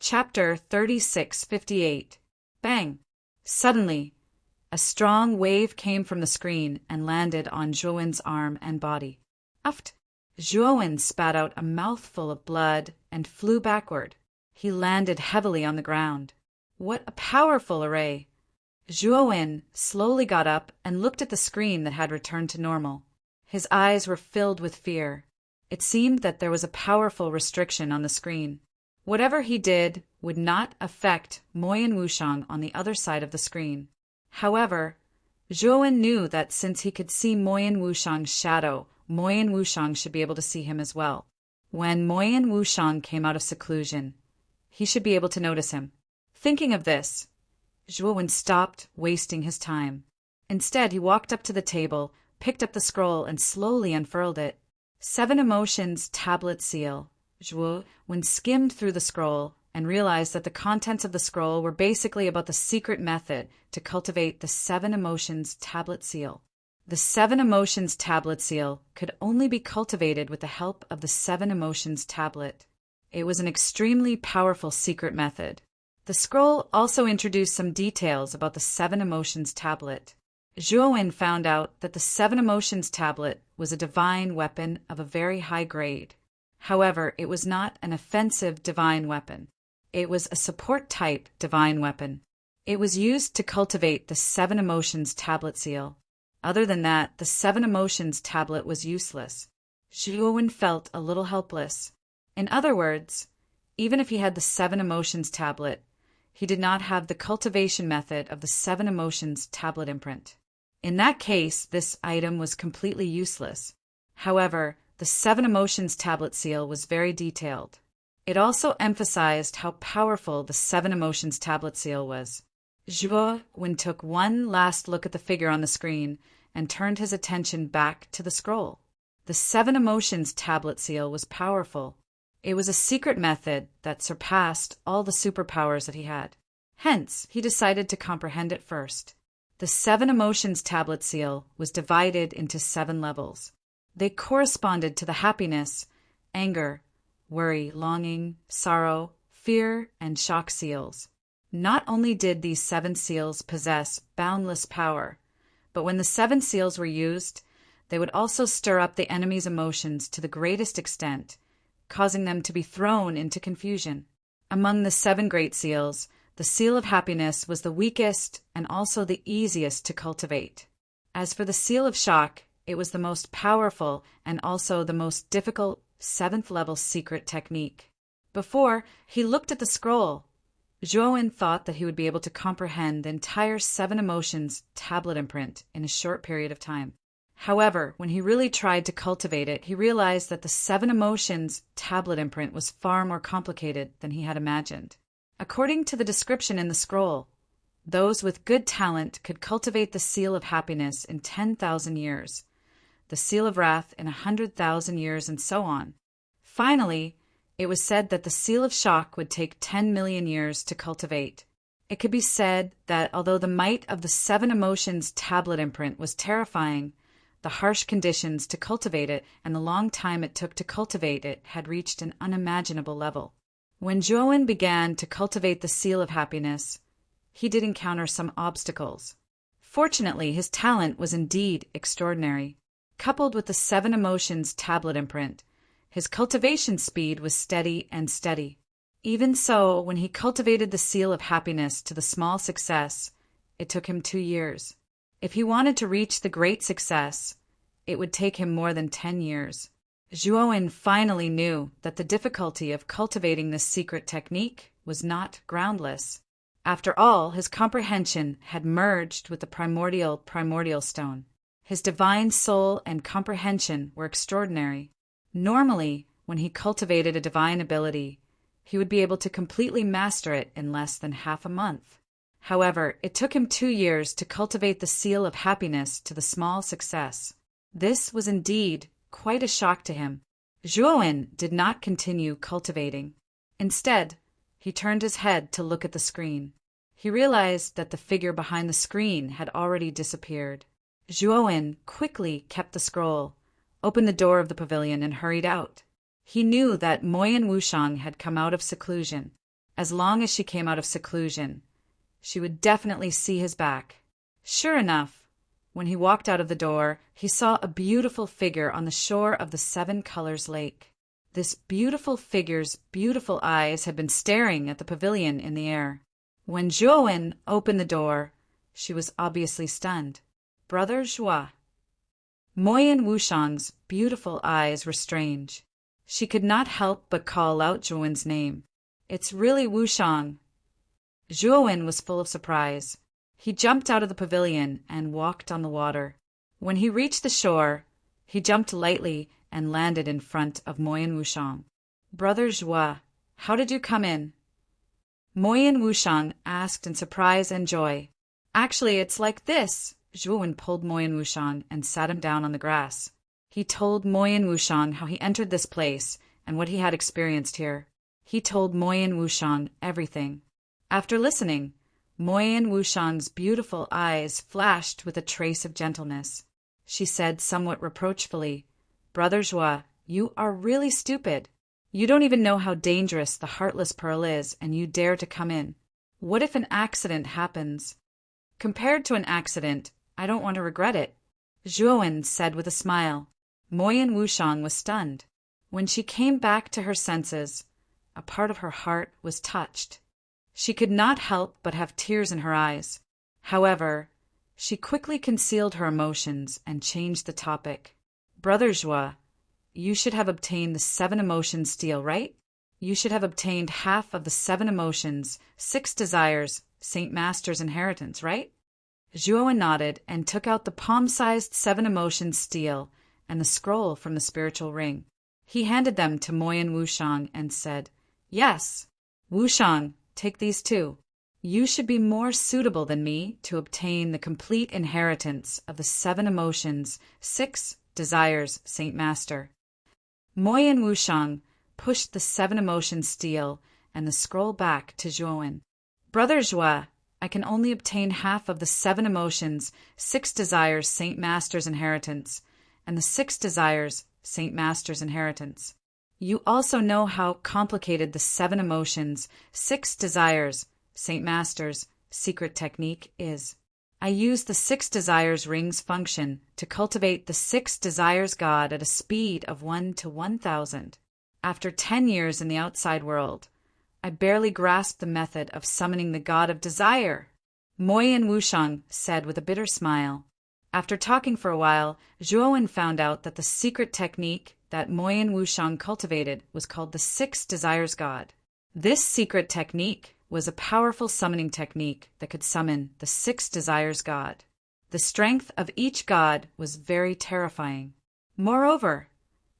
Chapter 3658. Bang! Suddenly, a strong wave came from the screen and landed on Zhuowen's arm and body. Uft! Zhuowen spat out a mouthful of blood and flew backward. He landed heavily on the ground. What a powerful array! Zhuowen slowly got up and looked at the screen that had returned to normal. His eyes were filled with fear. It seemed that there was a powerful restriction on the screen. Whatever he did would not affect Moyan Wushang on the other side of the screen. However, Zhuowen knew that since he could see Moyan Wushang's shadow, Moyan Wushang should be able to see him as well. When Moyan Wushang came out of seclusion, he should be able to notice him. Thinking of this, Zhuowen stopped wasting his time. Instead, he walked up to the table, picked up the scroll, and slowly unfurled it. 7 Emotions Tablet Seal. Zhuowen skimmed through the scroll and realized that the contents of the scroll were basically about the secret method to cultivate the 7 Emotions Tablet Seal. The 7 Emotions Tablet Seal could only be cultivated with the help of the 7 Emotions Tablet. It was an extremely powerful secret method. The scroll also introduced some details about the 7 Emotions Tablet. Zhuowen found out that the 7 Emotions Tablet was a divine weapon of a very high grade. However, it was not an offensive divine weapon. It was a support-type divine weapon. It was used to cultivate the 7 Emotions Tablet Seal. Other than that, the 7 Emotions Tablet was useless. Zhuowen felt a little helpless. In other words, even if he had the 7 Emotions Tablet, he did not have the cultivation method of the 7 Emotions Tablet imprint. In that case, this item was completely useless. However, the 7 Emotions Tablet Seal was very detailed. It also emphasized how powerful the 7 Emotions Tablet Seal was. Zhuowen took one last look at the figure on the screen and turned his attention back to the scroll. The 7 Emotions Tablet Seal was powerful. It was a secret method that surpassed all the superpowers that he had. Hence, he decided to comprehend it first. The 7 Emotions Tablet Seal was divided into 7 levels. They corresponded to the happiness, anger, worry, longing, sorrow, fear, and shock seals. Not only did these 7 seals possess boundless power, but when the 7 seals were used, they would also stir up the enemy's emotions to the greatest extent, causing them to be thrown into confusion. Among the 7 great seals, the seal of happiness was the weakest and also the easiest to cultivate. As for the seal of shock, it was the most powerful and also the most difficult 7th-level secret technique. Before he looked at the scroll, Zhuowen thought that he would be able to comprehend the entire 7 Emotions Tablet imprint in a short period of time. However, when he really tried to cultivate it, he realized that the 7 Emotions Tablet imprint was far more complicated than he had imagined. According to the description in the scroll, those with good talent could cultivate the seal of happiness in 10,000 years, the seal of wrath in 100,000 years, and so on. Finally, it was said that the seal of shock would take 10 million years to cultivate. It could be said that although the might of the 7 Emotions Tablet imprint was terrifying, the harsh conditions to cultivate it and the long time it took to cultivate it had reached an unimaginable level. When Zhuowen began to cultivate the seal of happiness, he did encounter some obstacles. Fortunately, his talent was indeed extraordinary. Coupled with the 7 Emotions Tablet imprint, his cultivation speed was steady and steady. Even so, when he cultivated the seal of happiness to the small success, it took him 2 years. If he wanted to reach the great success, it would take him more than 10 years. Zhuowen finally knew that the difficulty of cultivating this secret technique was not groundless. After all, his comprehension had merged with the primordial stone. His divine soul and comprehension were extraordinary. Normally, when he cultivated a divine ability, he would be able to completely master it in less than half a month. However, it took him 2 years to cultivate the seal of happiness to the small success. This was indeed quite a shock to him. Zhuowen did not continue cultivating. Instead, he turned his head to look at the screen. He realized that the figure behind the screen had already disappeared. Zhuowen quickly kept the scroll, opened the door of the pavilion, and hurried out. He knew that Moyan Wushang had come out of seclusion. As long as she came out of seclusion, she would definitely see his back. Sure enough, when he walked out of the door, he saw a beautiful figure on the shore of the Seven Colors Lake. This beautiful figure's beautiful eyes had been staring at the pavilion in the air. When Zhuowen opened the door, she was obviously stunned. Brother Zhua. Moyin Wushang's beautiful eyes were strange. She could not help but call out Zhuowen's name. It's really Wushang. Zhuowen was full of surprise. He jumped out of the pavilion and walked on the water. When he reached the shore, he jumped lightly and landed in front of Moyin Wushang. Brother Zhua, how did you come in? Moyin Wushang asked in surprise and joy. Actually, it's like this. Zhuowen pulled Moyin Wushang and sat him down on the grass. He told Moyin Wushang how he entered this place and what he had experienced here. He told Moyin Wushang everything. After listening, Moyin Wushang's beautiful eyes flashed with a trace of gentleness. She said somewhat reproachfully, Brother Zhua, you are really stupid. You don't even know how dangerous the Heartless Pearl is, and you dare to come in. What if an accident happens? Compared to an accident, I don't want to regret it, Zhuowen said with a smile. Moyin Wushang was stunned. When she came back to her senses, a part of her heart was touched. She could not help but have tears in her eyes. However, she quickly concealed her emotions and changed the topic. Brother Zhua, you should have obtained the 7 emotions steel, right? You should have obtained half of the 7 emotions, 6 desires, Saint Master's inheritance, right? Zhuowen nodded and took out the palm-sized 7 emotions steel and the scroll from the spiritual ring. He handed them to Moyin Wushang and said, Yes, Wushang, take these too. You should be more suitable than me to obtain the complete inheritance of the 7 emotions, 6 desires, Saint Master. Moyin Wushang pushed the 7 emotions steel and the scroll back to Zhuowen. Brother Zhua, I can only obtain half of the 7 emotions, 6 desires, Saint Master's inheritance, and the 6 desires, Saint Master's inheritance. You also know how complicated the 7 emotions, 6 desires, Saint Master's secret technique is. I use the 6 desires ring's function to cultivate the 6 desires God at a speed of 1 to 1,000. After 10 years in the outside world, I barely grasped the method of summoning the God of Desire, Moyin Wushang said with a bitter smile. After talking for a while, Zhuowen found out that the secret technique that Moyin Wushang cultivated was called the 6 Desires God. This secret technique was a powerful summoning technique that could summon the 6 Desires God. The strength of each god was very terrifying. Moreover,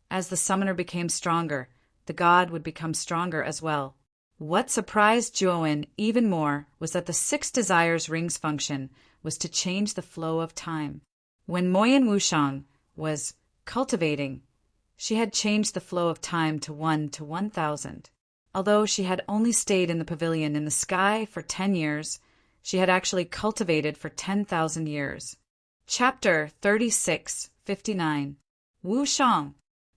as the summoner became stronger, the god would become stronger as well. What surprised Zhuowen even more was that the 6 Desires ring's function was to change the flow of time. When Moyin Wushang was cultivating, she had changed the flow of time to 1 to 1,000. Although she had only stayed in the pavilion in the sky for 10 years, she had actually cultivated for 10,000 years. Chapter 36:59. Wu Shang.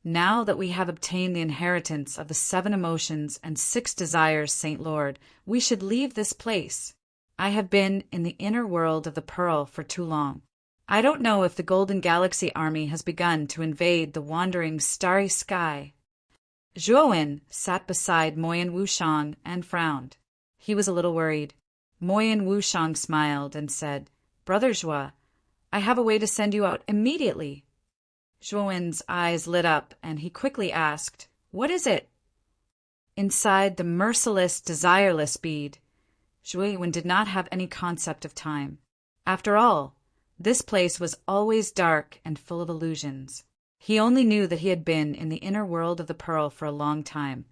Now that we have obtained the inheritance of the 7 emotions and 6 desires, Saint Lord, we should leave this place. I have been in the inner world of the Pearl for too long. I don't know if the Golden Galaxy Army has begun to invade the wandering starry sky. Zhuowen sat beside Moyin Wushang and frowned. He was a little worried. Moyin Wushang smiled and said, Brother Zhua, I have a way to send you out immediately. Zhuowen's eyes lit up and he quickly asked, What is it? Inside the merciless, desireless bead, Zhuowen did not have any concept of time. After all, this place was always dark and full of illusions. He only knew that he had been in the inner world of the Pearl for a long time,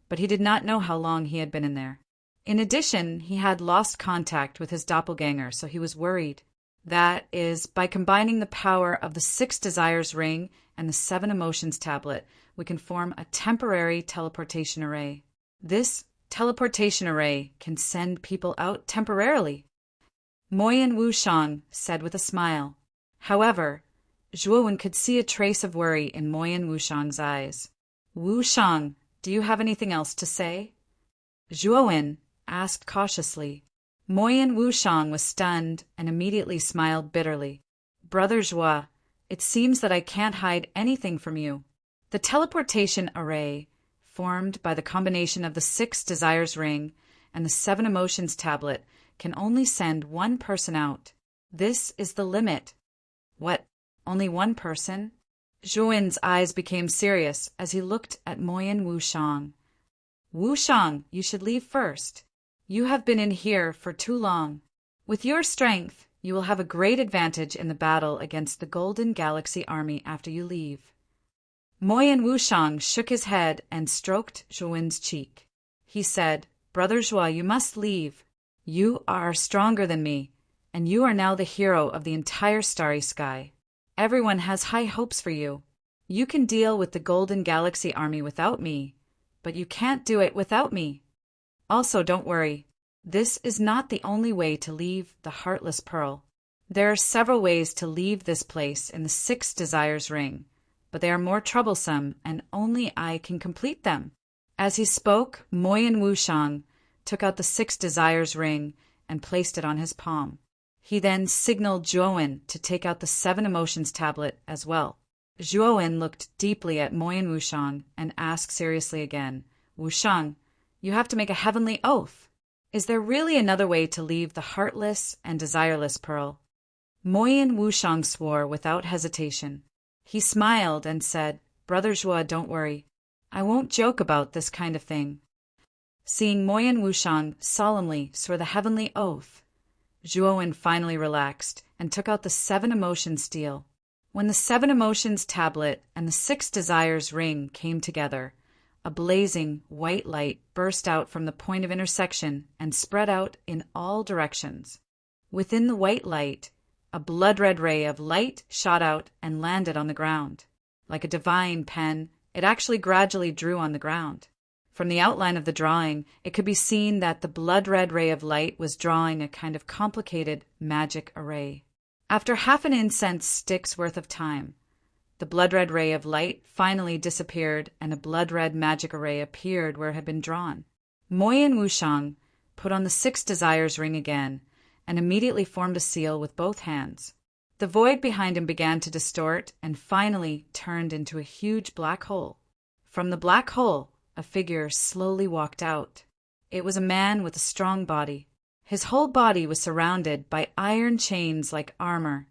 but he did not know how long he had been in there. In addition, he had lost contact with his doppelganger, so he was worried. That is, by combining the power of the 6 Desires ring and the 7 Emotions tablet, we can form a temporary teleportation array. This teleportation array can send people out temporarily. Moyin Wushang said with a smile. However, Zhuowen could see a trace of worry in Moyin Wushang's eyes. Wushang, do you have anything else to say? Zhuowen asked cautiously. Moyen Wushang was stunned and immediately smiled bitterly. Brother Zhuo, it seems that I can't hide anything from you. The teleportation array, formed by the combination of the 6 desires ring and the 7 emotions tablet, can only send one person out. This is the limit. What? Only one person? Zhuowen's eyes became serious as he looked at Moyen Wushang. Wushang, you should leave first. You have been in here for too long. With your strength, you will have a great advantage in the battle against the Golden Galaxy Army after you leave. Moyen Wushang shook his head and stroked Zhuowen's cheek. He said, Brother Zhuo, you must leave. You are stronger than me, and you are now the hero of the entire starry sky. Everyone has high hopes for you. You can deal with the Golden Galaxy Army without me, but you can't do it without me. Also, don't worry. This is not the only way to leave the Heartless Pearl. There are several ways to leave this place in the 6 desires ring, but they are more troublesome, and only I can complete them. As he spoke, Moyen Wushang took out the 6 desires ring and placed it on his palm. He then signaled Zhuowen to take out the 7 emotions tablet as well. Zhuowen looked deeply at Moyen Wushang and asked seriously again, Wushang, you have to make a heavenly oath. Is there really another way to leave the heartless and desireless pearl? Moyen Wushang swore without hesitation. He smiled and said, Brother Zhuo, don't worry. I won't joke about this kind of thing. Seeing Moyen Wushang solemnly swear the heavenly oath, Zhuowen finally relaxed and took out the 7 emotions steel. When the 7 emotions tablet and the 6 desires ring came together, a blazing white light burst out from the point of intersection and spread out in all directions. Within the white light, a blood-red ray of light shot out and landed on the ground. Like a divine pen, it actually gradually drew on the ground. From the outline of the drawing, it could be seen that the blood-red ray of light was drawing a kind of complicated magic array. After half an incense stick's worth of time, the blood-red ray of light finally disappeared and a blood-red magic array appeared where it had been drawn. Moyen Wushang put on the 6 desires ring again and immediately formed a seal with both hands. The void behind him began to distort and finally turned into a huge black hole. From the black hole, a figure slowly walked out. It was a man with a strong body. His whole body was surrounded by iron chains like armor,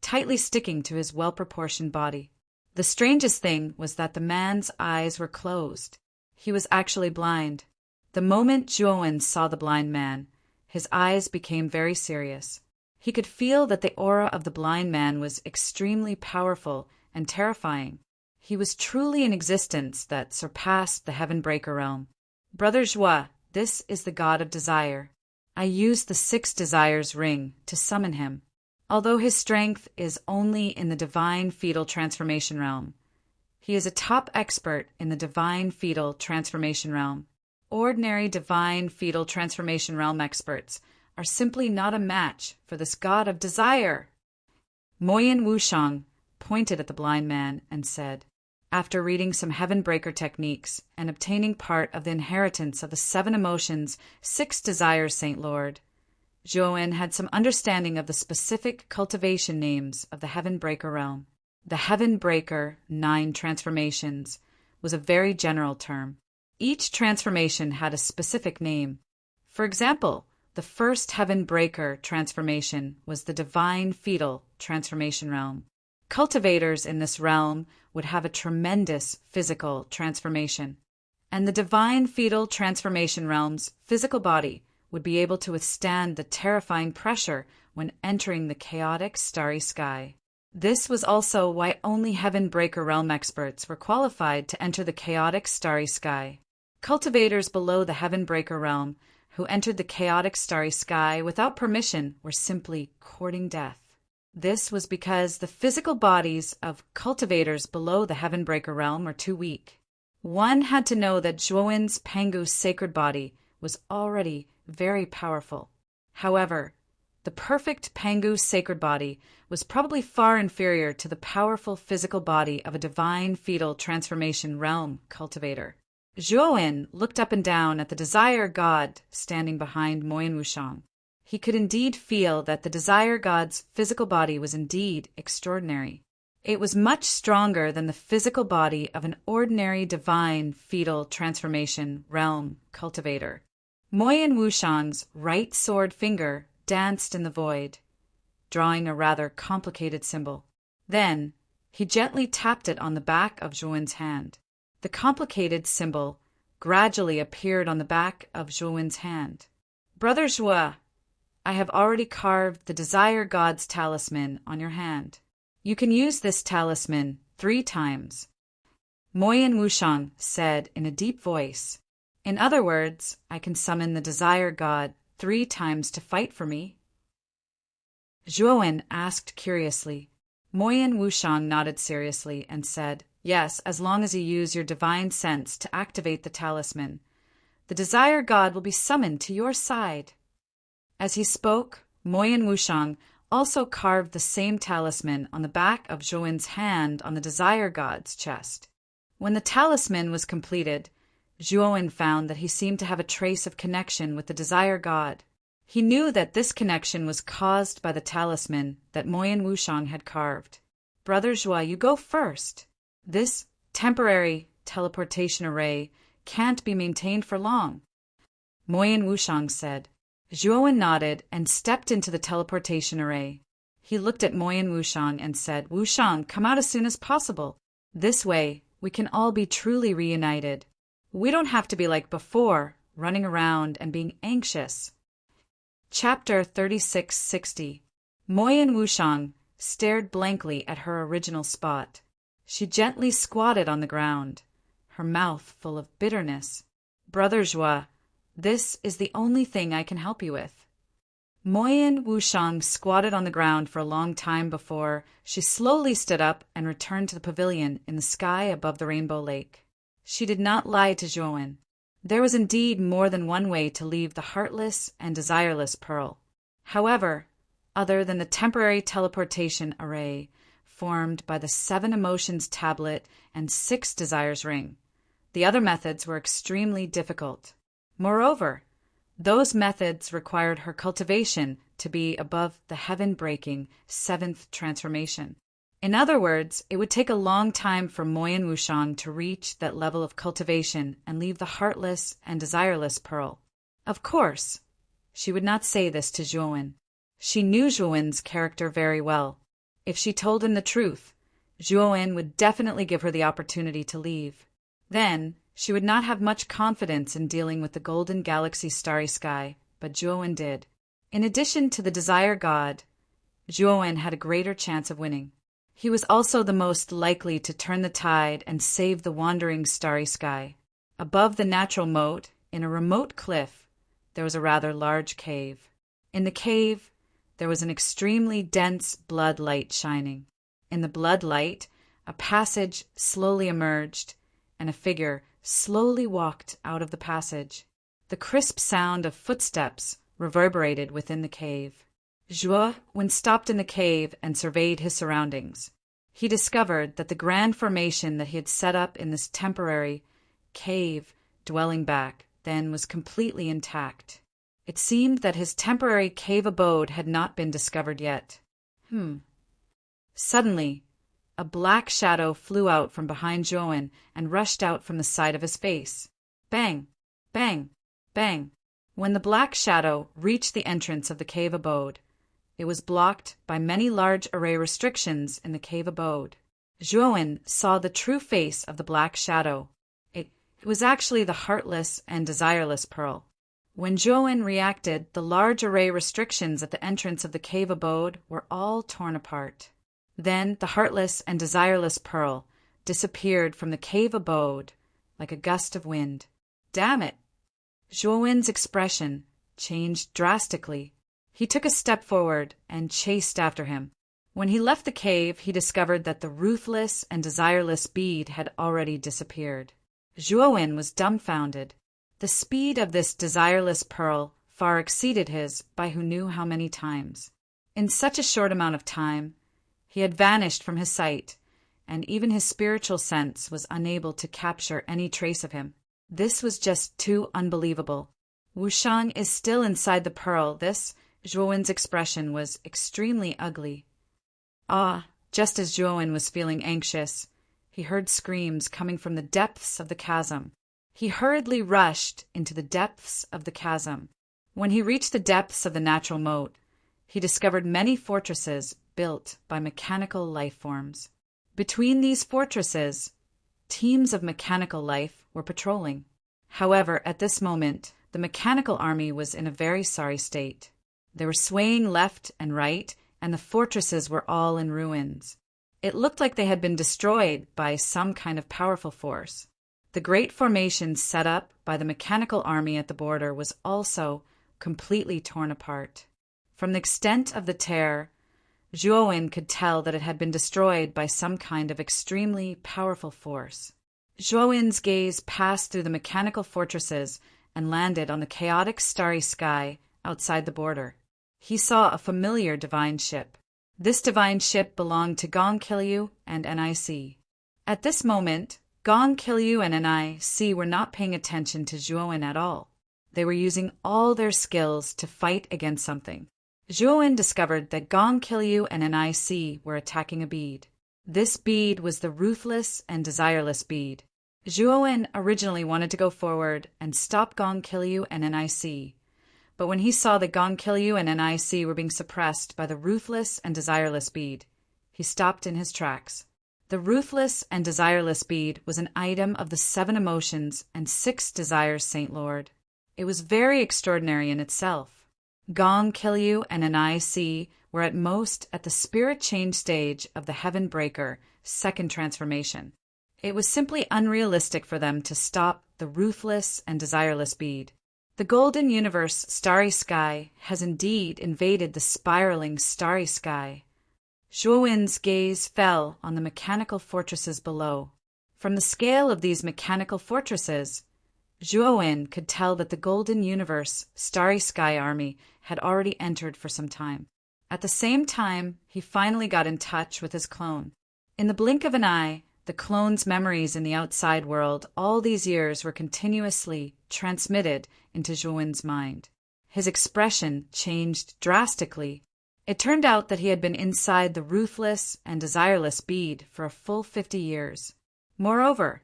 tightly sticking to his well-proportioned body. The strangest thing was that the man's eyes were closed. He was actually blind. The moment Zhuowen saw the blind man, his eyes became very serious. He could feel that the aura of the blind man was extremely powerful and terrifying. He was truly an existence that surpassed the Heaven-Breaker realm. Brother Zhuo, this is the god of desire. I used the 6 desires ring to summon him. Although his strength is only in the divine fetal transformation realm, he is a top expert in the divine fetal transformation realm. Ordinary divine fetal transformation realm experts are simply not a match for this god of desire. Moyen Wushang pointed at the blind man and said, after reading some Heaven-Breaker techniques and obtaining part of the inheritance of the 7 emotions, 6 desires, Saint Lord, Zhuowen had some understanding of the specific cultivation names of the Heaven-Breaker realm. The Heaven-Breaker 9 transformations was a very general term. Each transformation had a specific name. For example, the first Heaven-Breaker transformation was the Divine Fetal transformation realm. Cultivators in this realm would have a tremendous physical transformation, and the Divine Fetal transformation realm's physical body would be able to withstand the terrifying pressure when entering the chaotic starry sky. This was also why only Heaven-Breaker realm experts were qualified to enter the chaotic starry sky. Cultivators below the Heaven-Breaker realm who entered the chaotic starry sky without permission were simply courting death. This was because the physical bodies of cultivators below the Heaven-Breaker realm were too weak. One had to know that Zhuowen's Pangu's sacred body was already very powerful. However, the perfect Pangu sacred body was probably far inferior to the powerful physical body of a divine fetal transformation realm cultivator. Zhuowen looked up and down at the Desire God standing behind Moyin Wushang. He could indeed feel that the Desire God's physical body was indeed extraordinary. It was much stronger than the physical body of an ordinary divine fetal transformation realm cultivator. Moyin Wushang's right sword finger danced in the void, drawing a rather complicated symbol. Then he gently tapped it on the back of Zhuowen's hand. The complicated symbol gradually appeared on the back of Zhuowen's hand. Brother Zhuo, I have already carved the Desire God's talisman on your hand. You can use this talisman 3 times. Moyin Wushang said in a deep voice. In other words, I can summon the Desire God 3 times to fight for me. Zhuowen asked curiously. Moyin Wushang nodded seriously and said, Yes, as long as you use your divine sense to activate the talisman. The Desire God will be summoned to your side. As he spoke, Moyin Wushang also carved the same talisman on the back of Zhuowen's hand on the Desire God's chest. When the talisman was completed, Zhuowen found that he seemed to have a trace of connection with the Desire God. He knew that this connection was caused by the talisman that Moyin Wushang had carved. Brother Zhuo, you go first. This temporary teleportation array can't be maintained for long. Moyin Wushang said. Zhuowen nodded and stepped into the teleportation array. He looked at Moyin Wushang and said, Wushang, come out as soon as possible. This way, we can all be truly reunited. We don't have to be like before, running around and being anxious. Chapter 3660. Moyin Wushang stared blankly at her original spot. She gently squatted on the ground, her mouth full of bitterness. Brother Zhuo, this is the only thing I can help you with. Moyin Wushang squatted on the ground for a long time before she slowly stood up and returned to the pavilion in the sky above the Rainbow Lake. She did not lie to Zhuowen. There was indeed more than one way to leave the heartless and desireless pearl. However, other than the temporary teleportation array formed by the 7 emotions tablet and 6 desires ring, the other methods were extremely difficult. Moreover, those methods required her cultivation to be above the heaven-breaking 7th transformation. In other words, it would take a long time for Moyin Wushang to reach that level of cultivation and leave the heartless and desireless pearl. Of course, she would not say this to Zhuowen. She knew Zhuowen's character very well. If she told him the truth, Zhuowen would definitely give her the opportunity to leave. Then, she would not have much confidence in dealing with the Golden Galaxy Starry Sky, but Zhuowen did. In addition to the Desire God, Zhuowen had a greater chance of winning. He was also the most likely to turn the tide and save the wandering Starry Sky. Above the natural moat, in a remote cliff, there was a rather large cave. In the cave, there was an extremely dense blood light shining. In the blood light, a passage slowly emerged, and a figure slowly walked out of the passage. The crisp sound of footsteps reverberated within the cave. Zhuowen stopped in the cave and surveyed his surroundings. He discovered that the grand formation that he had set up in this temporary cave dwelling back then was completely intact. It seemed that his temporary cave abode had not been discovered yet. Suddenly, a black shadow flew out from behind Zhuowen and rushed out from the side of his face. Bang! Bang! Bang! When the black shadow reached the entrance of the cave abode, it was blocked by many large array restrictions in the cave abode. Zhuowen saw the true face of the black shadow. It was actually the heartless and desireless pearl. When Zhuowen reacted, the large array restrictions at the entrance of the cave abode were all torn apart. Then the heartless and desireless pearl disappeared from the cave abode like a gust of wind. Damn it! Zhuowen's expression changed drastically. He took a step forward and chased after him. When he left the cave, he discovered that the ruthless and desireless bead had already disappeared. Zhuowen was dumbfounded. The speed of this desireless pearl far exceeded his by who knew how many times. In such a short amount of time, he had vanished from his sight, and even his spiritual sense was unable to capture any trace of him. This was just too unbelievable. Wushang is still inside the pearl. This, Zhuowen's expression was extremely ugly. Just as Zhuowen was feeling anxious, he heard screams coming from the depths of the chasm. He hurriedly rushed into the depths of the chasm. When he reached the depths of the natural moat, he discovered many fortresses built by mechanical life forms. Between these fortresses, teams of mechanical life were patrolling. However, at this moment, the mechanical army was in a very sorry state. They were swaying left and right, and the fortresses were all in ruins. It looked like they had been destroyed by some kind of powerful force. The great formation set up by the mechanical army at the border was also completely torn apart. From the extent of the tear, Zhuowen could tell that it had been destroyed by some kind of extremely powerful force. Zhuowen's gaze passed through the mechanical fortresses and landed on the chaotic starry sky outside the border. He saw a familiar divine ship. This divine ship belonged to Gong Qiliu and NIC. At this moment, Gong Qiliu and NIC were not paying attention to Zhuowen at all. They were using all their skills to fight against something. Zhuowen discovered that Gong Qiliu and NIC were attacking a bead. This bead was the ruthless and desireless bead. Zhuowen originally wanted to go forward and stop Gong Qiliu and NIC, but when he saw that Gong Qiliu and NIC were being suppressed by the ruthless and desireless bead, he stopped in his tracks. The ruthless and desireless bead was an item of the 7 emotions and 6 desires, Saint Lord. It was very extraordinary in itself. Gong Qiliu and NIC were at most at the spirit change stage of the Heaven Breaker second transformation. It was simply unrealistic for them to stop the ruthless and desireless bead. The golden universe starry sky has indeed invaded the spiraling starry sky. Zhuowen's gaze fell on the mechanical fortresses below. From the scale of these mechanical fortresses, Zhuowen could tell that the golden universe starry sky army had already entered for some time. At the same time, he finally got in touch with his clone. In the blink of an eye, the clone's memories in the outside world all these years were continuously transmitted into Zhuowen's mind. His expression changed drastically. It turned out that he had been inside the ruthless and desireless bead for a full 50 years. Moreover,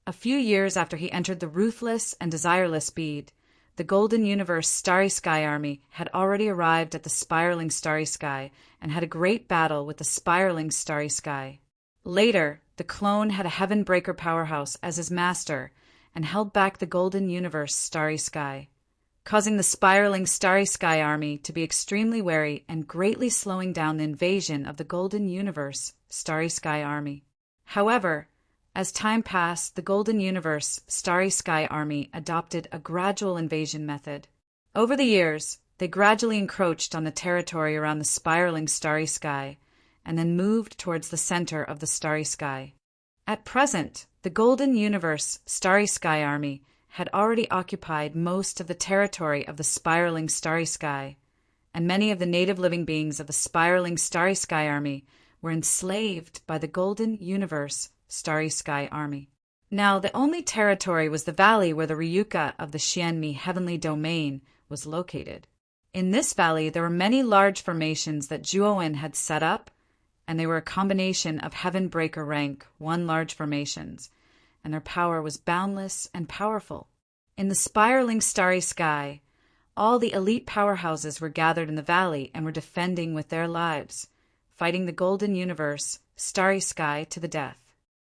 a few years after he entered the ruthless and desireless bead, the Golden Universe Starry Sky Army had already arrived at the spiraling Starry Sky and had a great battle with the spiraling Starry Sky. Later, the clone had a Heaven Breaker powerhouse as his master and held back the Golden Universe Starry Sky, causing the spiraling Starry Sky Army to be extremely wary and greatly slowing down the invasion of the Golden Universe Starry Sky Army. However, as time passed, the Golden Universe Starry Sky Army adopted a gradual invasion method. Over the years, they gradually encroached on the territory around the spiraling Starry Sky and then moved towards the center of the Starry Sky. At present, the Golden Universe Starry Sky Army had already occupied most of the territory of the spiraling Starry Sky, and many of the native living beings of the spiraling Starry Sky Army were enslaved by the Golden Universe Starry Sky Army. Now, the only territory was the valley where the Ryuka of the Xianmi Heavenly Domain was located. In this valley, there were many large formations that Zhuowen had set up, and they were a combination of Heaven Breaker rank, 1 large formations, and their power was boundless and powerful. In the spiraling Starry Sky, all the elite powerhouses were gathered in the valley and were defending with their lives, fighting the Golden Universe Starry Sky to the death.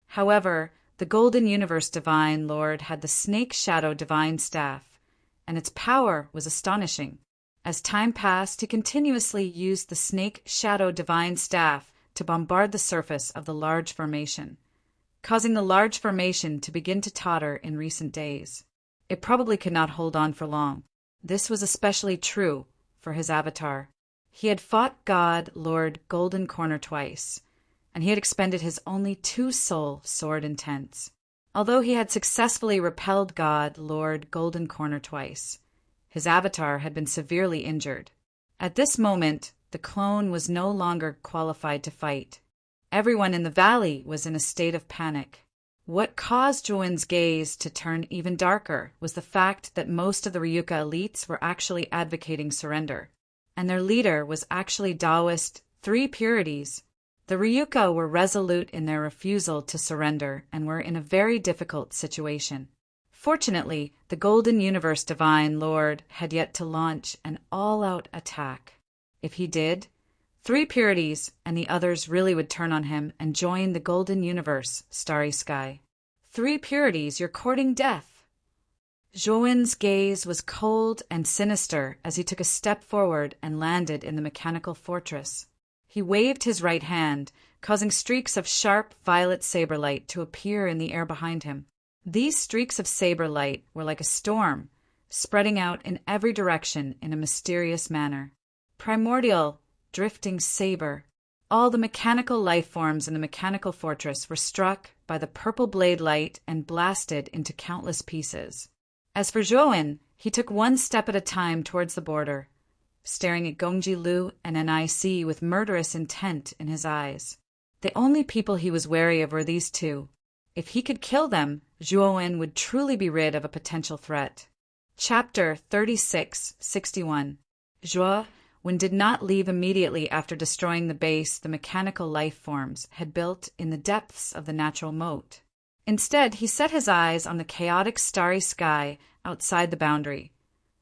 However, the Golden Universe Divine Lord had the Snake Shadow Divine Staff, and its power was astonishing. As time passed, he continuously used the Snake Shadow Divine Staff to bombard the surface of the large formation, causing the large formation to begin to totter in recent days. It probably could not hold on for long. This was especially true for his avatar. He had fought God Lord Golden Corner twice, and he had expended his only 2-soul sword intense. Although he had successfully repelled God Lord Golden Corner twice, his avatar had been severely injured. At this moment, the clone was no longer qualified to fight. Everyone in the valley was in a state of panic. What caused Zhuowen's gaze to turn even darker was the fact that most of the Ryuka elites were actually advocating surrender, and their leader was actually Taoist Three Purities. The Ryuka were resolute in their refusal to surrender and were in a very difficult situation. Fortunately, the Golden Universe Divine Lord had yet to launch an all-out attack. If he did, Three Purities and the others really would turn on him and join the Golden Universe Starry Sky. Three Purities, you're courting death. Zhuowen's gaze was cold and sinister as he took a step forward and landed in the mechanical fortress. He waved his right hand, causing streaks of sharp violet saber light to appear in the air behind him. These streaks of saber light were like a storm, spreading out in every direction in a mysterious manner. Primordial, drifting saber. All the mechanical life forms in the mechanical fortress were struck by the purple blade light and blasted into countless pieces. As for Zhuowen, he took one step at a time towards the border, staring at Gongji Lu and NIC with murderous intent in his eyes. The only people he was wary of were these two. If he could kill them, Zhuowen would truly be rid of a potential threat. Chapter 3661. Zhuowen did not leave immediately after destroying the base the mechanical life forms had built in the depths of the natural moat. Instead, he set his eyes on the chaotic starry sky outside the boundary,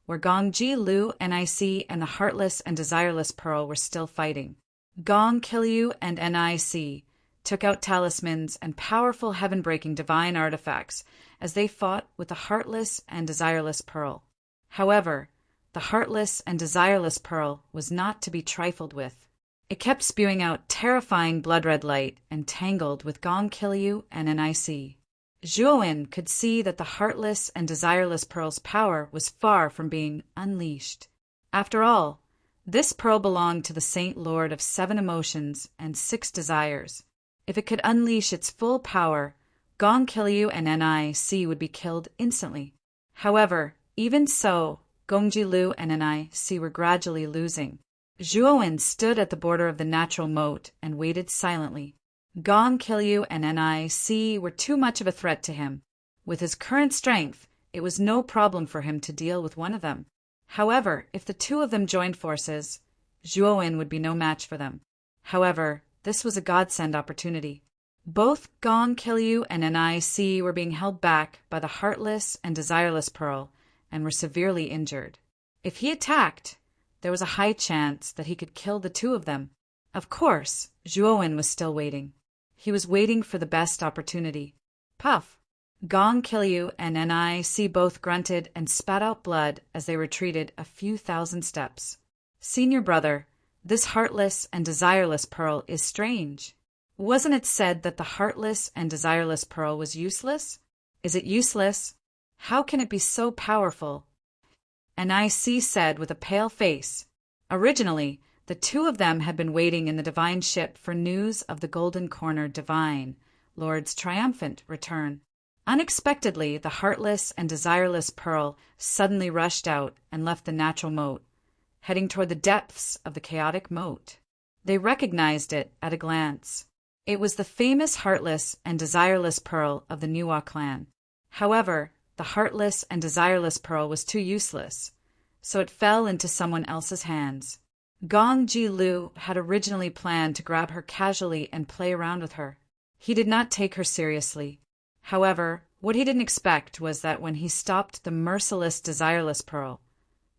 where Gongji Lu, NIC, and the Heartless and Desireless Pearl were still fighting. Gong Kilyu and NIC took out talismans and powerful heaven-breaking divine artifacts as they fought with the Heartless and Desireless Pearl. However, the Heartless and Desireless Pearl was not to be trifled with. It kept spewing out terrifying blood-red light and tangled with Gong Kilyu and NIC. Zhuowen could see that the Heartless and Desireless Pearl's power was far from being unleashed. After all, this pearl belonged to the Saint Lord of 7 emotions and 6 desires. If it could unleash its full power, Gong Kilyu and NIC would be killed instantly. However, even so, Gongji Lu and NIC were gradually losing. Zhuowen stood at the border of the natural moat and waited silently. Gong Kilyu and NIC were too much of a threat to him. With his current strength, it was no problem for him to deal with one of them. However, if the two of them joined forces, Zhuowen would be no match for them. However, this was a godsend opportunity. Both Gong Kilyu and NIC were being held back by the Heartless and Desireless Pearl and were severely injured. If he attacked, there was a high chance that he could kill the two of them. Of course, Zhuowen was still waiting. He was waiting for the best opportunity. Puff! Gong Kilyu and NIC both grunted and spat out blood as they retreated a few thousand steps. Senior brother, this Heartless and Desireless Pearl is strange. Wasn't it said that the Heartless and Desireless Pearl was useless? Is it useless? How can it be so powerful? NIC said with a pale face. Originally, the two of them had been waiting in the divine ship for news of the Golden Corner Divine Lord's triumphant return. Unexpectedly, the Heartless and Desireless Pearl suddenly rushed out and left the natural moat, heading toward the depths of the chaotic moat. They recognized it at a glance. It was the famous Heartless and Desireless Pearl of the Niwa clan. However, the Heartless and Desireless Pearl was too useless, so it fell into someone else's hands. Gongji Lu had originally planned to grab her casually and play around with her. He did not take her seriously. However, what he didn't expect was that when he stopped the merciless Desireless Pearl,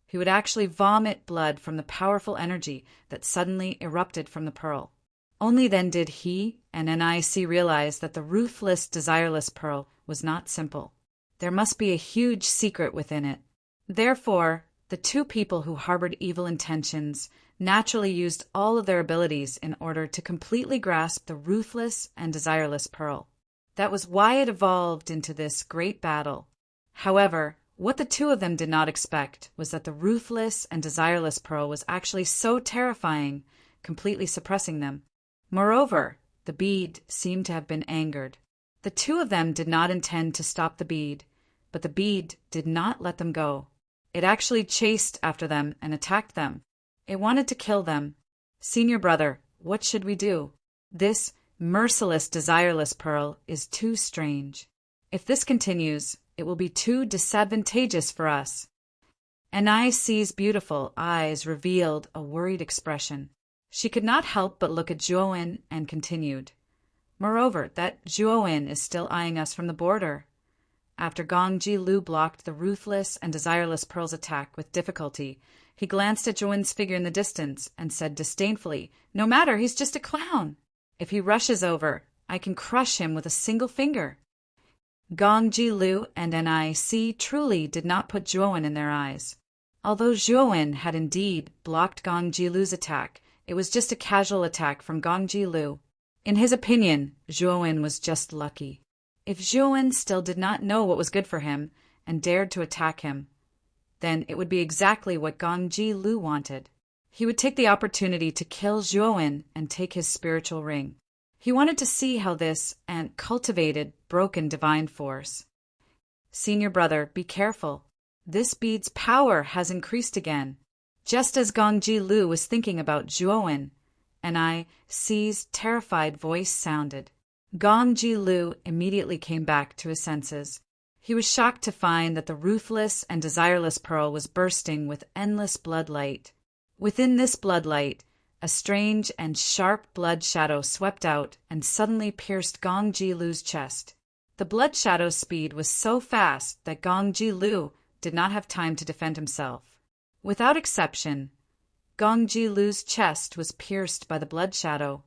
he would actually vomit blood from the powerful energy that suddenly erupted from the pearl. Only then did he and NIC realize that the ruthless Desireless Pearl was not simple. There must be a huge secret within it. Therefore, the two people who harbored evil intentions naturally used all of their abilities in order to completely grasp the ruthless and Desireless Pearl. That was why it evolved into this great battle. However, what the two of them did not expect was that the ruthless and Desireless Pearl was actually so terrifying, completely suppressing them. Moreover, the bead seemed to have been angered. The two of them did not intend to stop the bead, but the bead did not let them go. It actually chased after them and attacked them. It wanted to kill them. Senior brother, what should we do? This merciless, desireless pearl is too strange. If this continues, it will be too disadvantageous for us. Anai's beautiful eyes revealed a worried expression. She could not help but look at Zhuowen and continued. Moreover, that Zhuowen is still eyeing us from the border. After Gong Ji Lu blocked the ruthless and desireless pearl's attack with difficulty, he glanced at Zhuowen's figure in the distance and said disdainfully, "No matter, he's just a clown. If he rushes over, I can crush him with a single finger." Gong Ji Lu and Nic truly did not put Zhuowen in their eyes. Although Zhuowen had indeed blocked Gong Ji Lu's attack, it was just a casual attack from Gong Ji Lu. In his opinion, Zhuowen was just lucky. If Zhuowen still did not know what was good for him and dared to attack him, then it would be exactly what Gong Ji Lu wanted. He would take the opportunity to kill Zhuowen and take his spiritual ring. He wanted to see how this ant cultivated broken divine force. "Senior brother, be careful. This bead's power has increased again." Just as Gong Ji Lu was thinking about Zhuowen, Nic's terrified voice sounded. Gong Ji Lu immediately came back to his senses. He was shocked to find that the ruthless and desireless pearl was bursting with endless blood light. Within this blood light, a strange and sharp blood shadow swept out and suddenly pierced Gong Ji Lu's chest. The blood shadow's speed was so fast that Gong Ji Lu did not have time to defend himself. Without exception, Gong Ji Lu's chest was pierced by the blood shadow.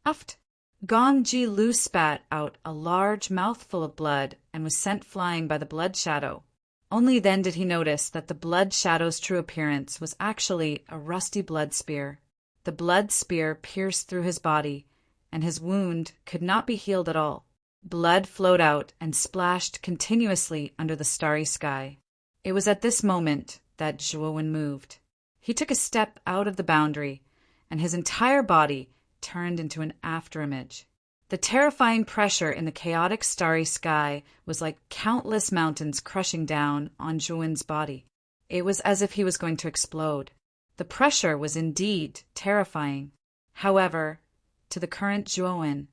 Uft! Gong Ji Lu spat out a large mouthful of blood and was sent flying by the blood shadow. Only then did he notice that the blood shadow's true appearance was actually a rusty blood spear. The blood spear pierced through his body, and his wound could not be healed at all. Blood flowed out and splashed continuously under the starry sky. It was at this moment that Zhuowen moved. He took a step out of the boundary, and his entire body turned into an afterimage. The terrifying pressure in the chaotic starry sky was like countless mountains crushing down on Zhuowen's body. It was as if he was going to explode. The pressure was indeed terrifying. However, to the current Zhuowen,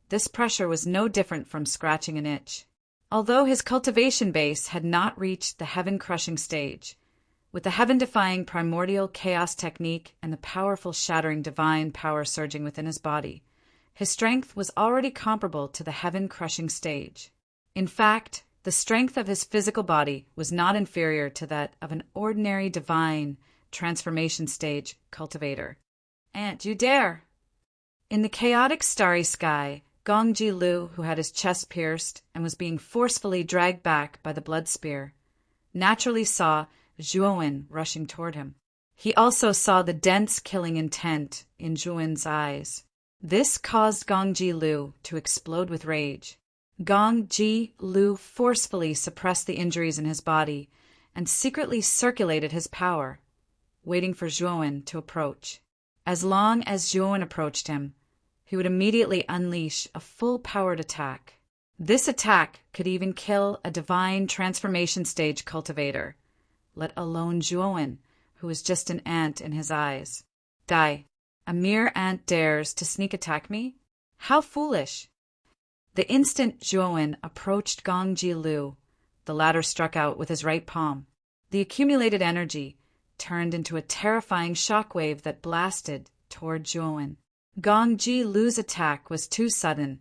this pressure was no different from scratching an itch. Although his cultivation base had not reached the heaven-crushing stage, with the heaven-defying primordial chaos technique and the powerful shattering divine power surging within his body, his strength was already comparable to the heaven-crushing stage. In fact, the strength of his physical body was not inferior to that of an ordinary divine transformation stage cultivator. "Ant, you dare!" In the chaotic starry sky, Gong Ji Lu, who had his chest pierced and was being forcefully dragged back by the blood spear, naturally saw Zhuowen rushing toward him. He also saw the dense killing intent in Zhuowen's eyes. This caused Gong Ji Lu to explode with rage. Gong Ji Lu forcefully suppressed the injuries in his body and secretly circulated his power, waiting for Zhuowen to approach. As long as Zhuowen approached him, he would immediately unleash a full-powered attack. This attack could even kill a divine transformation stage cultivator, let alone Zhuowen, who was just an ant in his eyes. "Die! A mere ant dares to sneak attack me? How foolish!" The instant Zhuowen approached Gong Ji Lu, the latter struck out with his right palm. The accumulated energy turned into a terrifying shockwave that blasted toward Zhuowen. Gong Ji Lu's attack was too sudden,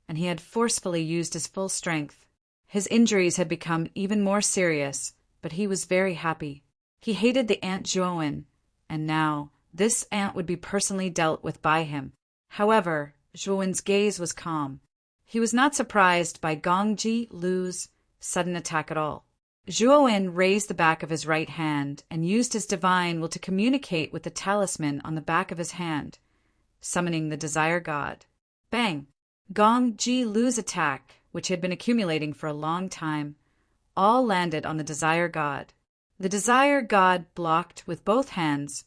and he had forcefully used his full strength. His injuries had become even more serious, but he was very happy. He hated the ant Zhuowen, and now this ant would be personally dealt with by him. However, Zhuowen's gaze was calm. He was not surprised by Gong Ji Lu's sudden attack at all. Zhuowen raised the back of his right hand and used his divine will to communicate with the talisman on the back of his hand, summoning the Desire God. Bang! Gong Ji Lu's attack, which had been accumulating for a long time, all landed on the Desire God. The Desire God blocked with both hands,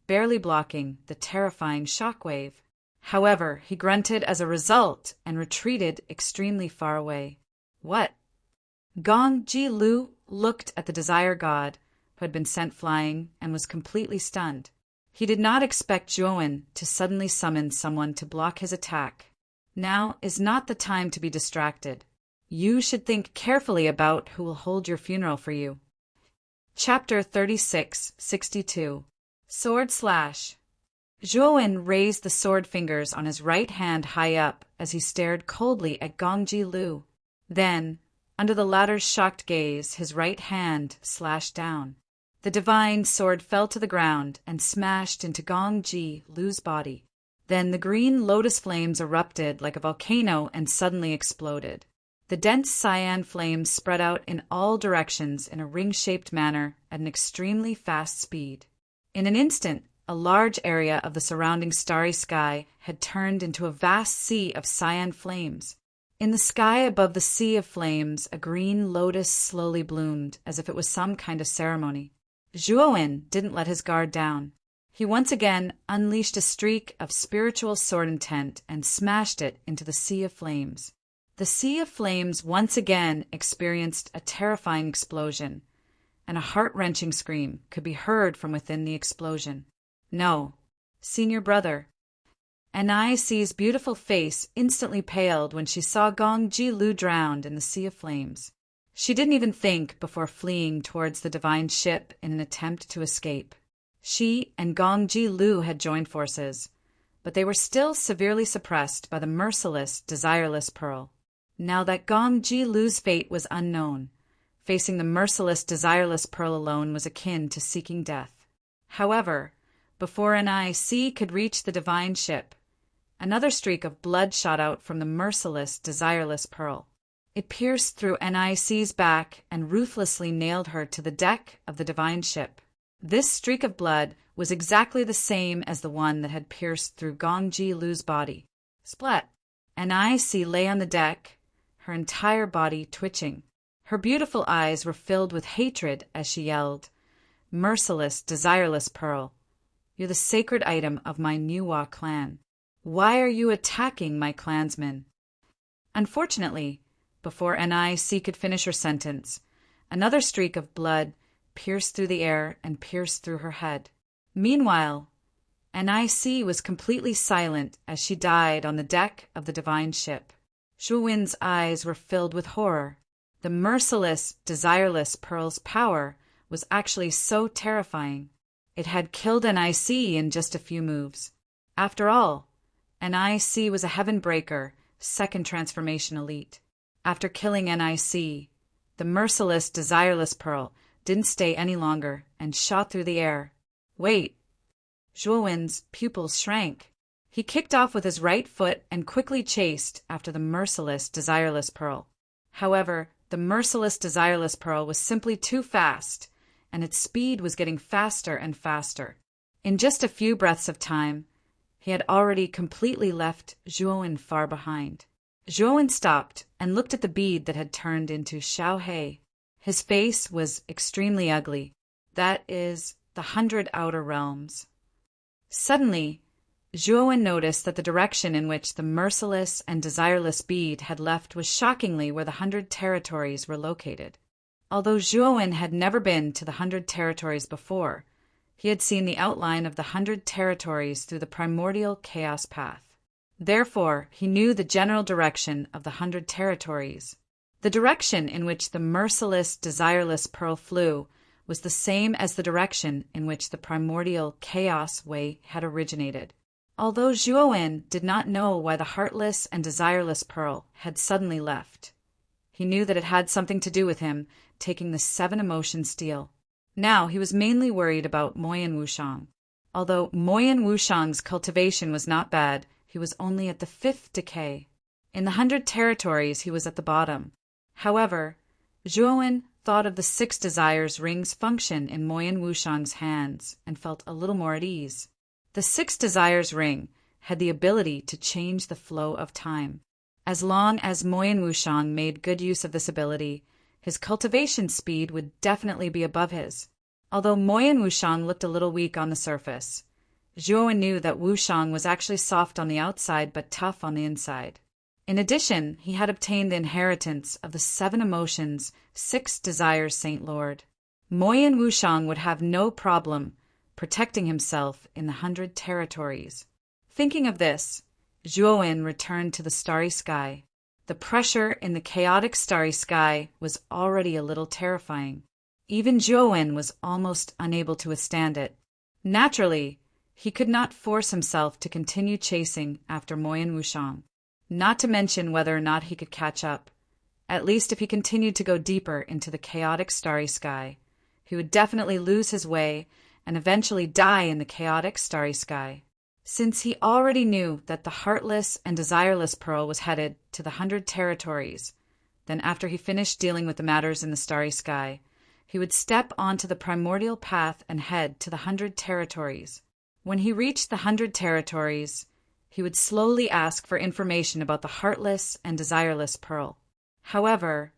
barely blocking the terrifying shockwave. However, he grunted as a result and retreated extremely far away. What? Gong Ji Lu looked at the Desire God, who had been sent flying, and was completely stunned. He did not expect Zhuowen to suddenly summon someone to block his attack. Now is not the time to be distracted. You should think carefully about who will hold your funeral for you. Chapter 36:62. Sword Slash. Zhuowen raised the sword fingers on his right hand high up as he stared coldly at Gongji Lu. Then, under the latter's shocked gaze, his right hand slashed down. The divine sword fell to the ground and smashed into Gongji Lu's body. Then the green lotus flames erupted like a volcano and suddenly exploded. The dense cyan flames spread out in all directions in a ring-shaped manner at an extremely fast speed. In an instant, a large area of the surrounding starry sky had turned into a vast sea of cyan flames. In the sky above the sea of flames, a green lotus slowly bloomed, as if it was some kind of ceremony. Zhuowen didn't let his guard down. He once again unleashed a streak of spiritual sword intent and smashed it into the sea of flames. The sea of flames once again experienced a terrifying explosion, and a heart-wrenching scream could be heard from within the explosion. No, senior brother. Anai's beautiful face instantly paled when she saw Gongji Lu drowned in the sea of flames. She didn't even think before fleeing towards the divine ship in an attempt to escape. She and Gongji Lu had joined forces, but they were still severely suppressed by the merciless, desireless Pearl. Now that Gongji Lu's fate was unknown, facing the merciless, desireless Pearl alone was akin to seeking death. However, before Anai could reach the divine ship, another streak of blood shot out from the merciless, desireless Pearl. It pierced through Anai's back and ruthlessly nailed her to the deck of the divine ship. This streak of blood was exactly the same as the one that had pierced through Gongji Lu's body. Splat! Anai lay on the deck, her entire body twitching. Her beautiful eyes were filled with hatred as she yelled, "Merciless, desireless Pearl, you're the sacred item of my Niwa clan. Why are you attacking my clansmen?" Unfortunately, before Anai could finish her sentence, another streak of blood pierced through the air and pierced through her head. Meanwhile, Anai was completely silent as she died on the deck of the divine ship. Zhuowen's eyes were filled with horror. The merciless, desireless Pearl's power was actually so terrifying. It had killed Anai in just a few moves. After all, Anai was a heaven breaker, second transformation elite. After killing Anai, the merciless, desireless Pearl didn't stay any longer and shot through the air. Wait! Zhuowen's pupils shrank. He kicked off with his right foot and quickly chased after the merciless, desireless Pearl. However, the merciless, desireless Pearl was simply too fast, and its speed was getting faster and faster. In just a few breaths of time, he had already completely left Zhuowen far behind. Zhuowen stopped and looked at the bead that had turned into Xiaohei. His face was extremely ugly. That is, the 100 outer realms. Suddenly, Zhuowen noticed that the direction in which the merciless and desireless bead had left was shockingly where the 100 territories were located. Although Zhuowen had never been to the 100 territories before, he had seen the outline of the 100 territories through the primordial chaos path. Therefore, he knew the general direction of the 100 territories. The direction in which the merciless, desireless Pearl flew was the same as the direction in which the primordial chaos way had originated. Although Zhuowen did not know why the heartless and desireless Pearl had suddenly left, he knew that it had something to do with him taking the 7 emotion steel. Now he was mainly worried about Moyan Wushang. Although Moyan Wushang's cultivation was not bad, he was only at the 5th decay. In the 100 territories, he was at the bottom. However, Zhuowen thought of the 6 desires ring's function in Moyan Wushang's hands and felt a little more at ease. The 6 desires ring had the ability to change the flow of time. As long as Moyan Wushang made good use of this ability, his cultivation speed would definitely be above his. Although Moyan Wushang looked a little weak on the surface, Zhuowen knew that Wushang was actually soft on the outside but tough on the inside. In addition, he had obtained the inheritance of the 7 emotions, 6 desires Saint Lord. Moyan Wushang would have no problem protecting himself in the 100 territories. Thinking of this, Zhuowen returned to the starry sky. The pressure in the chaotic starry sky was already a little terrifying. Even Zhuowen was almost unable to withstand it. Naturally, he could not force himself to continue chasing after Moyan Wushang, not to mention whether or not he could catch up. At least if he continued to go deeper into the chaotic starry sky, he would definitely lose his way and eventually die in the chaotic starry sky. Since he already knew that the heartless and desireless pearl was headed to the 100 territories, then after he finished dealing with the matters in the starry sky, he would step onto the primordial path and head to the 100 territories. When he reached the 100 territories, he would slowly ask for information about the heartless and desireless pearl. However,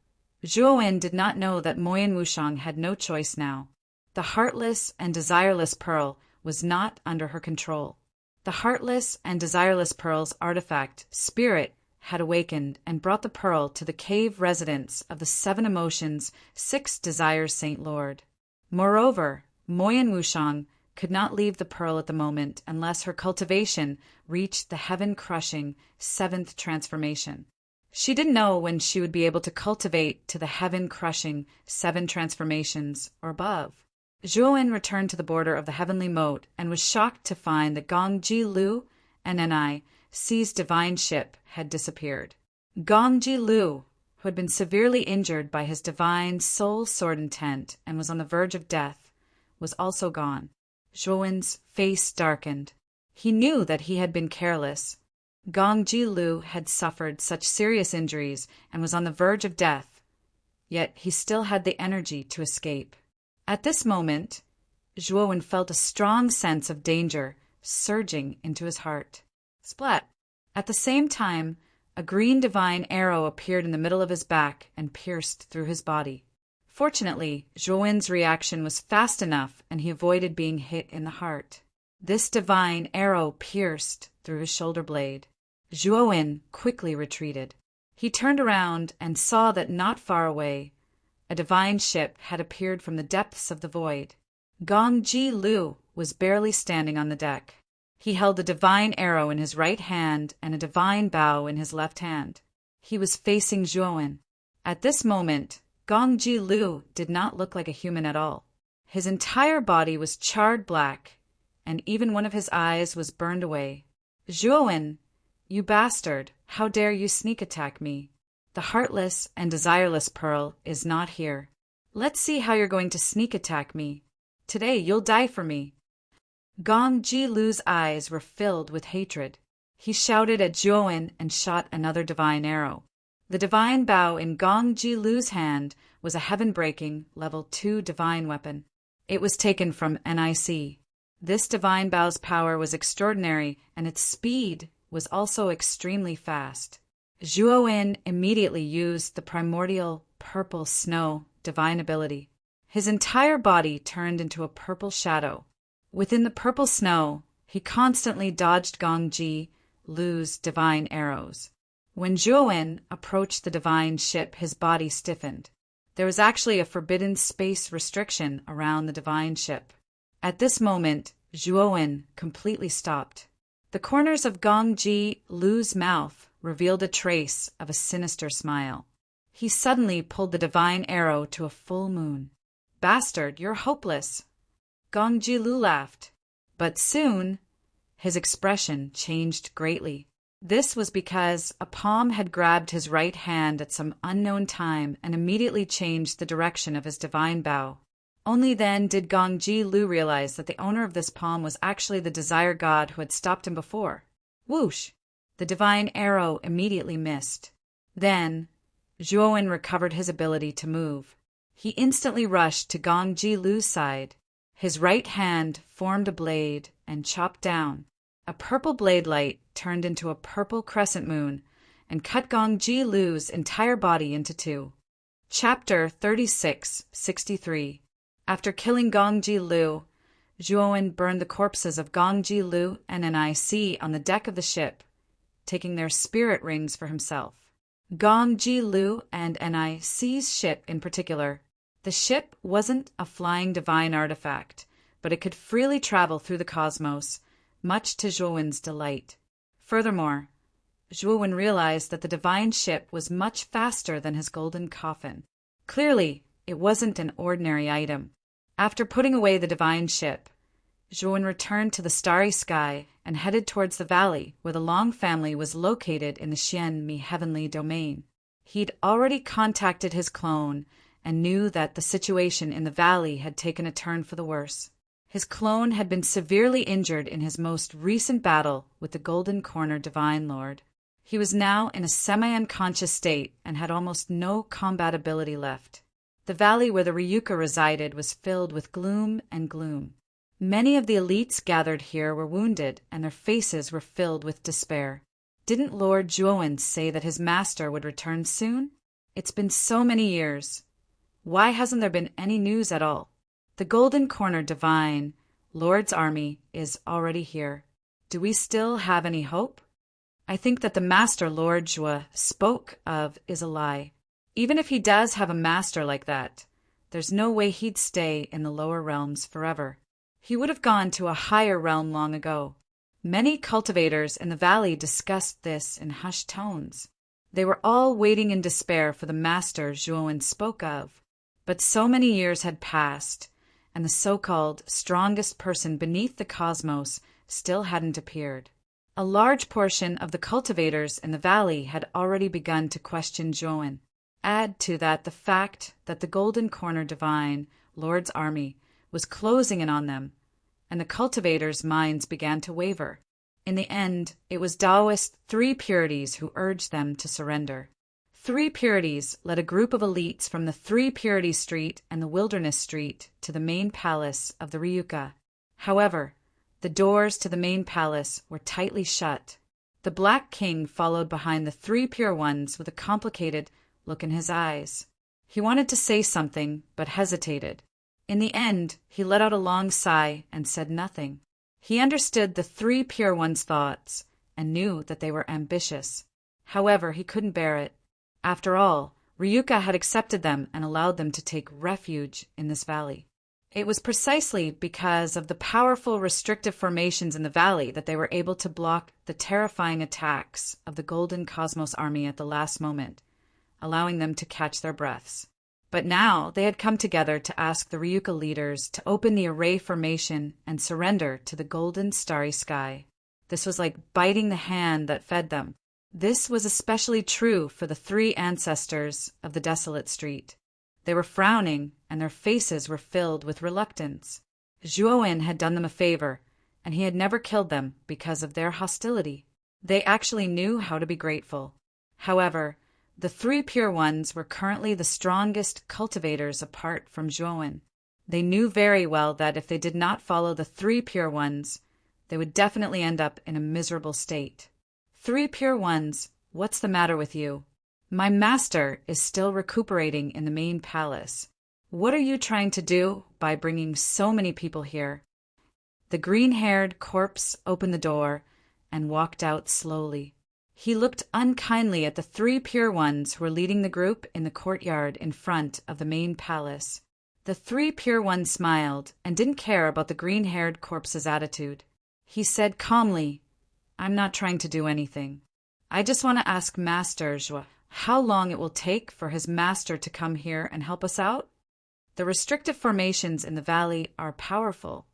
Zhuowen did not know that Moyan Wushang had no choice now. The heartless and desireless pearl was not under her control. The heartless and desireless pearl's artifact, Spirit, had awakened and brought the pearl to the cave residence of the 7 emotions, 6 desires Saint Lord. Moreover, Moyan Wushang could not leave the pearl at the moment unless her cultivation reached the heaven-crushing 7th transformation. She didn't know when she would be able to cultivate to the heaven-crushing 7 transformations or above. Zhuowen returned to the border of the heavenly moat and was shocked to find that Gongji Lu and Ni's divine ship had disappeared. Gongji Lu, who had been severely injured by his divine soul sword intent and was on the verge of death, was also gone. Zhuowen's face darkened. He knew that he had been careless. Gongji Lu had suffered such serious injuries and was on the verge of death, yet he still had the energy to escape. At this moment, Zhuowen felt a strong sense of danger surging into his heart. Splat! At the same time, a green divine arrow appeared in the middle of his back and pierced through his body. Fortunately, Zhuowen's reaction was fast enough and he avoided being hit in the heart. This divine arrow pierced through his shoulder blade. Zhuowen quickly retreated. He turned around and saw that not far away, a divine ship had appeared from the depths of the void. Gongji Lu was barely standing on the deck. He held a divine arrow in his right hand and a divine bow in his left hand. He was facing Zhuowen. At this moment, Gongji Lu did not look like a human at all. His entire body was charred black, and even one of his eyes was burned away. Zhuowen, you bastard, how dare you sneak attack me? The heartless and desireless pearl is not here. Let's see how you're going to sneak attack me. Today you'll die for me. Gongji Lu's eyes were filled with hatred. He shouted at Zhuowen and shot another divine arrow. The divine bow in Gongji Lu's hand was a heaven-breaking level 2 divine weapon. It was taken from Nic. This divine bow's power was extraordinary and its speed was also extremely fast. Zhuowen immediately used the primordial purple snow divine ability. His entire body turned into a purple shadow. Within the purple snow, he constantly dodged Gongji Lu's divine arrows. When Zhuowen approached the divine ship, his body stiffened. There was actually a forbidden space restriction around the divine ship. At this moment, Zhuowen completely stopped. The corners of Gongji Lu's mouth revealed a trace of a sinister smile. He suddenly pulled the divine arrow to a full moon. Bastard, you're hopeless. Gongji Lu laughed. But soon, his expression changed greatly. This was because a palm had grabbed his right hand at some unknown time and immediately changed the direction of his divine bow. Only then did Gongji Lu realize that the owner of this palm was actually the desire god who had stopped him before. Whoosh! The divine arrow immediately missed. Then, Zhuowen recovered his ability to move. He instantly rushed to Gongji Lu's side. His right hand formed a blade and chopped down. A purple blade light turned into a purple crescent moon and cut Gongji Lu's entire body into 2. Chapter 36-63. After killing Gongji Lu, Zhuowen burned the corpses of Gongji Lu and Nic on the deck of the ship, taking their spirit rings for himself. Gongji Lu and Nic's ship in particular. The ship wasn't a flying divine artifact, but it could freely travel through the cosmos, much to Zhuowen's delight. Furthermore, Zhuowen realized that the divine ship was much faster than his golden coffin. Clearly, it wasn't an ordinary item. After putting away the divine ship, Zhuowen returned to the starry sky and headed towards the valley where the Long family was located in the Xianmi heavenly domain. He'd already contacted his clone and knew that the situation in the valley had taken a turn for the worse. His clone had been severely injured in his most recent battle with the Golden Corner Divine Lord. He was now in a semi-unconscious state and had almost no combat ability left. The valley where the Ryuka resided was filled with gloom and gloom. Many of the elites gathered here were wounded, and their faces were filled with despair. Didn't Lord Zhuowen say that his master would return soon? It's been so many years. Why hasn't there been any news at all? The Golden Corner Divine Lord's army is already here. Do we still have any hope? I think that the master Lord Zhuo spoke of is a lie. Even if he does have a master like that, there's no way he'd stay in the lower realms forever. He would have gone to a higher realm long ago. Many cultivators in the valley discussed this in hushed tones. They were all waiting in despair for the master Zhuowen spoke of. But so many years had passed, and the so-called strongest person beneath the cosmos still hadn't appeared. A large portion of the cultivators in the valley had already begun to question Zhuowen. Add to that the fact that the Golden Corner Divine Lord's army was closing in on them, and the cultivators' minds began to waver. In the end, it was Taoist Three Purities who urged them to surrender. Three Purities led a group of elites from the Three Purity Street and the Wilderness Street to the main palace of the Ryuka. However, the doors to the main palace were tightly shut. The Black King followed behind the Three Pure Ones with a complicated look in his eyes. He wanted to say something, but hesitated. In the end, he let out a long sigh and said nothing. He understood the Three Pure Ones' thoughts and knew that they were ambitious. However, he couldn't bear it. After all, Ryuka had accepted them and allowed them to take refuge in this valley. It was precisely because of the powerful restrictive formations in the valley that they were able to block the terrifying attacks of the Golden Cosmos Army at the last moment, allowing them to catch their breaths. But now they had come together to ask the Ryuka leaders to open the array formation and surrender to the golden starry sky. This was like biting the hand that fed them. This was especially true for the three ancestors of the desolate street. They were frowning, and their faces were filled with reluctance. Zhuowen had done them a favor, and he had never killed them because of their hostility. They actually knew how to be grateful. However, the Three Pure Ones were currently the strongest cultivators apart from Zhuowen. They knew very well that if they did not follow the Three Pure Ones, they would definitely end up in a miserable state. Three Pure Ones, what's the matter with you? My master is still recuperating in the main palace. What are you trying to do by bringing so many people here? The green-haired corpse opened the door and walked out slowly. He looked unkindly at the Three Pure Ones who were leading the group in the courtyard in front of the main palace. The Three Pure Ones smiled and didn't care about the green-haired corpse's attitude. He said calmly, "I'm not trying to do anything. I just want to ask Master Zhuo how long it will take for his master to come here and help us out. The restrictive formations in the valley are powerful,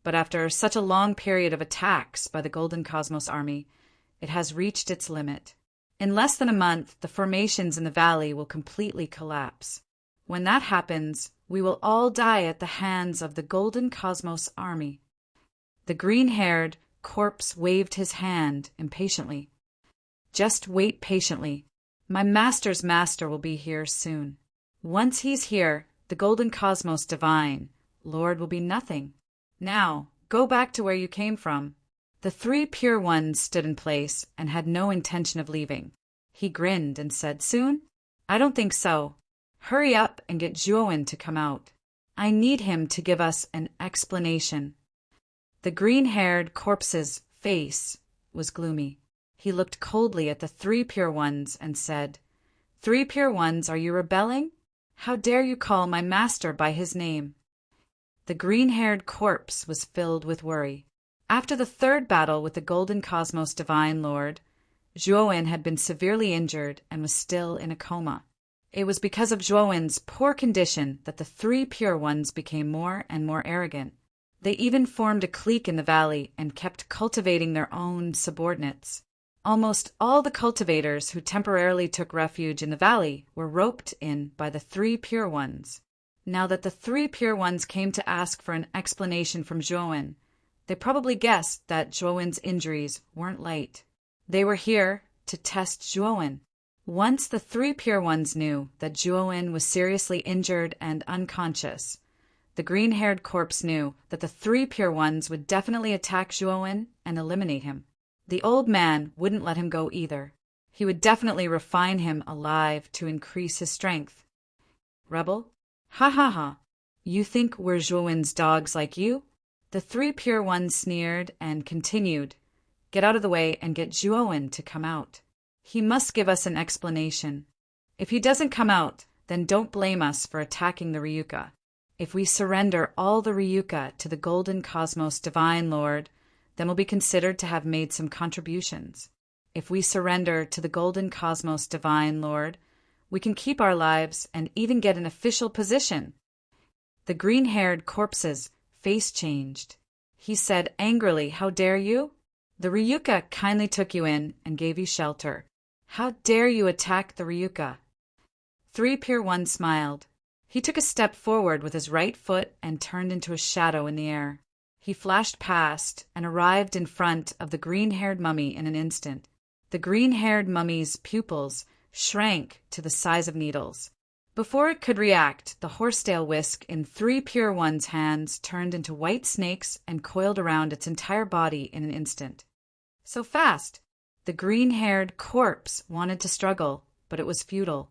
but after such a long period of attacks by the Golden Cosmos Army, it has reached its limit. In less than a month, the formations in the valley will completely collapse. When that happens, we will all die at the hands of the Golden Cosmos Army." The green-haired corpse waved his hand impatiently. "Just wait patiently. My master's master will be here soon. Once he's here, the Golden Cosmos Divine Lord will be nothing. Now, go back to where you came from." The Three Pure Ones stood in place and had no intention of leaving. He grinned and said, "Soon? I don't think so. Hurry up and get Zhuowen to come out. I need him to give us an explanation." The green-haired corpse's face was gloomy. He looked coldly at the Three Pure Ones and said, "Three Pure Ones, are you rebelling? How dare you call my master by his name?" The green-haired corpse was filled with worry. After the third battle with the Golden Cosmos Divine Lord, Zhuowen had been severely injured and was still in a coma. It was because of Zhuowen's poor condition that the three Pure Ones became more and more arrogant. They even formed a clique in the valley and kept cultivating their own subordinates. Almost all the cultivators who temporarily took refuge in the valley were roped in by the three Pure Ones. Now that the three Pure Ones came to ask for an explanation from Zhuowen, they probably guessed that Zhuowen's injuries weren't light. They were here to test Zhuowen. Once the three Pure Ones knew that Zhuowen was seriously injured and unconscious, the green-haired corpse knew that the three Pure Ones would definitely attack Zhuowen and eliminate him. The old man wouldn't let him go either. He would definitely refine him alive to increase his strength. Rebel? Ha ha ha. You think we're Zhuowen's dogs like you? The three Pure Ones sneered and continued. Get out of the way and get Zhuowen to come out. He must give us an explanation. If he doesn't come out, then don't blame us for attacking the Ryuka. If we surrender all the Ryuka to the Golden Cosmos Divine Lord, then we'll be considered to have made some contributions. If we surrender to the Golden Cosmos Divine Lord, we can keep our lives and even get an official position. The green-haired corpse's face changed. He said angrily, How dare you? The Ryuka kindly took you in and gave you shelter. How dare you attack the Ryuka? Three Pure One smiled. He took a step forward with his right foot and turned into a shadow in the air. He flashed past and arrived in front of the green-haired mummy in an instant. The green-haired mummy's pupils shrank to the size of needles. Before it could react, the horsetail whisk in Three Pure One's hands turned into white snakes and coiled around its entire body in an instant. So fast! The green-haired corpse wanted to struggle, but it was futile.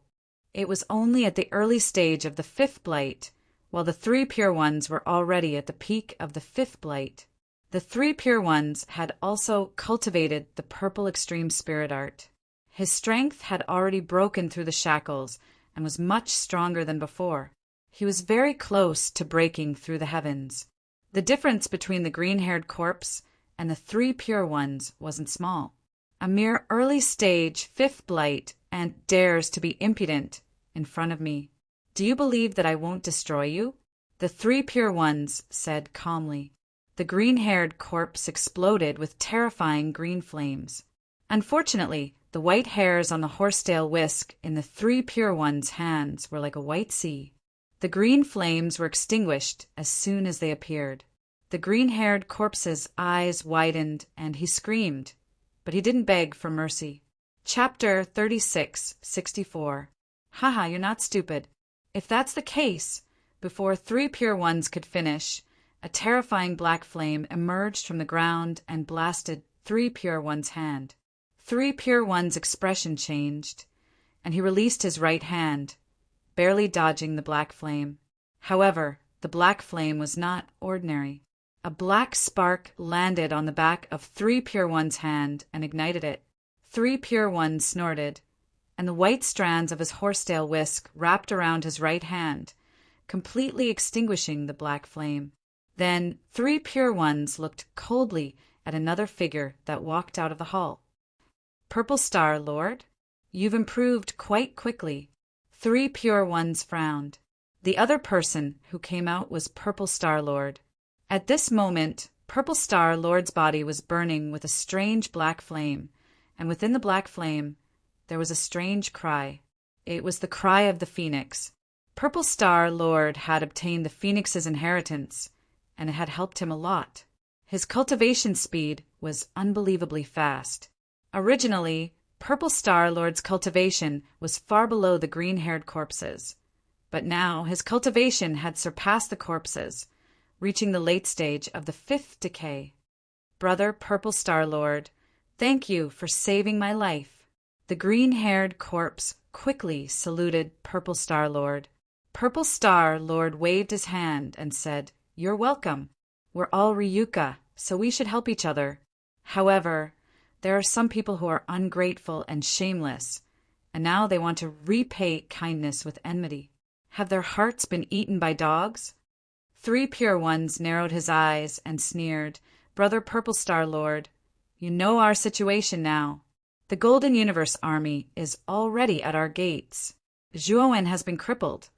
It was only at the early stage of the fifth blight, while the three Pure Ones were already at the peak of the fifth blight. The three Pure Ones had also cultivated the purple extreme spirit art. His strength had already broken through the shackles and was much stronger than before. He was very close to breaking through the heavens. The difference between the green-haired corpse and the three Pure Ones wasn't small. A mere early stage fifth blight and dares to be impudent in front of me. Do you believe that I won't destroy you? The three Pure Ones said calmly. The green-haired corpse exploded with terrifying green flames. Unfortunately, the white hairs on the horsetail whisk in the three Pure Ones' hands were like a white sea. The green flames were extinguished as soon as they appeared. The green-haired corpse's eyes widened and he screamed, but he didn't beg for mercy. Chapter 36:64. Haha, you're not stupid. If that's the case, before Three Pure Ones could finish, a terrifying black flame emerged from the ground and blasted Three Pure One's hand. Three Pure One's expression changed, and he released his right hand, barely dodging the black flame. However, the black flame was not ordinary. A black spark landed on the back of Three Pure One's hand and ignited it. Three Pure Ones snorted, and the white strands of his horsetail whisk wrapped around his right hand, completely extinguishing the black flame. Then Three Pure Ones looked coldly at another figure that walked out of the hall. Purple Star, Lord? You've improved quite quickly. Three Pure Ones frowned. The other person who came out was Purple Star Lord. At this moment, Purple Star Lord's body was burning with a strange black flame, and within the black flame, there was a strange cry. It was the cry of the phoenix. Purple Star Lord had obtained the phoenix's inheritance, and it had helped him a lot. His cultivation speed was unbelievably fast. Originally, Purple Star Lord's cultivation was far below the green-haired corpse's, but now his cultivation had surpassed the corpse's, reaching the late stage of the fifth decay. Brother Purple Star Lord, thank you for saving my life. The green-haired corpse quickly saluted Purple Star Lord. Purple Star Lord waved his hand and said, You're welcome. We're all Ryuka, so we should help each other. However, there are some people who are ungrateful and shameless, and now they want to repay kindness with enmity. Have their hearts been eaten by dogs? Three Pure Ones narrowed his eyes and sneered, Brother Purple Star Lord, you know our situation now. The Golden Universe Army is already at our gates. Zhuowen has been crippled,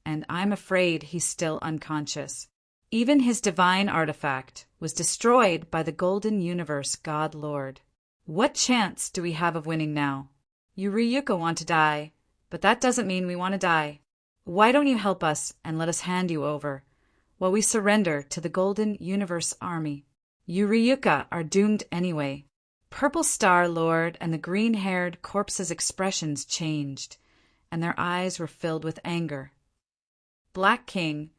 and I'm afraid he's still unconscious. Even his divine artifact was destroyed by the Golden Universe God Lord. What chance do we have of winning now? You Ryuka want to die, but that doesn't mean we want to die. Why don't you help us and let us hand you over, while we surrender to the Golden Universe Army? You Ryuka are doomed anyway. Purple Star Lord and the green-haired corpse's expressions changed, and their eyes were filled with anger. Black King,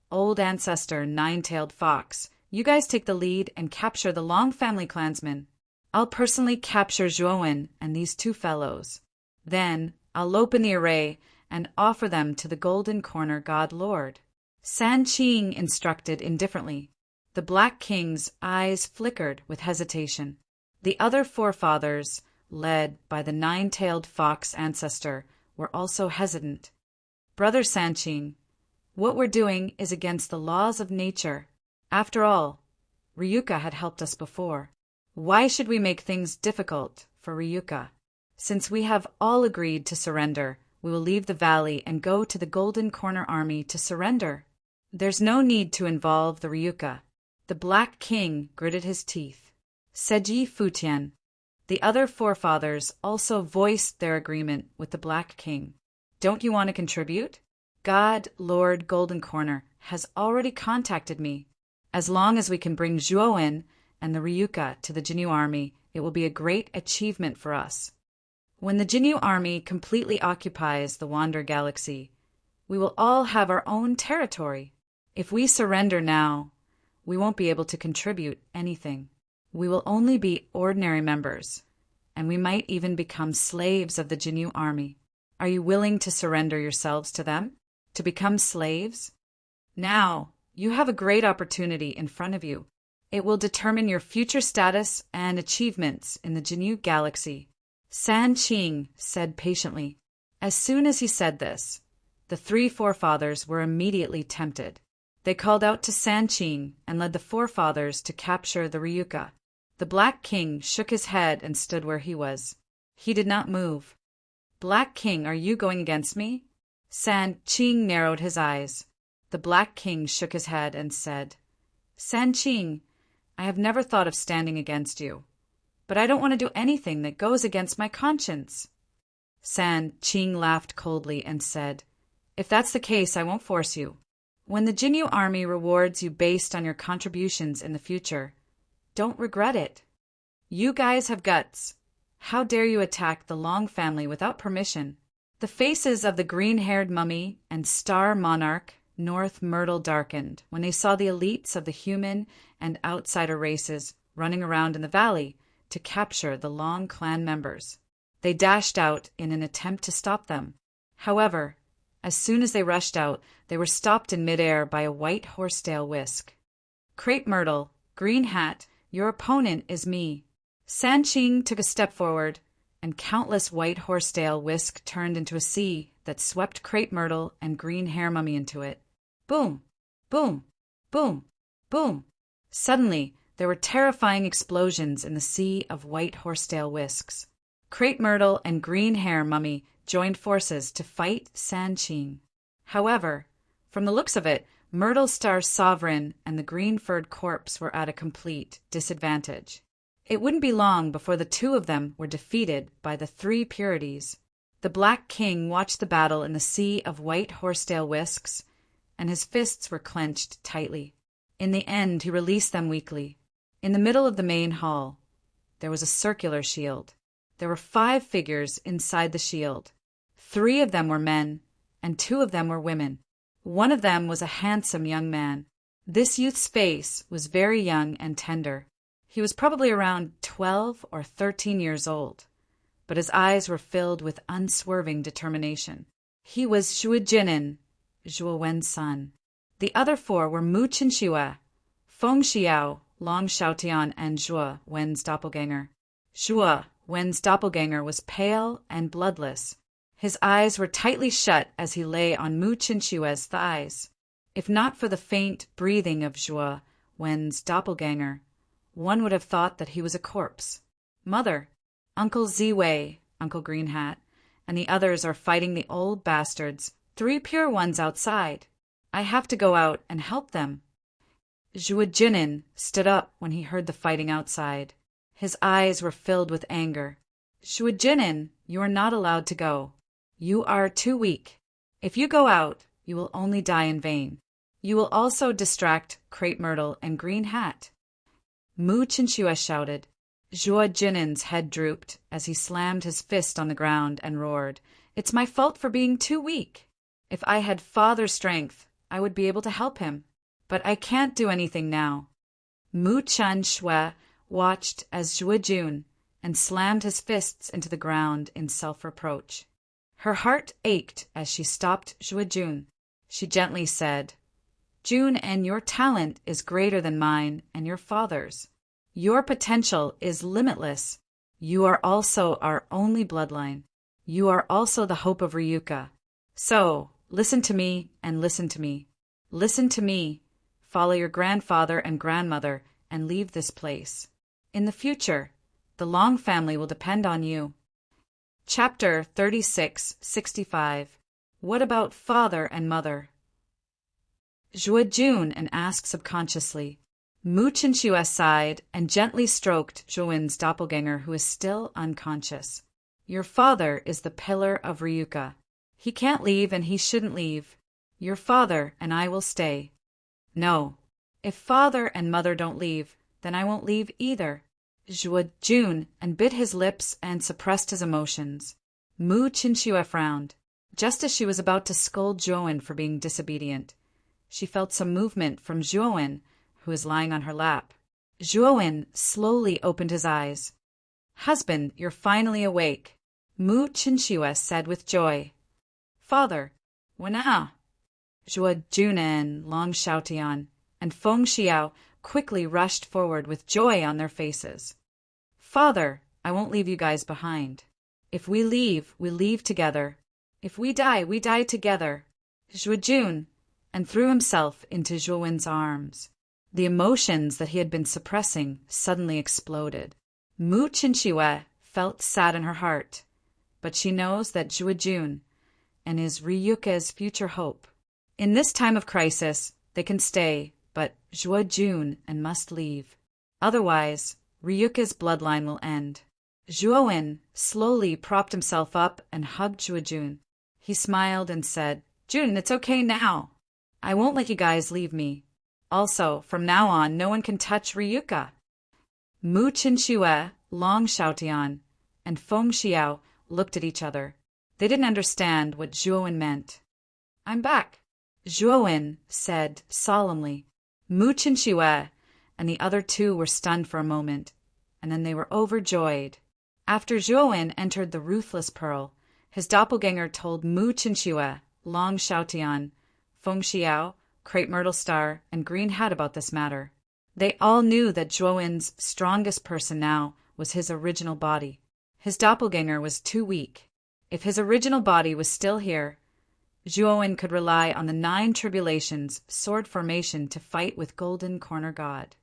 Old Ancestor Nine-Tailed Fox, you guys take the lead and capture the Long family clansmen. I'll personally capture Zhuowen and these two fellows. Then I'll open the array and offer them to the Golden Corner God Lord. San Qing instructed indifferently. The Black King's eyes flickered with hesitation. The other forefathers, led by the nine-tailed fox ancestor, were also hesitant. Brother San Qing, what we're doing is against the laws of nature. After all, Ryuka had helped us before. Why should we make things difficult for Ryuka? Since we have all agreed to surrender, we will leave the valley and go to the Golden Corner Army to surrender. There's no need to involve the Ryuka. The Black King gritted his teeth. Seji Futian. The other forefathers also voiced their agreement with the Black King. Don't you want to contribute? God Lord Golden Corner has already contacted me. As long as we can bring Zhuowen and the Ryuka to the Jinyu army, it will be a great achievement for us. When the Jinyu army completely occupies the Wander Galaxy, we will all have our own territory. If we surrender now, we won't be able to contribute anything. We will only be ordinary members, and we might even become slaves of the Jinyu army. Are you willing to surrender yourselves to them? To become slaves? Now, you have a great opportunity in front of you. It will determine your future status and achievements in the Jinyu Galaxy. San Qing said patiently. As soon as he said this, the three forefathers were immediately tempted. They called out to San Qing and led the forefathers to capture the Ryuka. The Black King shook his head and stood where he was. He did not move. Black King, are you going against me? San Qing narrowed his eyes. The Black King shook his head and said, San Qing, I have never thought of standing against you, but I don't want to do anything that goes against my conscience. San Qing laughed coldly and said, If that's the case, I won't force you. When the Jinyu army rewards you based on your contributions in the future, don't regret it. You guys have guts. How dare you attack the Long family without permission? The faces of the green-haired mummy and star monarch North Myrtle darkened when they saw the elites of the human and outsider races running around in the valley to capture the Long clan members. They dashed out in an attempt to stop them. However, as soon as they rushed out, they were stopped in midair by a white horsetail whisk. Crepe Myrtle, Green Hat, your opponent is me. San Qing took a step forward, and countless white horsetail whisk turned into a sea that swept Crepe Myrtle and Green Hair Mummy into it. Boom! Boom! Boom! Boom! Suddenly, there were terrifying explosions in the sea of white horsetail whisks. Crepe Myrtle and Green Hair Mummy joined forces to fight San Qing. However, from the looks of it, Myrtle Star Sovereign and the green-furred corpse were at a complete disadvantage. It wouldn't be long before the two of them were defeated by the three purities. The Black King watched the battle in the sea of white horsetail whisks, and his fists were clenched tightly. In the end, he released them weakly. In the middle of the main hall, there was a circular shield. There were 5 figures inside the shield. 3 of them were men, and 2 of them were women. One of them was a handsome young man. This youth's face was very young and tender. He was probably around 12 or 13 years old, but his eyes were filled with unswerving determination. He was Shuijinin, Zhuowen's son. The other 4 were Mu Qinxue, Feng Xiao, Long Xiaotian, and Zhuo Wen's doppelganger. Zhuo Wen's doppelganger was pale and bloodless. His eyes were tightly shut as he lay on Mu Qinxue's thighs. If not for the faint breathing of Zhuo Wen's doppelganger, one would have thought that he was a corpse. Mother, Uncle Ziwei, Uncle Green Hat, and the others are fighting the old bastards, 3 pure ones outside. I have to go out and help them. Zhuo Jinin stood up when he heard the fighting outside. His eyes were filled with anger. Zhuo Jinin, you are not allowed to go. You are too weak. If you go out, you will only die in vain. You will also distract Crepe Myrtle and Green Hat. Mu Chinchua shouted. Zhuo Jinin's head drooped as he slammed his fist on the ground and roared, "It's my fault for being too weak. If I had father strength, I would be able to help him. But I can't do anything now." Mu Chinchua watched as Zhuo Jun and slammed his fists into the ground in self-reproach. Her heart ached as she stopped Zhuo Jun. She gently said, "Jun, and your talent is greater than mine and your father's. Your potential is limitless. You are also our only bloodline. You are also the hope of Ryuka. So, listen to me and listen to me. Listen to me. Follow your grandfather and grandmother and leave this place. In the future, the Long family will depend on you." Chapter 3665. What about father and mother? Zhuo Jun and asked subconsciously. Mu Chinchua sighed and gently stroked Zhuowen's doppelganger, who is still unconscious. Your father is the pillar of Ryuka. He can't leave and he shouldn't leave. Your father and I will stay. No. If father and mother don't leave, then I won't leave either. Zhuo Jun and bit his lips and suppressed his emotions. Mu Chinchua frowned. Just as she was about to scold Zhuowen for being disobedient, she felt some movement from Zhuowen, who was lying on her lap. Zhuowen slowly opened his eyes. "Husband, you're finally awake," Mu Chinchua said with joy. "Father, Wana." Zhuo Jun and Long Xiaotian and Feng Xiao quickly rushed forward with joy on their faces. "Father, I won't leave you guys behind. If we leave together. If we die together." Zhuo Jun and threw himself into Zhuowen's arms. The emotions that he had been suppressing suddenly exploded. Mu Chinchua felt sad in her heart, but she knows that Zhuo Jun and is Ryuka's future hope. In this time of crisis, they can stay, but Zhuo Jun and must leave. Otherwise, Ryuka's bloodline will end. Zhuowen slowly propped himself up and hugged Zhuo Jun. He smiled and said, "Jun, it's okay now. I won't let you guys leave me. Also, from now on, no one can touch Ryuka." Mu Chinchua, Long Xiaotian, and Feng Xiao looked at each other. They didn't understand what Zhuowen meant. "I'm back," Zhuowen said solemnly. Mu Chinchua and the other two were stunned for a moment, and then they were overjoyed. After Zhuowen entered the Ruthless Pearl, his doppelganger told Mu Chinchua, Long Xiaotian, Feng Xiao, Crepe Myrtle Star, and Green Hat about this matter. They all knew that Zhuowen's strongest person now was his original body. His doppelganger was too weak. If his original body was still here, Zhuowen could rely on the 9 tribulations sword formation to fight with Golden Corner God.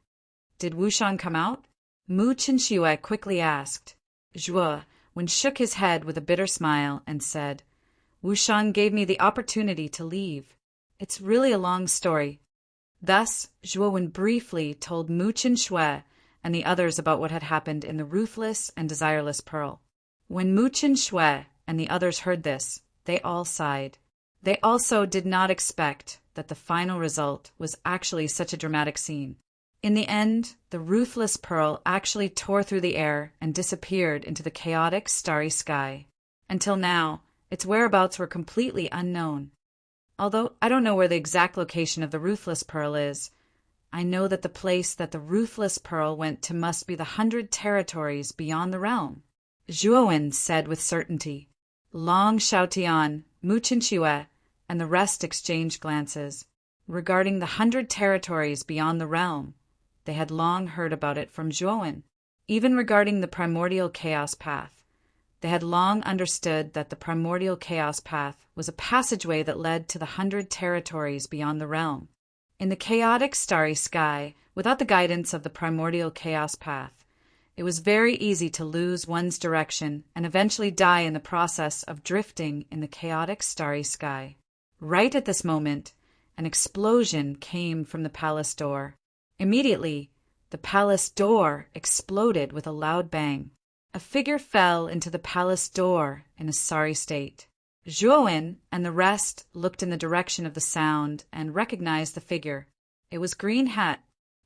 Did Wuxian come out? Mu Chinchua quickly asked. Zhuowen shook his head with a bitter smile and said, "Wuxian gave me the opportunity to leave. It's really a long story." Thus, Zhuowen briefly told Mu Chinchua and the others about what had happened in the Ruthless and Desireless Pearl. When Mu Chinchua and the others heard this, they all sighed. They also did not expect that the final result was actually such a dramatic scene. In the end, the Ruthless Pearl actually tore through the air and disappeared into the chaotic, starry sky. Until now, its whereabouts were completely unknown. Although I don't know where the exact location of the Ruthless Pearl is, I know that the place that the Ruthless Pearl went to must be the 100 territories beyond the realm. Zhuowen said with certainty. Long Xiaotian, Mu Chinchua, and the rest exchanged glances. Regarding the 100 territories beyond the realm, they had long heard about it from Zhuowen. Even regarding the Primordial Chaos Path, they had long understood that the Primordial Chaos Path was a passageway that led to the 100 territories beyond the realm. In the chaotic starry sky, without the guidance of the Primordial Chaos Path, It was very easy to lose one's direction and eventually die in the process of drifting in the chaotic starry sky. Right at this moment, an explosion came from the palace door. Immediately, the palace door exploded with a loud bang. A figure fell into the palace door in a sorry state. Zhuowen and the rest looked in the direction of the sound and recognized the figure. It was Green Hat.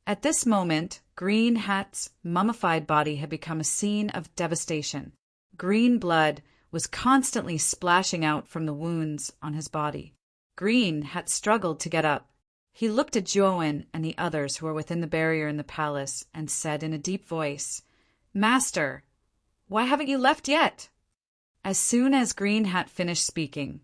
At this moment, Green Hat's mummified body had become a scene of devastation. Green blood was constantly splashing out from the wounds on his body. Green Hat struggled to get up. He looked at Zhuowen and the others who were within the barrier in the palace and said in a deep voice, "Master, why haven't you left yet?" As soon as Green Hat finished speaking,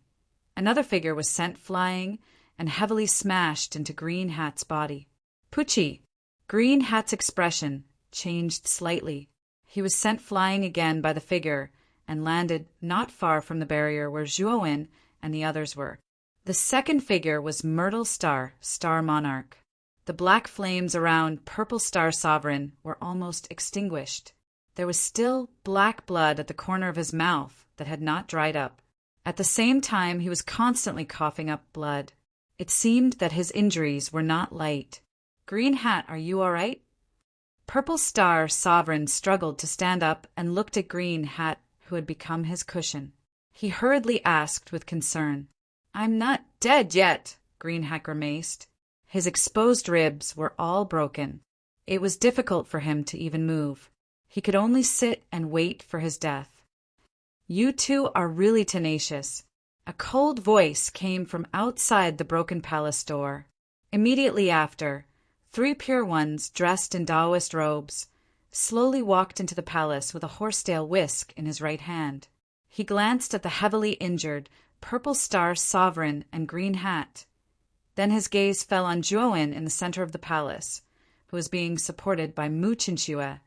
another figure was sent flying and heavily smashed into Green Hat's body. Pucci, Green Hat's expression changed slightly. He was sent flying again by the figure and landed not far from the barrier where Zhuowen and the others were. The second figure was Myrtle Star, Star Monarch. The black flames around Purple Star Sovereign were almost extinguished. There was still black blood at the corner of his mouth that had not dried up. At the same time, he was constantly coughing up blood. It seemed that his injuries were not light. "Green Hat, are you all right?" Purple Star Sovereign struggled to stand up and looked at Green Hat, who had become his cushion. He hurriedly asked with concern, "I'm not dead yet," Green Hat grimaced. His exposed ribs were all broken. It was difficult for him to even move. He could only sit and wait for his death. "You two are really tenacious." A cold voice came from outside the broken palace door. Immediately after, 3 pure ones dressed in Taoist robes slowly walked into the palace with a horsetail whisk in his right hand. He glanced at the heavily injured Purple Star Sovereign and Green Hat. Then his gaze fell on Zhuowen in the center of the palace, who was being supported by Mu Chinxue.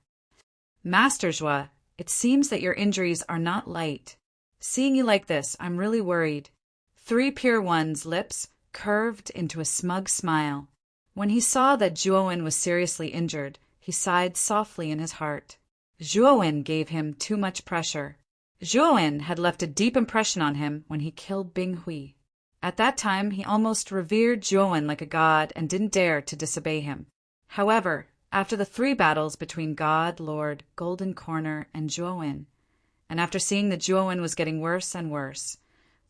"Master Zhua, it seems that your injuries are not light. Seeing you like this, I'm really worried." 3 pure ones' lips curved into a smug smile. When he saw that Zhuowen was seriously injured, he sighed softly in his heart. Zhuowen gave him too much pressure. Zhuowen had left a deep impression on him when he killed Bing Hui. At that time, he almost revered Zhuowen like a god and didn't dare to disobey him. However, after the 3 battles between God, Lord, Golden Corner, and Zhuowen, and after seeing that Zhuowen was getting worse and worse,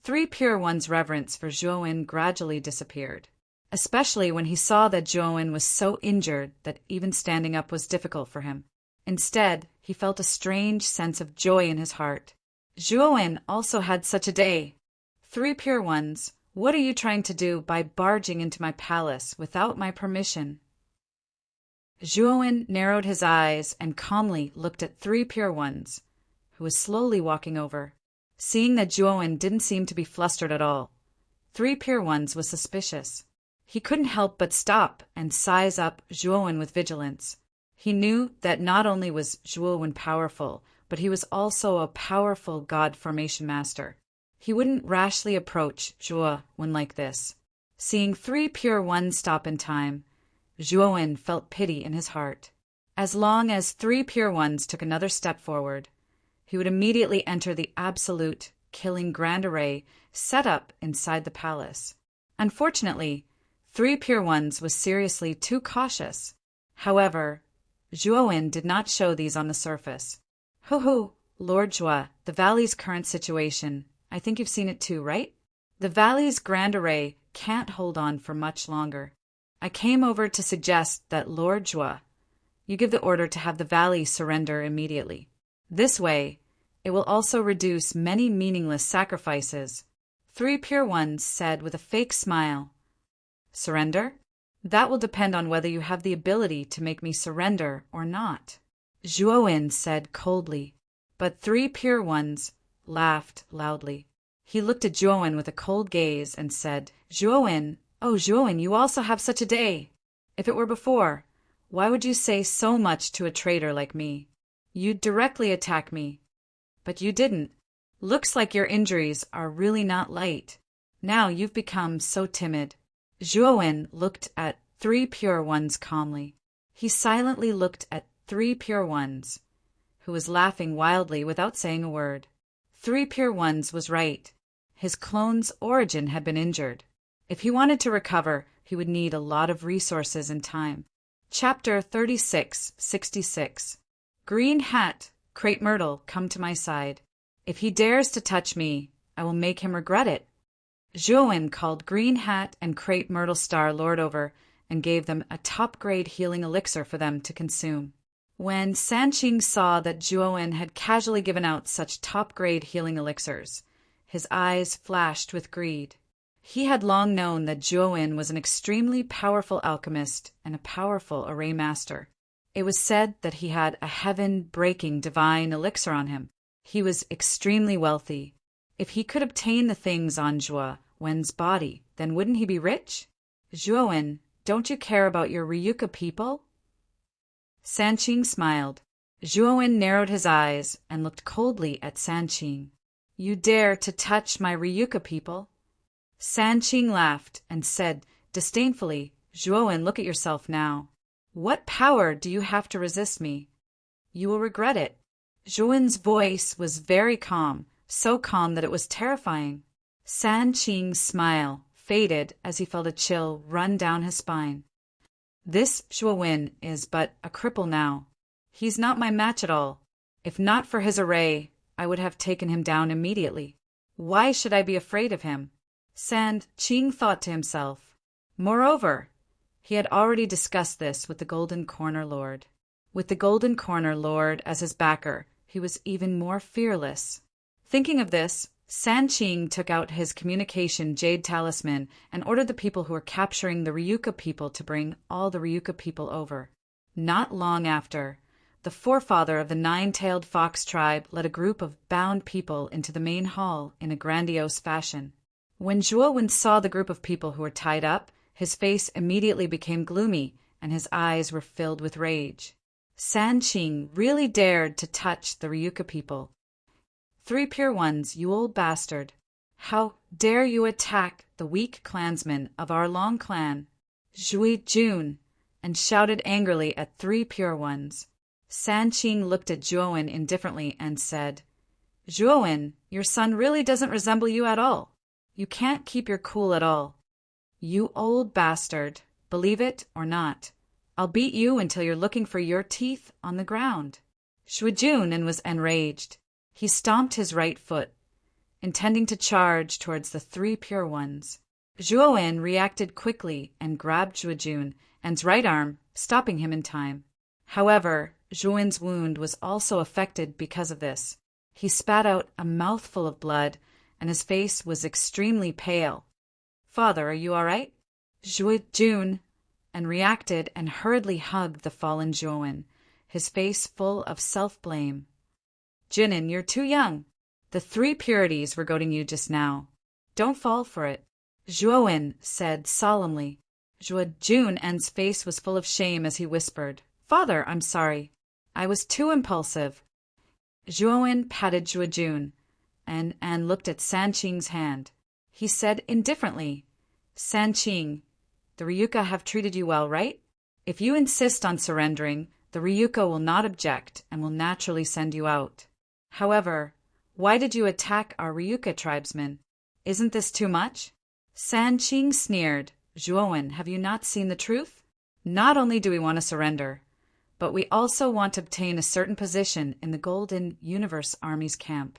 3 pure ones' reverence for Zhuowen gradually disappeared, especially when he saw that Zhuowen was so injured that even standing up was difficult for him. Instead, he felt a strange sense of joy in his heart. Zhuowen also had such a day. 3 pure ones, what are you trying to do by barging into my palace without my permission? Zhuowen narrowed his eyes and calmly looked at 3 pure ones, who was slowly walking over. Seeing that Zhuowen didn't seem to be flustered at all, 3 pure ones was suspicious. He couldn't help but stop and size up Zhuowen with vigilance. He knew that not only was Zhuowen powerful, but he was also a powerful god formation master. He wouldn't rashly approach Zhuowen like this. Seeing 3 pure ones stop in time, Zhuowen felt pity in his heart. As long as 3 pure ones took another step forward, he would immediately enter the absolute, killing grand array set up inside the palace. Unfortunately, 3 pure ones was seriously too cautious. However, Zhuowen did not show these on the surface. "Hoo, Lord Zhua, the valley's current situation. I think you've seen it too, right? The valley's grand array can't hold on for much longer. I came over to suggest that Lord Zhua, you give the order to have the valley surrender immediately. This way, it will also reduce many meaningless sacrifices." 3 pure ones said with a fake smile. "Surrender? That will depend on whether you have the ability to make me surrender or not," Zhuowen said coldly. But 3 pure ones laughed loudly. He looked at Zhuowen with a cold gaze and said, "Zhuowen, oh Zhuowen, you also have such a day. If it were before, why would you say so much to a traitor like me? You'd directly attack me. But you didn't. Looks like your injuries are really not light. Now you've become so timid." Zhuowen looked at 3 pure ones calmly. He silently looked at 3 pure ones, who was laughing wildly without saying a word. Three Pure Ones was right. His clone's origin had been injured. If he wanted to recover, he would need a lot of resources and time. Chapter 3666. Green Hat, Crepe Myrtle, come to my side. If he dares to touch me, I will make him regret it. Zhuowen called Green Hat and Crepe Myrtle Star-Lord over and gave them a top-grade healing elixir for them to consume. When Sanqing saw that Zhuowen had casually given out such top-grade healing elixirs, his eyes flashed with greed. He had long known that Zhuowen was an extremely powerful alchemist and a powerful array master. It was said that he had a heaven-breaking divine elixir on him. He was extremely wealthy. If he could obtain the things on Zhuowen's body, then wouldn't he be rich? Zhuowen, don't you care about your Ryuka people? Sanqing smiled. Zhuowen narrowed his eyes and looked coldly at Sanqing. You dare to touch my Ryuka people? Sanqing laughed and said disdainfully, Zhuowen, look at yourself now. What power do you have to resist me? You will regret it. Zhuowen's voice was very calm, so calm that it was terrifying. Sanqing's smile faded as he felt a chill run down his spine. This Zhuowen is but a cripple now. He's not my match at all. If not for his array, I would have taken him down immediately. Why should I be afraid of him? Sanqing thought to himself. Moreover, he had already discussed this with the Golden Corner Lord. With the Golden Corner Lord as his backer, he was even more fearless. Thinking of this, Sanqing took out his communication jade talisman and ordered the people who were capturing the Ryuka people to bring all the Ryuka people over. Not long after, the forefather of the nine-tailed fox tribe led a group of bound people into the main hall in a grandiose fashion. When Zhuowen saw the group of people who were tied up, his face immediately became gloomy and his eyes were filled with rage. Sanqing really dared to touch the Ryuka people. Three Pure Ones, you old bastard. How dare you attack the weak clansmen of our long clan? Zhui Jun, and shouted angrily at Three Pure Ones. Sanqing looked at Zhuowen indifferently and said, Zhuowen, your son really doesn't resemble you at all. You can't keep your cool at all. You old bastard, believe it or not. I'll beat you until you're looking for your teeth on the ground. Zhui Jun was enraged. He stomped his right foot, intending to charge towards the Three Pure Ones. Zhuowen reacted quickly and grabbed Zhui Jun's right arm, stopping him in time. However, Zhuowen's wound was also affected because of this. He spat out a mouthful of blood, and his face was extremely pale. Father, are you all right? Zhui Jun reacted and hurriedly hugged the fallen Zhuowen, his face full of self-blame. Jinin, you're too young. The three purities were goading you just now. Don't fall for it. Zhuowen said solemnly. Zhui Jun's face was full of shame as he whispered, Father, I'm sorry. I was too impulsive. Zhuowen patted Zhui Jun and looked at Sanqing's hand. He said indifferently, Sanqing, the Ryuka have treated you well, right? If you insist on surrendering, the Ryuka will not object and will naturally send you out. However, why did you attack our Ryuka tribesmen? Isn't this too much? Sanqing sneered. Zhuowen, have you not seen the truth? Not only do we want to surrender, but we also want to obtain a certain position in the Golden Universe Army's camp.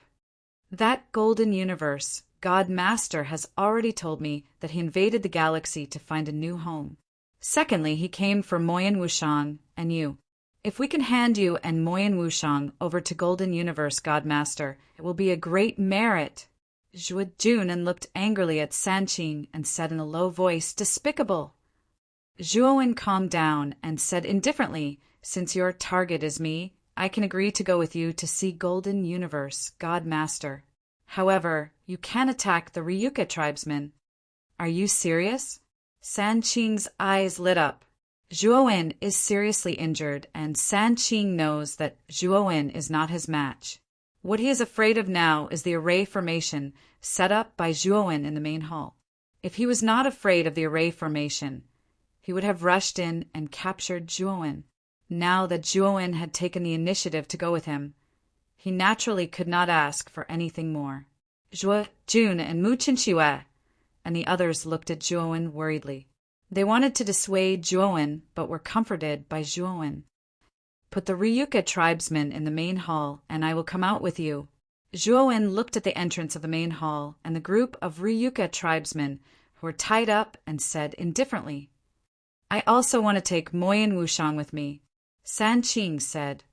That Golden Universe, God Master has already told me that he invaded the galaxy to find a new home. Secondly, he came for Moyan Wushang and you. If we can hand you and Moyan Wushang over to Golden Universe God Master, it will be a great merit. Zhui Jun looked angrily at Sanqing and said in a low voice, Despicable! Zhuowen calmed down and said indifferently, Since your target is me, I can agree to go with you to see Golden Universe God Master. However, you can attack the Ryuka tribesmen. Are you serious? Sanqing's eyes lit up. Zhuowen is seriously injured, and Sanqing knows that Zhuowen is not his match. What he is afraid of now is the array formation set up by Zhuowen in the main hall. If he was not afraid of the array formation, he would have rushed in and captured Zhuowen. Now that Zhuowen had taken the initiative to go with him, he naturally could not ask for anything more. Zhuo, Jun, and Mu Qinxue, and the others looked at Zhuowen worriedly. They wanted to dissuade Zhuowen, but were comforted by Zhuowen. Put the Ryuka tribesmen in the main hall, and I will come out with you. Zhuowen looked at the entrance of the main hall and the group of Ryuka tribesmen who were tied up and said indifferently, I also want to take Moyin Wushang with me. San Qing said,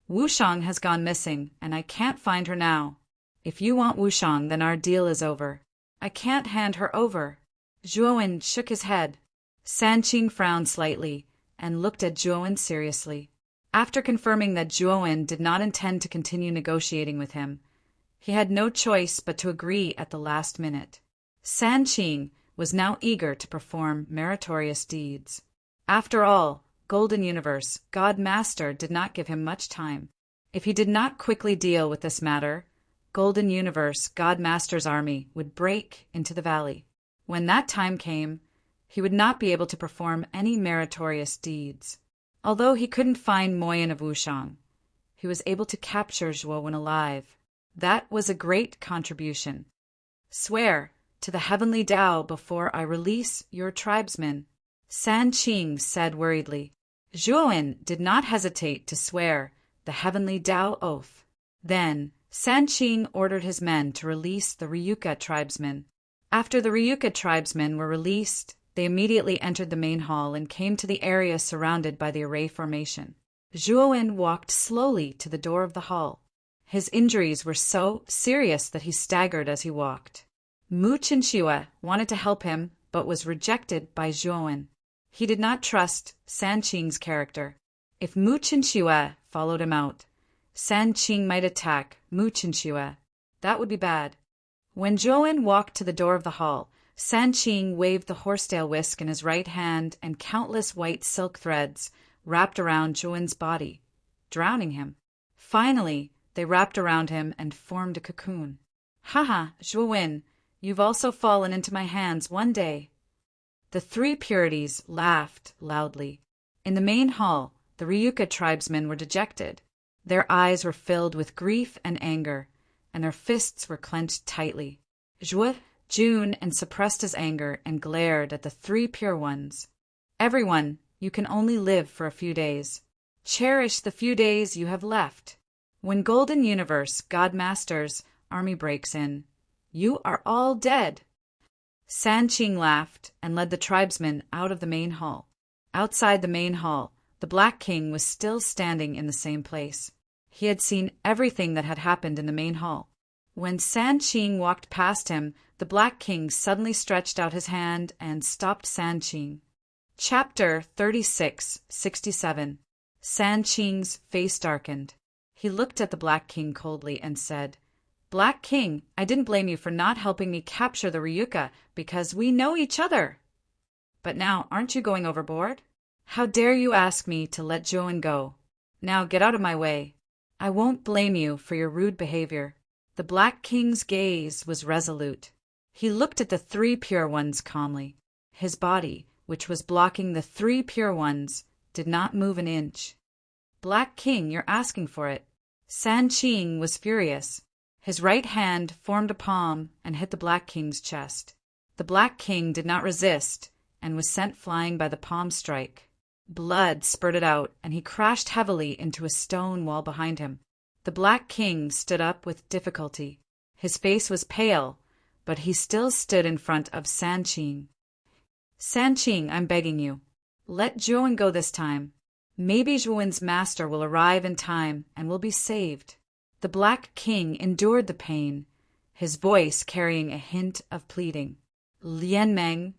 Wushang has gone missing, and I can't find her now. If you want Wushang, then our deal is over. I can't hand her over. Zhuowen shook his head. San Qing frowned slightly and looked at Zhuowen seriously. After confirming that Zhuowen did not intend to continue negotiating with him, he had no choice but to agree at the last minute. San Qing was now eager to perform meritorious deeds. After all, Golden Universe, God Master did not give him much time. If he did not quickly deal with this matter, Golden Universe, God Master's army would break into the valley. When that time came, he would not be able to perform any meritorious deeds. Although he couldn't find Moyin of Wushang, he was able to capture Zhuowen alive. That was a great contribution. Swear to the heavenly Tao before I release your tribesmen, San Qing said worriedly. Zhuowen did not hesitate to swear the heavenly Tao oath. Then San Qing ordered his men to release the Ryuka tribesmen. After the Ryuka tribesmen were released, they immediately entered the main hall and came to the area surrounded by the array formation. Zhuowen walked slowly to the door of the hall. His injuries were so serious that he staggered as he walked. Mu Qinxue wanted to help him, but was rejected by Zhuowen. He did not trust San Qing's character. If Mu Qinxue followed him out, San Qing might attack Mu Qinxue. That would be bad. When Zhuowen walked to the door of the hall, San Qing waved the horsetail whisk in his right hand, and countless white silk threads wrapped around Zhuowen's body, drowning him. Finally, they wrapped around him and formed a cocoon. Haha, Zhuowen, you've also fallen into my hands one day. The three purities laughed loudly. In the main hall, the Ryuka tribesmen were dejected. Their eyes were filled with grief and anger, and their fists were clenched tightly. Zhuo, Jun, and suppressed his anger and glared at the three pure ones. Everyone, you can only live for a few days. Cherish the few days you have left. When Golden Universe, God Master's army breaks in, you are all dead. San Qing laughed and led the tribesmen out of the main hall. Outside the main hall, the Black King was still standing in the same place. He had seen everything that had happened in the main hall. When San Qing walked past him, the Black King suddenly stretched out his hand and stopped San Qing. Chapter 36:67. San Qing's face darkened. He looked at the Black King coldly and said, Black King, I didn't blame you for not helping me capture the Ryuka because we know each other. But now, aren't you going overboard? How dare you ask me to let Zhuowen go? Now get out of my way. I won't blame you for your rude behavior. The Black King's gaze was resolute. He looked at the three pure ones calmly. His body, which was blocking the three pure ones, did not move an inch. Black King, you're asking for it. San Qing was furious. His right hand formed a palm and hit the Black King's chest. The Black King did not resist and was sent flying by the palm strike. Blood spurted out, and he crashed heavily into a stone wall behind him. The Black King stood up with difficulty. His face was pale, but he still stood in front of San Qing. San Qing, I'm begging you. Let Zhuowen go this time. Maybe Zhuowen's master will arrive in time and will be saved. The Black King endured the pain, his voice carrying a hint of pleading. Lian Meng,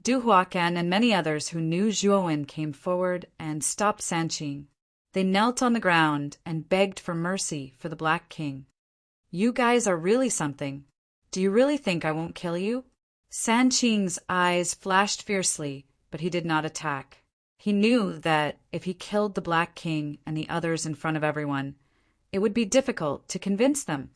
Du Huacan, and many others who knew Zhuowen came forward and stopped San Qing. They knelt on the ground and begged for mercy for the Black King. You guys are really something. Do you really think I won't kill you? San Qing's eyes flashed fiercely, but he did not attack. He knew that if he killed the Black King and the others in front of everyone, it would be difficult to convince them.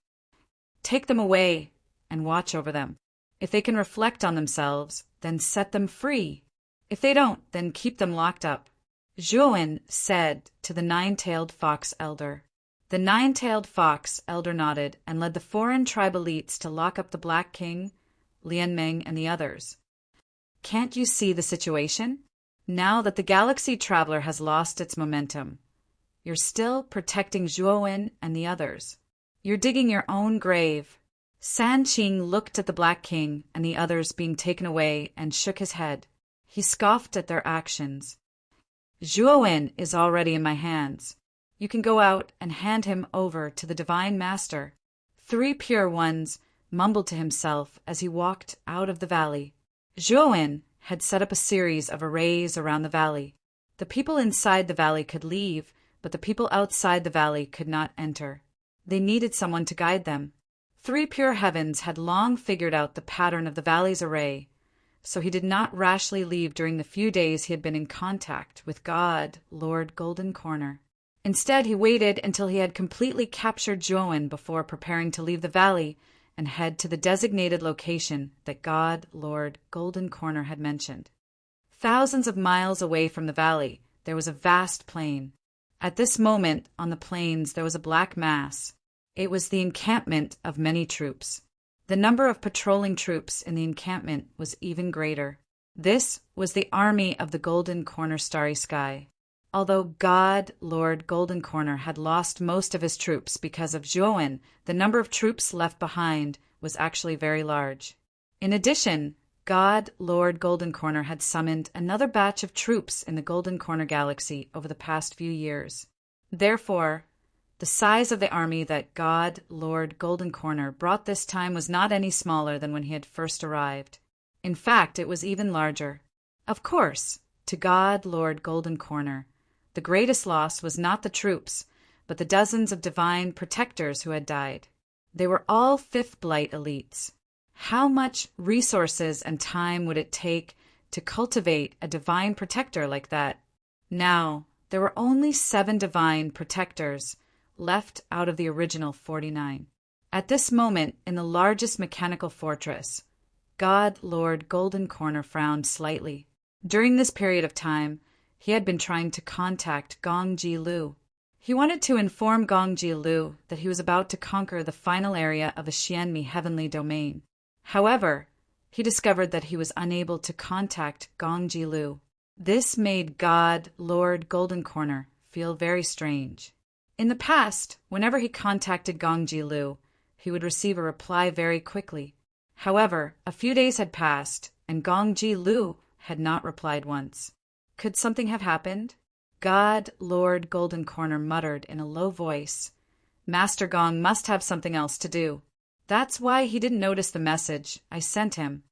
Take them away and watch over them. If they can reflect on themselves, then set them free. If they don't, then keep them locked up. Zhuowen said to the nine-tailed fox elder. The nine-tailed fox elder nodded and led the foreign tribe elites to lock up the Black King, Lian Meng, and the others. Can't you see the situation? Now that the galaxy traveler has lost its momentum, you're still protecting Zhuowen and the others. You're digging your own grave. San Qing looked at the Black King and the others being taken away and shook his head. He scoffed at their actions. Zhuowen is already in my hands. You can go out and hand him over to the Divine Master. Three Pure Ones mumbled to himself as he walked out of the valley. Zhuowen had set up a series of arrays around the valley. The people inside the valley could leave, but the people outside the valley could not enter. They needed someone to guide them. Three Pure Heavens had long figured out the pattern of the valley's array, so he did not rashly leave during the few days he had been in contact with God, Lord Golden Corner. Instead, he waited until he had completely captured Zhuowen before preparing to leave the valley and head to the designated location that God, Lord Golden Corner had mentioned. Thousands of miles away from the valley, there was a vast plain. At this moment, on the plains, there was a black mass. It was the encampment of many troops. The number of patrolling troops in the encampment was even greater. This was the army of the Golden Corner Starry Sky. Although God, Lord Golden Corner, had lost most of his troops because of Zhuowen, the number of troops left behind was actually very large. In addition, God, Lord Golden Corner, had summoned another batch of troops in the Golden Corner Galaxy over the past few years. Therefore, the size of the army that God, Lord Golden Corner, brought this time was not any smaller than when he had first arrived. In fact, it was even larger. Of course, to God, Lord Golden Corner, the greatest loss was not the troops, but the dozens of divine protectors who had died. They were all Fifth Blight elites. How much resources and time would it take to cultivate a divine protector like that? Now, there were only 7 divine protectors left out of the original 49. At this moment, in the largest mechanical fortress, God, Lord Golden Corner frowned slightly. During this period of time, he had been trying to contact Gongji Lu. He wanted to inform Gongji Lu that he was about to conquer the final area of the Xianmi heavenly domain. However, he discovered that he was unable to contact Gongji Lu. This made God, Lord Golden Corner, feel very strange. In the past, whenever he contacted Gongji Lu, he would receive a reply very quickly. However, a few days had passed, and Gongji Lu had not replied once. Could something have happened? God, Lord Golden Corner muttered in a low voice. Master Gong must have something else to do. That's why he didn't notice the message I sent him.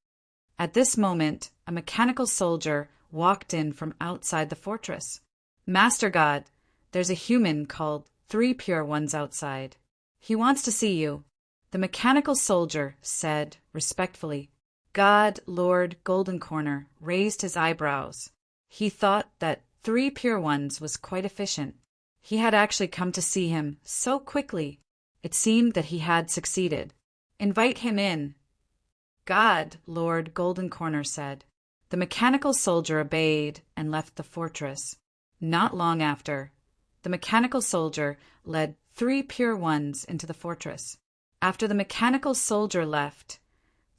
At this moment, a mechanical soldier walked in from outside the fortress. Master God, there's a human called 3 Pure Ones outside. He wants to see you. The mechanical soldier said respectfully. God, Lord Golden Corner, raised his eyebrows. He thought that 3 Pure Ones was quite efficient. He had actually come to see him so quickly. It seemed that he had succeeded. Invite him in. God, Lord Golden Corner said. The mechanical soldier obeyed and left the fortress. Not long after, the mechanical soldier led 3 Pure Ones into the fortress. After the mechanical soldier left,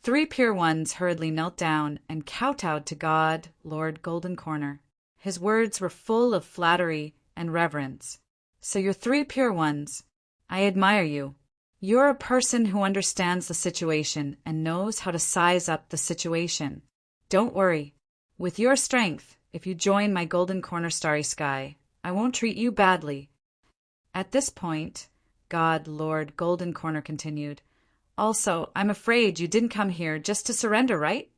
3 Pure Ones hurriedly knelt down and kowtowed to God, Lord Golden Corner. His words were full of flattery and reverence. So you're 3 Pure Ones. I admire you. You're a person who understands the situation and knows how to size up the situation. Don't worry. With your strength, if you join my Golden Corner Starry Sky, I won't treat you badly. At this point, God, Lord Golden Corner continued, also, I'm afraid you didn't come here just to surrender, right?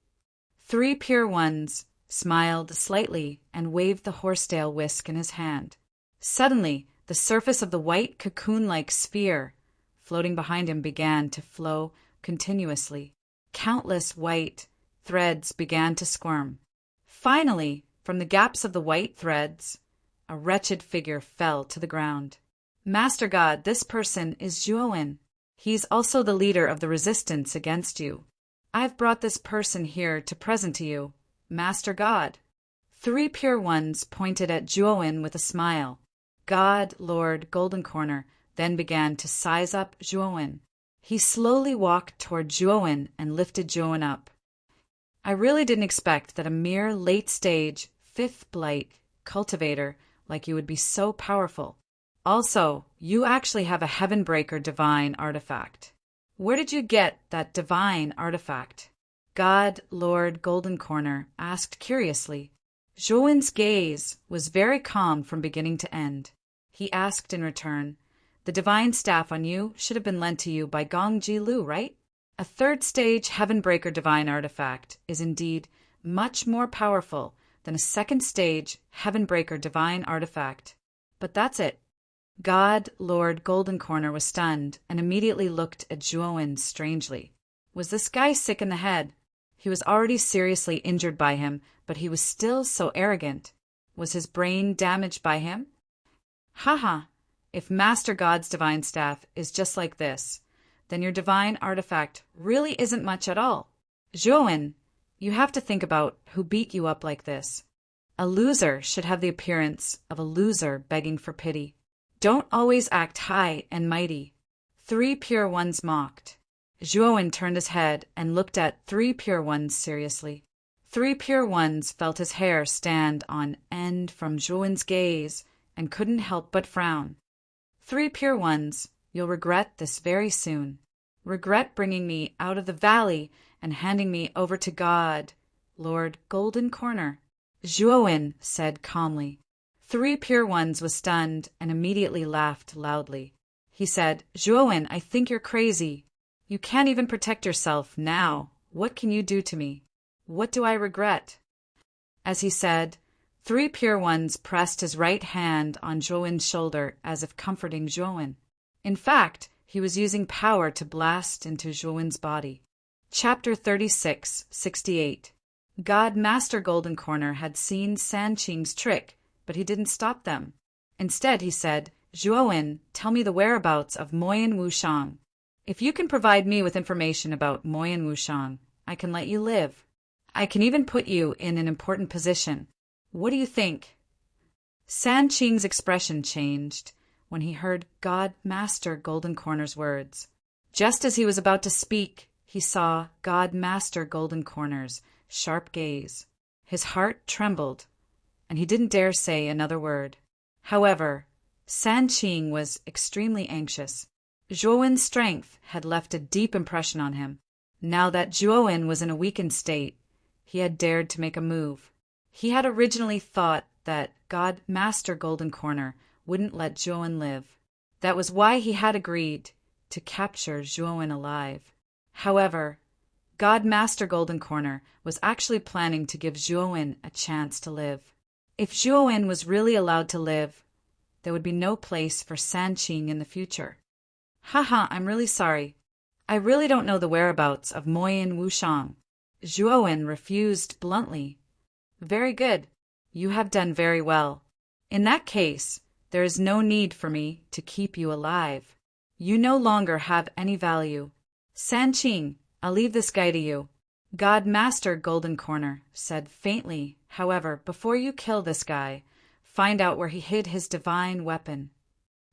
3 Pure Ones smiled slightly and waved the horsetail whisk in his hand. Suddenly, the surface of the white cocoon-like sphere floating behind him began to flow continuously. Countless white threads began to squirm. Finally, from the gaps of the white threads, a wretched figure fell to the ground. Master God, this person is Zhuowen. He's also the leader of the resistance against you. I've brought this person here to present to you, Master God. Three pure ones pointed at Zhuowen with a smile. God, Lord, Golden Corner then began to size up Zhuowen. He slowly walked toward Zhuowen and lifted Zhuowen up. I really didn't expect that a mere late-stage, fifth blight cultivator like you would be so powerful. Also, you actually have a Heavenbreaker divine artifact. Where did you get that divine artifact? God, Lord, Golden Corner asked curiously. Zhuowen's gaze was very calm from beginning to end. He asked in return, the divine staff on you should have been lent to you by Gongji Lu, right? A third-stage Heavenbreaker divine artifact is indeed much more powerful than a second-stage Heavenbreaker divine artifact. But that's it. God, Lord, Golden Corner was stunned and immediately looked at Zhuowen strangely. Was this guy sick in the head? He was already seriously injured by him, but he was still so arrogant. Was his brain damaged by him? Haha, if Master God's divine staff is just like this, then your divine artifact really isn't much at all. Zhuowen, you have to think about who beat you up like this. A loser should have the appearance of a loser begging for pity. Don't always act high and mighty. Three pure ones mocked. Zhuowen turned his head and looked at Three pure ones seriously. Three pure ones felt his hair stand on end from Zhuowen's gaze and couldn't help but frown. Three pure ones, you'll regret this very soon. Regret bringing me out of the valley and handing me over to God, Lord Golden Corner. Zhuowen said calmly. Three pure ones was stunned and immediately laughed loudly. He said, Zhuowen, I think you're crazy. You can't even protect yourself now. What can you do to me? What do I regret? As he said, Three pure ones pressed his right hand on Zhuowen's shoulder as if comforting Zhuowen. In fact, he was using power to blast into Zhuowen's body. Chapter 36:68. God Master Golden Corner had seen Sanqing's trick, but he didn't stop them. Instead, he said, Zhuowen, tell me the whereabouts of Moyan Wushang. If you can provide me with information about Moyan Wushang, I can let you live. I can even put you in an important position. What do you think? Sanqing's expression changed when he heard God Master Golden Corner's words. Just as he was about to speak, he saw God Master Golden Corner's sharp gaze. His heart trembled, and he didn't dare say another word. However, Sanqing was extremely anxious. Zhuowen's strength had left a deep impression on him. Now that Zhuowen was in a weakened state, he had dared to make a move. He had originally thought that God Master Golden Corner wouldn't let Zhuowen live. That was why he had agreed to capture Zhuowen alive. However, God Master Golden Corner was actually planning to give Zhuowen a chance to live. If Zhuowen was really allowed to live, there would be no place for Sanqing in the future. Haha, I'm really sorry. I really don't know the whereabouts of Moyan Wushang. Zhuowen refused bluntly. Very good. You have done very well. In that case, there is no need for me to keep you alive. You no longer have any value. Sanqing, I'll leave this guy to you. God Master Golden Corner said faintly, however, before you kill this guy, find out where he hid his divine weapon.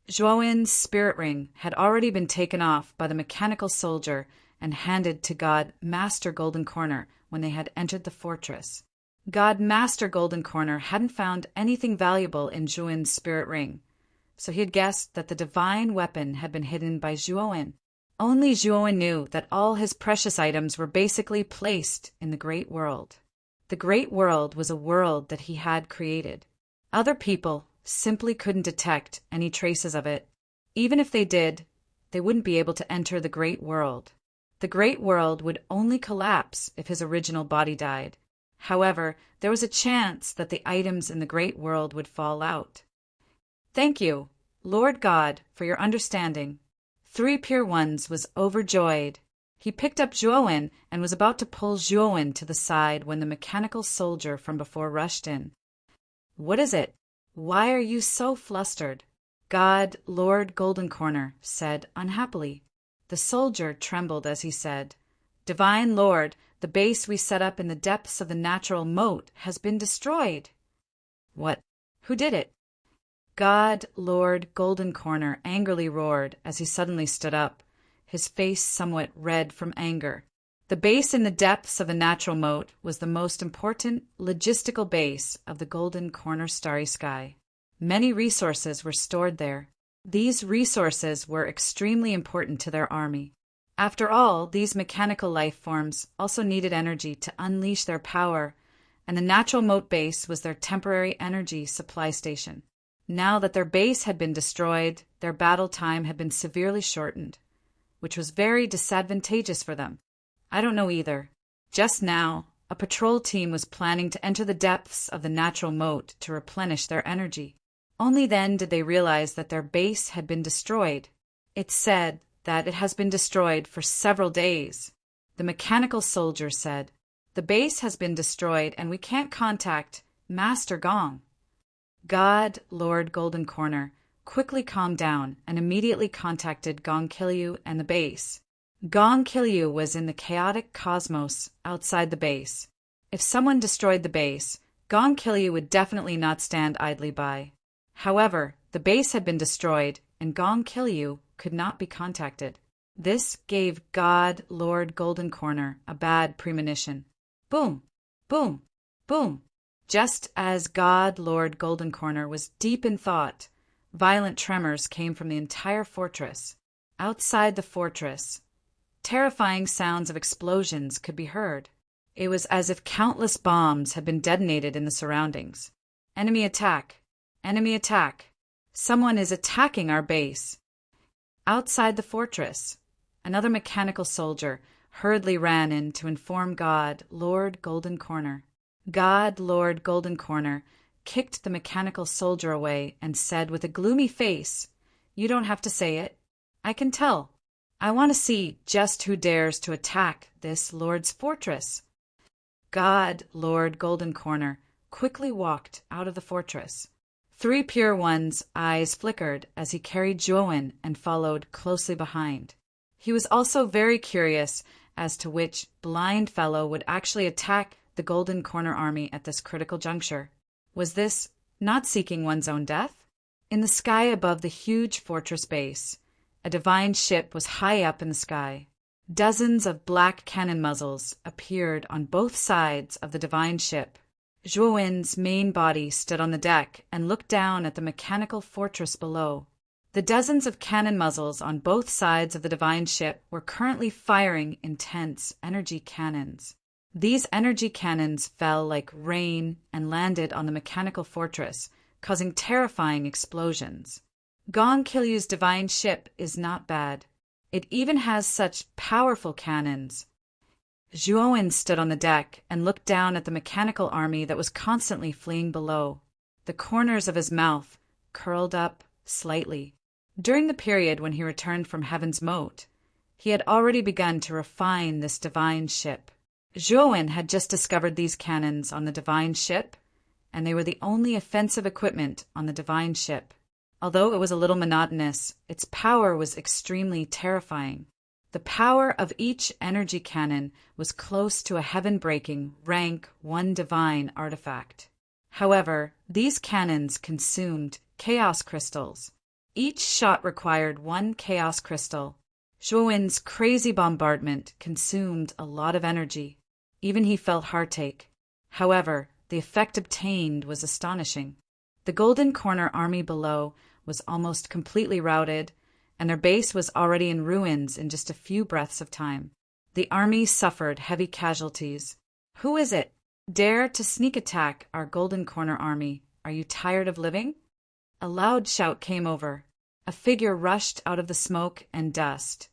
Zhuowen's spirit ring had already been taken off by the mechanical soldier and handed to God Master Golden Corner when they had entered the fortress. God Master Golden Corner hadn't found anything valuable in Zhuowen's spirit ring, so he had guessed that the divine weapon had been hidden by Zhuowen. Only Zhuowen knew that all his precious items were basically placed in the Great World. The Great World was a world that he had created. Other people simply couldn't detect any traces of it. Even if they did, they wouldn't be able to enter the Great World. The Great World would only collapse if his original body died. However, there was a chance that the items in the Great World would fall out. Thank you, Lord God, for your understanding. Three Pure Ones was overjoyed. He picked up Zhuowen and was about to pull Zhuowen to the side when the mechanical soldier from before rushed in. What is it? Why are you so flustered? God, Lord Golden Corner, said unhappily. The soldier trembled as he said, Divine Lord, the base we set up in the depths of the natural moat has been destroyed. What? Who did it? God, Lord Golden Corner angrily roared as he suddenly stood up, his face somewhat red from anger. The base in the depths of the natural moat was the most important logistical base of the Golden Corner starry sky. Many resources were stored there. These resources were extremely important to their army. After all, these mechanical life forms also needed energy to unleash their power, and the natural moat base was their temporary energy supply station. Now that their base had been destroyed, their battle time had been severely shortened, which was very disadvantageous for them. I don't know either. Just now, a patrol team was planning to enter the depths of the natural moat to replenish their energy. Only then did they realize that their base had been destroyed. It said that it has been destroyed for several days. The mechanical soldier said, "The base has been destroyed and we can't contact Master Gong." God, Lord Golden Corner, quickly calmed down and immediately contacted Gong Kilyu and the base. Gong Kilyu was in the chaotic cosmos outside the base. If someone destroyed the base, Gong Kilyu would definitely not stand idly by. However, the base had been destroyed and Gong Kilyu could not be contacted. This gave God, Lord Golden Corner a bad premonition. Boom! Boom! Boom! Just as God, Lord Golden Corner was deep in thought, violent tremors came from the entire fortress. Outside the fortress, terrifying sounds of explosions could be heard. It was as if countless bombs had been detonated in the surroundings. Enemy attack! Enemy attack! Someone is attacking our base! Outside the fortress, another mechanical soldier hurriedly ran in to inform God, Lord Golden Corner. God, Lord Golden Corner, kicked the mechanical soldier away and said with a gloomy face, "You don't have to say it. I can tell. I want to see just who dares to attack this Lord's fortress." God, Lord Golden Corner, quickly walked out of the fortress. Three Pure One's eyes flickered as he carried Zhuowen and followed closely behind. He was also very curious as to which blind fellow would actually attack the Golden Corner army at this critical juncture. Was this not seeking one's own death? In the sky above the huge fortress base, a divine ship was high up in the sky. Dozens of black cannon muzzles appeared on both sides of the divine ship. Zhuowen's main body stood on the deck and looked down at the mechanical fortress below. The dozens of cannon muzzles on both sides of the divine ship were currently firing intense energy cannons. These energy cannons fell like rain and landed on the mechanical fortress, causing terrifying explosions. Gong Kilyu's divine ship is not bad. It even has such powerful cannons. Zhuowen stood on the deck and looked down at the mechanical army that was constantly fleeing below. The corners of his mouth curled up slightly. During the period when he returned from Heaven's Moat, he had already begun to refine this divine ship. Zhuowen had just discovered these cannons on the divine ship, and they were the only offensive equipment on the divine ship. Although it was a little monotonous, its power was extremely terrifying. The power of each energy cannon was close to a heaven-breaking, rank 1 divine artifact. However, these cannons consumed chaos crystals. Each shot required 1 chaos crystal. Zhuowen's crazy bombardment consumed a lot of energy. Even he felt heartache. However, the effect obtained was astonishing. The Golden Corner army below was almost completely routed, and their base was already in ruins in just a few breaths of time. The army suffered heavy casualties. "Who is it? Dare to sneak attack our Golden Corner army? Are you tired of living?" A loud shout came over. A figure rushed out of the smoke and dust,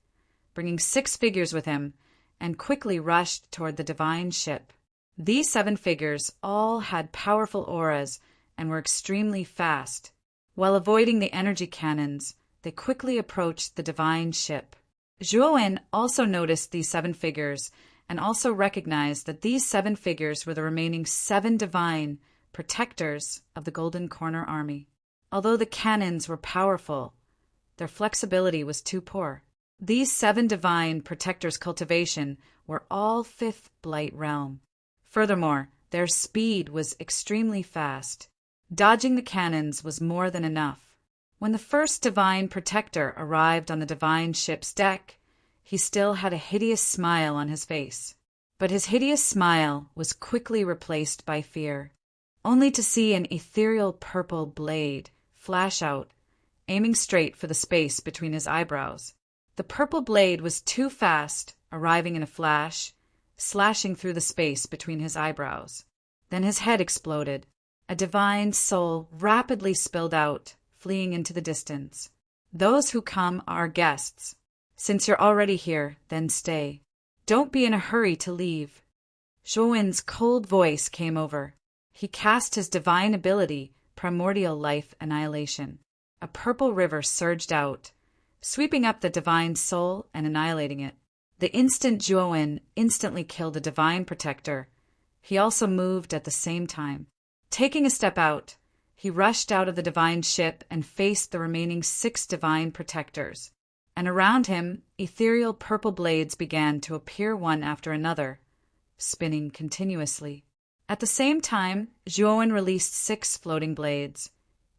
bringing 6 figures with him, and quickly rushed toward the divine ship. These 7 figures all had powerful auras and were extremely fast. While avoiding the energy cannons, they quickly approached the divine ship. Zhuowen also noticed these 7 figures and also recognized that these 7 figures were the remaining 7 divine protectors of the Golden Corner army. Although the cannons were powerful, their flexibility was too poor. These 7 divine protectors' cultivation were all 5th Blight realm. Furthermore, their speed was extremely fast. Dodging the cannons was more than enough. When the first divine protector arrived on the divine ship's deck, he still had a hideous smile on his face. But his hideous smile was quickly replaced by fear, only to see an ethereal purple blade flash out, aiming straight for the space between his eyebrows. The purple blade was too fast, arriving in a flash, slashing through the space between his eyebrows. Then his head exploded. A divine soul rapidly spilled out, fleeing into the distance. Those who come are guests. Since you're already here, then stay. Don't be in a hurry to leave. Zhuowen's cold voice came over. He cast his divine ability, Primordial Life Annihilation. A purple river surged out, sweeping up the divine soul and annihilating it. The instant Zhuowen instantly killed a divine protector, he also moved at the same time. Taking a step out, he rushed out of the divine ship and faced the remaining 6 divine protectors. And around him, ethereal purple blades began to appear one after another, spinning continuously. At the same time, Zhuowen released 6 floating blades,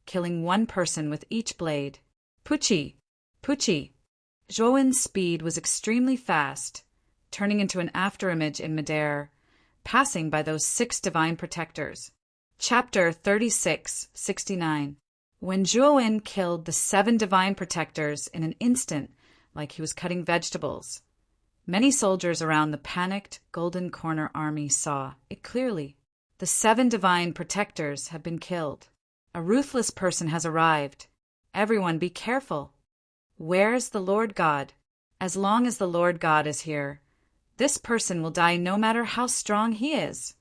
killing 1 person with each blade. Puchi! Puchi! Zhuowen's speed was extremely fast, turning into an afterimage in midair, passing by those 6 divine protectors. Chapter 36-69. When Zhuowen killed the 7 divine protectors in an instant, like he was cutting vegetables, many soldiers around the panicked Golden Corner army saw it clearly. The 7 divine protectors have been killed. A ruthless person has arrived. Everyone be careful. Where's the Lord God? As long as the Lord God is here, this person will die no matter how strong he is.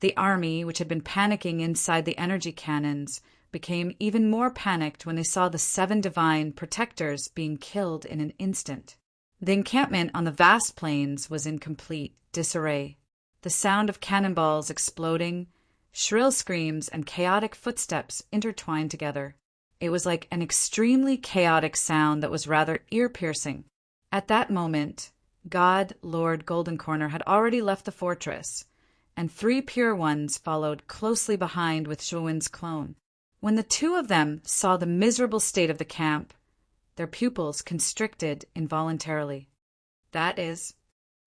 The army, which had been panicking inside the energy cannons, became even more panicked when they saw the 7 divine protectors being killed in an instant. The encampment on the vast plains was in complete disarray. The sound of cannonballs exploding, shrill screams, and chaotic footsteps intertwined together. It was like an extremely chaotic sound that was rather ear-piercing. At that moment, God, Lord Golden Corner, had already left the fortress, and 3 pure ones followed closely behind with Zhuowen's clone. When the 2 of them saw the miserable state of the camp, their pupils constricted involuntarily. That is,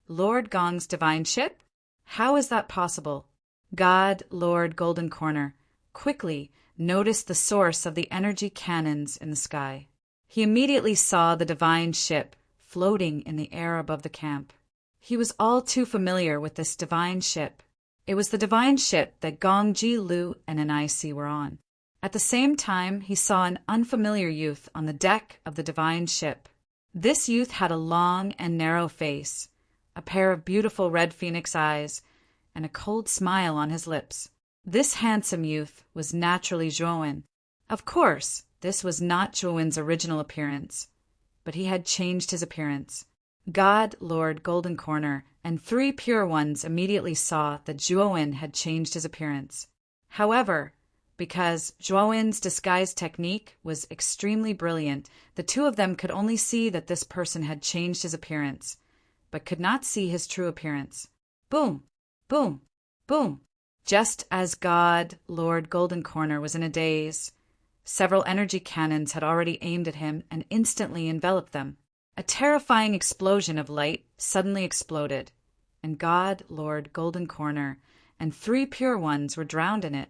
Lord Gong's divine ship? How is that possible? God, Lord Golden Corner, quickly noticed the source of the energy cannons in the sky. He immediately saw the divine ship floating in the air above the camp. He was all too familiar with this divine ship. It was the divine ship that Gong Ji Lu and Anisi were on. At the same time, he saw an unfamiliar youth on the deck of the divine ship. This youth had a long and narrow face, a pair of beautiful red phoenix eyes, and a cold smile on his lips. This handsome youth was naturally Zhuowen. Of course, this was not Zhuowen's original appearance, but he had changed his appearance. God, Lord Golden Corner, and 3 pure ones immediately saw that Zhuowen had changed his appearance. However, because Zhuowen's disguise technique was extremely brilliant, the 2 of them could only see that this person had changed his appearance, but could not see his true appearance. Boom! Boom! Boom! Just as God, Lord Golden Corner, was in a daze, several energy cannons had already aimed at him and instantly enveloped them. A terrifying explosion of light suddenly exploded, and God, Lord Golden Corner, and 3 pure ones were drowned in it.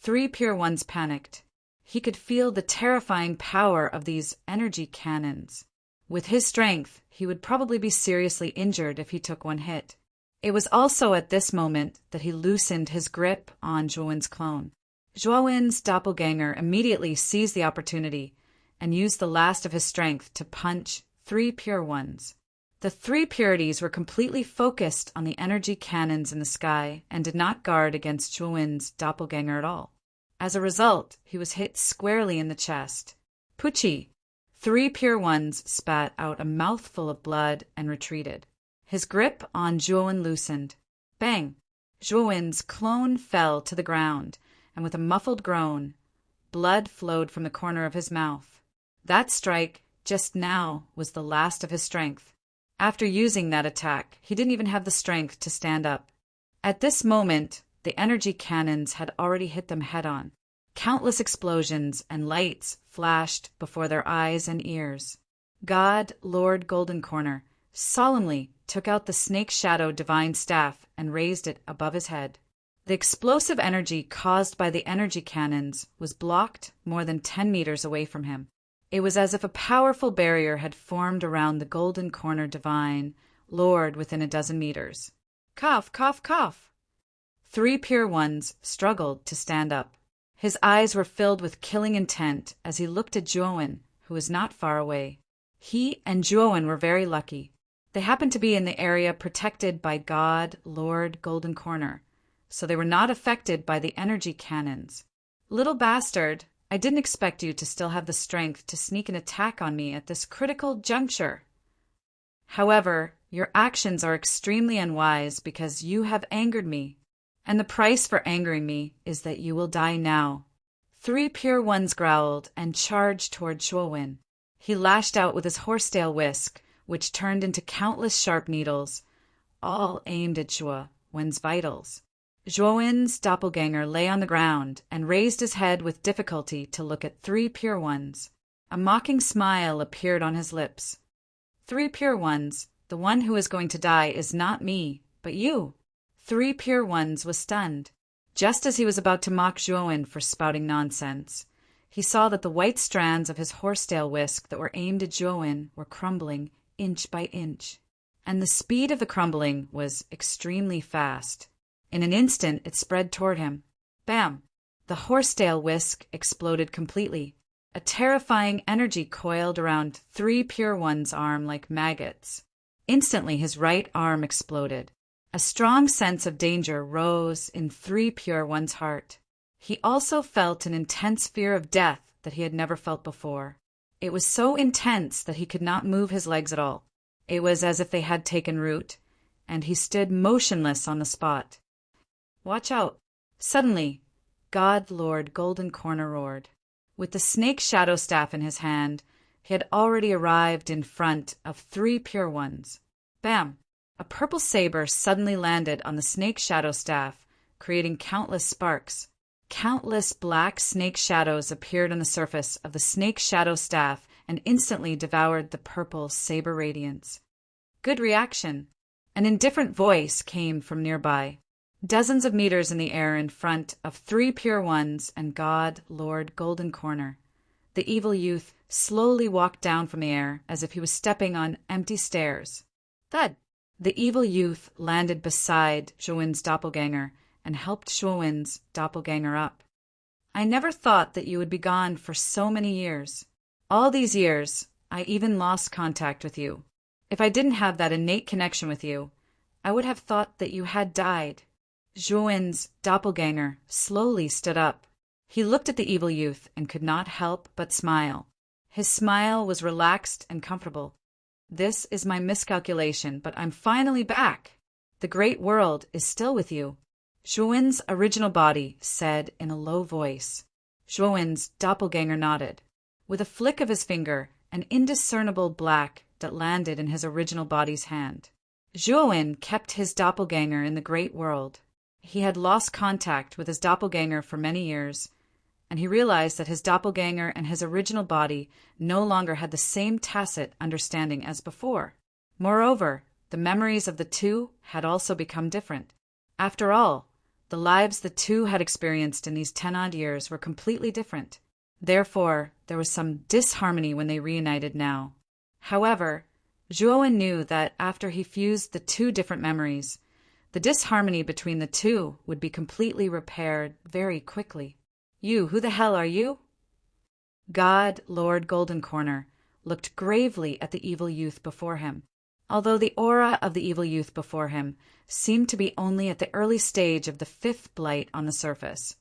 3 pure ones panicked. He could feel the terrifying power of these energy cannons. With his strength, he would probably be seriously injured if he took one hit. It was also at this moment that he loosened his grip on Zhuowen's clone. Zhuowen's doppelganger immediately seized the opportunity and used the last of his strength to punch 3 pure ones. The 3 purities were completely focused on the energy cannons in the sky and did not guard against Zhuowen's doppelganger at all. As a result, he was hit squarely in the chest. Puchi! 3 pure ones spat out a mouthful of blood and retreated. His grip on Zhuowen loosened. Bang! Zhuowen's clone fell to the ground, and with a muffled groan, blood flowed from the corner of his mouth. That strike, just now, was the last of his strength. After using that attack, he didn't even have the strength to stand up. At this moment, the energy cannons had already hit them head-on. Countless explosions and lights flashed before their eyes and ears. God, Lord Golden Corner, solemnly took out the snake shadow divine staff and raised it above his head. The explosive energy caused by the energy cannons was blocked more than 10 meters away from him. It was as if a powerful barrier had formed around the Golden Corner divine Lord within a dozen meters. Cough, cough, cough. 3 pure ones struggled to stand up. His eyes were filled with killing intent as he looked at Zhuowen, who was not far away. He and Zhuowen were very lucky. They happened to be in the area protected by God, Lord Golden Corner, so they were not affected by the energy cannons. Little bastard, I didn't expect you to still have the strength to sneak an attack on me at this critical juncture. However, your actions are extremely unwise because you have angered me, and the price for angering me is that you will die now. 3 pure ones growled and charged toward Zhuowen. He lashed out with his horsetail whisk, which turned into countless sharp needles, all aimed at Zhuowen's vitals. Zhuowen's doppelganger lay on the ground and raised his head with difficulty to look at 3 pure ones. A mocking smile appeared on his lips. 3 pure ones, the one who is going to die is not me, but you. 3 pure ones was stunned. Just as he was about to mock Zhuowen for spouting nonsense, he saw that the white strands of his horsetail whisk that were aimed at Zhuowen were crumbling inch by inch, and the speed of the crumbling was extremely fast. In an instant, it spread toward him. Bam! The horsetail whisk exploded completely. A terrifying energy coiled around 3 pure one's arm like maggots. Instantly, his right arm exploded. A strong sense of danger rose in 3 pure one's heart. He also felt an intense fear of death that he had never felt before. It was so intense that he could not move his legs at all. It was as if they had taken root, and he stood motionless on the spot. Watch out! Suddenly, God Lord Golden Corner roared. With the snake shadow staff in his hand, he had already arrived in front of 3 pure ones. Bam! A purple saber suddenly landed on the snake shadow staff, creating countless sparks. Countless black snake shadows appeared on the surface of the snake shadow staff and instantly devoured the purple saber radiance. Good reaction. An indifferent voice came from nearby. Dozens of meters in the air in front of 3 pure ones and God, Lord Golden Corner. The evil youth slowly walked down from the air as if he was stepping on empty stairs. Thud! The evil youth landed beside Zhuowen's doppelganger and helped Zhuowen's doppelganger up. I never thought that you would be gone for so many years. All these years, I even lost contact with you. If I didn't have that innate connection with you, I would have thought that you had died. Zhuowen's doppelganger slowly stood up. He looked at the evil youth and could not help but smile. His smile was relaxed and comfortable. This is my miscalculation, but I'm finally back. The great world is still with you. Zhuowen's original body said in a low voice. Zhuowen's doppelganger nodded. With a flick of his finger, an indiscernible black that landed in his original body's hand. Zhuowen kept his doppelganger in the great world. He had lost contact with his doppelganger for many years, and he realized that his doppelganger and his original body no longer had the same tacit understanding as before. Moreover, the memories of the two had also become different. After all, the lives the two had experienced in these 10-odd years were completely different. Therefore, there was some disharmony when they reunited now. However, Zhuowen knew that after he fused the two different memories, the disharmony between the two would be completely repaired very quickly. You, who the hell are you? God, Lord Golden Corner, looked gravely at the evil youth before him. Although the aura of the evil youth before him seemed to be only at the early stage of the 5th blight on the surface,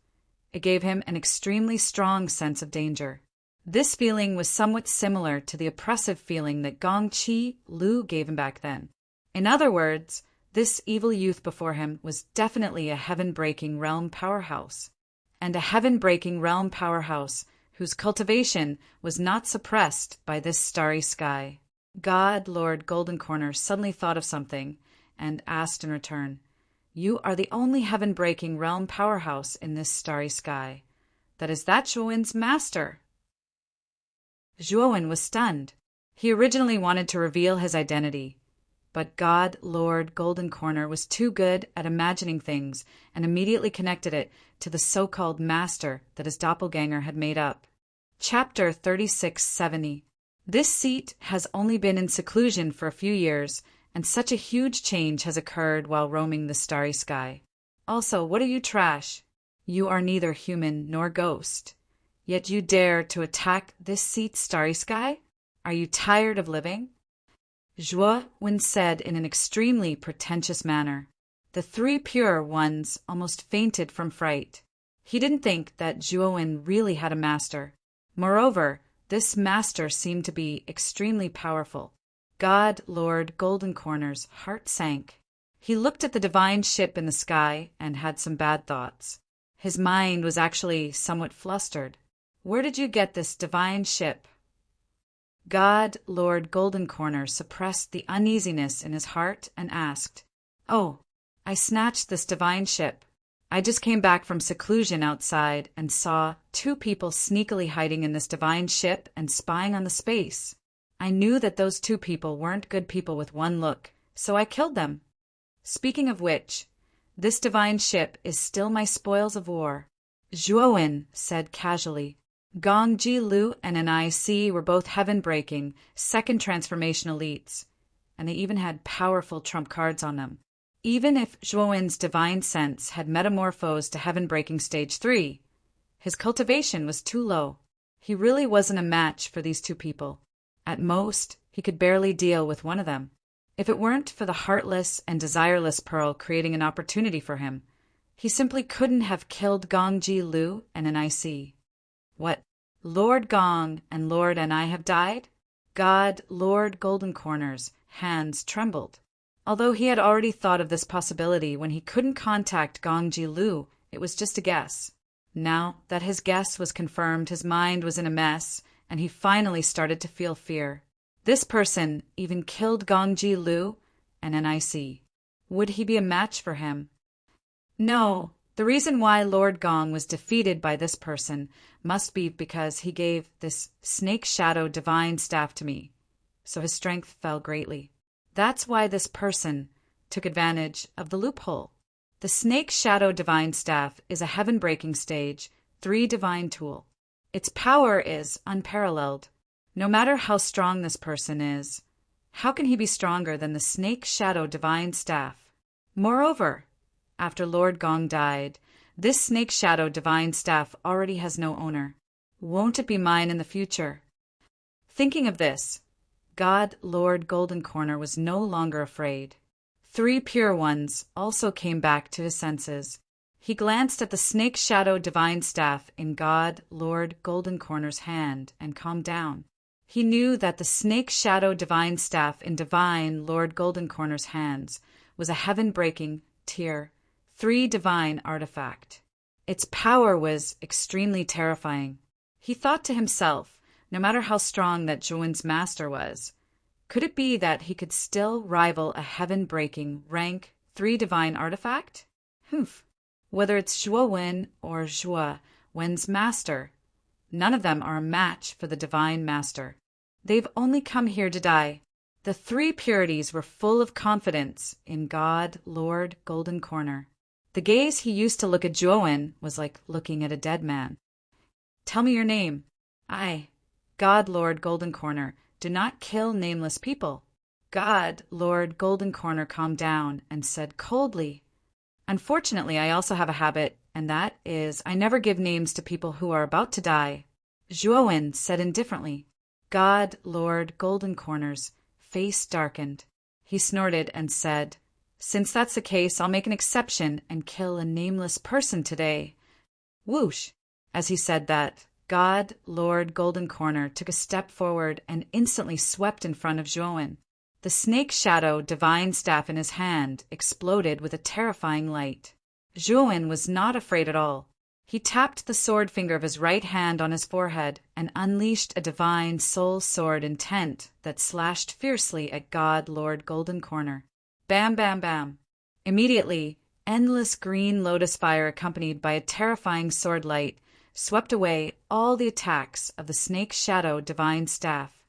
it gave him an extremely strong sense of danger. This feeling was somewhat similar to the oppressive feeling that Gongqi Lu gave him back then. In other words, this evil youth before him was definitely a heaven-breaking realm powerhouse, and a heaven-breaking realm powerhouse whose cultivation was not suppressed by this starry sky. God, Lord Golden Corner, suddenly thought of something and asked in return, "You are the only heaven-breaking realm powerhouse in this starry sky. That is that Zhuowen's master. Zhuowen was stunned. He originally wanted to reveal his identity, but God Lord Golden Corner was too good at imagining things and immediately connected it to the so-called master that his doppelganger had made up. Chapter 3670. This seat has only been in seclusion for a few years, and such a huge change has occurred while roaming the starry sky. Also, what are you, trash? You are neither human nor ghost. Yet you dare to attack this seat's starry sky? Are you tired of living? Zhuowen said in an extremely pretentious manner. The three pure ones almost fainted from fright. He didn't think that Zhuowen really had a master. Moreover, this master seemed to be extremely powerful. God Lord Golden Corner's heart sank. He looked at the divine ship in the sky and had some bad thoughts. His mind was actually somewhat flustered. Where did you get this divine ship? God Lord Golden Corner suppressed the uneasiness in his heart and asked, Oh, I snatched this divine ship. I just came back from seclusion outside and saw two people sneakily hiding in this divine ship and spying on the space. I knew that those two people weren't good people with one look, so I killed them. Speaking of which, this divine ship is still my spoils of war. Zhuowen said casually. Gongji Lu and NIC were both heaven-breaking, second transformation elites, and they even had powerful trump cards on them. Even if Zhuowen's divine sense had metamorphosed to heaven-breaking stage 3, his cultivation was too low. He really wasn't a match for these two people. At most, he could barely deal with one of them. If it weren't for the heartless and desireless Pearl creating an opportunity for him, he simply couldn't have killed Gongji Lu and NIC. What, Lord Gong and Lord Ni have died? God Lord Golden Corner's hands trembled. Although he had already thought of this possibility when he couldn't contact Gongji Lu, it was just a guess. Now that his guess was confirmed, his mind was in a mess, and he finally started to feel fear. This person even killed Gongji Lu and NIC. Would he be a match for him? No. The reason why Lord Gong was defeated by this person must be because he gave this snake shadow divine staff to me, so his strength fell greatly. That's why this person took advantage of the loophole. The snake shadow divine staff is a heaven-breaking stage 3 divine tool. Its power is unparalleled. No matter how strong this person is, how can he be stronger than the snake shadow divine staff? Moreover, after Lord Gong died, this snake shadow divine staff already has no owner. Won't it be mine in the future? Thinking of this, God Lord Golden Corner was no longer afraid. 3 pure ones also came back to his senses. He glanced at the snake shadow divine staff in God Lord Golden Corner's hand and calmed down. He knew that the snake shadow divine staff in divine Lord Golden Corner's hands was a heaven-breaking tier 3 divine artifact. Its power was extremely terrifying. He thought to himself, no matter how strong that Zhuowen's master was, could it be that he could still rival a heaven-breaking rank 3 divine artifact? Humph. Whether it's Zhuowen or Zhuowen's master, none of them are a match for the divine master. They've only come here to die. The 3 purities were full of confidence in God Lord Golden Corner. The gaze he used to look at Zhuowen was like looking at a dead man. Tell me your name. I, God Lord Golden Corner, do not kill nameless people. God Lord Golden Corner calmed down and said coldly, Unfortunately, I also have a habit, and that is I never give names to people who are about to die. Zhuowen said indifferently. God Lord Golden Corner's face darkened. He snorted and said, Since that's the case, I'll make an exception and kill a nameless person today. Whoosh! As he said that, God Lord Golden Corner took a step forward and instantly swept in front of Zhuowen. The snake shadow divine staff in his hand exploded with a terrifying light. Zhuowen was not afraid at all. He tapped the sword finger of his right hand on his forehead and unleashed a divine soul sword intent that slashed fiercely at God Lord Golden Corner. Bam, bam, bam. Immediately, endless green lotus fire accompanied by a terrifying sword light swept away all the attacks of the snake shadow divine staff.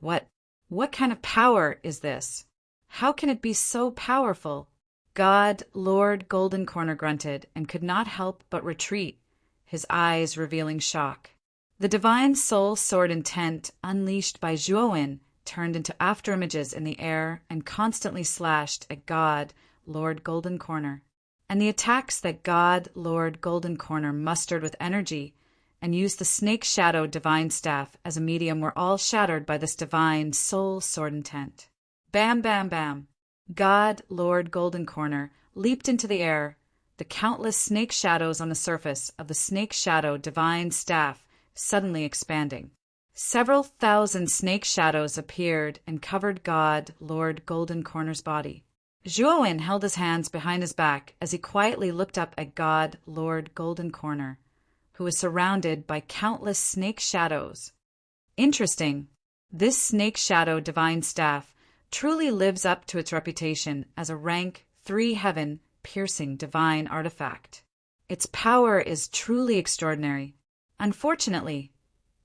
What kind of power is this? How can it be so powerful? God, Lord Golden Corner grunted and could not help but retreat, his eyes revealing shock. The divine soul sword intent unleashed by Zhuowen turned into afterimages in the air and constantly slashed at God, Lord Golden Corner. And the attacks that God, Lord Golden Corner mustered with energy and used the snake shadow divine staff as a medium were all shattered by this divine soul sword intent. Bam, bam, bam. God, Lord Golden Corner, leaped into the air, the countless snake shadows on the surface of the snake shadow divine staff suddenly expanding. Several thousand snake shadows appeared and covered God, Lord Golden Corner's body. Zhuowen held his hands behind his back as he quietly looked up at God, Lord Golden Corner, who was surrounded by countless snake shadows. Interesting. This snake shadow divine staff truly lives up to its reputation as a rank 3 heaven piercing divine artifact. Its power is truly extraordinary. Unfortunately,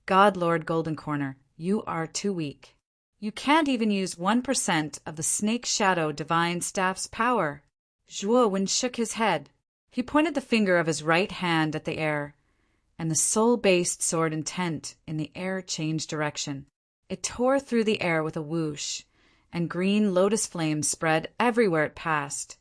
God Lord Golden Corner, you are too weak. You can't even use 1% of the snake shadow divine staff's power. Zhuowen shook his head. He pointed the finger of his right hand at the air, and the soul-based sword intent in the air changed direction. It tore through the air with a whoosh, and green lotus flames spread everywhere it passed,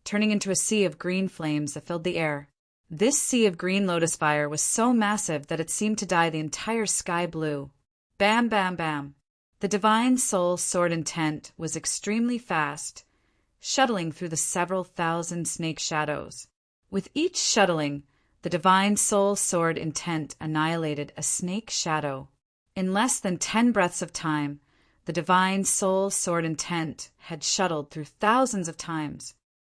turning into a sea of green flames that filled the air. This sea of green lotus fire was so massive that it seemed to dye the entire sky blue. Bam, bam, bam. The divine soul sword intent was extremely fast, shuttling through the several thousand snake shadows. With each shuttling, the divine soul sword intent annihilated a snake shadow. In less than 10 breaths of time, the divine soul sword intent had shuttled through thousands of times.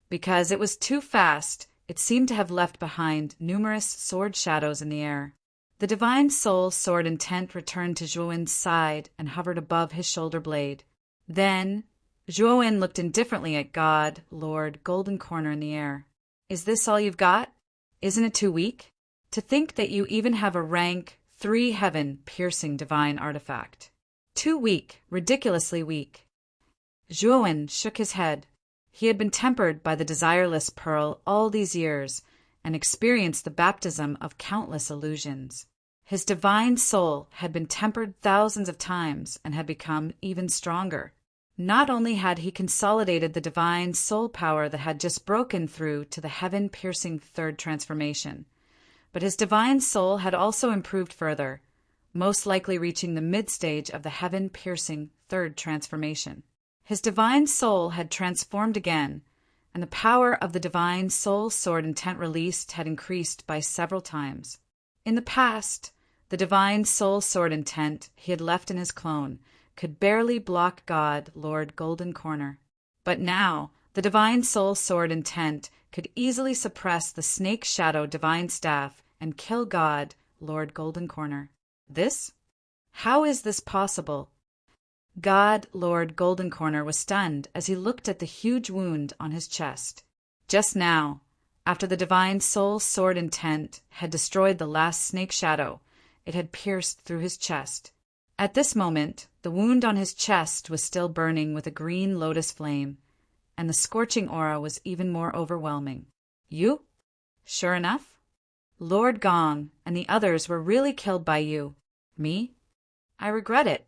Because it was too fast, it seemed to have left behind numerous sword shadows in the air. The divine soul sword intent returned to Zhuowen's side and hovered above his shoulder blade. Then, Zhuowen looked indifferently at God, Lord Golden Corner in the air. Is this all you've got? Isn't it too weak? To think that you even have a rank 3 heaven piercing divine artifact. Too weak, ridiculously weak. Zhuowen shook his head. He had been tempered by the desireless pearl all these years and experienced the baptism of countless illusions. His divine soul had been tempered thousands of times and had become even stronger. Not only had he consolidated the divine soul power that had just broken through to the heaven-piercing third transformation, but his divine soul had also improved further, most likely reaching the mid-stage of the heaven-piercing third transformation. His divine soul had transformed again, and the power of the divine soul sword intent released had increased by several times. In the past, the divine soul sword intent he had left in his clone could barely block God, Lord Golden Corner. But now, the divine soul sword intent could easily suppress the snake shadow divine staff and kill God, Lord Golden Corner. This? How is this possible? God, Lord Golden Corner was stunned as he looked at the huge wound on his chest. Just now, after the divine soul sword intent had destroyed the last snake shadow, it had pierced through his chest. At this moment, the wound on his chest was still burning with a green lotus flame, and the scorching aura was even more overwhelming. You? Sure enough? Lord Gong and the others were really killed by you. Me? I regret it.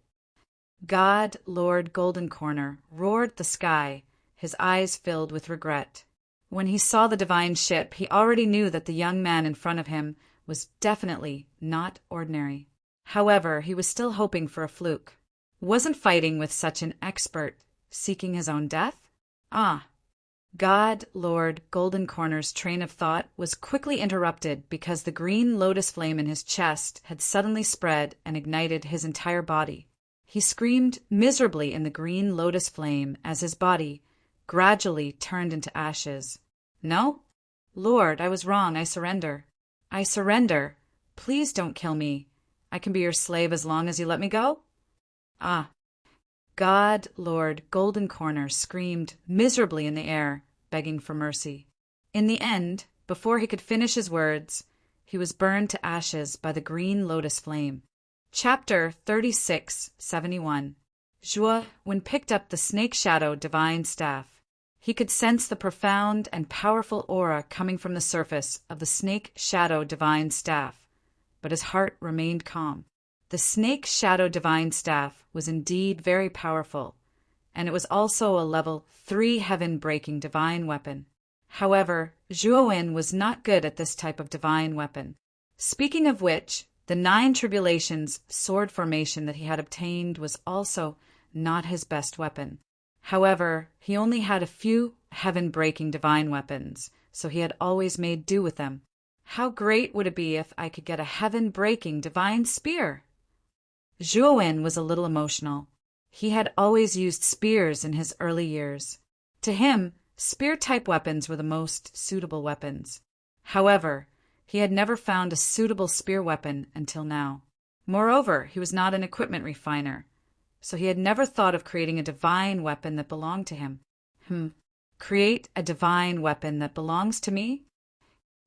God, Lord Golden Corner, roared the sky, his eyes filled with regret. When he saw the divine ship, he already knew that the young man in front of him was definitely not ordinary. However, he was still hoping for a fluke. Wasn't fighting with such an expert seeking his own death? Ah! God, Lord Golden Corner's train of thought was quickly interrupted because the green lotus flame in his chest had suddenly spread and ignited his entire body. He screamed miserably in the green lotus flame as his body gradually turned into ashes. No? Lord, I was wrong. I surrender. I surrender. Please don't kill me. I can be your slave as long as you let me go? Ah. God, Lord Golden Corner screamed miserably in the air, begging for mercy. In the end, before he could finish his words, he was burned to ashes by the green lotus flame. Chapter 36:71. Zhuo Wen picked up the snake shadow divine staff. He could sense the profound and powerful aura coming from the surface of the snake shadow divine staff, but his heart remained calm. The snake shadow divine staff was indeed very powerful, and it was also a level 3 heaven-breaking divine weapon. However, Zhuo Wen was not good at this type of divine weapon. Speaking of which, the 9 tribulations sword formation that he had obtained was also not his best weapon. However, he only had a few heaven-breaking divine weapons, so he had always made do with them. How great would it be if I could get a heaven-breaking divine spear? Zhuo Wen was a little emotional. He had always used spears in his early years. To him, spear-type weapons were the most suitable weapons. However, he had never found a suitable spear weapon until now. Moreover, he was not an equipment refiner, so he had never thought of creating a divine weapon that belonged to him. Create a divine weapon that belongs to me?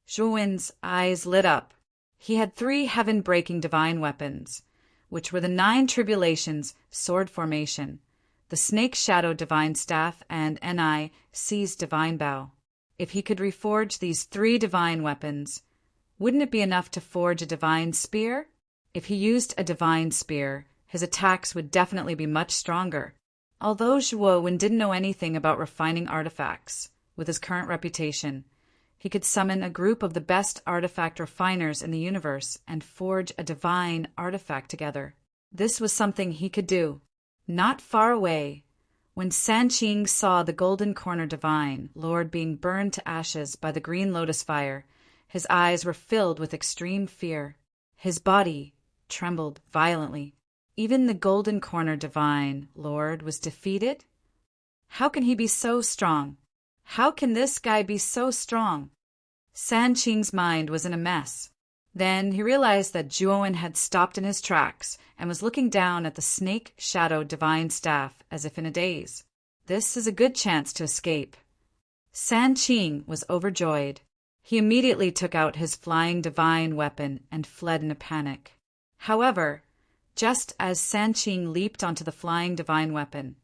Zhuo Wen's eyes lit up. He had 3 heaven-breaking divine weapons, which were the 9 tribulations sword formation, the snake shadow divine staff, and Ni-C's divine bow. If he could reforge these 3 divine weapons, wouldn't it be enough to forge a divine spear? If he used a divine spear, his attacks would definitely be much stronger. Although Zhuo Wen didn't know anything about refining artifacts, with his current reputation, he could summon a group of the best artifact refiners in the universe and forge a divine artifact together. This was something he could do. Not far away, when Sanqing saw the Golden Corner Divine Lord being burned to ashes by the green lotus fire, his eyes were filled with extreme fear. His body trembled violently. Even the Golden Corner Divine Lord was defeated? How can he be so strong? How can this guy be so strong? Sanqing's mind was in a mess. Then he realized that Zhuo Wen had stopped in his tracks and was looking down at the snake shadow divine staff as if in a daze. This is a good chance to escape. Sanqing was overjoyed. He immediately took out his flying divine weapon and fled in a panic. However, just as Sanqing leaped onto the flying divine weapon,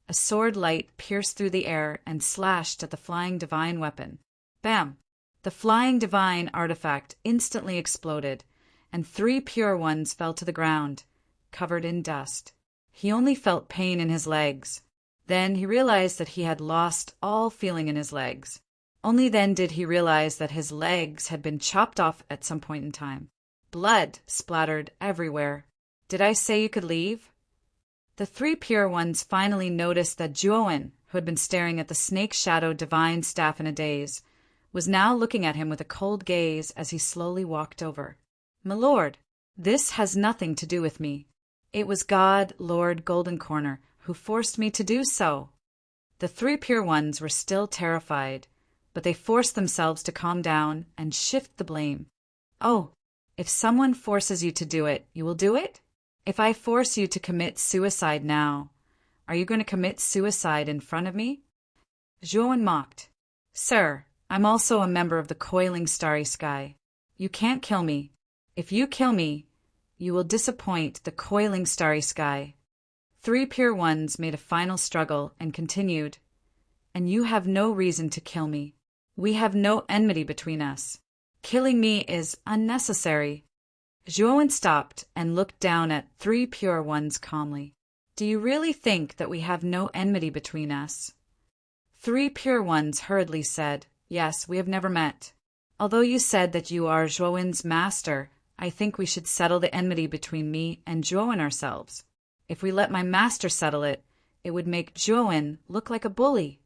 a sword light pierced through the air and slashed at the flying divine weapon. Bam! The flying divine artifact instantly exploded, and 3 pure ones fell to the ground, covered in dust. He only felt pain in his legs. Then he realized that he had lost all feeling in his legs. Only then did he realize that his legs had been chopped off at some point in time. Blood splattered everywhere. Did I say you could leave? The 3 pure ones finally noticed that Zhuo Wen, who had been staring at the snake shadow divine staff in a daze, was now looking at him with a cold gaze as he slowly walked over. My lord, this has nothing to do with me. It was God, Lord Golden Corner, who forced me to do so. The 3 pure ones were still terrified, but they forced themselves to calm down and shift the blame. Oh, if someone forces you to do it, you will do it? If I force you to commit suicide now, are you going to commit suicide in front of me? Zhuo Wen mocked. Sir, I'm also a member of the coiling starry sky. You can't kill me. If you kill me, you will disappoint the coiling starry sky. 3 pure ones made a final struggle and continued. And you have no reason to kill me. We have no enmity between us. Killing me is unnecessary. Zhuo Wen stopped and looked down at 3 pure ones calmly. Do you really think that we have no enmity between us? 3 pure ones hurriedly said, Yes, we have never met. Although you said that you are Zhuo Wen's master, I think we should settle the enmity between me and Zhuo Wen ourselves. If we let my master settle it, it would make Zhuo Wen look like a bully.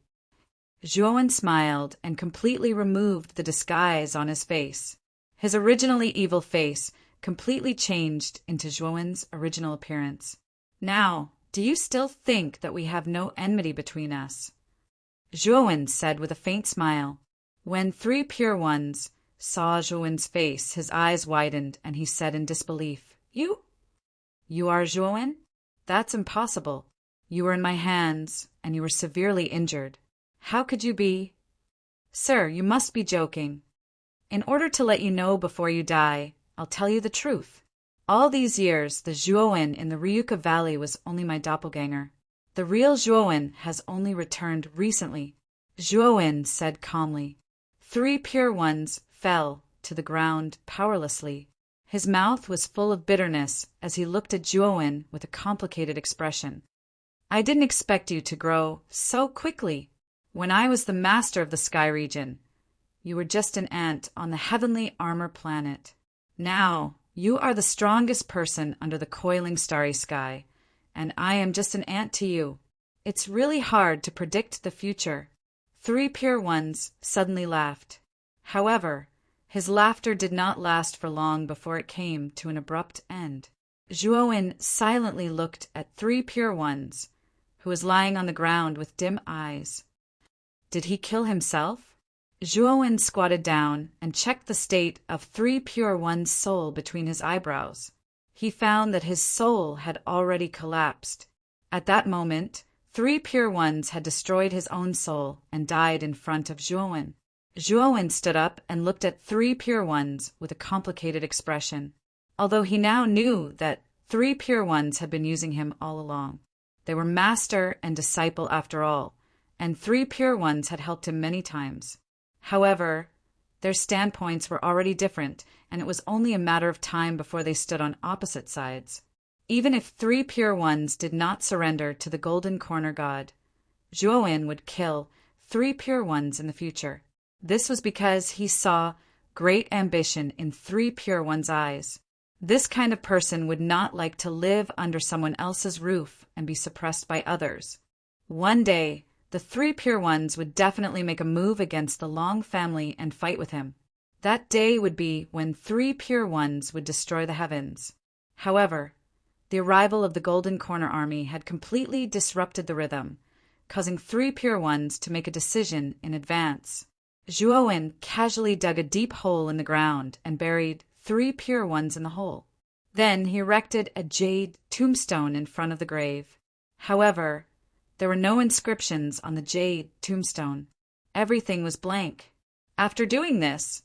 Zhuo Wen smiled and completely removed the disguise on his face. His originally evil face completely changed into Zhuo Wen's original appearance. Now, do you still think that we have no enmity between us? Zhuo Wen said with a faint smile. When 3 pure ones saw Zhuo Wen's face, his eyes widened and he said in disbelief, You are Zhuo Wen? That's impossible. You were in my hands and you were severely injured. How could you be? Sir, you must be joking. In order to let you know before you die, I'll tell you the truth. All these years, the Zhuowen in the Ryuka Valley was only my doppelganger. The real Zhuowen has only returned recently. Zhuowen said calmly. 3 pure ones fell to the ground powerlessly. His mouth was full of bitterness as he looked at Zhuowen with a complicated expression. I didn't expect you to grow so quickly. When I was the master of the sky region, you were just an ant on the heavenly armor planet. Now, you are the strongest person under the coiling starry sky, and I am just an ant to you. It's really hard to predict the future. 3 pure ones suddenly laughed. However, his laughter did not last for long before it came to an abrupt end. Zhuowen silently looked at 3 pure ones, who was lying on the ground with dim eyes. Did he kill himself? Zhuowen squatted down and checked the state of 3 pure one's soul between his eyebrows. He found that his soul had already collapsed. At that moment, 3 pure ones had destroyed his own soul and died in front of Zhuowen. Zhuowen stood up and looked at 3 pure ones with a complicated expression, although he now knew that 3 pure ones had been using him all along. They were master and disciple after all, and 3 pure ones had helped him many times. However, their standpoints were already different, and it was only a matter of time before they stood on opposite sides. Even if 3 pure ones did not surrender to the Golden Corner God, Zhuowen would kill 3 pure ones in the future. This was because he saw great ambition in 3 pure ones' eyes. This kind of person would not like to live under someone else's roof and be suppressed by others. One day, the 3 pure ones would definitely make a move against the Long family and fight with him. That day would be when 3 pure ones would destroy the heavens. However, the arrival of the Golden Corner Army had completely disrupted the rhythm, causing 3 pure ones to make a decision in advance. Zhuowen casually dug a deep hole in the ground and buried 3 pure ones in the hole. Then he erected a jade tombstone in front of the grave. However, there were no inscriptions on the jade tombstone. Everything was blank. After doing this,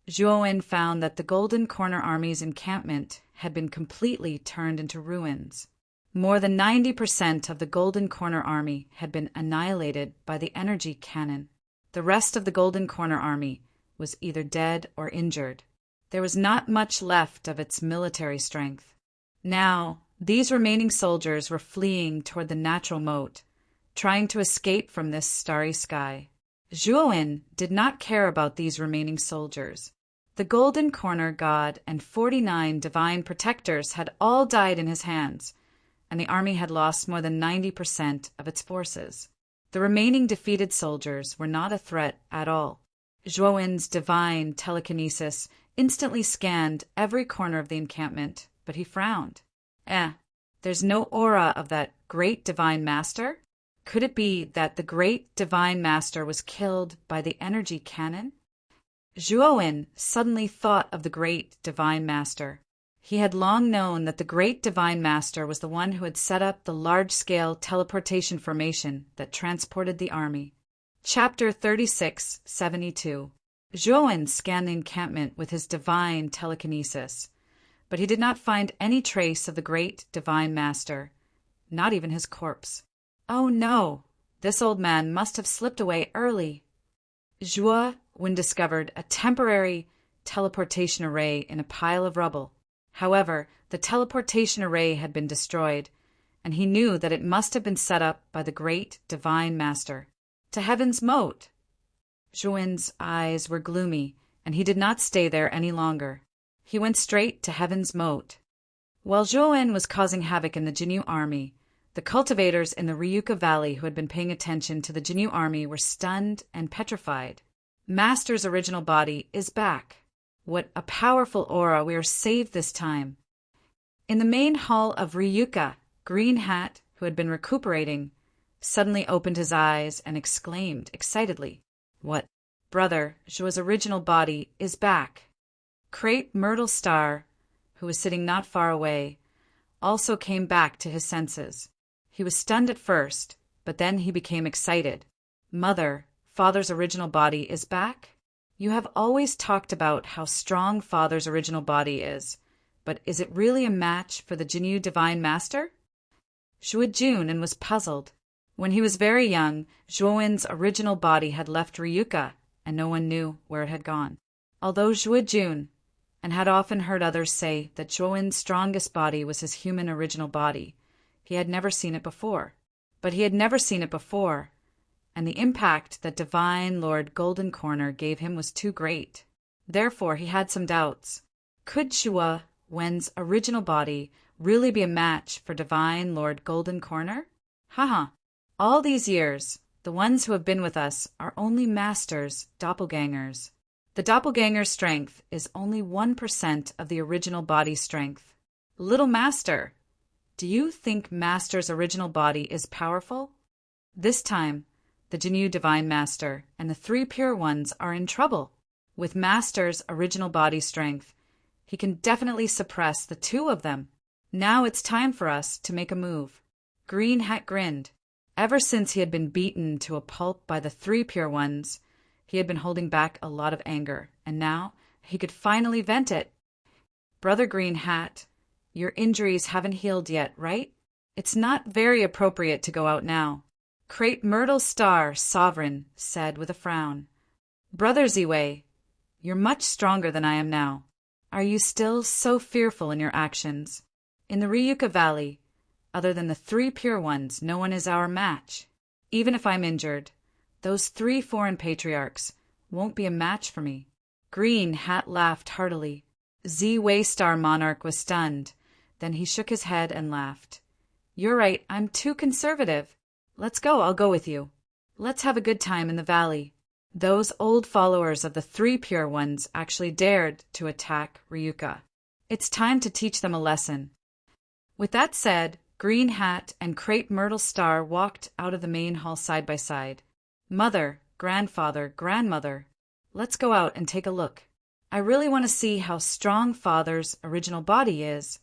Zhuowen found that the Golden Corner Army's encampment had been completely turned into ruins. More than 90% of the Golden Corner Army had been annihilated by the energy cannon. The rest of the Golden Corner Army was either dead or injured. There was not much left of its military strength. Now, these remaining soldiers were fleeing toward the natural moat, trying to escape from this starry sky. Zhuowen did not care about these remaining soldiers. The Golden Corner God and 49 divine protectors had all died in his hands, and the army had lost more than 90% of its forces. The remaining defeated soldiers were not a threat at all. Zhuowen's divine telekinesis instantly scanned every corner of the encampment, but he frowned. There's no aura of that great divine master? Could it be that the great divine master was killed by the energy cannon? Zhuowen suddenly thought of the great divine master. He had long known that the great divine master was the one who had set up the large-scale teleportation formation that transported the army. Chapter 3672. Zhuowen scanned the encampment with his divine telekinesis, but he did not find any trace of the great divine master, not even his corpse. Oh no, this old man must have slipped away early. Zhuowen discovered a temporary teleportation array in a pile of rubble. However, the teleportation array had been destroyed, and he knew that it must have been set up by the great divine master. To Heaven's Moat! Zhuowen's eyes were gloomy, and he did not stay there any longer. He went straight to Heaven's Moat. While Zhuowen was causing havoc in the Jinyu army, the cultivators in the Ryuka Valley who had been paying attention to the Jinyu army were stunned and petrified. Master's original body is back. What a powerful aura, we are saved this time. In the main hall of Ryuka, Green Hat, who had been recuperating, suddenly opened his eyes and exclaimed excitedly, "What? Brother, Zhuo's original body is back." Crepe Myrtle Star, who was sitting not far away, also came back to his senses. He was stunned at first, but then he became excited. "Mother, Father's original body is back?" You have always talked about how strong Father's original body is, but is it really a match for the Jinyu Divine Master? Zhuo Jun was puzzled. When he was very young, Zhuowen's original body had left Ryuka, and no one knew where it had gone. Although Zhuo Jun and had often heard others say that Zhuowen's strongest body was his human original body, he had never seen it before. But he had never seen it before, and the impact that Divine Lord Golden Corner gave him was too great. Therefore, he had some doubts. Could Zhuo Wen's original body really be a match for Divine Lord Golden Corner? Haha. All these years, the ones who have been with us are only masters, doppelgangers. The doppelganger's strength is only 1% of the original body's strength. Little Master, do you think Master's original body is powerful? This time, the Jinyu Divine Master and the three Pure Ones are in trouble. With Master's original body strength, he can definitely suppress the two of them. Now it's time for us to make a move. Green Hat grinned. Ever since he had been beaten to a pulp by the three Pure Ones, he had been holding back a lot of anger, and now he could finally vent it. Brother Green Hat, your injuries haven't healed yet, right? It's not very appropriate to go out now. Crate Myrtle Star, Sovereign, said with a frown. Brother Ziwei, you're much stronger than I am now. Are you still so fearful in your actions? In the Ryuka Valley, other than the three Pure Ones, no one is our match. Even if I'm injured, those three foreign patriarchs won't be a match for me. Green Hat laughed heartily. Ziwei Star Monarch was stunned. Then he shook his head and laughed. You're right, I'm too conservative. Let's go, I'll go with you. Let's have a good time in the valley. Those old followers of the three Pure Ones actually dared to attack Ryuka. It's time to teach them a lesson. With that said, Green Hat and Crate Myrtle Star walked out of the main hall side by side. Mother, grandfather, grandmother, let's go out and take a look. I really want to see how strong Father's original body is.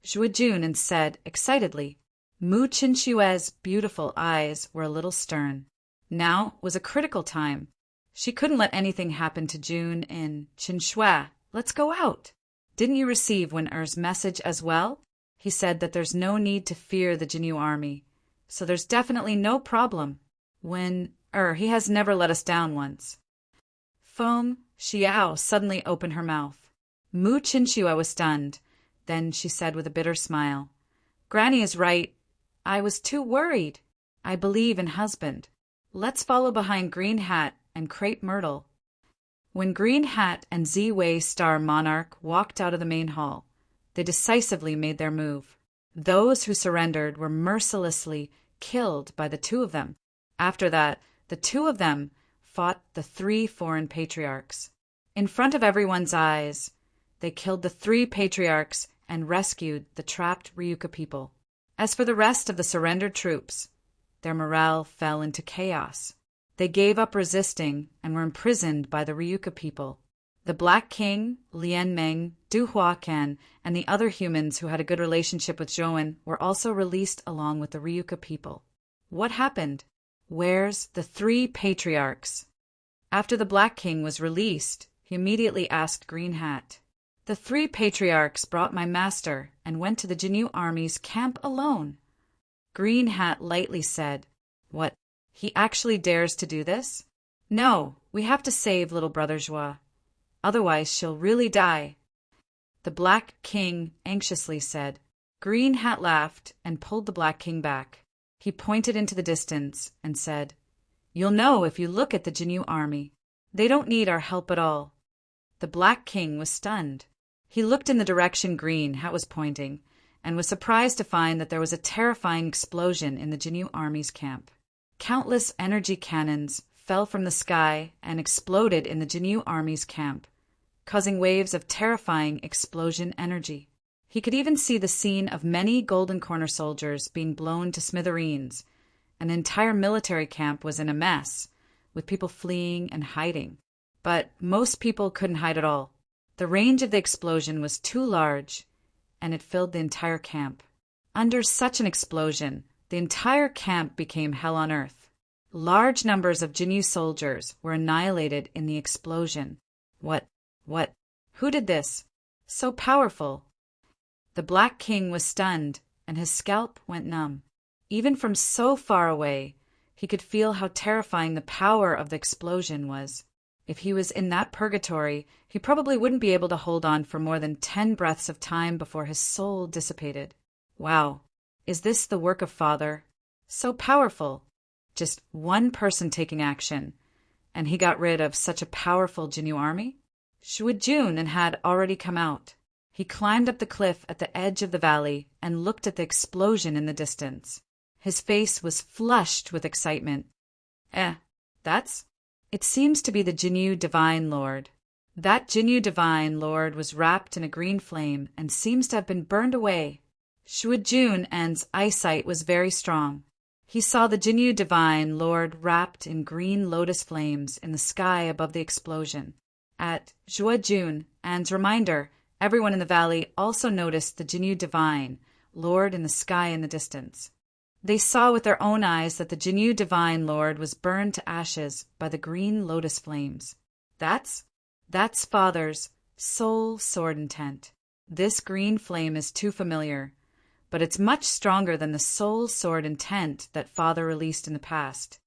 Zhuo Jun said excitedly. Mu Qinshue's beautiful eyes were a little stern. Now was a critical time. She couldn't let anything happen to Jun in Qinshue. Let's go out. Didn't you receive Wen-Er's message as well? He said that there's no need to fear the Jinyu army, so there's definitely no problem. He has never let us down once. Feng Xiao suddenly opened her mouth. Mu Qinshuo was stunned. Then she said with a bitter smile, Granny is right. I was too worried. I believe in husband. Let's follow behind Green Hat and Crate Myrtle. When Green Hat and Ziwei Star Monarch walked out of the main hall, they decisively made their move. Those who surrendered were mercilessly killed by the two of them. After that, the two of them fought the three foreign patriarchs. In front of everyone's eyes, they killed the three patriarchs and rescued the trapped Ryuka people. As for the rest of the surrendered troops, their morale fell into chaos. They gave up resisting and were imprisoned by the Ryuka people. The Black King, Lian Meng, Du Huacan, and the other humans who had a good relationship with Zhuowen were also released along with the Ryuka people. What happened? Where's the three patriarchs? After the Black King was released, he immediately asked Green Hat. The three patriarchs brought my master and went to the Jinyu army's camp alone. Green Hat lightly said, What, he actually dares to do this? No, we have to save little brother Zhuo. Otherwise she'll really die. The Black King anxiously said. Green Hat laughed and pulled the Black King back. He pointed into the distance and said, You'll know if you look at the Jinyu army. They don't need our help at all. The Black King was stunned. He looked in the direction Green Hat was pointing and was surprised to find that there was a terrifying explosion in the Jinyu army's camp. Countless energy cannons fell from the sky and exploded in the Jinyu army's camp, causing waves of terrifying explosion energy. He could even see the scene of many Golden Corner soldiers being blown to smithereens. An entire military camp was in a mess, with people fleeing and hiding. But most people couldn't hide at all. The range of the explosion was too large, and it filled the entire camp. Under such an explosion, the entire camp became hell on earth. Large numbers of Jinyu soldiers were annihilated in the explosion. What? Who did this? So powerful. The Black King was stunned, and his scalp went numb. Even from so far away, he could feel how terrifying the power of the explosion was. If he was in that purgatory, he probably wouldn't be able to hold on for more than 10 breaths of time before his soul dissipated. Wow, is this the work of Father? So powerful. Just one person taking action, and he got rid of such a powerful Jinyu army? Shuijun had already come out. He climbed up the cliff at the edge of the valley and looked at the explosion in the distance. His face was flushed with excitement. That's? It seems to be the Jinyu Divine Lord. That Jinyu Divine Lord was wrapped in a green flame and seems to have been burned away. Shuijun's eyesight was very strong. He saw the Jinyu Divine Lord wrapped in green lotus flames in the sky above the explosion. At Shuijun's reminder, everyone in the valley also noticed the Jinyu Divine Lord in the sky in the distance. They saw with their own eyes that the Jinyu Divine Lord was burned to ashes by the green lotus flames. That's Father's soul sword intent. This green flame is too familiar, but it's much stronger than the soul sword intent that Father released in the past.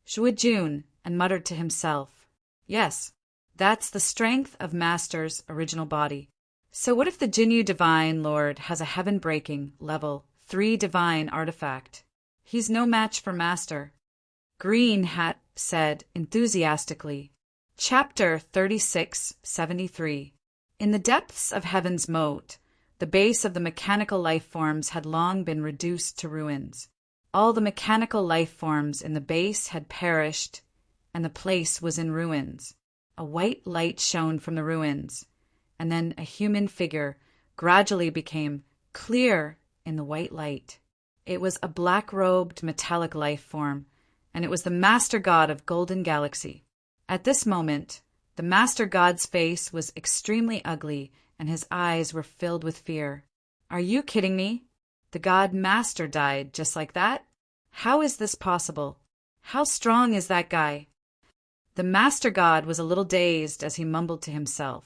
Shuijun muttered to himself, yes, that's the strength of Master's original body. So what if the Jinyu Divine Lord has a heaven-breaking level 3 divine artifact? He's no match for Master. Green Hat said enthusiastically. Chapter 3673. In the depths of Heaven's moat, the base of the mechanical life forms had long been reduced to ruins. All the mechanical life forms in the base had perished, and the place was in ruins. A white light shone from the ruins, and then a human figure gradually became clear in the white light. It was a black-robed metallic life form, and it was the Master God of Golden Galaxy. At this moment, the Master God's face was extremely ugly, and his eyes were filled with fear. Are you kidding me? The God Master died just like that? How is this possible? How strong is that guy? The Master God was a little dazed as he mumbled to himself,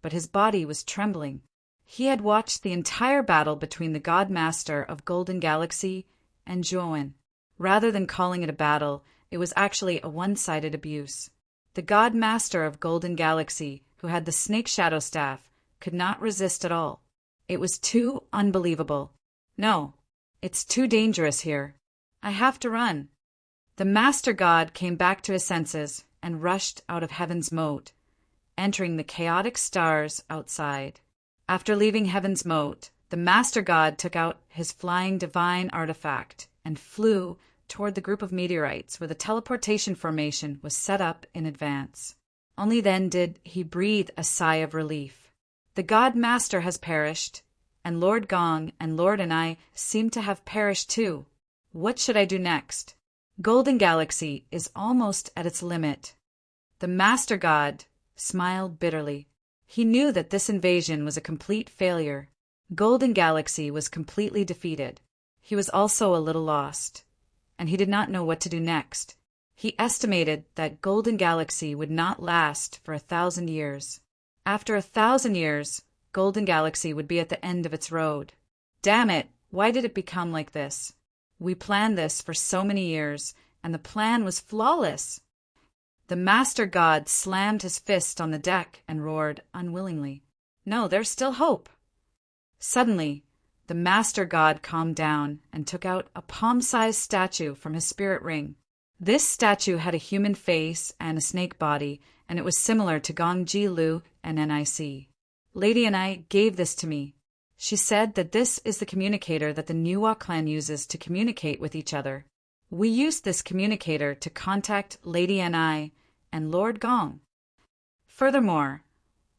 but his body was trembling. He had watched the entire battle between the God Master of Golden Galaxy and Zhuowen. Rather than calling it a battle, it was actually a one-sided abuse. The God Master of Golden Galaxy, who had the Snake Shadow Staff, could not resist at all. It was too unbelievable. No, it's too dangerous here. I have to run. The Master God came back to his senses and rushed out of Heaven's moat, entering the chaotic stars outside. After leaving Heaven's moat, the Master God took out his flying divine artifact and flew toward the group of meteorites where the teleportation formation was set up in advance. Only then did he breathe a sigh of relief. The God Master has perished, and Lord Gong and Lord Anai seem to have perished too. What should I do next? Golden Galaxy is almost at its limit. The Master God smiled bitterly. He knew that this invasion was a complete failure. Golden Galaxy was completely defeated. He was also a little lost, and he did not know what to do next. He estimated that Golden Galaxy would not last for 1,000 years. After 1,000 years, Golden Galaxy would be at the end of its road. Damn it, why did it become like this? We planned this for so many years, and the plan was flawless. The Master God slammed his fist on the deck and roared unwillingly. No, there's still hope. Suddenly, the Master God calmed down and took out a palm-sized statue from his spirit ring. This statue had a human face and a snake body, and it was similar to Gong Ji Lu and NIC. Lady Anai gave this to me. She said that this is the communicator that the Nuwa clan uses to communicate with each other. We used this communicator to contact Lady Anai and Lord Gong. Furthermore,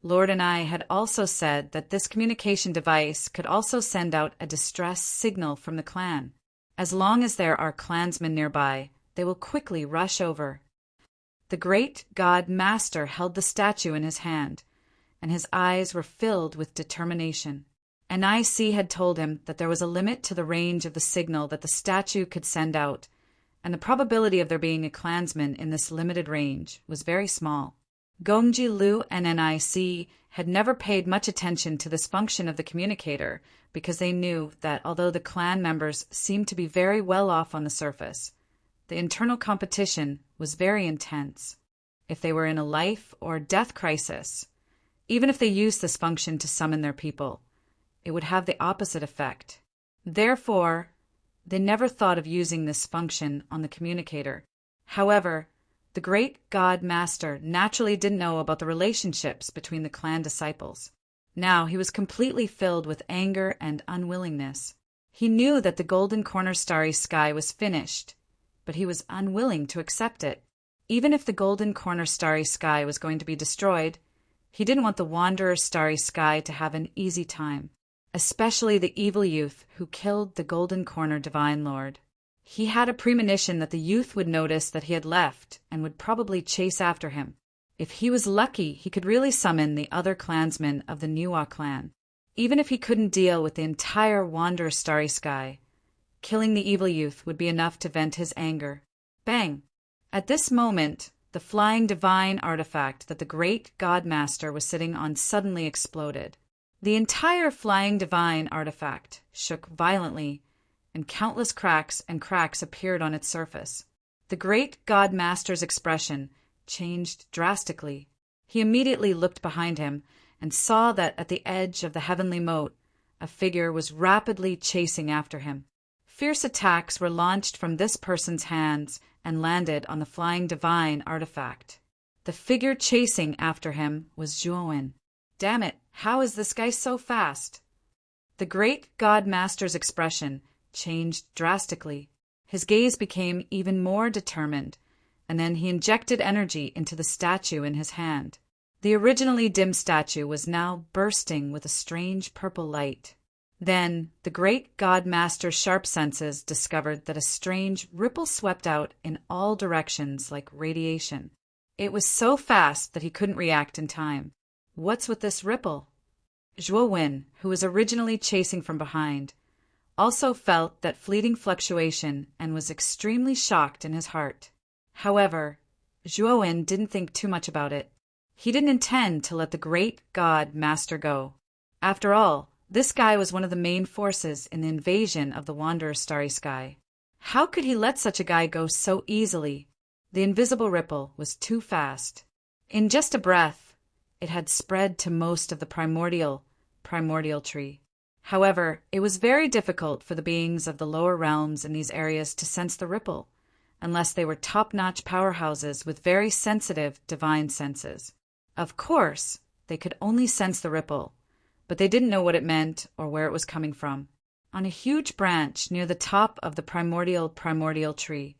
Lord Anai had also said that this communication device could also send out a distress signal from the clan. As long as there are clansmen nearby, they will quickly rush over. The great God Master held the statue in his hand, and his eyes were filled with determination. NIC had told him that there was a limit to the range of the signal that the statue could send out, and the probability of there being a clansman in this limited range was very small. Gongji Lu and NIC had never paid much attention to this function of the communicator because they knew that although the clan members seemed to be very well off on the surface, the internal competition was very intense. If they were in a life or death crisis, even if they used this function to summon their people, it would have the opposite effect. Therefore, they never thought of using this function on the communicator. However, the great God Master naturally didn't know about the relationships between the clan disciples. Now he was completely filled with anger and unwillingness. He knew that the golden corner starry sky was finished, but he was unwilling to accept it. Even if the golden corner starry sky was going to be destroyed, he didn't want the wanderer starry sky to have an easy time, especially the evil youth who killed the golden corner divine lord. He had a premonition that the youth would notice that he had left and would probably chase after him. If he was lucky, he could really summon the other clansmen of the Niwa clan. Even if he couldn't deal with the entire wanderer starry sky, killing the evil youth would be enough to vent his anger. Bang! At this moment, the flying divine artifact that the great God Master was sitting on suddenly exploded. The entire flying divine artifact shook violently, and countless cracks appeared on its surface. The great God Master's expression changed drastically. He immediately looked behind him and saw that at the edge of the heavenly moat, a figure was rapidly chasing after him. Fierce attacks were launched from this person's hands and landed on the flying divine artifact. The figure chasing after him was Zhuowen. Damn it, how is this guy so fast? The great God Master's expression changed drastically. His gaze became even more determined, and then he injected energy into the statue in his hand. The originally dim statue was now bursting with a strange purple light. Then the great God Master's sharp senses discovered that a strange ripple swept out in all directions like radiation. It was so fast that he couldn't react in time. What's with this ripple? Zhuowen, who was originally chasing from behind, also felt that fleeting fluctuation and was extremely shocked in his heart. However, Zhuowen didn't think too much about it. He didn't intend to let the great God Master go. After all, this guy was one of the main forces in the invasion of the Wanderer Starry Sky. How could he let such a guy go so easily? The invisible ripple was too fast. In just a breath, it had spread to most of the primordial tree. However, it was very difficult for the beings of the lower realms in these areas to sense the ripple, unless they were top-notch powerhouses with very sensitive divine senses. Of course, they could only sense the ripple, but they didn't know what it meant or where it was coming from. On a huge branch near the top of the primordial tree,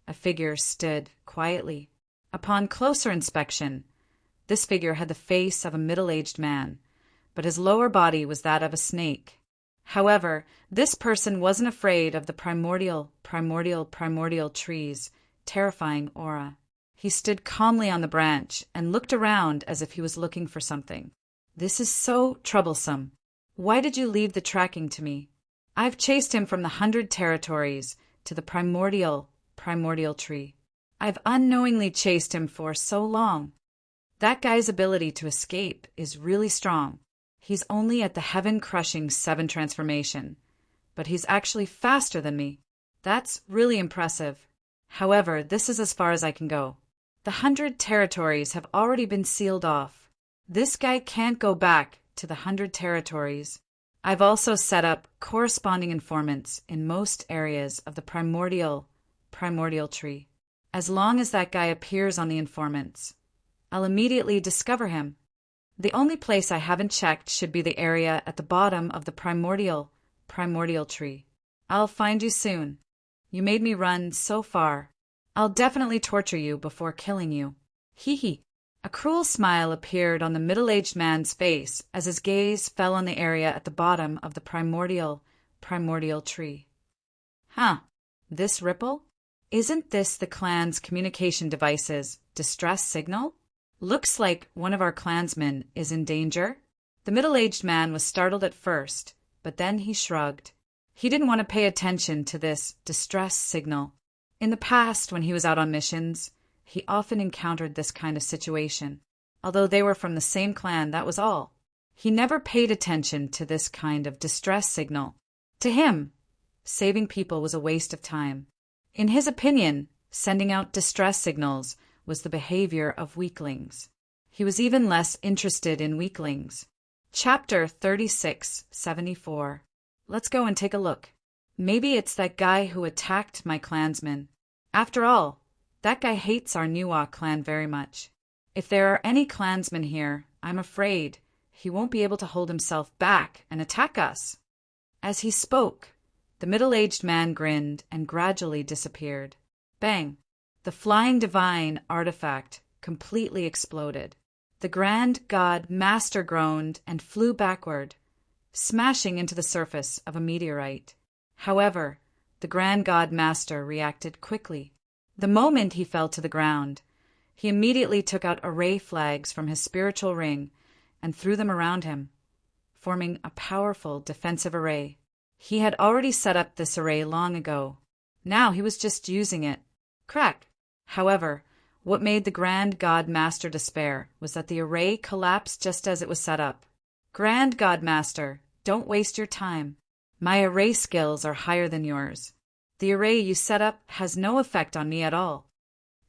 a figure stood quietly. Upon closer inspection, this figure had the face of a middle-aged man, but his lower body was that of a snake. However, this person wasn't afraid of the primordial tree's terrifying aura. He stood calmly on the branch and looked around as if he was looking for something. This is so troublesome. Why did you leave the tracking to me? I've chased him from the 100 territories to the primordial tree. I've unknowingly chased him for so long. That guy's ability to escape is really strong. He's only at the heaven-crushing 7 transformation, but he's actually faster than me. That's really impressive. However, this is as far as I can go. The 100 territories have already been sealed off. This guy can't go back to the 100 territories. I've also set up corresponding informants in most areas of the primordial tree. As long as that guy appears on the informants, I'll immediately discover him. The only place I haven't checked should be the area at the bottom of the primordial tree. I'll find you soon. You made me run so far. I'll definitely torture you before killing you. Hee hee. A cruel smile appeared on the middle-aged man's face as his gaze fell on the area at the bottom of the primordial tree. Huh. This ripple? Isn't this the clan's communication device's distress signal? Looks like one of our clansmen is in danger. The middle-aged man was startled at first, but then he shrugged. He didn't want to pay attention to this distress signal. In the past, when he was out on missions, he often encountered this kind of situation. Although they were from the same clan, that was all. He never paid attention to this kind of distress signal. To him, saving people was a waste of time. In his opinion, sending out distress signals was the behavior of weaklings. He was even less interested in weaklings. Chapter 3674. Let's go and take a look. Maybe it's that guy who attacked my clansmen. After all, that guy hates our Nuwa clan very much. If there are any clansmen here, I'm afraid he won't be able to hold himself back and attack us. As he spoke, the middle-aged man grinned and gradually disappeared. Bang! The flying divine artifact completely exploded. The grand god master groaned and flew backward, smashing into the surface of a meteorite. However, the grand god master reacted quickly. The moment he fell to the ground, he immediately took out array flags from his spiritual ring and threw them around him, forming a powerful defensive array. He had already set up this array long ago. Now he was just using it. Crack! However, what made the Grand God Master despair was that the array collapsed just as it was set up. Grand God Master, don't waste your time. My array skills are higher than yours. The array you set up has no effect on me at all.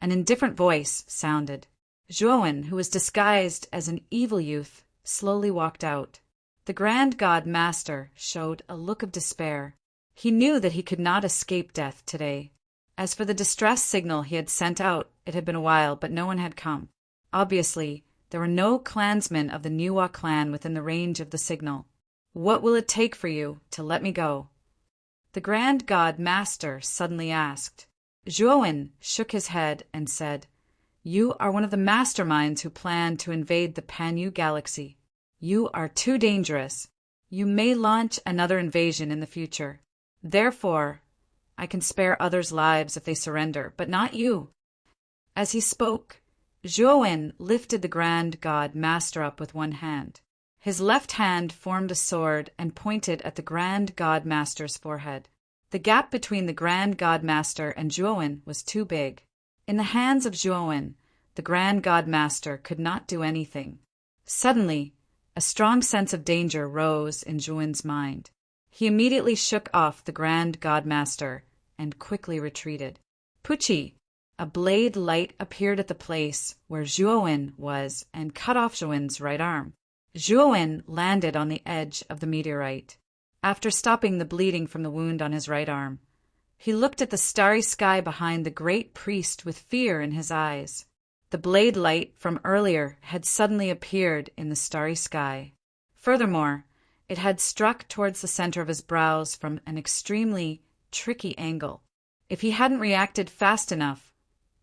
An indifferent voice sounded. Zhuowen, who was disguised as an evil youth, slowly walked out. The Grand God Master showed a look of despair. He knew that he could not escape death today. As for the distress signal he had sent out, it had been a while, but no one had come. Obviously, there were no clansmen of the Nuwa clan within the range of the signal. What will it take for you to let me go? The Grand God Master suddenly asked. Zhuowen shook his head and said, You are one of the masterminds who plan to invade the Panyu galaxy. You are too dangerous. You may launch another invasion in the future. Therefore, I can spare others' lives if they surrender, but not you. As he spoke, Zhuowen lifted the Grand God Master up with one hand. His left hand formed a sword and pointed at the Grand God Master's forehead. The gap between the Grand God Master and Zhuowen was too big. In the hands of Zhuowen, the Grand God Master could not do anything. Suddenly, a strong sense of danger rose in Zhuowen's mind. He immediately shook off the Grand God Master and quickly retreated. Puchi! A blade light appeared at the place where Zhuowen was and cut off Zhuowen's right arm. Zhuowen landed on the edge of the meteorite. After stopping the bleeding from the wound on his right arm, he looked at the starry sky behind the great priest with fear in his eyes. The blade light from earlier had suddenly appeared in the starry sky. Furthermore, it had struck towards the center of his brows from an extremely tricky angle. If he hadn't reacted fast enough,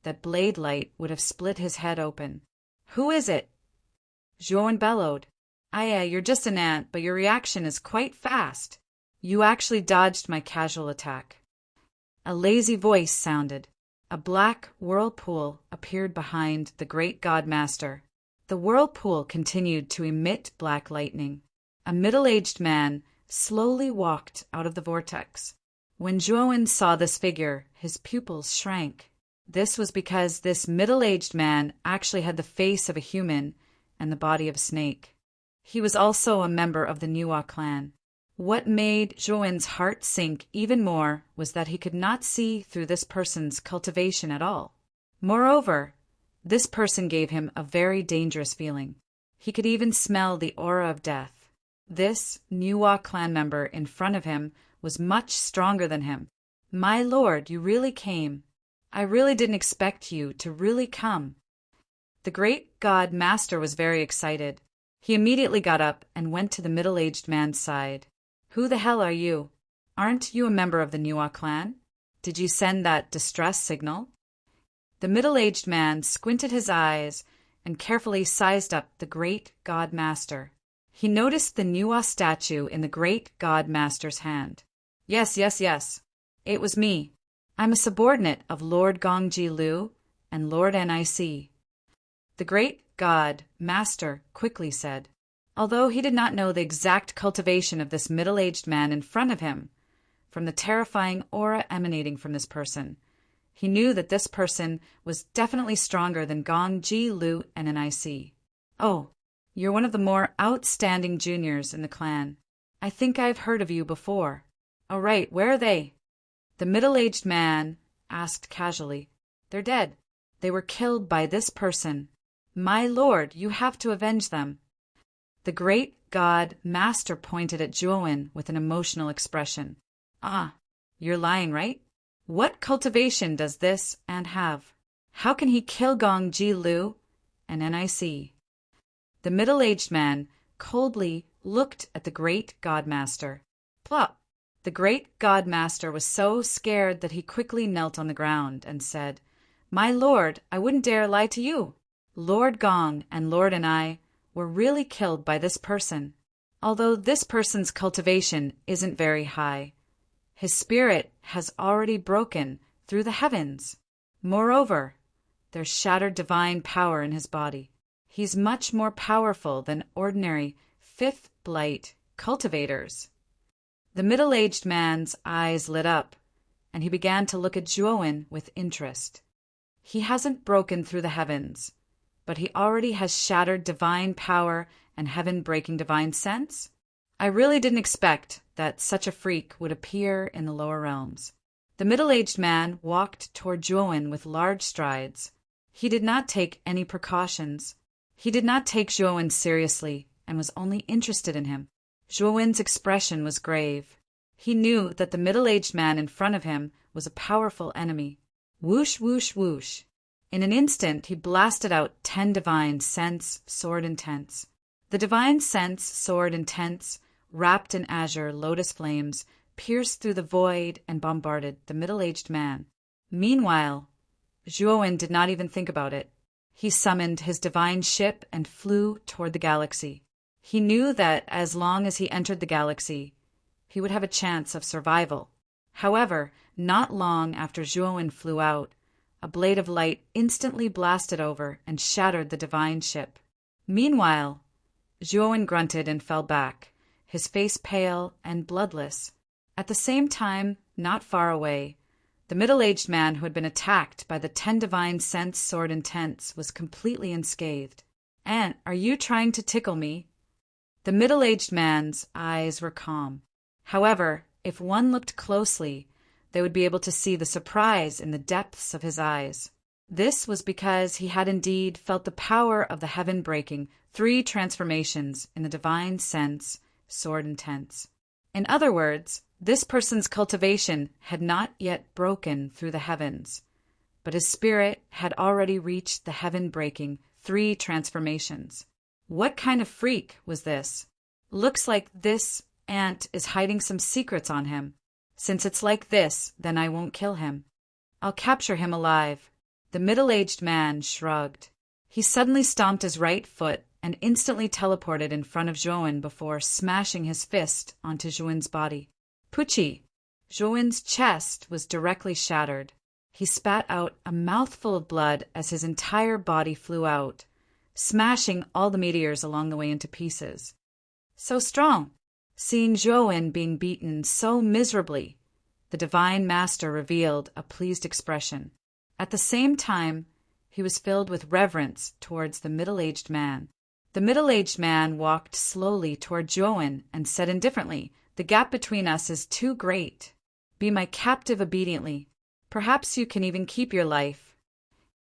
that blade light would have split his head open. Who is it? Zhuowen bellowed. You're just an ant, but your reaction is quite fast. You actually dodged my casual attack. A lazy voice sounded. A black whirlpool appeared behind the great God Master. The whirlpool continued to emit black lightning. A middle-aged man slowly walked out of the vortex. When Zhuowen saw this figure, his pupils shrank. This was because this middle-aged man actually had the face of a human and the body of a snake. He was also a member of the Nuwa clan. What made Zhuowen's heart sink even more was that he could not see through this person's cultivation at all. Moreover, this person gave him a very dangerous feeling. He could even smell the aura of death. This Nuwa clan member in front of him was much stronger than him. My lord, you really came. I really didn't expect you to really come. The great God Master was very excited. He immediately got up and went to the middle-aged man's side. Who the hell are you? Aren't you a member of the Nuwa clan? Did you send that distress signal? The middle-aged man squinted his eyes and carefully sized up the great God Master. He noticed the Nuwa statue in the great God Master's hand. Yes. It was me. I'm a subordinate of Lord Gongji Lu and Lord Nic. The great God Master quickly said. Although he did not know the exact cultivation of this middle-aged man in front of him, from the terrifying aura emanating from this person, He knew that this person was definitely stronger than Gong Ji, Lu, and NIC. "Oh, you're one of the more outstanding juniors in the clan. I think I've heard of you before." "Oh, right, where are they?" The middle-aged man asked casually. "They're dead. They were killed by this person. My lord, you have to avenge them." The great god master pointed at Zhuowen with an emotional expression. "Ah, you're lying, right? What cultivation does this ant have? How can he kill Gong Ji, Lu and NIC?" The middle-aged man coldly looked at the great god master. Plop! The great god master was so scared that he quickly knelt on the ground and said, "My lord, I wouldn't dare lie to you. Lord Gong and Lord and I were really killed by this person. Although this person's cultivation isn't very high, his spirit has already broken through the heavens. Moreover, there's shattered divine power in his body. He's much more powerful than ordinary fifth blight cultivators." The middle-aged man's eyes lit up, and he began to look at Zhuowen with interest. "He hasn't broken through the heavens, but he already has shattered divine power and heaven-breaking divine sense? I really didn't expect that such a freak would appear in the lower realms." The middle-aged man walked toward Zhuowen with large strides. He did not take any precautions. He did not take Zhuowen seriously and was only interested in him. Zhuowen's expression was grave. He knew that the middle-aged man in front of him was a powerful enemy. Whoosh, whoosh, whoosh. In an instant he blasted out 10 divine sense sword intents. The divine sense sword intents, wrapped in azure lotus flames, pierced through the void and bombarded the middle-aged man. Meanwhile, Zhuowen did not even think about it. He summoned his divine ship and flew toward the galaxy. He knew that as long as he entered the galaxy, he would have a chance of survival. However, not long after Zhuowen flew out, a blade of light instantly blasted over and shattered the divine ship. Meanwhile, Zhuowen grunted and fell back, his face pale and bloodless. At the same time, not far away, the middle-aged man who had been attacked by the 10 divine sense sword intents was completely unscathed. "Ant, are you trying to tickle me?" The middle-aged man's eyes were calm. However, if one looked closely, they would be able to see the surprise in the depths of his eyes. This was because he had indeed felt the power of the heaven-breaking 3 transformations in the divine sense sword intents. In other words, this person's cultivation had not yet broken through the heavens, but his spirit had already reached the heaven-breaking 3 transformations. What kind of freak was this? Looks like this ant is hiding some secrets on him. Since it's like this, then I won't kill him. I'll capture him alive. The middle-aged man shrugged. He suddenly stomped his right foot and instantly teleported in front of Zhuowen before smashing his fist onto Zhuowen's body. Puchi! Zhuowen's chest was directly shattered. He spat out a mouthful of blood as his entire body flew out, smashing all the meteors along the way into pieces. So strong! Seeing Zhuowen being beaten so miserably, the divine master revealed a pleased expression. At the same time, he was filled with reverence towards the middle-aged man. The middle-aged man walked slowly toward Zhuowen and said indifferently, "The gap between us is too great. Be my captive obediently. Perhaps you can even keep your life."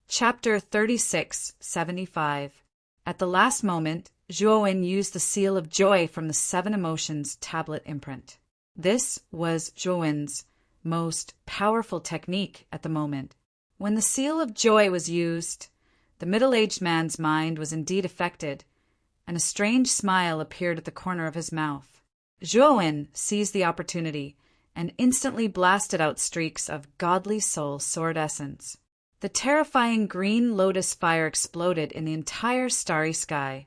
Chapter 3675. At the last moment, Zhuowen used the seal of joy from the 7 emotions tablet imprint. This was Zhuowen's most powerful technique at the moment. When the seal of joy was used, the middle-aged man's mind was indeed affected, and a strange smile appeared at the corner of his mouth. Zhuowen seized the opportunity and instantly blasted out streaks of godly soul sword essence. The terrifying green lotus fire exploded in the entire starry sky,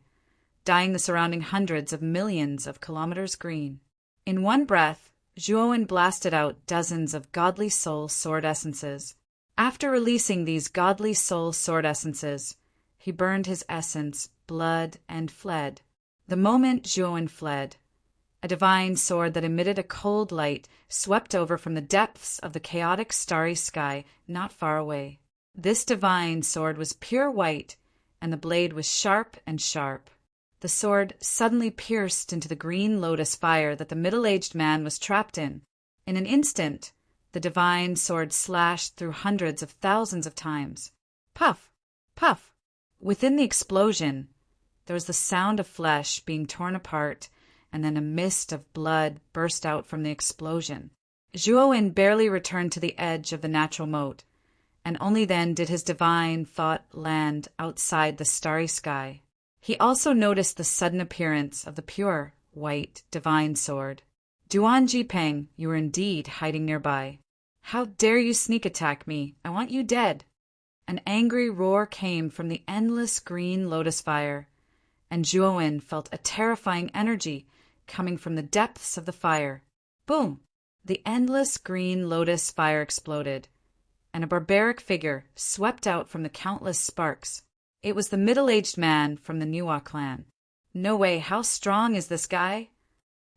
dyeing the surrounding hundreds of millions of kilometers green. In one breath, Zhuowen blasted out dozens of godly soul sword essences. After releasing these godly soul sword essences, he burned his essence, blood, and fled. The moment Zhuowen fled, A divine sword that emitted a cold light swept over from the depths of the chaotic starry sky not far away. This divine sword was pure white, and the blade was sharp and sharp. The sword suddenly pierced into the green lotus fire that the middle-aged man was trapped in. In an instant, the divine sword slashed through hundreds of thousands of times. Puff! Puff! Within the explosion, there was the sound of flesh being torn apart, and then a mist of blood burst out from the explosion. Zhuowen barely returned to the edge of the natural moat, and only then did his divine thought land outside the starry sky. He also noticed the sudden appearance of the pure, white, divine sword. Duan Jipeng, you were indeed hiding nearby. How dare you sneak attack me? I want you dead. An angry roar came from the endless green lotus fire, and Zhuowen felt a terrifying energy coming from the depths of the fire. Boom! The endless green lotus fire exploded, and a barbaric figure swept out from the countless sparks. It was the middle-aged man from the Niwa clan. No way, how strong is this guy?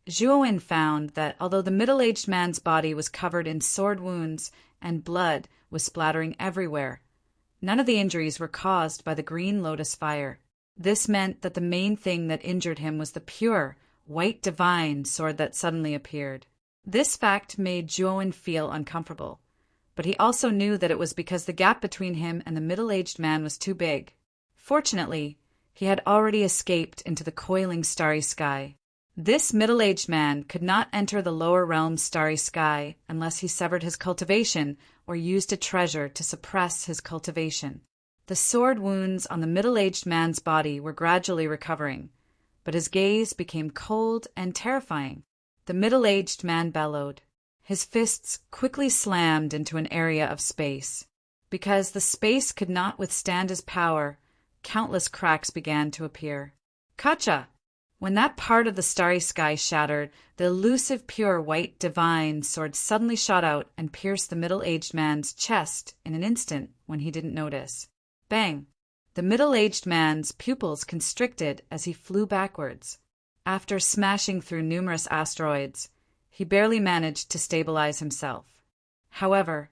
Zhuowen found that although the middle-aged man's body was covered in sword wounds and blood was splattering everywhere, none of the injuries were caused by the green lotus fire. This meant that the main thing that injured him was the pure, white divine sword that suddenly appeared. This fact made Zhuowen feel uncomfortable, but he also knew that it was because the gap between him and the middle-aged man was too big. Fortunately, he had already escaped into the coiling starry sky. This middle-aged man could not enter the lower realm's starry sky unless he severed his cultivation or used a treasure to suppress his cultivation. The sword wounds on the middle-aged man's body were gradually recovering, but his gaze became cold and terrifying. The middle-aged man bellowed. His fists quickly slammed into an area of space. Because the space could not withstand his power, countless cracks began to appear. Kacha! When that part of the starry sky shattered, the elusive pure white divine sword suddenly shot out and pierced the middle-aged man's chest in an instant when he didn't notice. Bang! The middle-aged man's pupils constricted as he flew backwards. After smashing through numerous asteroids, he barely managed to stabilize himself. However,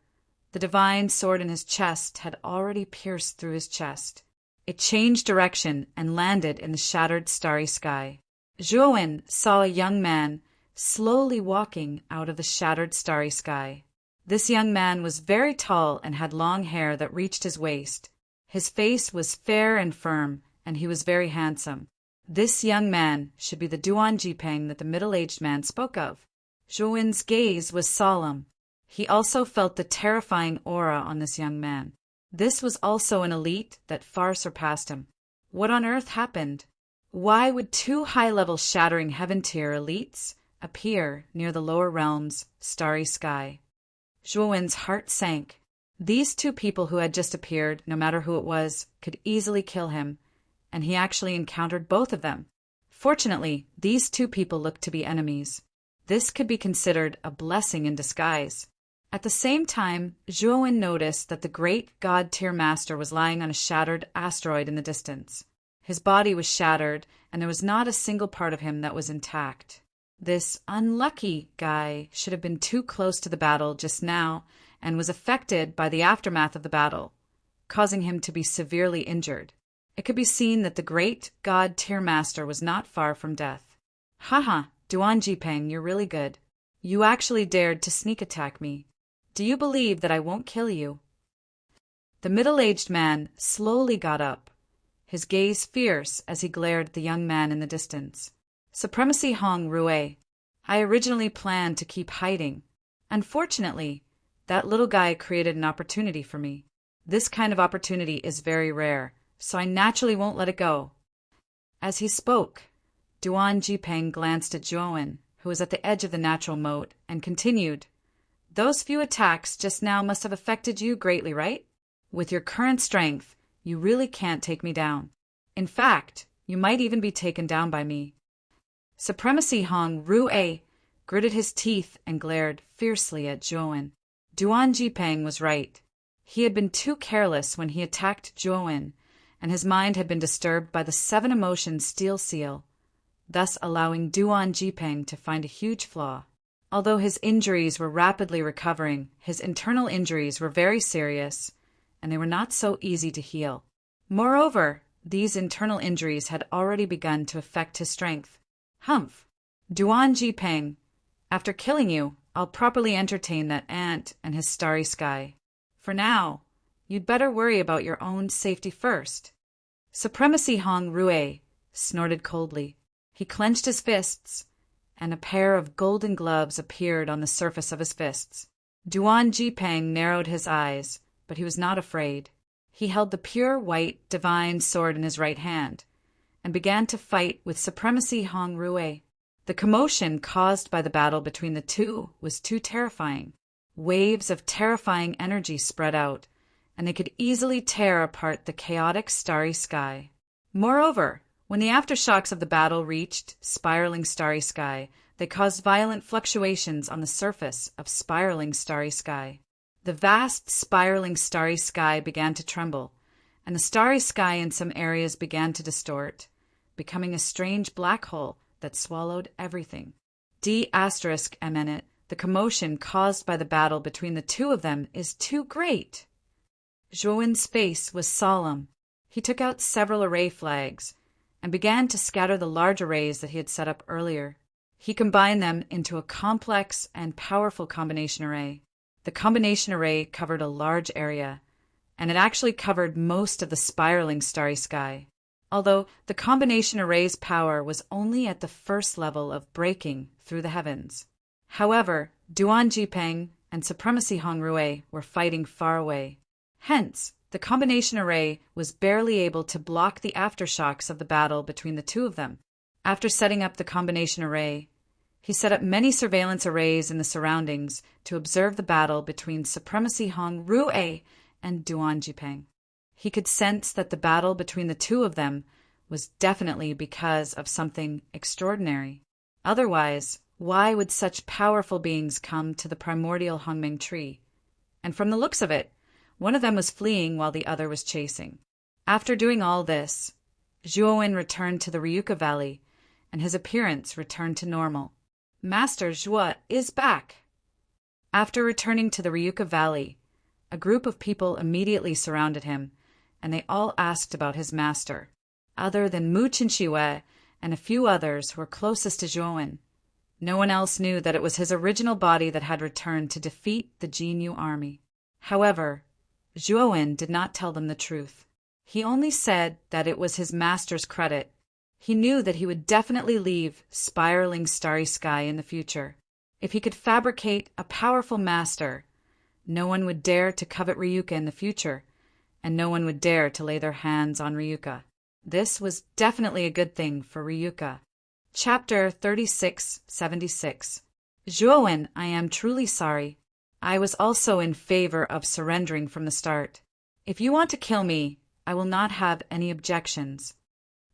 the divine sword in his chest had already pierced through his chest. It changed direction and landed in the shattered starry sky. Zhuowen saw a young man slowly walking out of the shattered starry sky. This young man was very tall and had long hair that reached his waist. His face was fair and firm, and he was very handsome. This young man should be the Duan Jipeng that the middle-aged man spoke of. Zhuowen's gaze was solemn. He also felt the terrifying aura on this young man. This was also an elite that far surpassed him. What on earth happened? Why would two high-level shattering heaven-tier elites appear near the lower realm's starry sky? Zhuowen's heart sank. These two people who had just appeared, no matter who it was, could easily kill him, and he actually encountered both of them. Fortunately, these two people looked to be enemies. This could be considered a blessing in disguise. At the same time, Zhuowen noticed that the great god-tier master was lying on a shattered asteroid in the distance. His body was shattered, and there was not a single part of him that was intact. This unlucky guy should have been too close to the battle just now and was affected by the aftermath of the battle, causing him to be severely injured. It could be seen that the great god-tier master was not far from death. Haha, Duan Jipeng, you're really good. You actually dared to sneak attack me. Do you believe that I won't kill you? The middle-aged man slowly got up, his gaze fierce as he glared at the young man in the distance. Supremacy Hong Rue. I originally planned to keep hiding. Unfortunately, that little guy created an opportunity for me. This kind of opportunity is very rare, so I naturally won't let it go. As he spoke, Duan Jipeng glanced at Zhuowen, who was at the edge of the natural moat, and continued, Those few attacks just now must have affected you greatly, right? With your current strength, you really can't take me down. In fact, you might even be taken down by me. Supremacy Hong Rue gritted his teeth and glared fiercely at Zhuowen. Duan Jipeng was right. He had been too careless when he attacked Zhuowen, and his mind had been disturbed by the 7 emotions steel seal. thus allowing Duan Jipeng to find a huge flaw. Although his injuries were rapidly recovering, his internal injuries were very serious, and they were not so easy to heal. Moreover, these internal injuries had already begun to affect his strength. Humph! Duan Jipeng, after killing you, I'll properly entertain that ant and his starry sky. For now, you'd better worry about your own safety first. Supremacy Hong Rue snorted coldly. He clenched his fists, and a pair of golden gloves appeared on the surface of his fists. Duan Jipeng narrowed his eyes, but he was not afraid. He held the pure white divine sword in his right hand, and began to fight with Supremacy Hong Rue. The commotion caused by the battle between the two was too terrifying. Waves of terrifying energy spread out, and they could easily tear apart the chaotic starry sky. Moreover, when the aftershocks of the battle reached spiraling starry sky, they caused violent fluctuations on the surface of spiraling starry sky. The vast spiraling starry sky began to tremble, and the starry sky in some areas began to distort, becoming a strange black hole that swallowed everything. D***, the commotion caused by the battle between the two of them is too great. Zhuowen's face was solemn. He took out several array flags and began to scatter the large arrays that he had set up earlier. He combined them into a complex and powerful combination array. The combination array covered a large area, and it actually covered most of the spiraling starry sky. Although the combination array's power was only at the first level of breaking through the heavens. However, Duan Jipeng and Supremacy Hong Rue were fighting far away. Hence, the combination array was barely able to block the aftershocks of the battle between the two of them. After setting up the combination array, he set up many surveillance arrays in the surroundings to observe the battle between Supremacy Hong Rue and Duan Jipeng. He could sense that the battle between the two of them was definitely because of something extraordinary. Otherwise, why would such powerful beings come to the primordial Hongmeng tree? And from the looks of it, one of them was fleeing while the other was chasing. After doing all this, Zhuowen returned to the Ryuka Valley, and his appearance returned to normal. Master Zhuo is back! After returning to the Ryuka Valley, a group of people immediately surrounded him, and they all asked about his master. Other than Mu Qinshiwei and a few others who were closest to Zhuowen, no one else knew that it was his original body that had returned to defeat the Jinyu army. However, Zhuowen did not tell them the truth. He only said that it was his master's credit. He knew that he would definitely leave spiraling starry sky in the future. If he could fabricate a powerful master, no one would dare to covet Ryuka in the future, and no one would dare to lay their hands on Ryuka. This was definitely a good thing for Ryuka. Chapter 3676. Zhuowen, I am truly sorry. I was also in favor of surrendering from the start. If you want to kill me, I will not have any objections.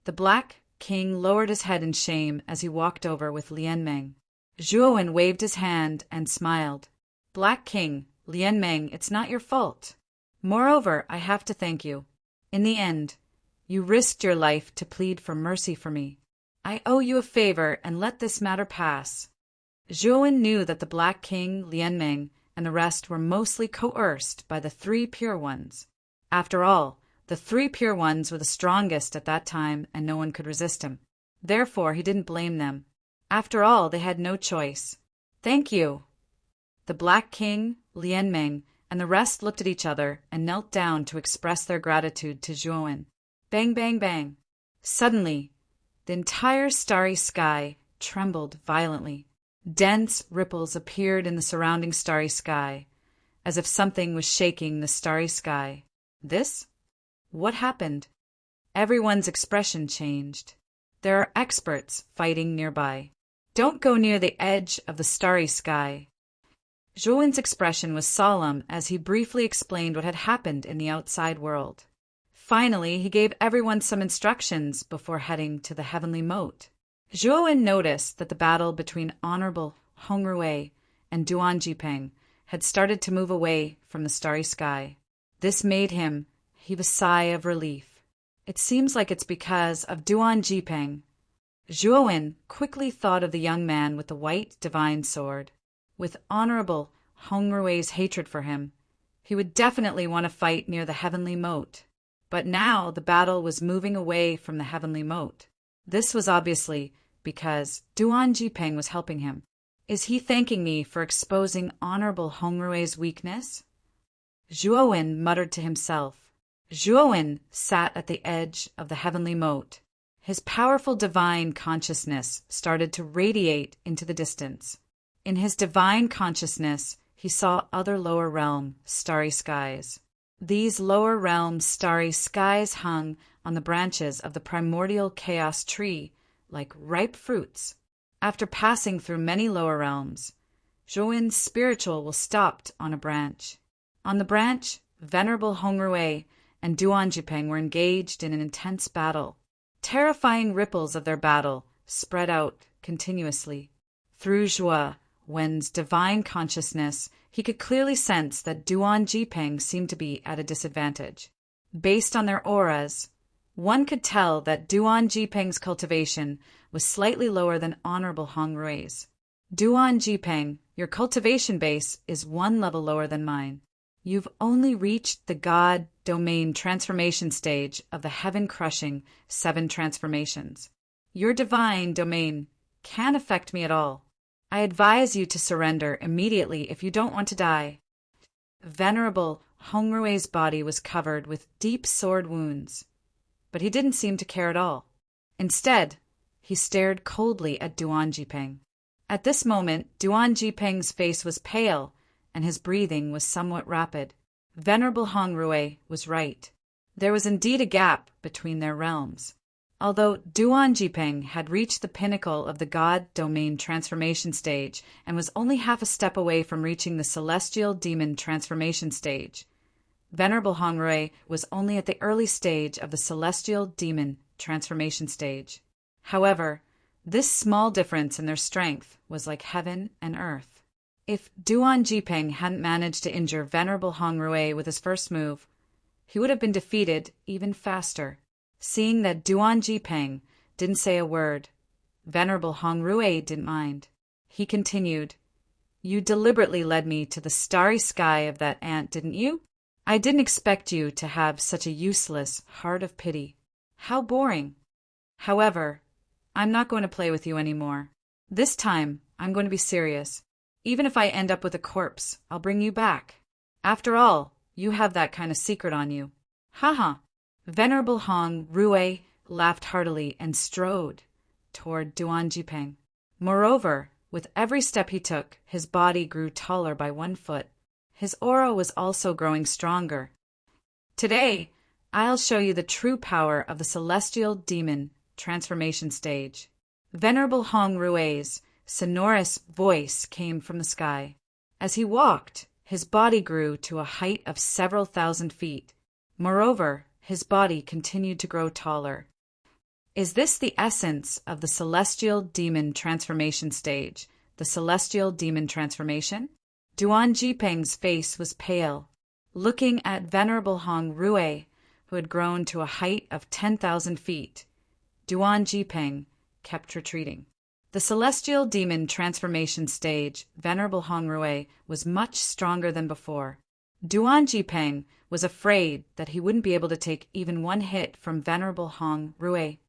The Black King lowered his head in shame as he walked over with Lianmeng. Zhuowen waved his hand and smiled. Black King, Lianmeng, it's not your fault. Moreover, I have to thank you. In the end, you risked your life to plead for mercy for me. I owe you a favor, and let this matter pass. Zhuowen knew that the Black King, Lianmeng, and the rest were mostly coerced by the three Pure Ones. After all, the three Pure Ones were the strongest at that time, and no one could resist him. Therefore, he didn't blame them. After all, they had no choice. Thank you. The Black King, Lianmeng, and the rest looked at each other and knelt down to express their gratitude to Zhuowen. Bang, bang, bang. Suddenly, the entire starry sky trembled violently. Dense ripples appeared in the surrounding starry sky, as if something was shaking the starry sky. This? What happened? Everyone's expression changed. There are experts fighting nearby. Don't go near the edge of the starry sky. Zhuowen's expression was solemn as he briefly explained what had happened in the outside world. Finally, he gave everyone some instructions before heading to the heavenly moat. Zhuowen noticed that the battle between Honorable Hong Rue and Duan Jipeng had started to move away from the starry sky. This made him heave a sigh of relief. It seems like it's because of Duan Jipeng. Zhuowen quickly thought of the young man with the white divine sword. With Honorable Hongrue's hatred for him, he would definitely want to fight near the heavenly moat. But now the battle was moving away from the heavenly moat. This was obviously because Duan Jipeng was helping him. Is he thanking me for exposing Honorable Hongrue's weakness? Zhuowen muttered to himself. Zhuowen sat at the edge of the heavenly moat. His powerful divine consciousness started to radiate into the distance. In his divine consciousness, he saw other lower realm starry skies. These lower realm starry skies hung on the branches of the primordial chaos tree like ripe fruits. After passing through many lower realms, Zhuowen's spiritual will stopped on a branch. On the branch, Venerable Hongrue and Duan Jipeng were engaged in an intense battle. Terrifying ripples of their battle spread out continuously. Through Zhuowen's divine consciousness, he could clearly sense that Duan Jipeng seemed to be at a disadvantage. Based on their auras, one could tell that Duan Jipeng's cultivation was slightly lower than Honorable Hongrue's. Duan Jipeng, your cultivation base is one level lower than mine. You've only reached the God domain transformation stage of the heaven-crushing 7 transformations. Your divine domain can't affect me at all. I advise you to surrender immediately if you don't want to die. Venerable Hongrue's body was covered with deep sword wounds, but he didn't seem to care at all. Instead, he stared coldly at Duan Jipeng. At this moment, Duan Jipeng's face was pale, and his breathing was somewhat rapid. Venerable Hongrue was right. There was indeed a gap between their realms. Although Duan Jipeng had reached the pinnacle of the God domain transformation stage and was only half a step away from reaching the celestial demon transformation stage, Venerable Hongrue was only at the early stage of the celestial demon transformation stage. However, this small difference in their strength was like heaven and earth. If Duan Jipeng hadn't managed to injure Venerable Hongrue with his first move, he would have been defeated even faster. Seeing that Duan Jipeng didn't say a word, Venerable Hongrue didn't mind. He continued, "You deliberately led me to the starry sky of that ant, didn't you? I didn't expect you to have such a useless heart of pity. How boring. However, I'm not going to play with you anymore. This time, I'm going to be serious. Even if I end up with a corpse, I'll bring you back. After all, you have that kind of secret on you." Haha. Venerable Hongrue laughed heartily and strode toward Duan Jipeng. Moreover, with every step he took, his body grew taller by 1 foot. His aura was also growing stronger. Today, I'll show you the true power of the celestial demon transformation stage. Venerable Hongrue's sonorous voice came from the sky. As he walked, his body grew to a height of several thousand feet. Moreover, his body continued to grow taller. Is this the essence of the celestial demon transformation stage, the celestial demon transformation? Duan Jipeng's face was pale. Looking at Venerable Hongrue, who had grown to a height of 10,000 feet, Duan Jipeng kept retreating. The celestial demon transformation stage, Venerable Hongrue, was much stronger than before. Duan Jipeng was afraid that he wouldn't be able to take even 1 hit from Venerable Hongrue.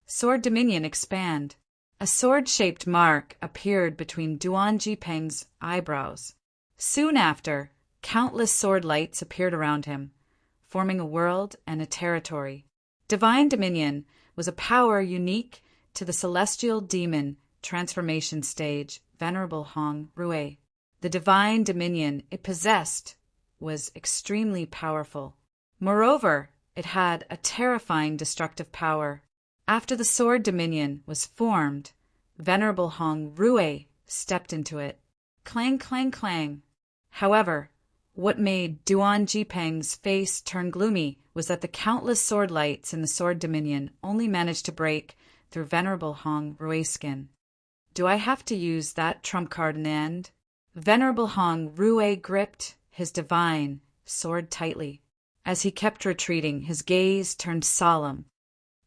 Sword Dominion expand. A sword-shaped mark appeared between Duan Jipeng's eyebrows. Soon after, countless sword lights appeared around him, forming a world and a territory. Divine Dominion was a power unique to the celestial demon transformation stage, Venerable Hongrue. The divine dominion it possessed was extremely powerful. Moreover, it had a terrifying destructive power. After the sword dominion was formed, Venerable Hongrue stepped into it. Clang, clang, clang. However, what made Duan Jipeng's face turn gloomy was that the countless sword lights in the sword dominion only managed to break through Venerable Hongrue's skin. Do I have to use that trump card in the end? Venerable Hongrue gripped his divine sword tightly. As he kept retreating, his gaze turned solemn.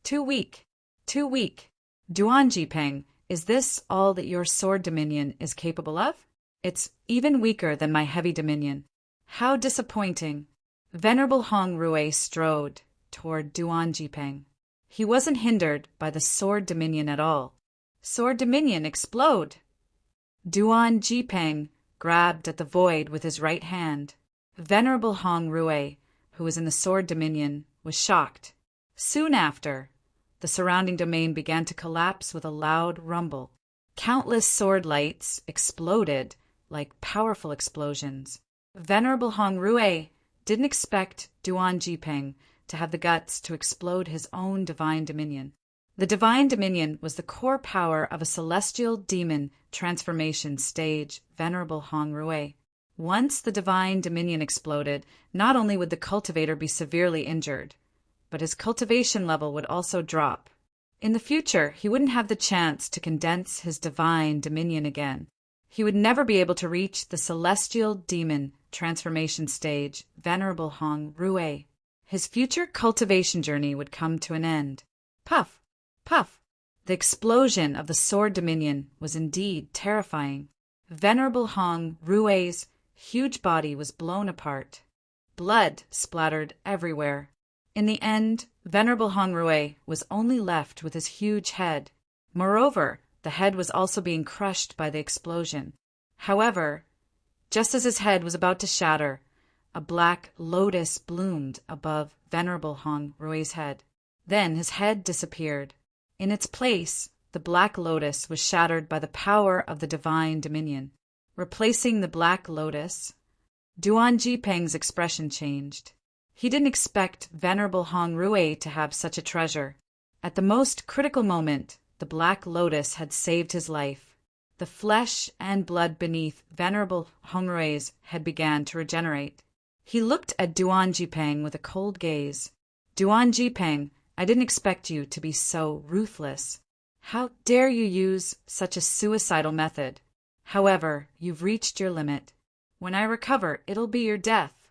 Too weak. Too weak. Duan Jipeng, is this all that your sword dominion is capable of? It's even weaker than my heavy dominion. How disappointing. Venerable Hong Rui strode toward Duan Jipeng. He wasn't hindered by the sword dominion at all. Sword dominion, explode! Duan Jipeng grabbed at the void with his right hand. Venerable Hong Rui, who was in the sword dominion, was shocked. Soon after, the surrounding domain began to collapse with a loud rumble. Countless sword lights exploded like powerful explosions. Venerable Hong Rui didn't expect Duan Jipeng to have the guts to explode his own divine dominion. The divine dominion was the core power of a celestial demon transformation stage, Venerable Hong Rui. Once the divine dominion exploded, not only would the cultivator be severely injured, but his cultivation level would also drop. In the future, he wouldn't have the chance to condense his divine dominion again. He would never be able to reach the celestial demon transformation stage, Venerable Hong Rui. His future cultivation journey would come to an end. Puff! Puff! The explosion of the sword dominion was indeed terrifying. Venerable Hong Rui's huge body was blown apart. Blood splattered everywhere. In the end, Venerable Hong Rui was only left with his huge head. Moreover, the head was also being crushed by the explosion. However, just as his head was about to shatter, a black lotus bloomed above Venerable Hong Rui's head. Then his head disappeared. In its place, the black lotus was shattered by the power of the divine dominion. Replacing the black lotus, Duan Jipeng's expression changed. He didn't expect Venerable Hong Rui to have such a treasure. At the most critical moment, the black lotus had saved his life. The flesh and blood beneath Venerable Hong Rui's head began to regenerate. He looked at Duan Jipeng with a cold gaze. Duan Jipeng, I didn't expect you to be so ruthless. How dare you use such a suicidal method? However, you've reached your limit. When I recover, it'll be your death.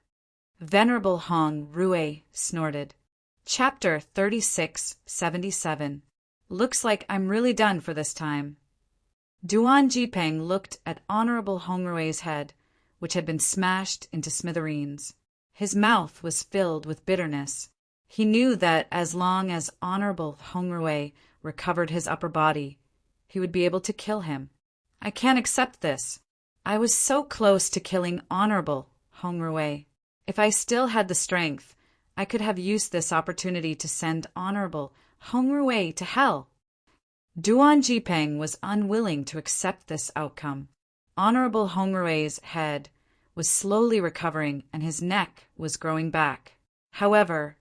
Venerable Hong Rui snorted. Chapter 3677. Looks like I'm really done for this time. Duan Jipeng looked at Honorable Hong Rui's head, which had been smashed into smithereens. His mouth was filled with bitterness. He knew that as long as Honorable Hong Rui recovered his upper body, he would be able to kill him. I can't accept this. I was so close to killing Honorable Hong Rui. If I still had the strength, I could have used this opportunity to send Honorable Hong Rui to hell. Duan Jipeng was unwilling to accept this outcome. Honorable Hong Rui's head was slowly recovering and his neck was growing back. However,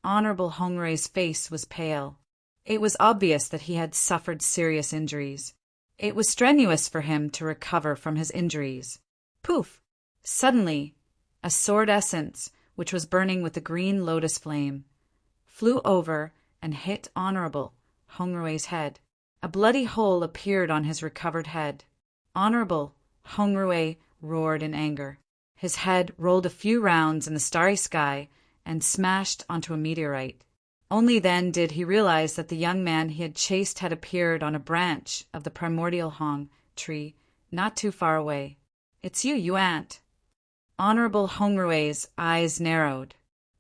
Honorable Hong Rui's face was pale. It was obvious that he had suffered serious injuries. It was strenuous for him to recover from his injuries. Poof! Suddenly, a sword essence, which was burning with the green lotus flame, flew over and hit Honorable Hong Rui's head. A bloody hole appeared on his recovered head. Honorable Hong Rui roared in anger. His head rolled a few rounds in the starry sky and smashed onto a meteorite. Only then did he realize that the young man he had chased had appeared on a branch of the primordial Hong tree not too far away. It's you aunt. Honorable Hong Rui's eyes narrowed.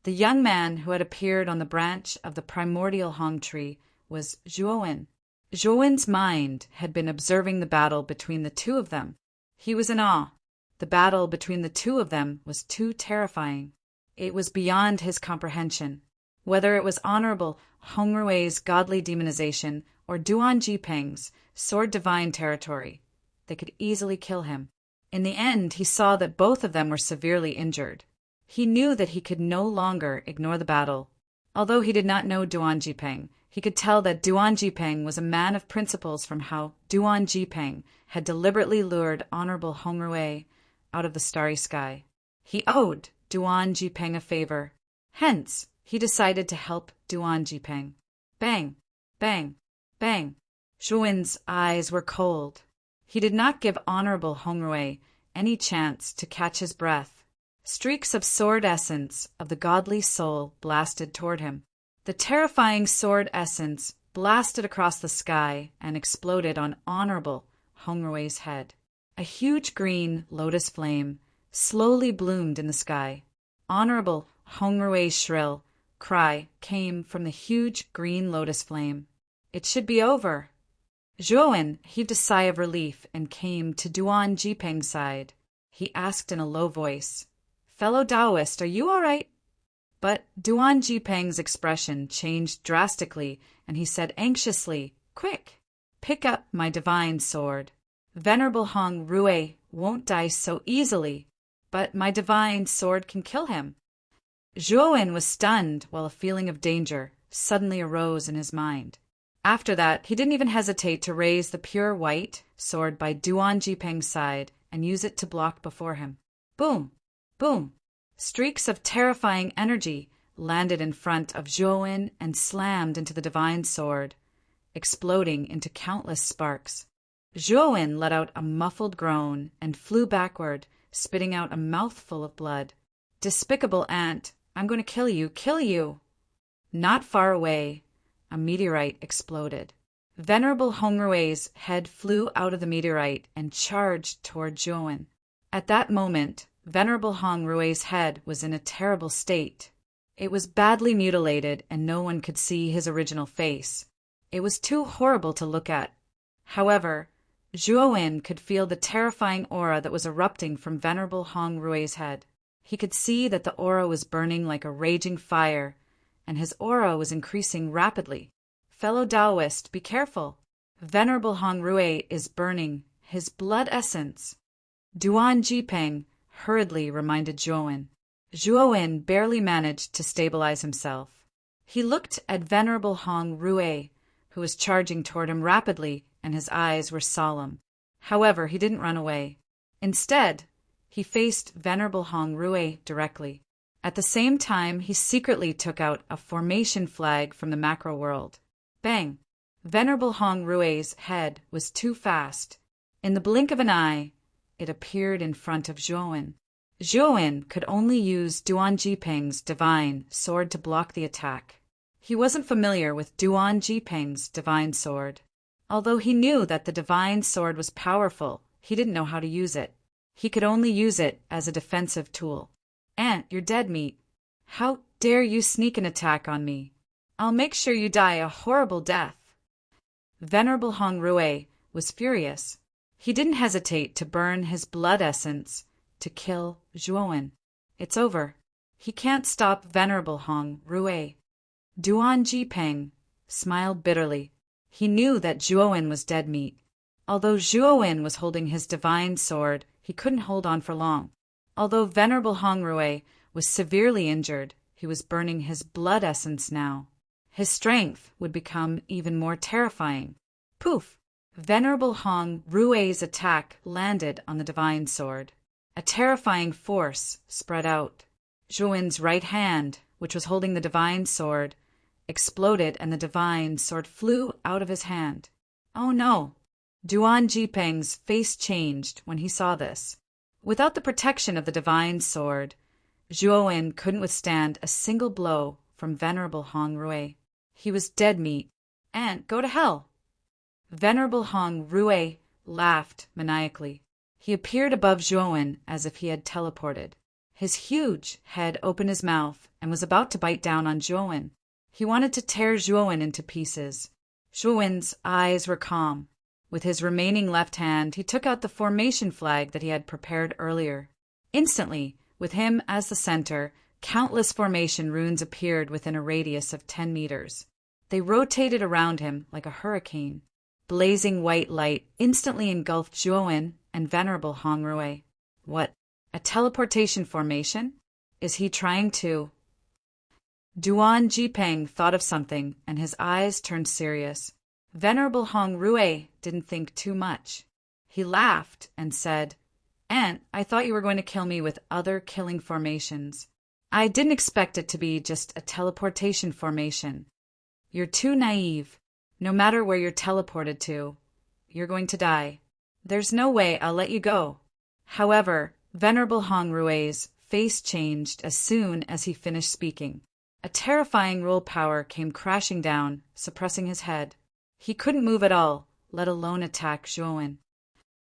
The young man who had appeared on the branch of the primordial Hong tree was Zhuowen. Zhuowen's mind had been observing the battle between the two of them. He was in awe. The battle between the two of them was too terrifying. It was beyond his comprehension. Whether it was Honorable Hong Rui's godly demonization or Duan Jipeng's sword divine territory, they could easily kill him. In the end, he saw that both of them were severely injured. He knew that he could no longer ignore the battle. Although he did not know Duan Jipeng, he could tell that Duan Jipeng was a man of principles from how Duan Jipeng had deliberately lured Honorable Hong Rui out of the starry sky. He owed Duan Jipeng a favor. Hence, he decided to help Duan Jipeng. Bang! Bang! Bang! Zhuowen's eyes were cold. He did not give Honorable Hong Rui any chance to catch his breath. Streaks of sword essence of the godly soul blasted toward him. The terrifying sword essence blasted across the sky and exploded on Honorable Hongrue's head. A huge green lotus flame slowly bloomed in the sky. Honorable Hongrue's shrill cry came from the huge green lotus flame. It should be over. Zhuowen heaved a sigh of relief and came to Duan Jipeng's side. He asked in a low voice, "Fellow Taoist, are you all right?" But Duan Jipeng's expression changed drastically, and he said anxiously, "Quick, pick up my divine sword. Venerable Hong Rue won't die so easily, but my divine sword can kill him." Zhuowen was stunned while a feeling of danger suddenly arose in his mind. After that, he didn't even hesitate to raise the pure white sword by Duan Jipeng's side and use it to block before him. Boom! Boom! Streaks of terrifying energy landed in front of Zhuowen and slammed into the divine sword, exploding into countless sparks. Zhuowen let out a muffled groan and flew backward, spitting out a mouthful of blood. "Despicable ant! I'm going to kill you! Kill you!" Not far away, a meteorite exploded. Venerable Hongrue's head flew out of the meteorite and charged toward Zhuowen. At that moment, Venerable Hongrue's head was in a terrible state. It was badly mutilated and no one could see his original face. It was too horrible to look at. However, Zhuowen could feel the terrifying aura that was erupting from Venerable Hongrue's head. He could see that the aura was burning like a raging fire, and his aura was increasing rapidly. "Fellow Taoist, be careful. Venerable Hongrue is burning his blood essence," Duan Jipeng hurriedly reminded Zhuowen. Zhuowen barely managed to stabilize himself. He looked at Venerable Hongrue, who was charging toward him rapidly, and his eyes were solemn. However, he didn't run away. Instead, he faced Venerable Hongrue directly. At the same time, he secretly took out a formation flag from the macro world. Bang! Venerable Hongrue's head was too fast. In the blink of an eye, it appeared in front of Zhuowen. Zhuowen could only use Duan Jipeng's divine sword to block the attack. He wasn't familiar with Duan Jipeng's divine sword. Although he knew that the divine sword was powerful, he didn't know how to use it. He could only use it as a defensive tool. "Ant, you're dead meat. How dare you sneak an attack on me? I'll make sure you die a horrible death." Venerable Hongrue was furious. He didn't hesitate to burn his blood essence to kill Zhuowen. It's over. He can't stop Venerable Hongrue. Duan Jipeng smiled bitterly. He knew that Zhuowen was dead meat. Although Zhuowen was holding his divine sword, he couldn't hold on for long. Although Venerable Hongrue was severely injured, he was burning his blood essence now. His strength would become even more terrifying. Poof! Venerable Hongrue's attack landed on the divine sword. A terrifying force spread out. Zhuowen's right hand, which was holding the divine sword, exploded and the divine sword flew out of his hand. Oh no! Duan Jipeng's face changed when he saw this. Without the protection of the divine sword, Zhuowen couldn't withstand a single blow from Venerable Hongrue. He was dead meat. "Ant, go to hell!" Venerable Hongrue laughed maniacally. He appeared above Zhuowen as if he had teleported. His huge head opened his mouth and was about to bite down on Zhuowen. He wanted to tear Zhuowen into pieces. Zhuowen's eyes were calm. With his remaining left hand, he took out the formation flag that he had prepared earlier. Instantly, with him as the center, countless formation runes appeared within a radius of 10 meters. They rotated around him like a hurricane. Blazing white light instantly engulfed Zhuowen and Venerable Hongrue. What? A teleportation formation? Is he trying to... Duan Jipeng thought of something, and his eyes turned serious. Venerable Hongrue didn't think too much. He laughed and said, "Ant, I thought you were going to kill me with other killing formations. I didn't expect it to be just a teleportation formation. You're too naive. No matter where you're teleported to, you're going to die. There's no way I'll let you go." However, Venerable Hongrue's face changed as soon as he finished speaking. A terrifying rule power came crashing down, suppressing his head. He couldn't move at all, let alone attack Zhuowen.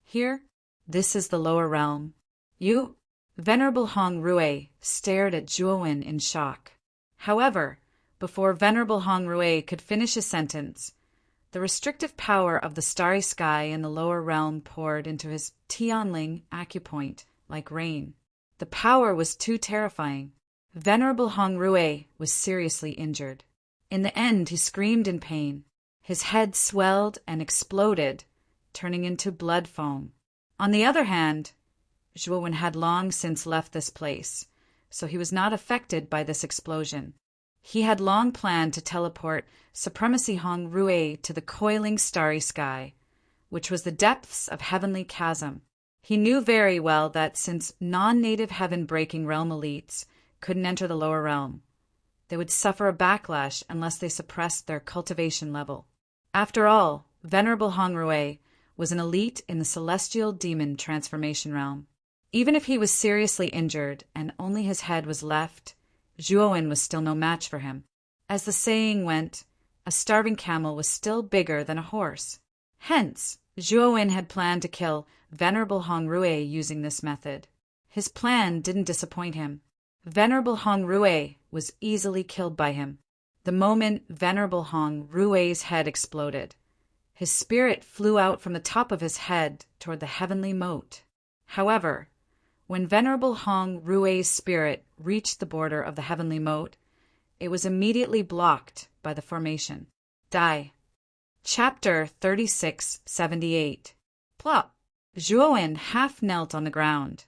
Here, this is the lower realm. You, Venerable Hong Rui, stared at Zhuowen in shock. However, before Venerable Hong Rui could finish his sentence, the restrictive power of the starry sky in the lower realm poured into his Tianling acupoint like rain. The power was too terrifying. Venerable Hong Rui was seriously injured. In the end, he screamed in pain. His head swelled and exploded, turning into blood foam. On the other hand, Zhuowen had long since left this place, so he was not affected by this explosion. He had long planned to teleport Supremacy Hong Rui to the coiling starry sky, which was the depths of heavenly chasm. He knew very well that since non-native heaven-breaking realm elites couldn't enter the lower realm, they would suffer a backlash unless they suppressed their cultivation level. After all, Venerable Hong Rui was an elite in the celestial demon transformation realm. Even if he was seriously injured and only his head was left, Zhuowen was still no match for him. As the saying went, a starving camel was still bigger than a horse. Hence, Zhuowen had planned to kill Venerable Hong Rui using this method. His plan didn't disappoint him. Venerable Hong Rui was easily killed by him. The moment Venerable Hong Rui's head exploded, his spirit flew out from the top of his head toward the heavenly moat. However, when Venerable Hong Rui's spirit reached the border of the heavenly moat, it was immediately blocked by the formation. Die. Chapter 3678. Plop! Zhuowen half knelt on the ground,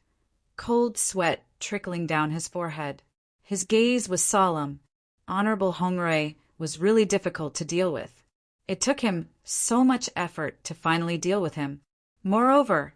cold sweat trickling down his forehead. His gaze was solemn. Honorable Hong Rui was really difficult to deal with. It took him so much effort to finally deal with him. Moreover,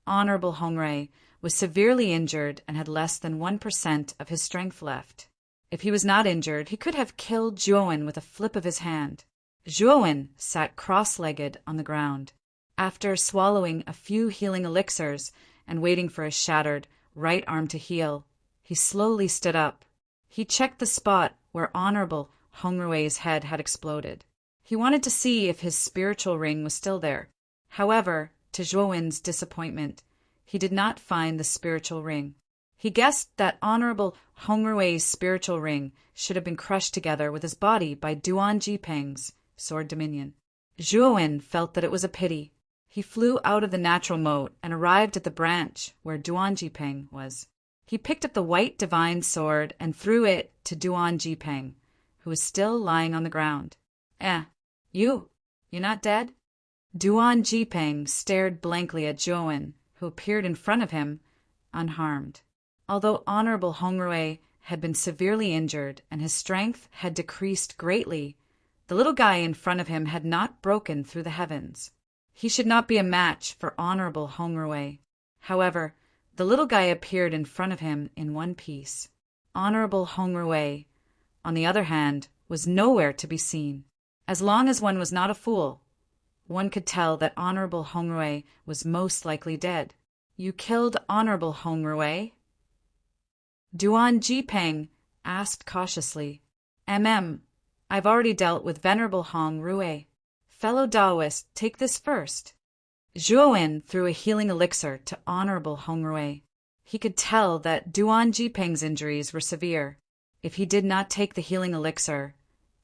Honorable Hong Rui was severely injured and had less than 1% of his strength left. If he was not injured, he could have killed Zhuowen with a flip of his hand. Zhuowen sat cross-legged on the ground. After swallowing a few healing elixirs and waiting for his shattered right arm to heal, he slowly stood up. He checked the spot where Honorable Hong Rui's head had exploded. He wanted to see if his spiritual ring was still there. However, to Zhuowen's disappointment, he did not find the spiritual ring. He guessed that Honorable Hong Rui's spiritual ring should have been crushed together with his body by Duan Jipeng's sword dominion. Zhuowen felt that it was a pity. He flew out of the natural moat and arrived at the branch where Duan Jipeng was. He picked up the white divine sword and threw it to Duan Jipeng, who was still lying on the ground. You're not dead? Duan Jipeng stared blankly at Zhuowen, who appeared in front of him, unharmed. Although Honorable Hong Rui had been severely injured and his strength had decreased greatly, the little guy in front of him had not broken through the heavens. He should not be a match for Honorable Hong Rui. However, the little guy appeared in front of him in one piece. Honorable Hong Rui, on the other hand, was nowhere to be seen. As long as one was not a fool, one could tell that Honorable Hong Rui was most likely dead. You killed Honorable Hong Rui? Duan Jipeng asked cautiously. I've already dealt with Venerable Hong Rui. Fellow Taoist, take this first. Zhuowen threw a healing elixir to Honorable Hong Rui. He could tell that Duan Jipeng's injuries were severe. If he did not take the healing elixir,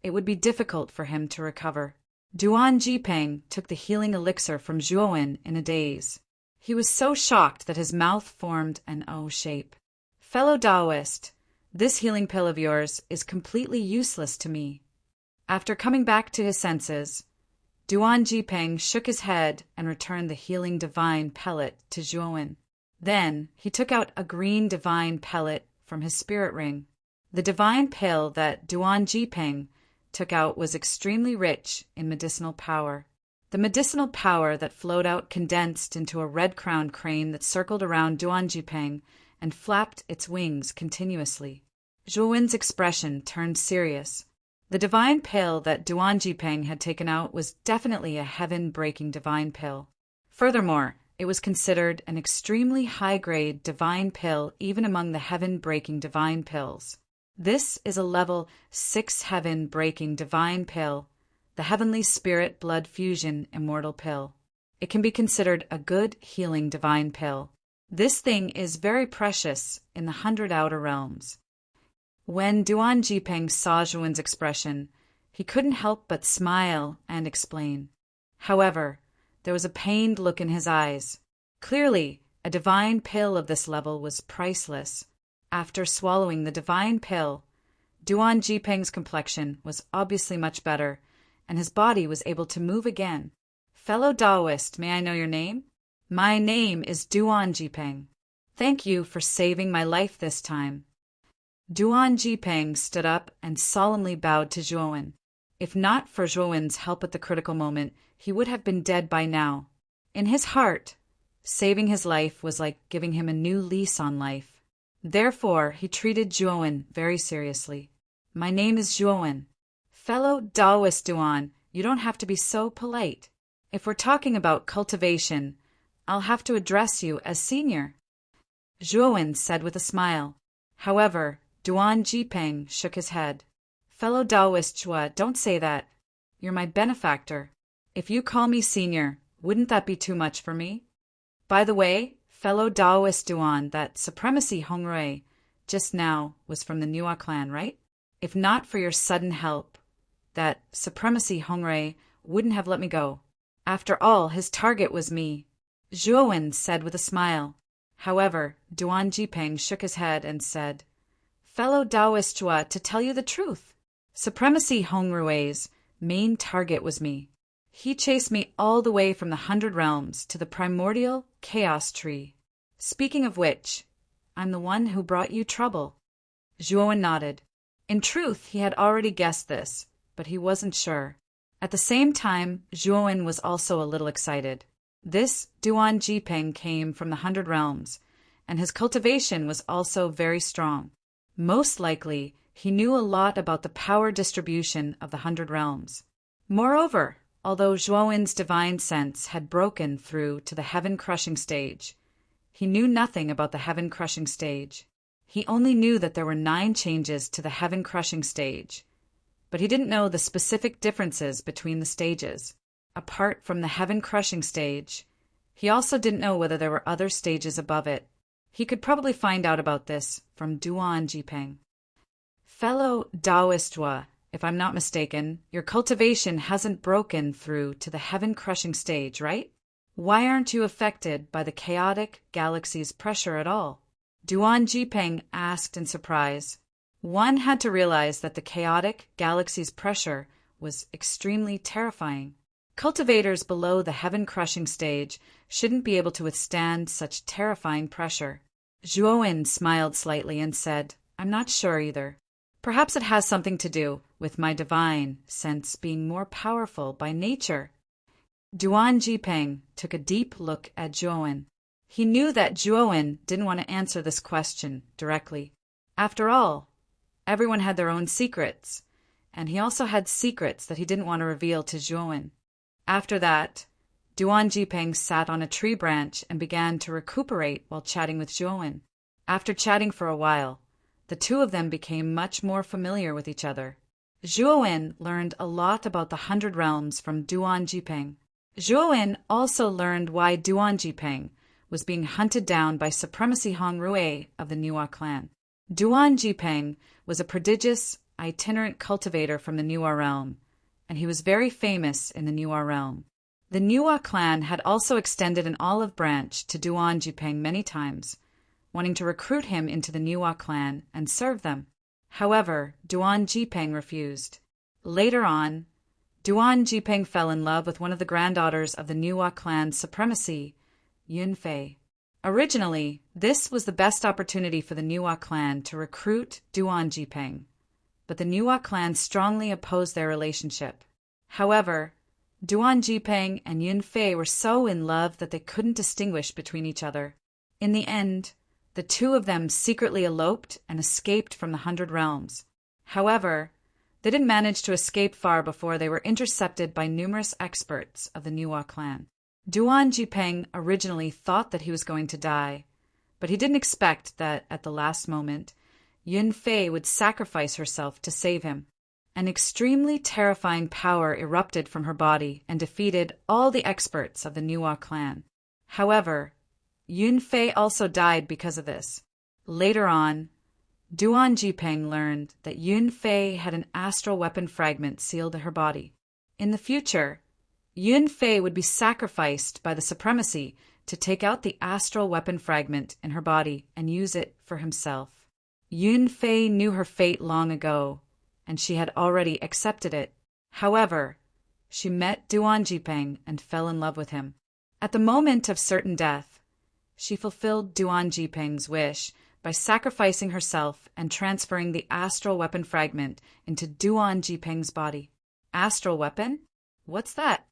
it would be difficult for him to recover. Duan Jipeng took the healing elixir from Zhuowen in a daze. He was so shocked that his mouth formed an O shape. Fellow Taoist, this healing pill of yours is completely useless to me. After coming back to his senses, Duan Jipeng shook his head and returned the healing divine pellet to Zhuowen. Then he took out a green divine pellet from his spirit ring. The divine pill that Duan Jipeng took out was extremely rich in medicinal power. The medicinal power that flowed out condensed into a red-crowned crane that circled around Duan Jipeng and flapped its wings continuously. Zhuowen's expression turned serious. The divine pill that Duan Jipeng had taken out was definitely a heaven-breaking divine pill. Furthermore, it was considered an extremely high-grade divine pill even among the heaven-breaking divine pills. This is a level 6 heaven-breaking divine pill, the heavenly spirit blood fusion immortal pill. It can be considered a good healing divine pill. This thing is very precious in the 100 outer realms. When Duan Jipeng saw Zhuan's expression, he couldn't help but smile and explain. However, there was a pained look in his eyes. Clearly, a divine pill of this level was priceless. After swallowing the divine pill, Duan Jipeng's complexion was obviously much better, and his body was able to move again. Fellow Taoist, may I know your name? My name is Duan Jipeng. Thank you for saving my life this time. Duan Jipeng stood up and solemnly bowed to Zhuan. If not for Zhuan's help at the critical moment, he would have been dead by now. In his heart, saving his life was like giving him a new lease on life. Therefore, he treated Zhuan very seriously. My name is Zhuan. Fellow Taoist Duan, you don't have to be so polite. If we're talking about cultivation, I'll have to address you as senior. Zhuan said with a smile. However, Duan Jipeng shook his head. Fellow Taoist Zhua, don't say that. You're my benefactor. If you call me senior, wouldn't that be too much for me? By the way, fellow Taoist Duan, that supremacy Hongrui just now was from the Nua clan, right? If not for your sudden help, that supremacy Hongrui wouldn't have let me go. After all, his target was me. Zhuan said with a smile. However, Duan Jipeng shook his head and said, Fellow Taoist Zhua, to tell you the truth, supremacy Hongrui's main target was me. He chased me all the way from the 100 realms to the primordial chaos tree. Speaking of which, I'm the one who brought you trouble. Zhuan nodded. In truth, he had already guessed this, but he wasn't sure. At the same time, Zhuan was also a little excited. This Duan Jipeng came from the 100 realms, and his cultivation was also very strong. Most likely, he knew a lot about the power distribution of the 100 realms. Moreover, although Zhuan's divine sense had broken through to the heaven-crushing stage, he knew nothing about the heaven-crushing stage. He only knew that there were 9 changes to the heaven-crushing stage, but he didn't know the specific differences between the stages. Apart from the heaven-crushing stage, he also didn't know whether there were other stages above it. He could probably find out about this from Duan Jipeng. Fellow Taoist Zhua, if I'm not mistaken, your cultivation hasn't broken through to the heaven-crushing stage, right? Why aren't you affected by the chaotic galaxy's pressure at all? Duan Jipeng asked in surprise. One had to realize that the chaotic galaxy's pressure was extremely terrifying. Cultivators below the heaven-crushing stage shouldn't be able to withstand such terrifying pressure. Zhuan smiled slightly and said, I'm not sure either. Perhaps it has something to do with my divine sense being more powerful by nature. Duan Jipeng took a deep look at Zhuan. He knew that Zhuan didn't want to answer this question directly. After all, everyone had their own secrets, and he also had secrets that he didn't want to reveal to Zhuan. After that, Duan Jipeng sat on a tree branch and began to recuperate while chatting with Zhuan. After chatting for a while, the two of them became much more familiar with each other. Zhuan learned a lot about the 100 realms from Duan Jipeng. Zhuan also learned why Duan Jipeng was being hunted down by Supremacy Hongrui of the Nua clan. Duan Jipeng was a prodigious, itinerant cultivator from the Nua realm, and he was very famous in the Nua realm. The Nua clan had also extended an olive branch to Duan Jipeng many times, wanting to recruit him into the Nua clan and serve them. However, Duan Jipeng refused. Later on, Duan Jipeng fell in love with one of the granddaughters of the Nua clan's supremacy, Yunfei. Originally, this was the best opportunity for the Nua clan to recruit Duan Jipeng, but the Nua clan strongly opposed their relationship. However, Duan Jipeng and Yunfei were so in love that they couldn't distinguish between each other. In the end, the two of them secretly eloped and escaped from the 100 realms. However, they didn't manage to escape far before they were intercepted by numerous experts of the Nua clan. Duan Jipeng originally thought that he was going to die, but he didn't expect that at the last moment Yun-Fei would sacrifice herself to save him. An extremely terrifying power erupted from her body and defeated all the experts of the Nuwa clan. However, Yun-Fei also died because of this. Later on, Duan Jipeng learned that Yun-Fei had an astral weapon fragment sealed to her body. In the future, Yun-Fei would be sacrificed by the Supremacy to take out the astral weapon fragment in her body and use it for himself. Yun-Fei knew her fate long ago, and she had already accepted it. However, she met Duan Jipeng and fell in love with him. At the moment of certain death, she fulfilled Duan Jipeng's wish by sacrificing herself and transferring the astral weapon fragment into Duan Jipeng's body. Astral weapon? What's that?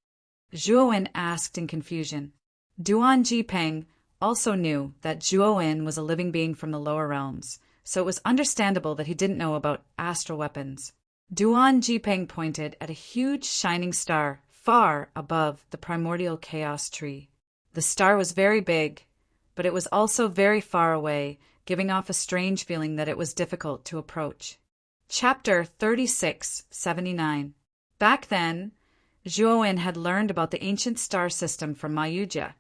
Zhuowen asked in confusion. Duan Jipeng also knew that Zhuowen was a living being from the lower realms, so it was understandable that he didn't know about astral weapons. Duan Jipeng pointed at a huge shining star far above the primordial chaos tree. The star was very big, but it was also very far away, giving off a strange feeling that it was difficult to approach. Chapter 3679. Back then, Zhuowen had learned about the ancient star system from Ma Yujie,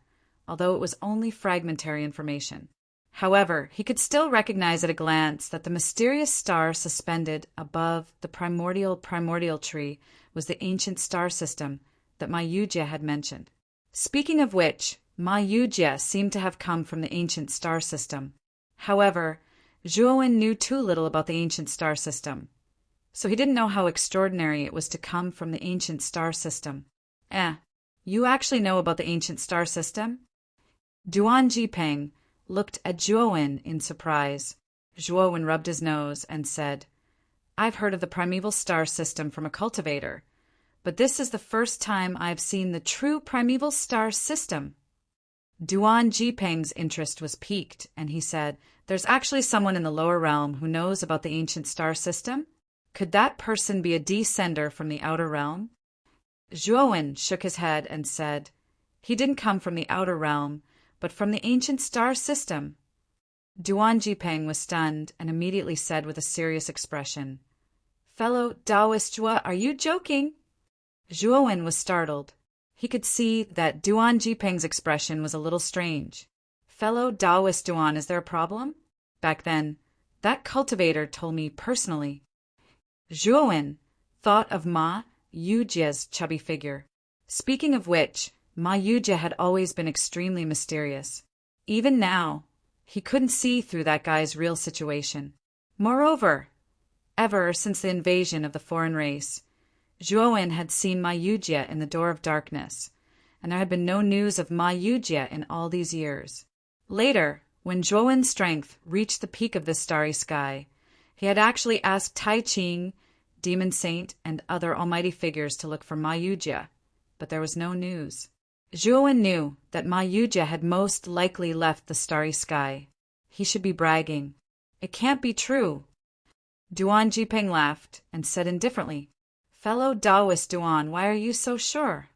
although it was only fragmentary information. However, he could still recognize at a glance that the mysterious star suspended above the primordial tree was the ancient star system that Ma Yujie had mentioned. Speaking of which, Ma Yujie seemed to have come from the ancient star system. However, Zhuowen knew too little about the ancient star system, so he didn't know how extraordinary it was to come from the ancient star system. You actually know about the ancient star system? Duan Jipeng looked at Zhuowen in surprise. Zhuowen rubbed his nose and said, "I've heard of the primeval star system from a cultivator, but this is the first time I've seen the true primeval star system." Duan Jipeng's interest was piqued, and he said, "There's actually someone in the lower realm who knows about the ancient star system? Could that person be a descender from the outer realm?" Zhuowen shook his head and said, "He didn't come from the outer realm, but from the ancient star system." Duan Jipeng was stunned and immediately said with a serious expression, "Fellow Taoist Zhuo, are you joking?" Zhuowen was startled. He could see that Duan Jipeng's expression was a little strange. "Fellow Taoist Duan, is there a problem? Back then, that cultivator told me personally." Zhuowen thought of Ma Yujie's chubby figure. Speaking of which, Ma Yujie had always been extremely mysterious. Even now, he couldn't see through that guy's real situation. Moreover, ever since the invasion of the foreign race, Zhuowen had seen Ma Yujie in the Door of Darkness, and there had been no news of Ma Yujie in all these years. Later, when Zhuowen's strength reached the peak of this starry sky, he had actually asked Tai Ching, Demon Saint, and other almighty figures to look for Ma Yujie, but there was no news. Zhuowen knew that Ma Yujie had most likely left the starry sky. He should be bragging. It can't be true. Duan Jipeng laughed and said indifferently, "Fellow Taoist Duan, why are you so sure?"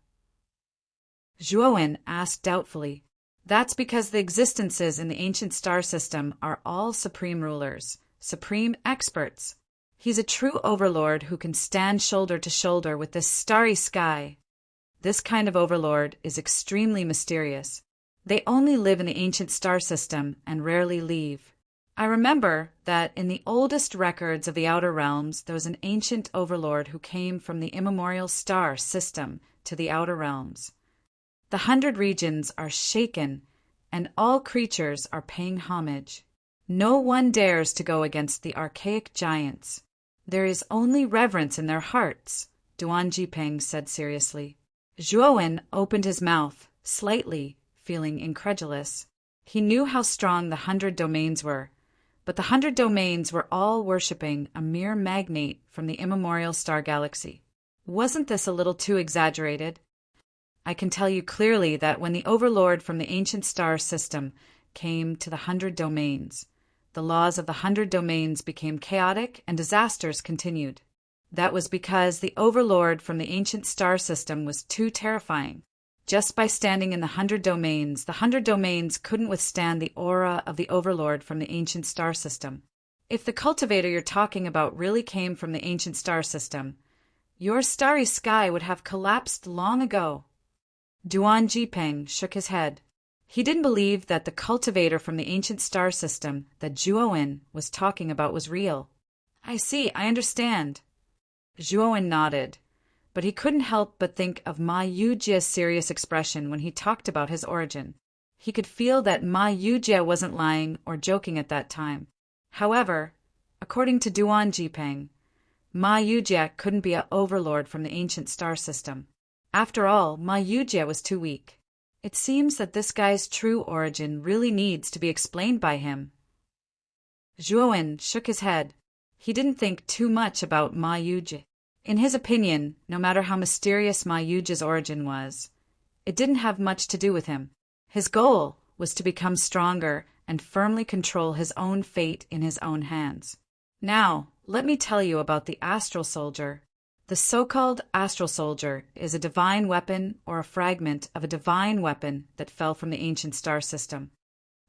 Zhuowen asked doubtfully, "That's because the existences in the ancient star system are all supreme rulers, supreme experts. He's a true overlord who can stand shoulder to shoulder with this starry sky. This kind of overlord is extremely mysterious. They only live in the ancient star system and rarely leave. I remember that in the oldest records of the outer realms there was an ancient overlord who came from the immemorial star system to the outer realms. The 100 regions are shaken, and all creatures are paying homage. No one dares to go against the archaic giants. There is only reverence in their hearts," Duan Jipeng said seriously. Zhuowen opened his mouth, slightly, feeling incredulous. He knew how strong the 100 domains were, but the 100 domains were all worshipping a mere magnate from the immemorial star galaxy. Wasn't this a little too exaggerated? I can tell you clearly that when the overlord from the ancient star system came to the 100 domains, the laws of the 100 domains became chaotic and disasters continued. That was because the overlord from the ancient star system was too terrifying. Just by standing in the 100 domains, the 100 domains couldn't withstand the aura of the overlord from the ancient star system. If the cultivator you're talking about really came from the ancient star system, your starry sky would have collapsed long ago. Duan Jipeng shook his head. He didn't believe that the cultivator from the ancient star system that Zhuowen was talking about was real. I see, I understand. Zhuowen nodded, but he couldn't help but think of Ma Yujie's serious expression when he talked about his origin. He could feel that Ma Yujie wasn't lying or joking at that time. However, according to Duan Jipeng, Ma Yujie couldn't be an overlord from the ancient star system. After all, Ma Yujie was too weak. It seems that this guy's true origin really needs to be explained by him. Zhuowen shook his head. He didn't think too much about Ma Yujie. In his opinion, no matter how mysterious Ma Yujie's origin was, it didn't have much to do with him. His goal was to become stronger and firmly control his own fate in his own hands. Now, let me tell you about the astral soldier. The so-called astral soldier is a divine weapon or a fragment of a divine weapon that fell from the ancient star system.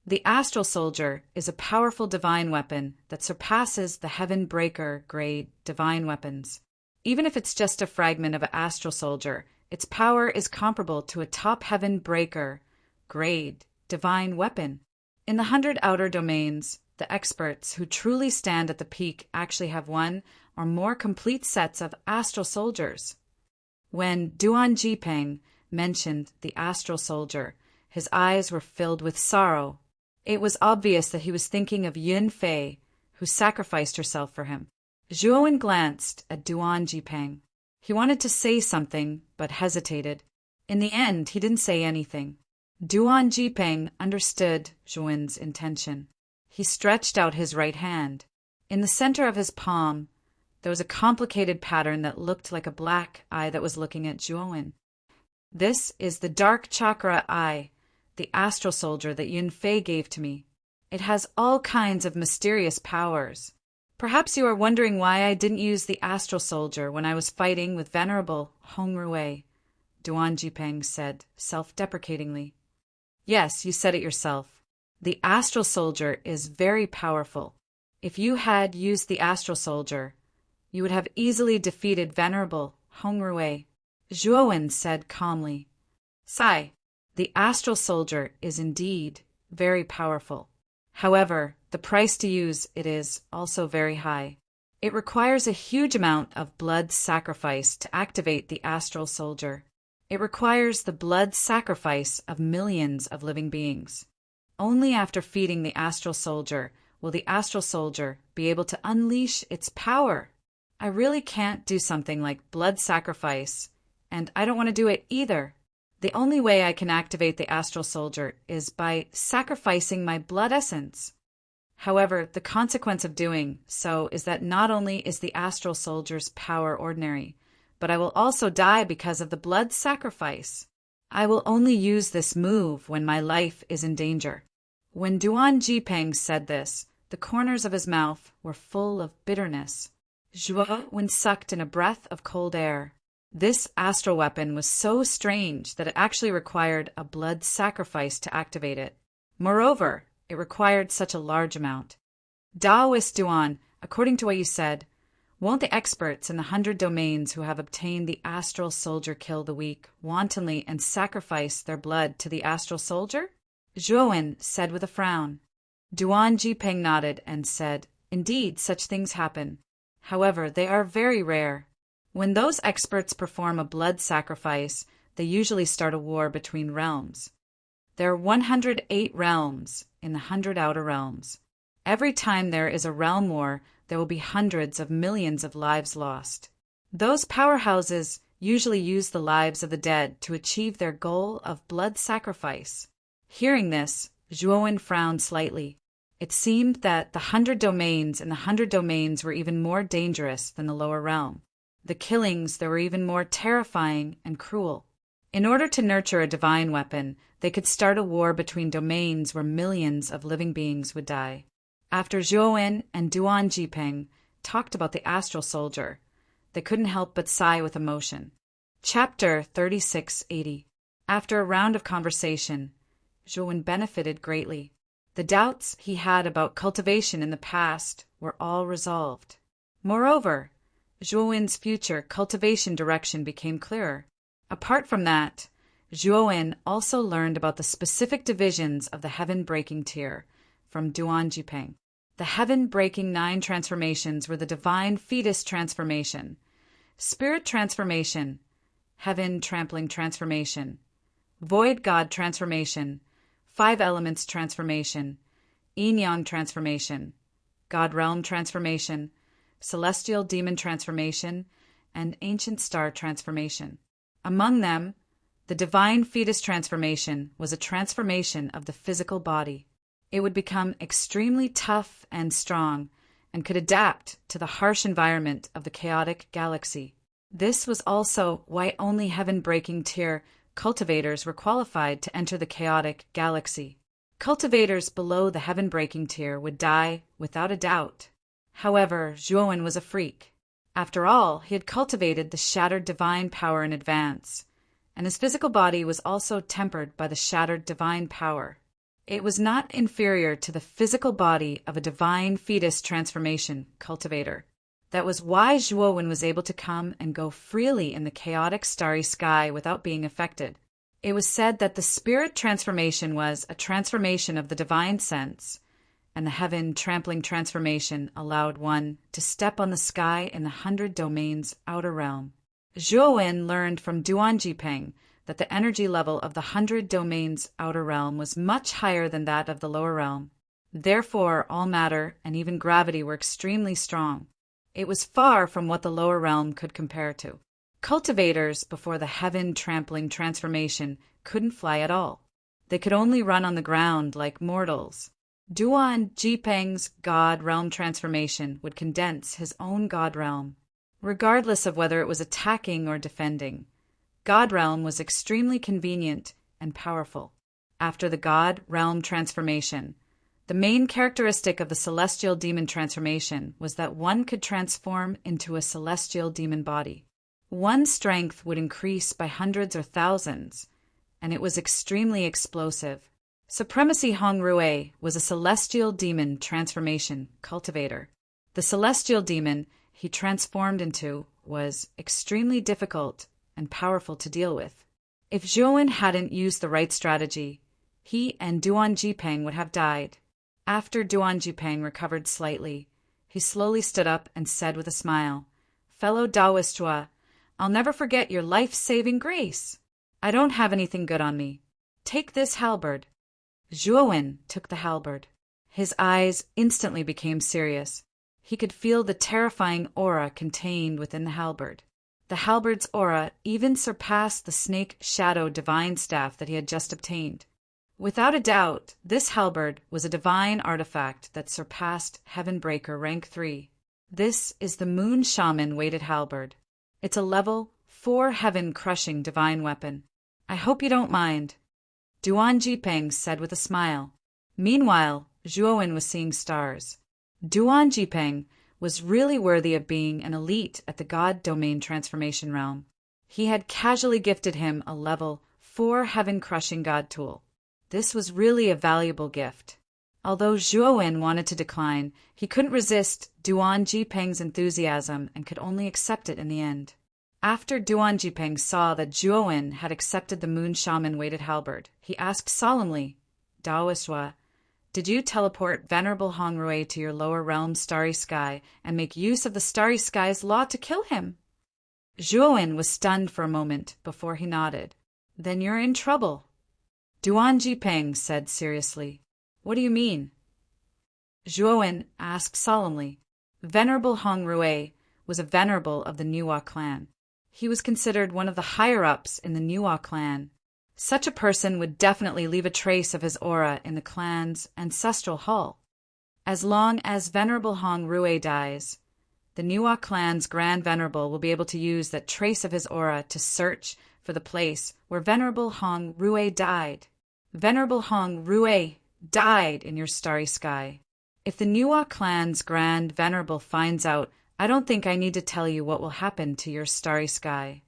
The astral soldier is a powerful divine weapon that surpasses the heaven breaker grade divine weapons. Even if it's just a fragment of an astral soldier, its power is comparable to a top heaven breaker grade divine weapon. In the 100 outer domains, the experts who truly stand at the peak actually have one or more complete sets of astral soldiers. When Duan Jipeng mentioned the astral soldier, his eyes were filled with sorrow. It was obvious that he was thinking of Yun Fei, who sacrificed herself for him. Zhuowen glanced at Duan Jipeng. He wanted to say something, but hesitated. In the end, he didn't say anything. Duan Jipeng understood Zhuowen's intention. He stretched out his right hand. In the center of his palm, there was a complicated pattern that looked like a black eye that was looking at Zhuowen. This is the dark chakra eye, the astral soldier that Yun Fei gave to me. It has all kinds of mysterious powers. Perhaps you are wondering why I didn't use the astral soldier when I was fighting with Venerable Hong Rui, Duan Jipeng said, self-deprecatingly. Yes, you said it yourself. The astral soldier is very powerful. If you had used the astral soldier, you would have easily defeated Venerable Hong Rui, Zhuowen said calmly. Sigh, the astral soldier is indeed very powerful. However, the price to use it is also very high. It requires a huge amount of blood sacrifice to activate the astral soldier. It requires the blood sacrifice of millions of living beings. Only after feeding the astral soldier will the astral soldier be able to unleash its power. I really can't do something like blood sacrifice, and I don't want to do it either. The only way I can activate the astral soldier is by sacrificing my blood essence. However, the consequence of doing so is that not only is the astral soldier's power ordinary, but I will also die because of the blood sacrifice. I will only use this move when my life is in danger. When Duan Jipeng said this, the corners of his mouth were full of bitterness. Zhuowen sucked in a breath of cold air. This astral weapon was so strange that it actually required a blood sacrifice to activate it. Moreover, it required such a large amount. Taoist Duan, according to what you said, won't the experts in the 100 domains who have obtained the astral soldier kill the weak wantonly and sacrifice their blood to the astral soldier? Zhuowen said with a frown. Duan Jipeng nodded and said, Indeed, such things happen. However, they are very rare. When those experts perform a blood sacrifice, they usually start a war between realms. There are 108 realms in the 100 outer realms. Every time there is a realm war, there will be hundreds of millions of lives lost. Those powerhouses usually use the lives of the dead to achieve their goal of blood sacrifice. Hearing this, Zhuowen frowned slightly. It seemed that the 100 domains and the 100 domains were even more dangerous than the lower realm. The killings there were even more terrifying and cruel. In order to nurture a divine weapon, they could start a war between domains where millions of living beings would die. After Zhuowen and Duan Jipeng talked about the astral soldier, they couldn't help but sigh with emotion. Chapter 3680. After a round of conversation, Zhuowen benefited greatly. The doubts he had about cultivation in the past were all resolved. Moreover, Zhuowen's future cultivation direction became clearer. Apart from that, Zhuowen also learned about the specific divisions of the heaven-breaking tier from Duan Jipeng. The heaven-breaking 9 transformations were the divine fetus transformation, spirit transformation, heaven-trampling transformation, void god transformation, 5 elements transformation, yin-yang transformation, god realm transformation, celestial demon transformation, and ancient star transformation. Among them, the divine fetus transformation was a transformation of the physical body. It would become extremely tough and strong and could adapt to the harsh environment of the chaotic galaxy. This was also why only heaven-breaking tier cultivators were qualified to enter the chaotic galaxy. Cultivators below the heaven-breaking tier would die without a doubt. However, Zhuowen was a freak. After all, he had cultivated the shattered divine power in advance, and his physical body was also tempered by the shattered divine power. It was not inferior to the physical body of a divine fetus transformation cultivator. That was why Zhuowen was able to come and go freely in the chaotic starry sky without being affected. It was said that the spirit transformation was a transformation of the divine sense, and the heaven-trampling transformation allowed one to step on the sky in the 100 domains outer realm. Zhuowen learned from Duan Jipeng that the energy level of the 100 domains outer realm was much higher than that of the lower realm. Therefore, all matter and even gravity were extremely strong. It was far from what the lower realm could compare to. Cultivators before the heaven-trampling transformation couldn't fly at all. They could only run on the ground like mortals. Duan Jipeng's God realm transformation would condense his own God realm. Regardless of whether it was attacking or defending, God realm was extremely convenient and powerful. After the God realm transformation, the main characteristic of the celestial demon transformation was that one could transform into a celestial demon body. One's strength would increase by hundreds or thousands, and it was extremely explosive. Supremacy Hong Rui was a celestial demon transformation cultivator. The celestial demon he transformed into was extremely difficult and powerful to deal with. If Zhuowen hadn't used the right strategy, he and Duan Jipeng would have died. After Duan Jipeng recovered slightly, he slowly stood up and said with a smile, "Fellow Taoist Zhua, I'll never forget your life-saving grace. I don't have anything good on me. Take this halberd." Zhuowen took the halberd. His eyes instantly became serious. He could feel the terrifying aura contained within the halberd. The halberd's aura even surpassed the snake shadow divine staff that he had just obtained. Without a doubt, this halberd was a divine artifact that surpassed Heavenbreaker rank 3. This is the Moon Shaman weighted halberd. It's a level 4 heaven-crushing divine weapon. I hope you don't mind, Duan Jipeng said with a smile. Meanwhile, Zhuowen was seeing stars. Duan Jipeng was really worthy of being an elite at the God Domain Transformation realm. He had casually gifted him a level 4 heaven-crushing God tool. This was really a valuable gift. Although Zhuowen wanted to decline, he couldn't resist Duan Jipeng's enthusiasm and could only accept it in the end. After Duan Jipeng saw that Zhuowen had accepted the Moon Shaman weighted halberd, he asked solemnly, "Taoist Zhua, did you teleport Venerable Hong Rui to your lower realm starry sky and make use of the starry sky's law to kill him?" Zhuowen was stunned for a moment before he nodded. "Then you're in trouble." Duan Jipeng said seriously, "What do you mean?" Zhuowen asked solemnly. Venerable Hong Rui was a venerable of the Niwa clan. He was considered one of the higher-ups in the Niwa clan. Such a person would definitely leave a trace of his aura in the clan's ancestral hall. As long as Venerable Hong Rui dies, the Niwa clan's Grand Venerable will be able to use that trace of his aura to search for the place where Venerable Hong Rui died. Venerable Hong Rui died in your starry sky. If the Niwa clan's Grand Venerable finds out, I don't think I need to tell you what will happen to your starry sky.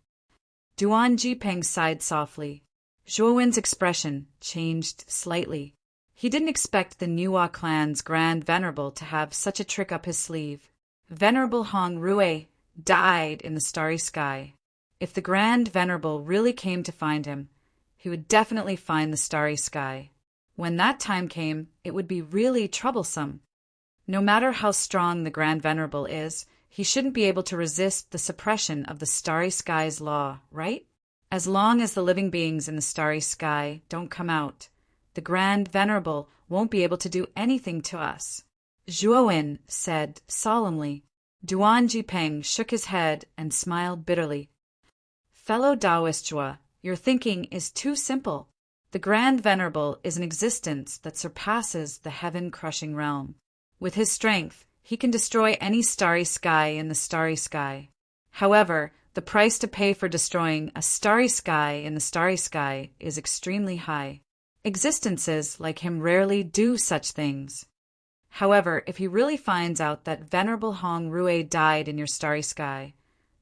Duan Jipeng sighed softly. Zhuowen's expression changed slightly. He didn't expect the Nuwa clan's Grand Venerable to have such a trick up his sleeve. Venerable Hong Rue died in the starry sky. If the Grand Venerable really came to find him, he would definitely find the starry sky. When that time came, it would be really troublesome. No matter how strong the Grand Venerable is, he shouldn't be able to resist the suppression of the starry sky's law, right? As long as the living beings in the starry sky don't come out, the Grand Venerable won't be able to do anything to us. Zhuowen said solemnly. Duan Jipeng shook his head and smiled bitterly. Fellow Taoist Zhuo, your thinking is too simple. The Grand Venerable is an existence that surpasses the heaven-crushing realm. With his strength, he can destroy any starry sky in the starry sky. However, the price to pay for destroying a starry sky in the starry sky is extremely high. Existences like him rarely do such things. However, if he really finds out that Venerable Hong Rue died in your starry sky,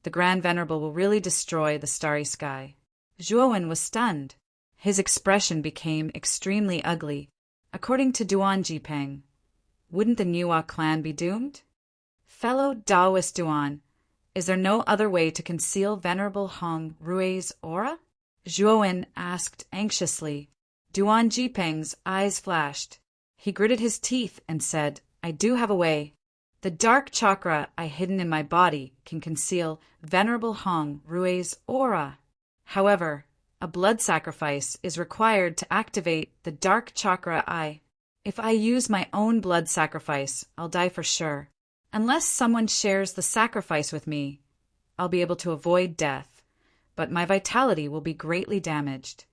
the Grand Venerable will really destroy the starry sky. Zhuowen was stunned. His expression became extremely ugly. According to Duan Jipeng, wouldn't the Nuwa clan be doomed? Fellow Taoist Duan, is there no other way to conceal Venerable Hong Rue's aura? Zhuowen asked anxiously. Duan Jipeng's eyes flashed. He gritted his teeth and said, I do have a way. The dark chakra I hidden in my body can conceal Venerable Hong Rue's aura. However, a blood sacrifice is required to activate the dark chakra I. If I use my own blood sacrifice, I'll die for sure. Unless someone shares the sacrifice with me, I'll be able to avoid death, but my vitality will be greatly damaged.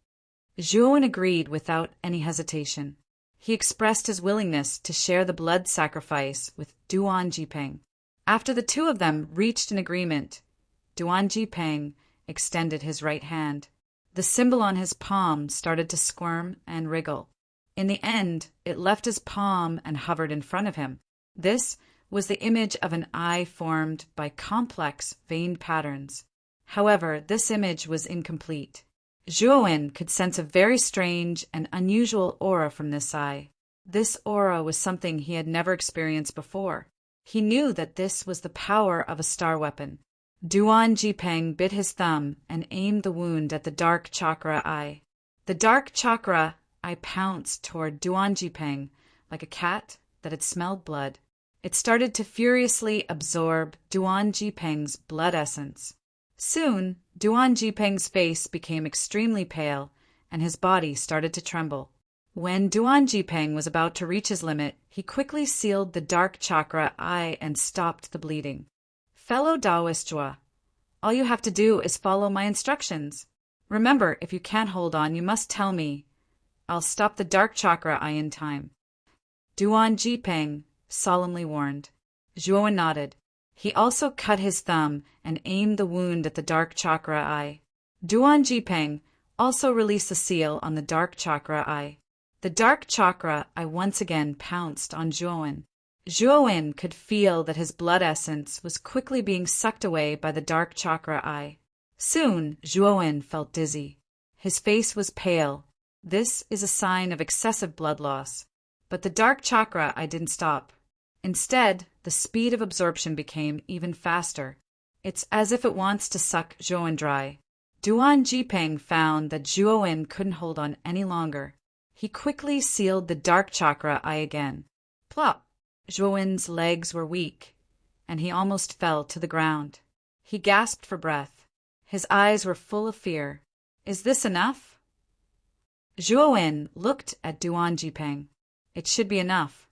Zhuowen agreed without any hesitation. He expressed his willingness to share the blood sacrifice with Duan Jipeng. After the two of them reached an agreement, Duan Jipeng extended his right hand. The symbol on his palm started to squirm and wriggle. In the end, it left his palm and hovered in front of him. This was the image of an eye formed by complex veined patterns. However, this image was incomplete. Zhuowen could sense a very strange and unusual aura from this eye. This aura was something he had never experienced before. He knew that this was the power of a star weapon. Duan Jipeng bit his thumb and aimed the wound at the dark chakra eye. The dark chakra eye pounced toward Duan Jipeng like a cat that had smelled blood. It started to furiously absorb Duan Jipeng's blood essence. Soon, Duan Jipeng's face became extremely pale, and his body started to tremble. When Duan Jipeng was about to reach his limit, he quickly sealed the dark chakra eye and stopped the bleeding. Fellow Taoist Zhuo, all you have to do is follow my instructions. Remember, if you can't hold on, you must tell me. I'll stop the dark chakra eye in time. Duan Jipeng solemnly warned. Zhuowen nodded. He also cut his thumb and aimed the wound at the dark chakra eye. Duan Jipeng also released the seal on the dark chakra eye. The dark chakra eye once again pounced on Zhuowen. Zhuowen could feel that his blood essence was quickly being sucked away by the dark chakra eye. Soon, Zhuowen felt dizzy. His face was pale. This is a sign of excessive blood loss. But the dark chakra eye didn't stop. Instead, the speed of absorption became even faster. It's as if it wants to suck Zhuowen dry. Duan Jipeng found that Zhuowen couldn't hold on any longer. He quickly sealed the dark chakra eye again. Plop! Zhuowen's legs were weak, and he almost fell to the ground. He gasped for breath. His eyes were full of fear. Is this enough? Zhuowen looked at Duan Jipeng. It should be enough.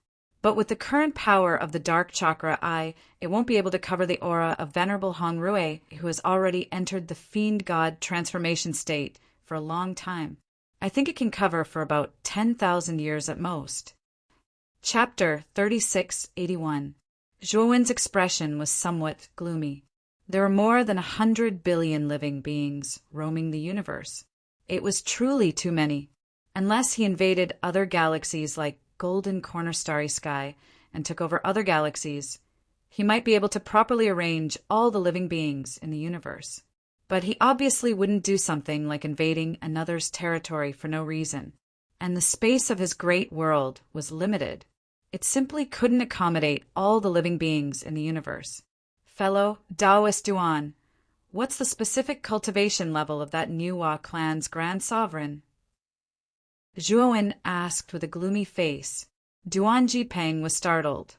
But with the current power of the dark chakra eye, it won't be able to cover the aura of Venerable Hong Rue, who has already entered the fiend god transformation state for a long time. I think it can cover for about 10,000 years at most. Chapter 3681. Zhuowen's expression was somewhat gloomy. There are more than 100 billion living beings roaming the universe. It was truly too many. Unless he invaded other galaxies like Golden Corner Starry Sky and took over other galaxies, he might be able to properly arrange all the living beings in the universe. But he obviously wouldn't do something like invading another's territory for no reason. and the space of his great world was limited. It simply couldn't accommodate all the living beings in the universe. Fellow Taoist Duan, what's the specific cultivation level of that Niwa clan's grand sovereign? Zhuowen asked with a gloomy face. Duan Jipeng was startled,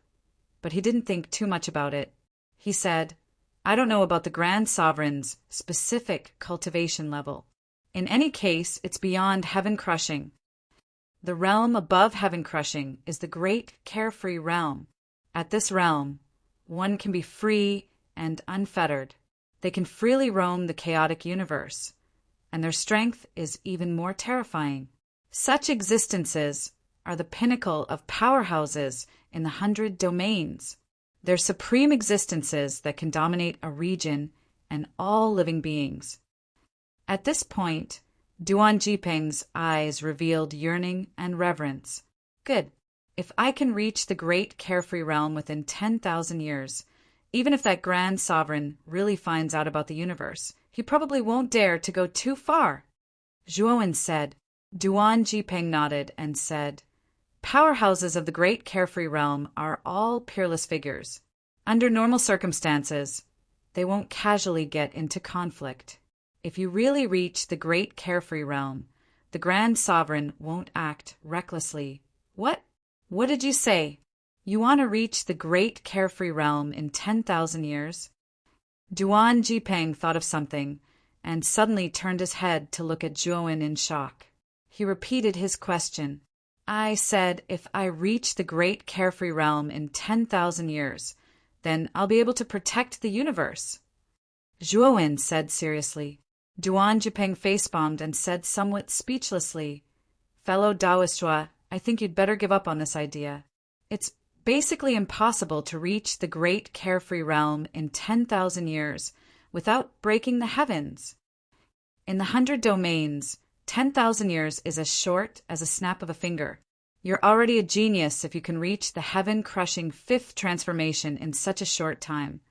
but he didn't think too much about it. He said, I don't know about the Grand Sovereign's specific cultivation level. In any case, it's beyond heaven-crushing. The realm above heaven-crushing is the great carefree realm. At this realm, one can be free and unfettered. They can freely roam the chaotic universe, and their strength is even more terrifying. Such existences are the pinnacle of powerhouses in the 100 domains. They're supreme existences that can dominate a region and all living beings. At this point, Duan Jipeng's eyes revealed yearning and reverence. Good. If I can reach the great carefree realm within 10,000 years, even if that grand sovereign really finds out about the universe, he probably won't dare to go too far. Zhuowen said. Duan Jipeng nodded and said, Powerhouses of the great carefree realm are all peerless figures. Under normal circumstances, they won't casually get into conflict. If you really reach the great carefree realm, the grand sovereign won't act recklessly. What? What did you say? You want to reach the great carefree realm in 10,000 years? Duan Jipeng thought of something and suddenly turned his head to look at Zhuowen in shock. He repeated his question. I said if I reach the great carefree realm in 10,000 years, then I'll be able to protect the universe. Zhuowen said seriously. Duan Jipeng face-bombed and said somewhat speechlessly, Fellow Taoist Zhua, I think you'd better give up on this idea. It's basically impossible to reach the great carefree realm in 10,000 years without breaking the heavens. In the 100 domains, 10,000 years is as short as a snap of a finger. You're already a genius if you can reach the heaven-crushing 5th transformation in such a short time.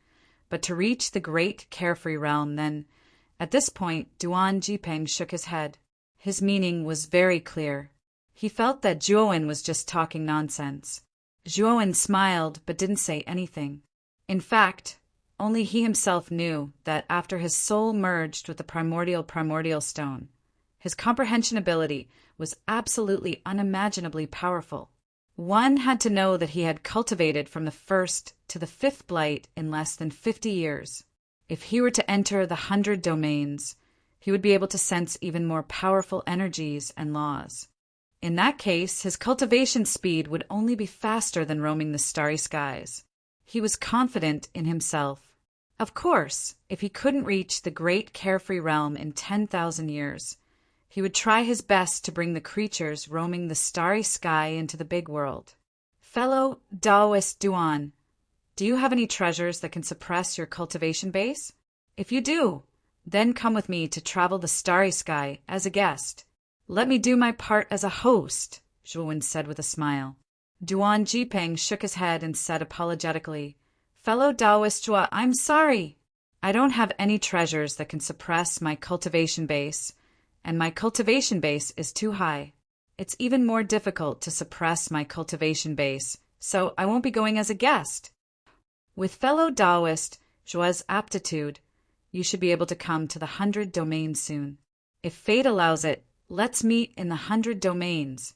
But to reach the great carefree realm, then, at this point, Duan Jipeng shook his head. His meaning was very clear. He felt that Zhuowen was just talking nonsense. Zhuowen smiled but didn't say anything. In fact, only he himself knew that after his soul merged with the primordial stone, his comprehension ability was absolutely unimaginably powerful. One had to know that he had cultivated from the 1st to the 5th blight in less than 50 years. If he were to enter the 100 domains, he would be able to sense even more powerful energies and laws. In that case, his cultivation speed would only be faster than roaming the starry skies. He was confident in himself. Of course, if he couldn't reach the great carefree realm in 10,000 years, he would try his best to bring the creatures roaming the starry sky into the big world. Fellow Taoist Duan, do you have any treasures that can suppress your cultivation base? If you do, then come with me to travel the starry sky as a guest. Let me do my part as a host, Zhuowen said with a smile. Duan Jipeng shook his head and said apologetically, Fellow Taoist Zhua, I'm sorry. I don't have any treasures that can suppress my cultivation base, and my cultivation base is too high. It's even more difficult to suppress my cultivation base, so I won't be going as a guest. With fellow Taoist Zhua's aptitude, you should be able to come to the 100 domains soon. If fate allows it, let's meet in the 100 domains.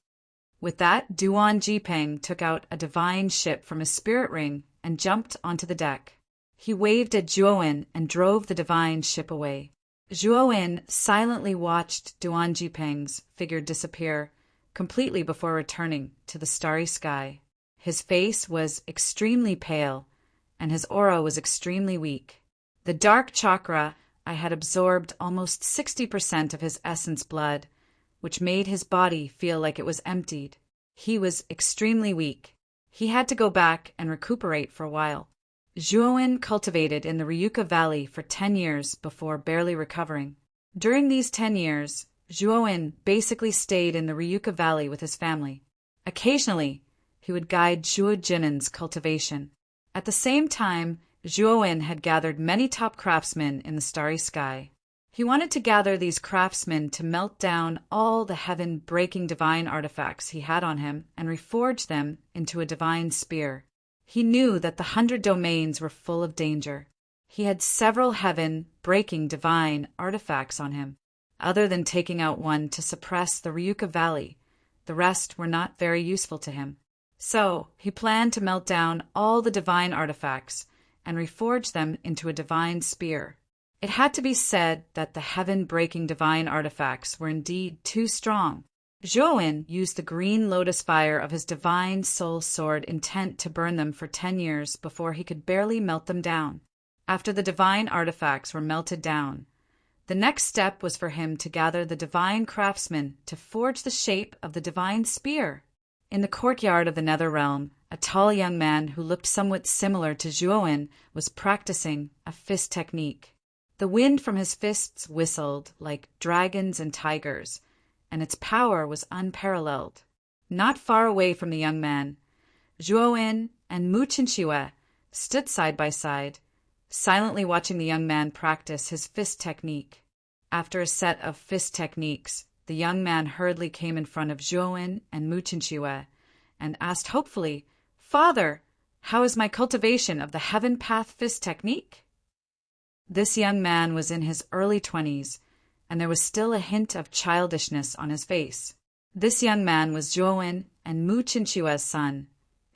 With that, Duan Jipeng took out a divine ship from his spirit ring and jumped onto the deck. He waved at Zhuowen and drove the divine ship away. Zhuowen silently watched Duan Jipeng's figure disappear completely before returning to the starry sky. His face was extremely pale, and his aura was extremely weak. The dark chakra I had absorbed almost 60% of his essence blood, which made his body feel like it was emptied. He was extremely weak. He had to go back and recuperate for a while. Zhuowen cultivated in the Ryuka Valley for 10 years before barely recovering. During these 10 years, Zhuowen basically stayed in the Ryuka Valley with his family. Occasionally, he would guide Zhuo Jinnen's cultivation. At the same time, Zhuowen had gathered many top craftsmen in the starry sky. He wanted to gather these craftsmen to melt down all the heaven-breaking divine artifacts he had on him and reforge them into a divine spear. He knew that the 100 domains were full of danger. He had several heaven-breaking divine artifacts on him. Other than taking out one to suppress the Ryuka Valley, the rest were not very useful to him. So he planned to melt down all the divine artifacts and reforge them into a divine spear. It had to be said that the heaven-breaking divine artifacts were indeed too strong. Zhuowen used the green lotus fire of his divine soul sword intent to burn them for 10 years before he could barely melt them down. After the divine artifacts were melted down, the next step was for him to gather the divine craftsmen to forge the shape of the divine spear. In the courtyard of the Nether Realm, a tall young man who looked somewhat similar to Zhuowen was practicing a fist technique. The wind from his fists whistled like dragons and tigers, and its power was unparalleled. Not far away from the young man, Zhuowen and Mu Qinxue stood side by side, silently watching the young man practice his fist technique. After a set of fist techniques, the young man hurriedly came in front of Zhuowen and Mu Qinxue and asked hopefully, "Father, how is my cultivation of the Heaven Path fist technique?" This young man was in his early 20s, and there was still a hint of childishness on his face. This young man was Zhuowen and Mu Qinxue's son,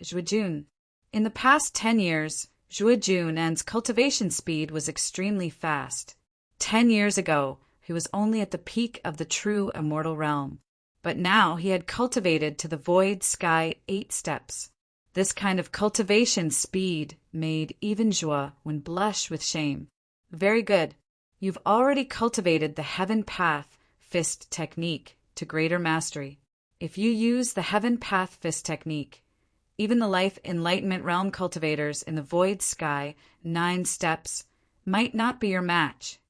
Zhuojun. In the past 10 years, Zhuojun's cultivation speed was extremely fast. 10 years ago, he was only at the peak of the true immortal realm, but now he had cultivated to the void sky 8 steps. This kind of cultivation speed made even Zhuowen blush with shame. Very good. You've already cultivated the Heaven Path fist technique to greater mastery. If you use the Heaven Path fist technique, even the Life Enlightenment Realm cultivators in the Void Sky 9 steps might not be your match.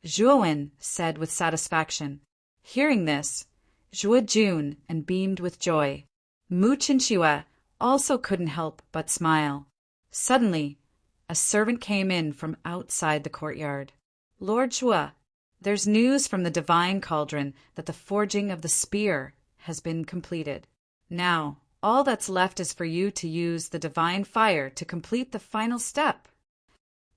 Zhuowen said with satisfaction. Hearing this, Zhuojun and beamed with joy. Mu Qinxue also couldn't help but smile. Suddenly, a servant came in from outside the courtyard. "Lord Zhuo, there's news from the Divine Cauldron that the forging of the spear has been completed. Now, all that's left is for you to use the divine fire to complete the final step."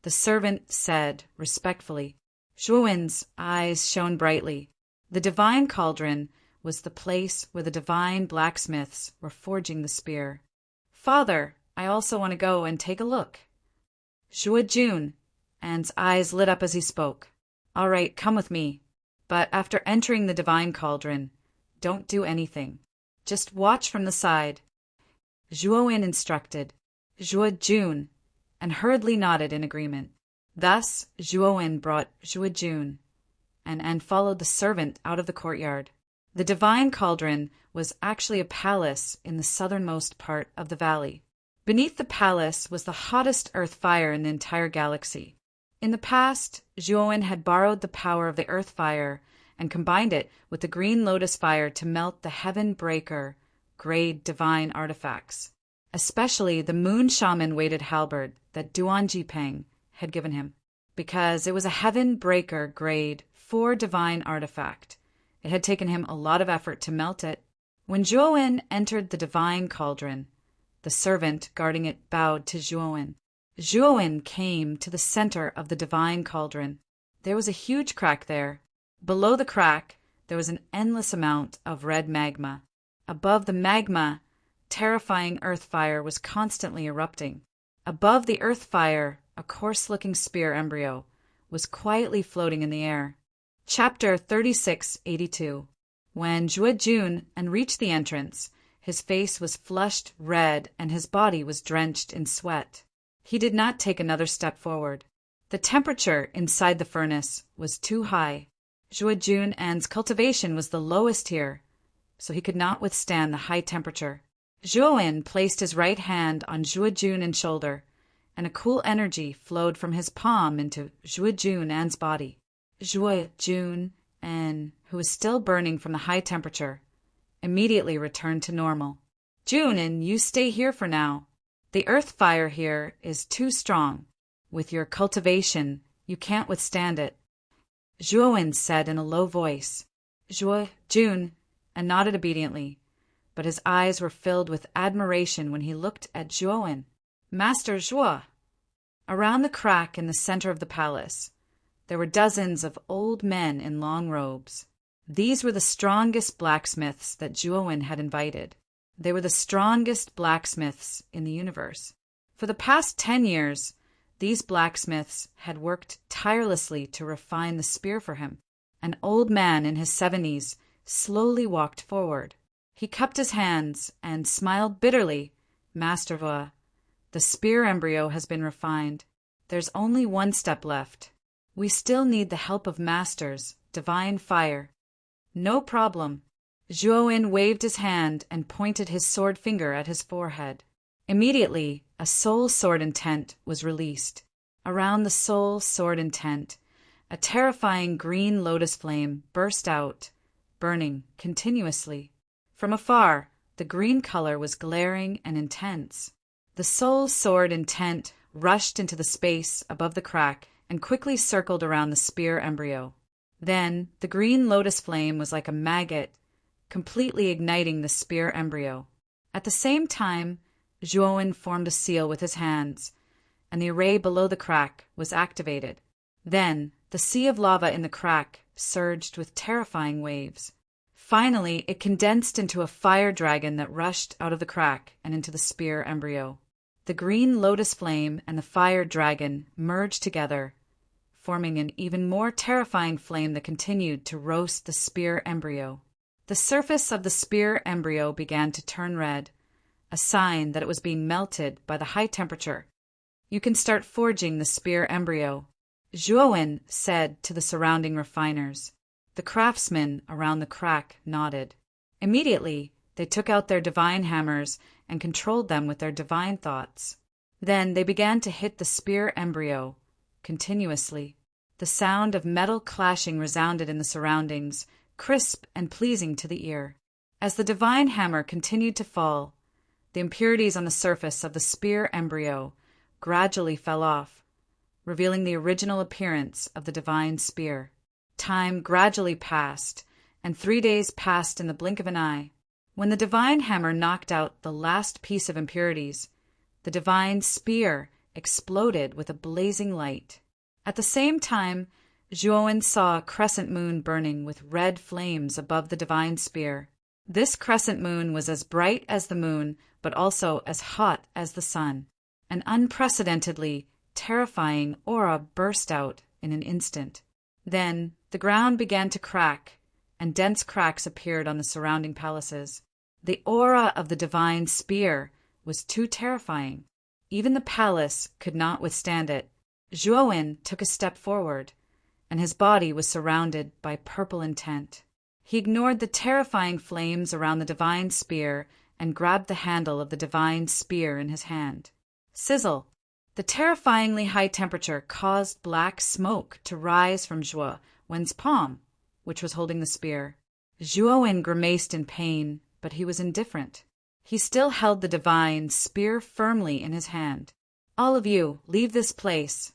The servant said respectfully. Zhuowen's eyes shone brightly. The Divine Cauldron was the place where the divine blacksmiths were forging the spear. "Father, I also want to go and take a look." Zhuojun's eyes lit up as he spoke. "All right, come with me. But after entering the Divine Cauldron, don't do anything. Just watch from the side." Zhuowen instructed Zhuojun and hurriedly nodded in agreement. Thus, Zhuowen brought Zhuojun and followed the servant out of the courtyard. The Divine Cauldron was actually a palace in the southernmost part of the valley. Beneath the palace was the hottest earth fire in the entire galaxy. In the past, Zhuowen had borrowed the power of the earth fire and combined it with the green lotus fire to melt the heaven breaker grade divine artifacts, especially the moon shaman weighted halberd that Duan Jipeng had given him, because it was a heaven breaker grade 4 divine artifact. It had taken him a lot of effort to melt it. When Zhuowen entered the Divine Cauldron, the servant guarding it bowed to Zhuowen. Zhuowen came to the center of the Divine Cauldron. There was a huge crack there. Below the crack, there was an endless amount of red magma. Above the magma, terrifying earth fire was constantly erupting. Above the earth fire, a coarse-looking spear embryo was quietly floating in the air. Chapter 3682. When Zhuojun reached the entrance, his face was flushed red and his body was drenched in sweat. He did not take another step forward. The temperature inside the furnace was too high. Zhuojun's cultivation was the lowest here, so he could not withstand the high temperature. Zhuowen placed his right hand on Zhuojun's shoulder, and a cool energy flowed from his palm into Zhuojun's body. Zhuojun, who was still burning from the high temperature, immediately returned to normal. "Junin, you stay here for now. The earth fire here is too strong. With your cultivation, you can't withstand it." Zhuowen said in a low voice, Zhuo Jun, and nodded obediently, but his eyes were filled with admiration when he looked at Zhuowen. Master Zhuo! Around the crack in the center of the palace, there were dozens of old men in long robes. These were the strongest blacksmiths that Zhuowen had invited. They were the strongest blacksmiths in the universe. For the past 10 years, these blacksmiths had worked tirelessly to refine the spear for him. An old man in his 70s slowly walked forward. He cupped his hands and smiled bitterly. Master Zhuo, the spear embryo has been refined. There's only one step left. We still need the help of masters, divine fire. No problem. Zhuowen waved his hand and pointed his sword finger at his forehead. Immediately, a soul sword intent was released. Around the soul sword intent, a terrifying green lotus flame burst out, burning continuously. From afar, the green color was glaring and intense. The soul sword intent rushed into the space above the crack and quickly circled around the spear embryo. Then, the green lotus flame was like a maggot, completely igniting the spear embryo. At the same time, Zhuowen formed a seal with his hands, and the array below the crack was activated. Then, the sea of lava in the crack surged with terrifying waves. Finally, it condensed into a fire dragon that rushed out of the crack and into the spear embryo. The green lotus flame and the fire dragon merged together, forming an even more terrifying flame that continued to roast the spear embryo. The surface of the spear embryo began to turn red, a sign that it was being melted by the high temperature. You can start forging the spear embryo, Zhuowen said to the surrounding refiners. The craftsmen around the crack nodded. Immediately, they took out their divine hammers and controlled them with their divine thoughts. Then they began to hit the spear embryo continuously. The sound of metal clashing resounded in the surroundings, crisp and pleasing to the ear. As the divine hammer continued to fall, the impurities on the surface of the spear embryo gradually fell off, revealing the original appearance of the divine spear. Time gradually passed, and 3 days passed in the blink of an eye. When the divine hammer knocked out the last piece of impurities, the divine spear exploded with a blazing light. At the same time, Zhuowen saw a crescent moon burning with red flames above the divine spear. This crescent moon was as bright as the moon, but also as hot as the sun. An unprecedentedly terrifying aura burst out in an instant. Then the ground began to crack, and dense cracks appeared on the surrounding palaces. The aura of the divine spear was too terrifying. Even the palace could not withstand it. Zhuowen took a step forward, and his body was surrounded by purple intent. He ignored the terrifying flames around the divine spear and grabbed the handle of the divine spear in his hand. Sizzle! The terrifyingly high temperature caused black smoke to rise from Zhuowen's palm, which was holding the spear. Zhuowen grimaced in pain, but he was indifferent. He still held the divine spear firmly in his hand. All of you, leave this place!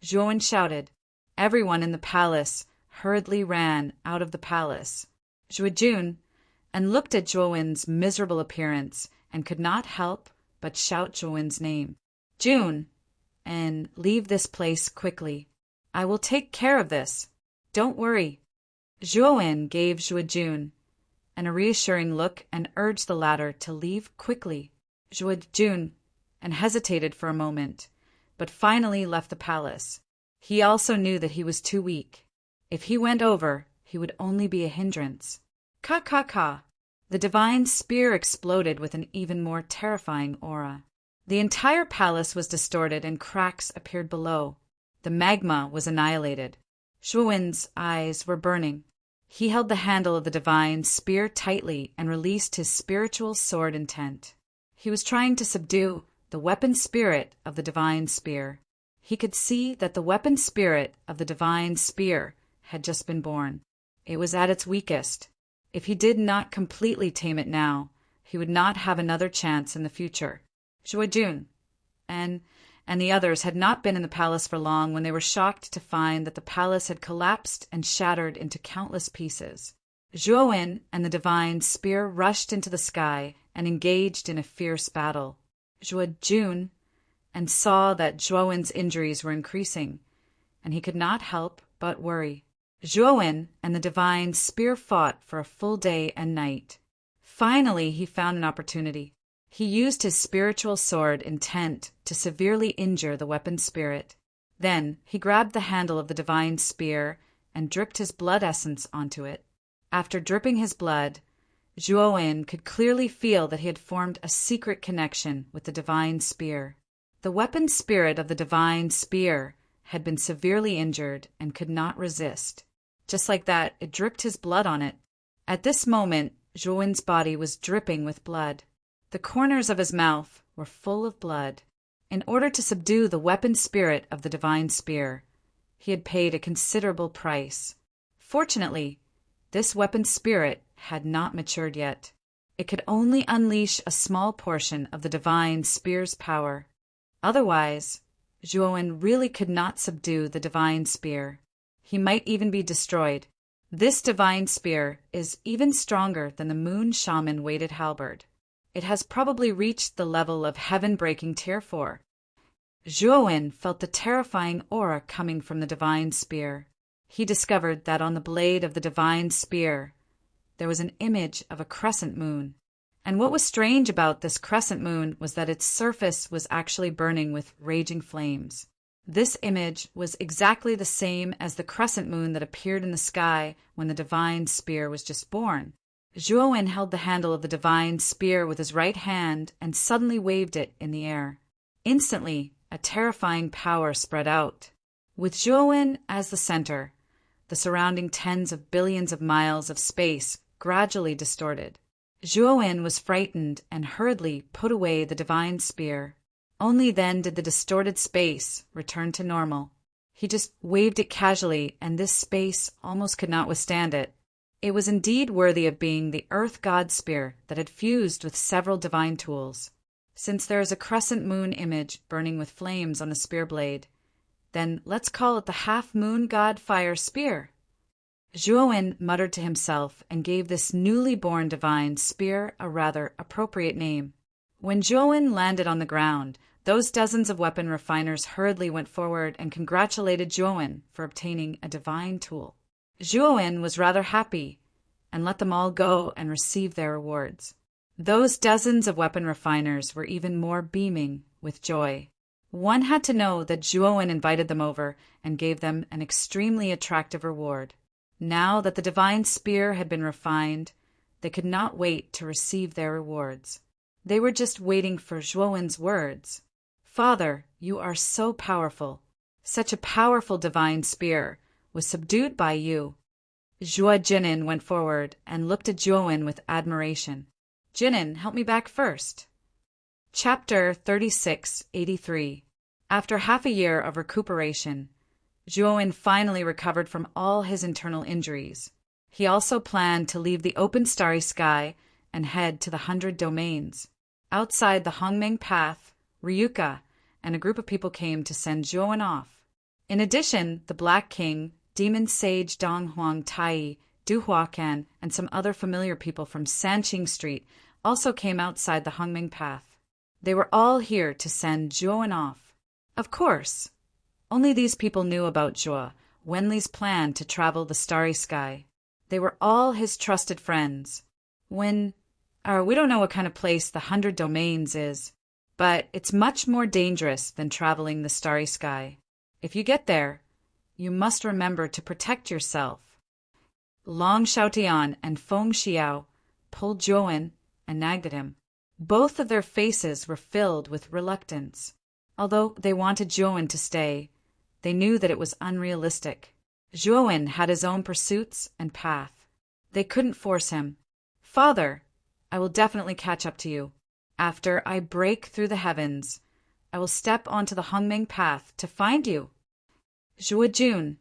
Zhuowen shouted. Everyone in the palace hurriedly ran out of the palace. Zhuojun and looked at Zhuowen's miserable appearance and could not help but shout Zhuowen's name. Jun, and leave this place quickly. I will take care of this. Don't worry. Zhuowen gave Zhuojun a reassuring look and urged the latter to leave quickly. Zhuojun and hesitated for a moment, but finally left the palace. He also knew that he was too weak. If he went over, he would only be a hindrance. Ka! The divine spear exploded with an even more terrifying aura. The entire palace was distorted and cracks appeared below. The magma was annihilated. Zhuowen's eyes were burning. He held the handle of the divine spear tightly and released his spiritual sword intent. He was trying to subdue the weapon spirit of the divine spear. He could see that the weapon spirit of the divine spear had just been born. It was at its weakest. If he did not completely tame it now, he would not have another chance in the future. Zhuojun and and the others had not been in the palace for long when they were shocked to find that the palace had collapsed and shattered into countless pieces. Zhuowen and the divine spear rushed into the sky and engaged in a fierce battle. Zhuojun and saw that Zhuowen's injuries were increasing, and he could not help but worry. Zhuowen and the divine spear fought for a full day and night. Finally, he found an opportunity. He used his spiritual sword intent to severely injure the weapon spirit. Then he grabbed the handle of the divine spear and dripped his blood essence onto it. After dripping his blood, Zhuowen could clearly feel that he had formed a secret connection with the divine spear. The weapon spirit of the divine spear had been severely injured and could not resist. Just like that, it dripped his blood on it. At this moment, Zhuowen's body was dripping with blood. The corners of his mouth were full of blood. In order to subdue the weapon spirit of the divine spear, he had paid a considerable price. Fortunately, this weapon spirit had not matured yet. It could only unleash a small portion of the divine spear's power. Otherwise, Zhuowen really could not subdue the divine spear. He might even be destroyed. This divine spear is even stronger than the moon shaman weighted halberd. It has probably reached the level of heaven-breaking tier 4. Zhuowen felt the terrifying aura coming from the divine spear. He discovered that on the blade of the divine spear, there was an image of a crescent moon. And what was strange about this crescent moon was that its surface was actually burning with raging flames. This image was exactly the same as the crescent moon that appeared in the sky when the divine spear was just born. Zhuowen held the handle of the divine spear with his right hand and suddenly waved it in the air. Instantly, a terrifying power spread out. With Zhuowen as the center, the surrounding tens of billions of miles of space gradually distorted. Zhuowen was frightened and hurriedly put away the divine spear. Only then did the distorted space return to normal. He just waved it casually, and this space almost could not withstand it. It was indeed worthy of being the Earth God spear that had fused with several divine tools. Since there is a crescent moon image burning with flames on the spear blade, then let's call it the half-moon god fire spear. Zhuowen muttered to himself and gave this newly born divine spear a rather appropriate name. When Zhuowen landed on the ground, those dozens of weapon refiners hurriedly went forward and congratulated Zhuowen for obtaining a divine tool. Zhuowen was rather happy and let them all go and receive their rewards. Those dozens of weapon refiners were even more beaming with joy. One had to know that Zhuowen invited them over and gave them an extremely attractive reward. Now that the divine spear had been refined, they could not wait to receive their rewards. They were just waiting for Zhuowen's words. "Father, you are so powerful. Such a powerful divine spear was subdued by you." Zhuo Jinin went forward and looked at Zhuowen with admiration. "Jinin, help me back first." Chapter 3683. After half a year of recuperation, Zhuowen finally recovered from all his internal injuries. He also planned to leave the open starry sky and head to the 100 domains. Outside the Hongmeng Path, Ryuka and a group of people came to send Zhuowen off. In addition, the Black King, Demon Sage Donghuang Tai, Du Huacan, and some other familiar people from Sanqing Street also came outside the Hongmeng Path. They were all here to send Zhuowen off. Of course, only these people knew about Zhuo, Wenli's plan to travel the starry sky. They were all his trusted friends. We don't know what kind of place the 100 domains is, but it's much more dangerous than traveling the starry sky. If you get there, you must remember to protect yourself. Long Xiaotian and Feng Xiao pulled Zhuowen and nagged at him. Both of their faces were filled with reluctance. Although they wanted Zhuowen to stay, they knew that it was unrealistic. Zhuowen had his own pursuits and path. They couldn't force him. "Father, I will definitely catch up to you. After I break through the heavens, I will step onto the Hongmeng Path to find you." Zhuojun,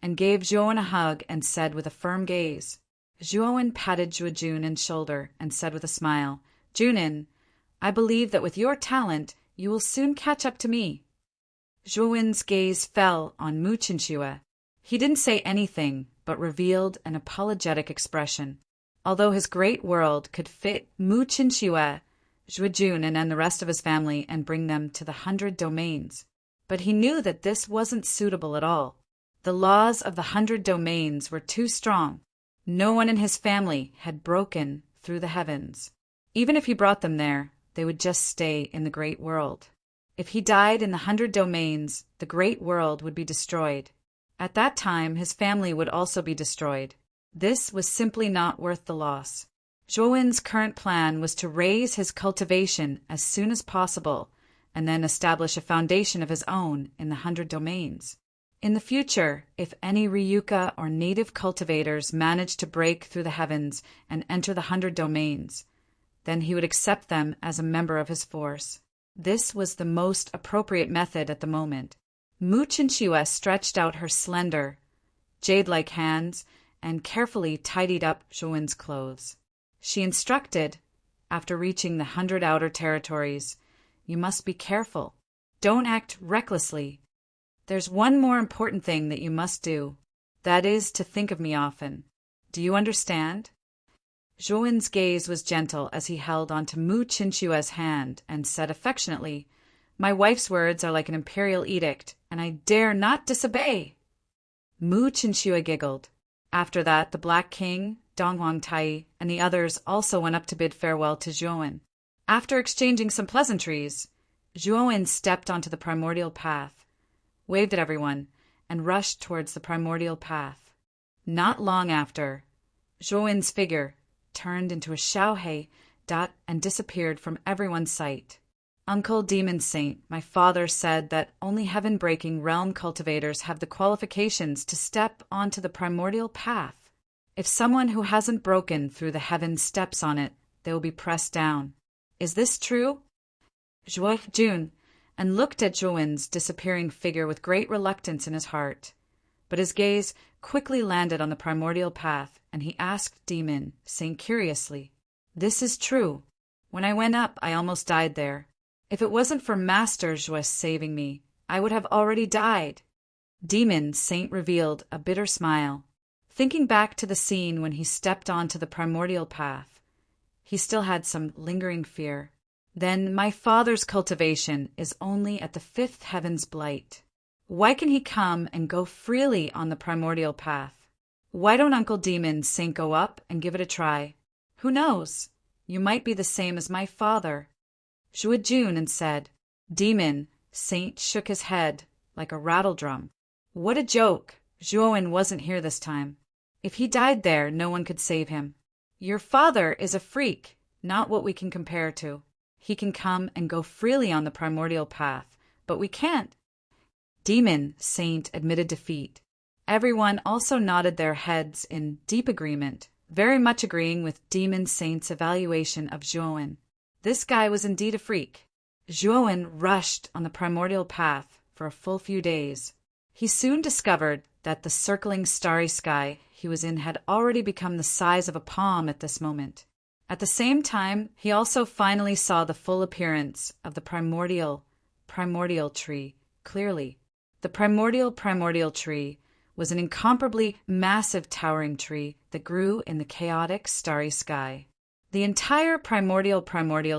and gave Zhuowen a hug and said with a firm gaze. Zhuowen patted Zhuojun on the shoulder and said with a smile, "Junin, I believe that with your talent, you will soon catch up to me." Zhuowen's gaze fell on Mu Qinxue. He didn't say anything, but revealed an apologetic expression. Although his great world could fit Mu Qinxue, Zhuojun, and the rest of his family and bring them to the 100 domains. But he knew that this wasn't suitable at all. The laws of the 100 domains were too strong. No one in his family had broken through the heavens. Even if he brought them there, they would just stay in the great world. If he died in the 100 domains, the great world would be destroyed. At that time, his family would also be destroyed. This was simply not worth the loss. Zhuowen's current plan was to raise his cultivation as soon as possible and then establish a foundation of his own in the 100 domains. In the future, if any Ryuka or native cultivators managed to break through the heavens and enter the 100 domains, then he would accept them as a member of his force. This was the most appropriate method at the moment. Mu Qinxue stretched out her slender, jade-like hands and carefully tidied up Zhuowen's clothes. She instructed, after reaching the 100 outer territories, "You must be careful. Don't act recklessly. There's one more important thing that you must do. That is to think of me often. Do you understand?" Zhuowen's gaze was gentle as he held onto Mu Qinxue's hand and said affectionately, "My wife's words are like an imperial edict, and I dare not disobey." Mu Qinxue giggled. After that, the Black King, Donghuang Tai, and the others also went up to bid farewell to Zhuowen. After exchanging some pleasantries, Zhuowen stepped onto the primordial path, waved at everyone, and rushed towards the primordial path. Not long after, Zhuowen's figure turned into a Xiaohei dot and disappeared from everyone's sight. "Uncle Demon Saint, my father said that only heaven-breaking realm cultivators have the qualifications to step onto the primordial path. If someone who hasn't broken through the heavens steps on it, they will be pressed down. Is this true?" Zhuojun and looked at Zhuowen's disappearing figure with great reluctance in his heart. But his gaze quickly landed on the primordial path, and he asked Demon, saying curiously, "This is true. When I went up, I almost died there. If it wasn't for Master Zhuo saving me, I would have already died." Demon Saint revealed a bitter smile. Thinking back to the scene when he stepped onto the primordial path, he still had some lingering fear. "Then my father's cultivation is only at the 5th heaven's blight. Why can he come and go freely on the primordial path? Why don't Uncle Demon Saint go up and give it a try? Who knows? You might be the same as my father." Zhuojun and said. Demon Saint shook his head like a rattledrum. "What a joke! Zhuowen wasn't here this time. If he died there, no one could save him. Your father is a freak, not what we can compare to. He can come and go freely on the primordial path, but we can't." Demon Saint admitted defeat. Everyone also nodded their heads in deep agreement, very much agreeing with Demon Saint's evaluation of Zhuowen. This guy was indeed a freak. Zhuowen rushed on the primordial path for a full few days. He soon discovered that the circling starry sky he was in had already become the size of a palm at this moment. At the same time, he also finally saw the full appearance of the primordial tree clearly. The primordial tree was an incomparably massive towering tree that grew in the chaotic starry sky. The entire primordial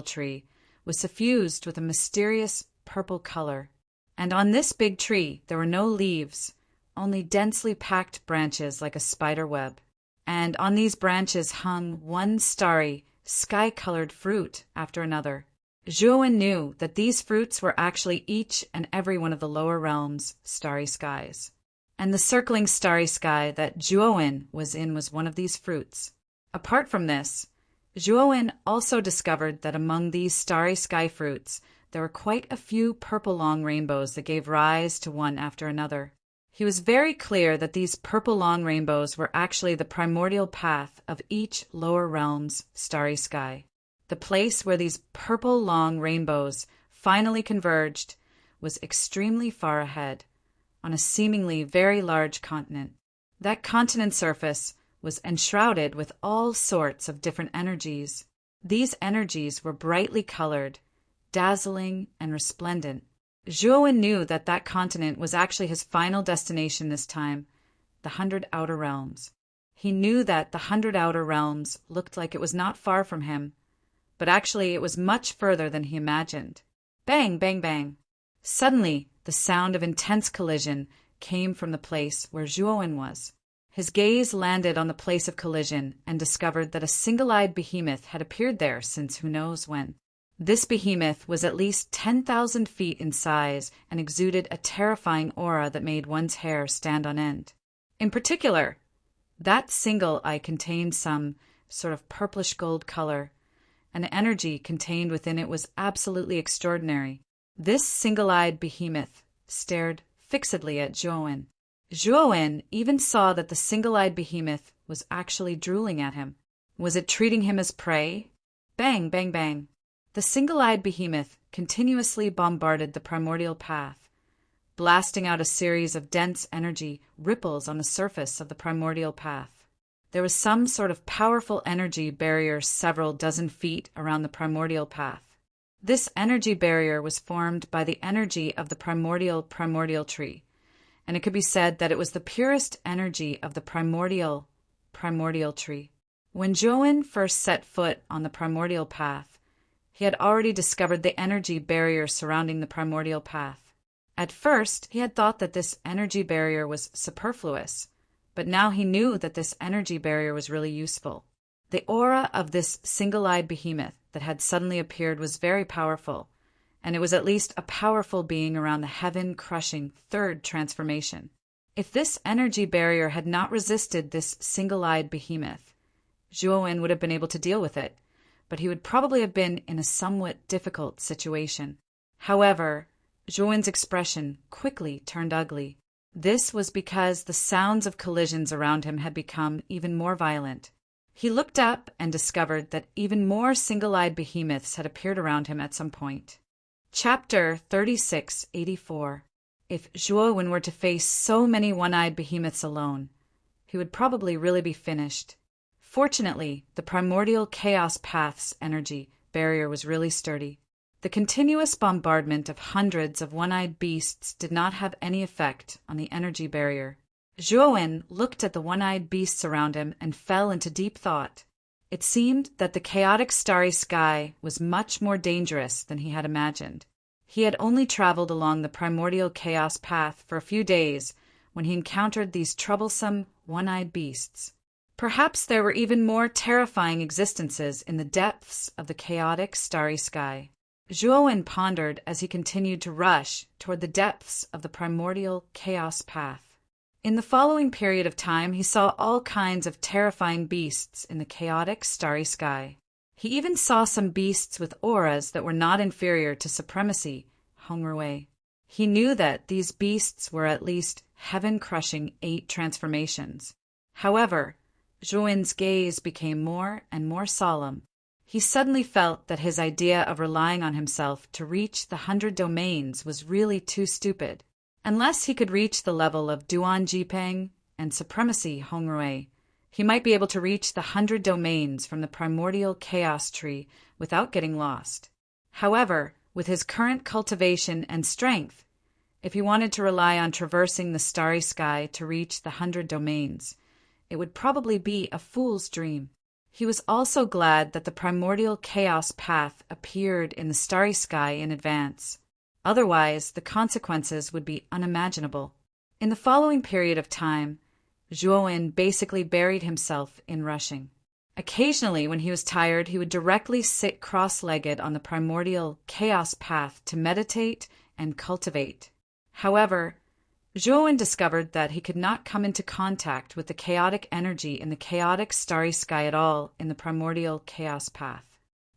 tree was suffused with a mysterious purple color. And on this big tree there were no leaves, only densely packed branches like a spider web. And on these branches hung one starry, sky-colored fruit after another. Zhuowen knew that these fruits were actually each and every one of the lower realms' starry skies. And the circling starry sky that Zhuowen was in was one of these fruits. Apart from this, Zhuowen also discovered that among these starry sky fruits there were quite a few purple long rainbows that gave rise to one after another. He was very clear that these purple long rainbows were actually the primordial path of each lower realm's starry sky. The place where these purple long rainbows finally converged was extremely far ahead, on a seemingly very large continent. That continent's surface was enshrouded with all sorts of different energies. These energies were brightly colored, dazzling and resplendent. Zhuowen knew that that continent was actually his final destination this time, the 100 Outer Realms. He knew that the 100 Outer Realms looked like it was not far from him, but actually it was much further than he imagined. Bang, bang, bang. Suddenly, the sound of intense collision came from the place where Zhuowen was. His gaze landed on the place of collision and discovered that a single-eyed behemoth had appeared there since who knows when. This behemoth was at least 10,000 feet in size and exuded a terrifying aura that made one's hair stand on end. In particular, that single eye contained some sort of purplish gold color. An energy contained within it was absolutely extraordinary. This single-eyed behemoth stared fixedly at Zhuowen. Zhuowen even saw that the single-eyed behemoth was actually drooling at him. Was it treating him as prey? Bang, bang, bang. The single-eyed behemoth continuously bombarded the primordial path, blasting out a series of dense energy ripples on the surface of the primordial path. There was some sort of powerful energy barrier several dozen feet around the primordial path. This energy barrier was formed by the energy of the primordial tree, and it could be said that it was the purest energy of the primordial tree. When Zhuowen first set foot on the primordial path, he had already discovered the energy barrier surrounding the primordial path. At first, he had thought that this energy barrier was superfluous, but now he knew that this energy barrier was really useful. The aura of this single-eyed behemoth that had suddenly appeared was very powerful, and it was at least a powerful being around the heaven-crushing third transformation. If this energy barrier had not resisted this single-eyed behemoth, Zhuowen would have been able to deal with it, but he would probably have been in a somewhat difficult situation. However, Zhuowen's expression quickly turned ugly. This was because the sounds of collisions around him had become even more violent. He looked up and discovered that even more single-eyed behemoths had appeared around him at some point. Chapter 3684. If Zhuowen were to face so many one-eyed behemoths alone, he would probably really be finished. Fortunately, the primordial chaos path's energy barrier was really sturdy. The continuous bombardment of hundreds of one-eyed beasts did not have any effect on the energy barrier. Zhuowen looked at the one-eyed beasts around him and fell into deep thought. It seemed that the chaotic starry sky was much more dangerous than he had imagined. He had only traveled along the primordial chaos path for a few days when he encountered these troublesome one-eyed beasts. Perhaps there were even more terrifying existences in the depths of the chaotic starry sky. Zhuowen pondered as he continued to rush toward the depths of the primordial chaos path. In the following period of time, he saw all kinds of terrifying beasts in the chaotic starry sky. He even saw some beasts with auras that were not inferior to supremacy, Hongrui. He knew that these beasts were at least heaven-crushing 8 transformations. However, Zhuowen's gaze became more and more solemn. He suddenly felt that his idea of relying on himself to reach the 100 domains was really too stupid. Unless he could reach the level of Duan Jipeng and Supremacy Hongrui, he might be able to reach the 100 domains from the primordial chaos tree without getting lost. However, with his current cultivation and strength, if he wanted to rely on traversing the starry sky to reach the 100 domains, it would probably be a fool's dream. He was also glad that the primordial chaos path appeared in the starry sky in advance. Otherwise, the consequences would be unimaginable. In the following period of time, Zhuowen basically buried himself in rushing. Occasionally, when he was tired, he would directly sit cross-legged on the primordial chaos path to meditate and cultivate. However, Zhuowen discovered that he could not come into contact with the chaotic energy in the chaotic starry sky at all in the primordial chaos path.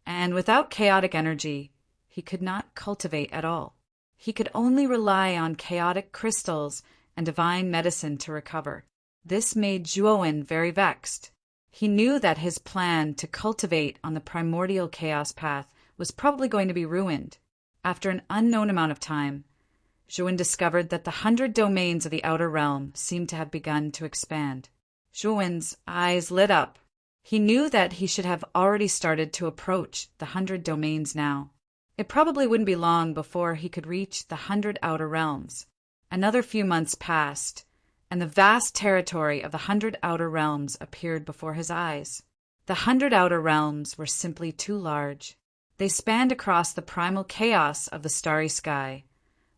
And without chaotic energy, he could not cultivate at all. He could only rely on chaotic crystals and divine medicine to recover. This made Zhuowen very vexed. He knew that his plan to cultivate on the primordial chaos path was probably going to be ruined. After an unknown amount of time, Zhuowen discovered that the 100 domains of the outer realm seemed to have begun to expand. Zhuowen's eyes lit up. He knew that he should have already started to approach the 100 domains now. It probably wouldn't be long before he could reach the 100 Outer Realms. Another few months passed, and the vast territory of the 100 Outer Realms appeared before his eyes. The 100 Outer Realms were simply too large. They spanned across the primal chaos of the starry sky,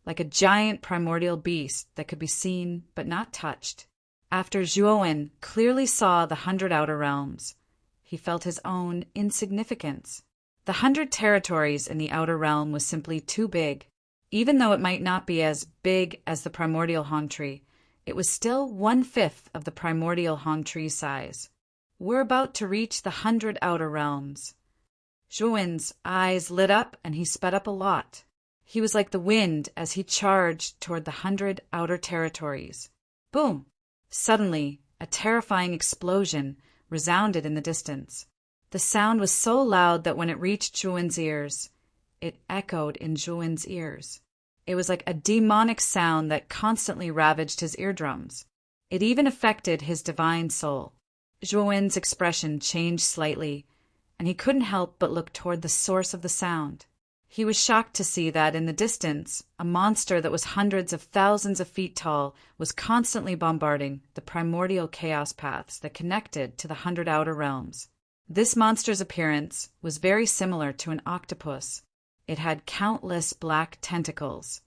like a giant primordial beast that could be seen but not touched. After Zhuowen clearly saw the 100 Outer Realms, he felt his own insignificance. The 100 territories in the Outer Realm was simply too big. Even though it might not be as big as the primordial Hong Tree, it was still 1/5 of the primordial Hong Tree size. We're about to reach the 100 Outer Realms. Zhuowen's eyes lit up and he sped up a lot. He was like the wind as he charged toward the 100 outer territories. Boom! Suddenly, a terrifying explosion resounded in the distance. The sound was so loud that when it reached Zhuowen's ears, it echoed in Zhuowen's ears. It was like a demonic sound that constantly ravaged his eardrums. It even affected his divine soul. Zhuowen's expression changed slightly, and he couldn't help but look toward the source of the sound. He was shocked to see that in the distance, a monster that was hundreds of thousands of feet tall was constantly bombarding the primordial chaos paths that connected to the 100 Outer Realms. This monster's appearance was very similar to an octopus. It had countless black tentacles,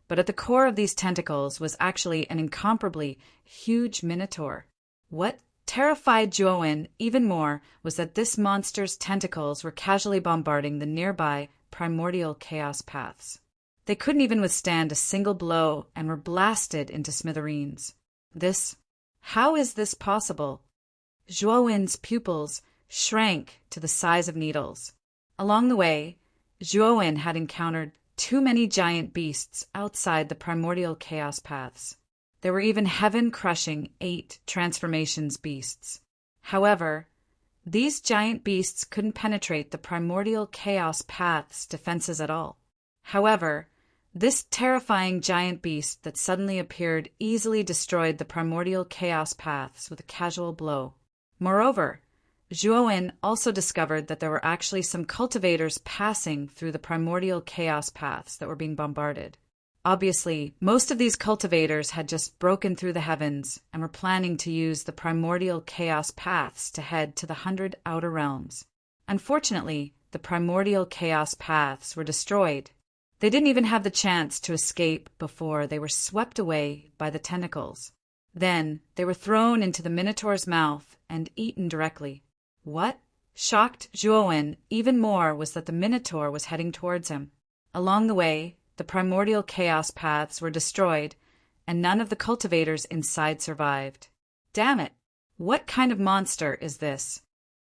but at the core of these tentacles was actually an incomparably huge minotaur. What terrified Zhuowen even more was that this monster's tentacles were casually bombarding the nearby primordial chaos paths. They couldn't even withstand a single blow and were blasted into smithereens. How is this possible? Zhuowen's pupils shrank to the size of needles. Along the way, Zhuowen had encountered too many giant beasts outside the primordial chaos paths. There were even heaven-crushing 8 transformations beasts. However, these giant beasts couldn't penetrate the primordial chaos path's defenses at all. However, this terrifying giant beast that suddenly appeared easily destroyed the primordial chaos paths with a casual blow. Moreover, Zhuowen also discovered that there were actually some cultivators passing through the primordial chaos paths that were being bombarded. Obviously, most of these cultivators had just broken through the heavens and were planning to use the primordial chaos paths to head to the 100 Outer Realms. Unfortunately, the primordial chaos paths were destroyed. They didn't even have the chance to escape before they were swept away by the tentacles. Then, they were thrown into the Minotaur's mouth and eaten directly. What shocked Zhuowen even more was that the Minotaur was heading towards him. Along the way, the primordial chaos paths were destroyed, and none of the cultivators inside survived. Damn it! What kind of monster is this?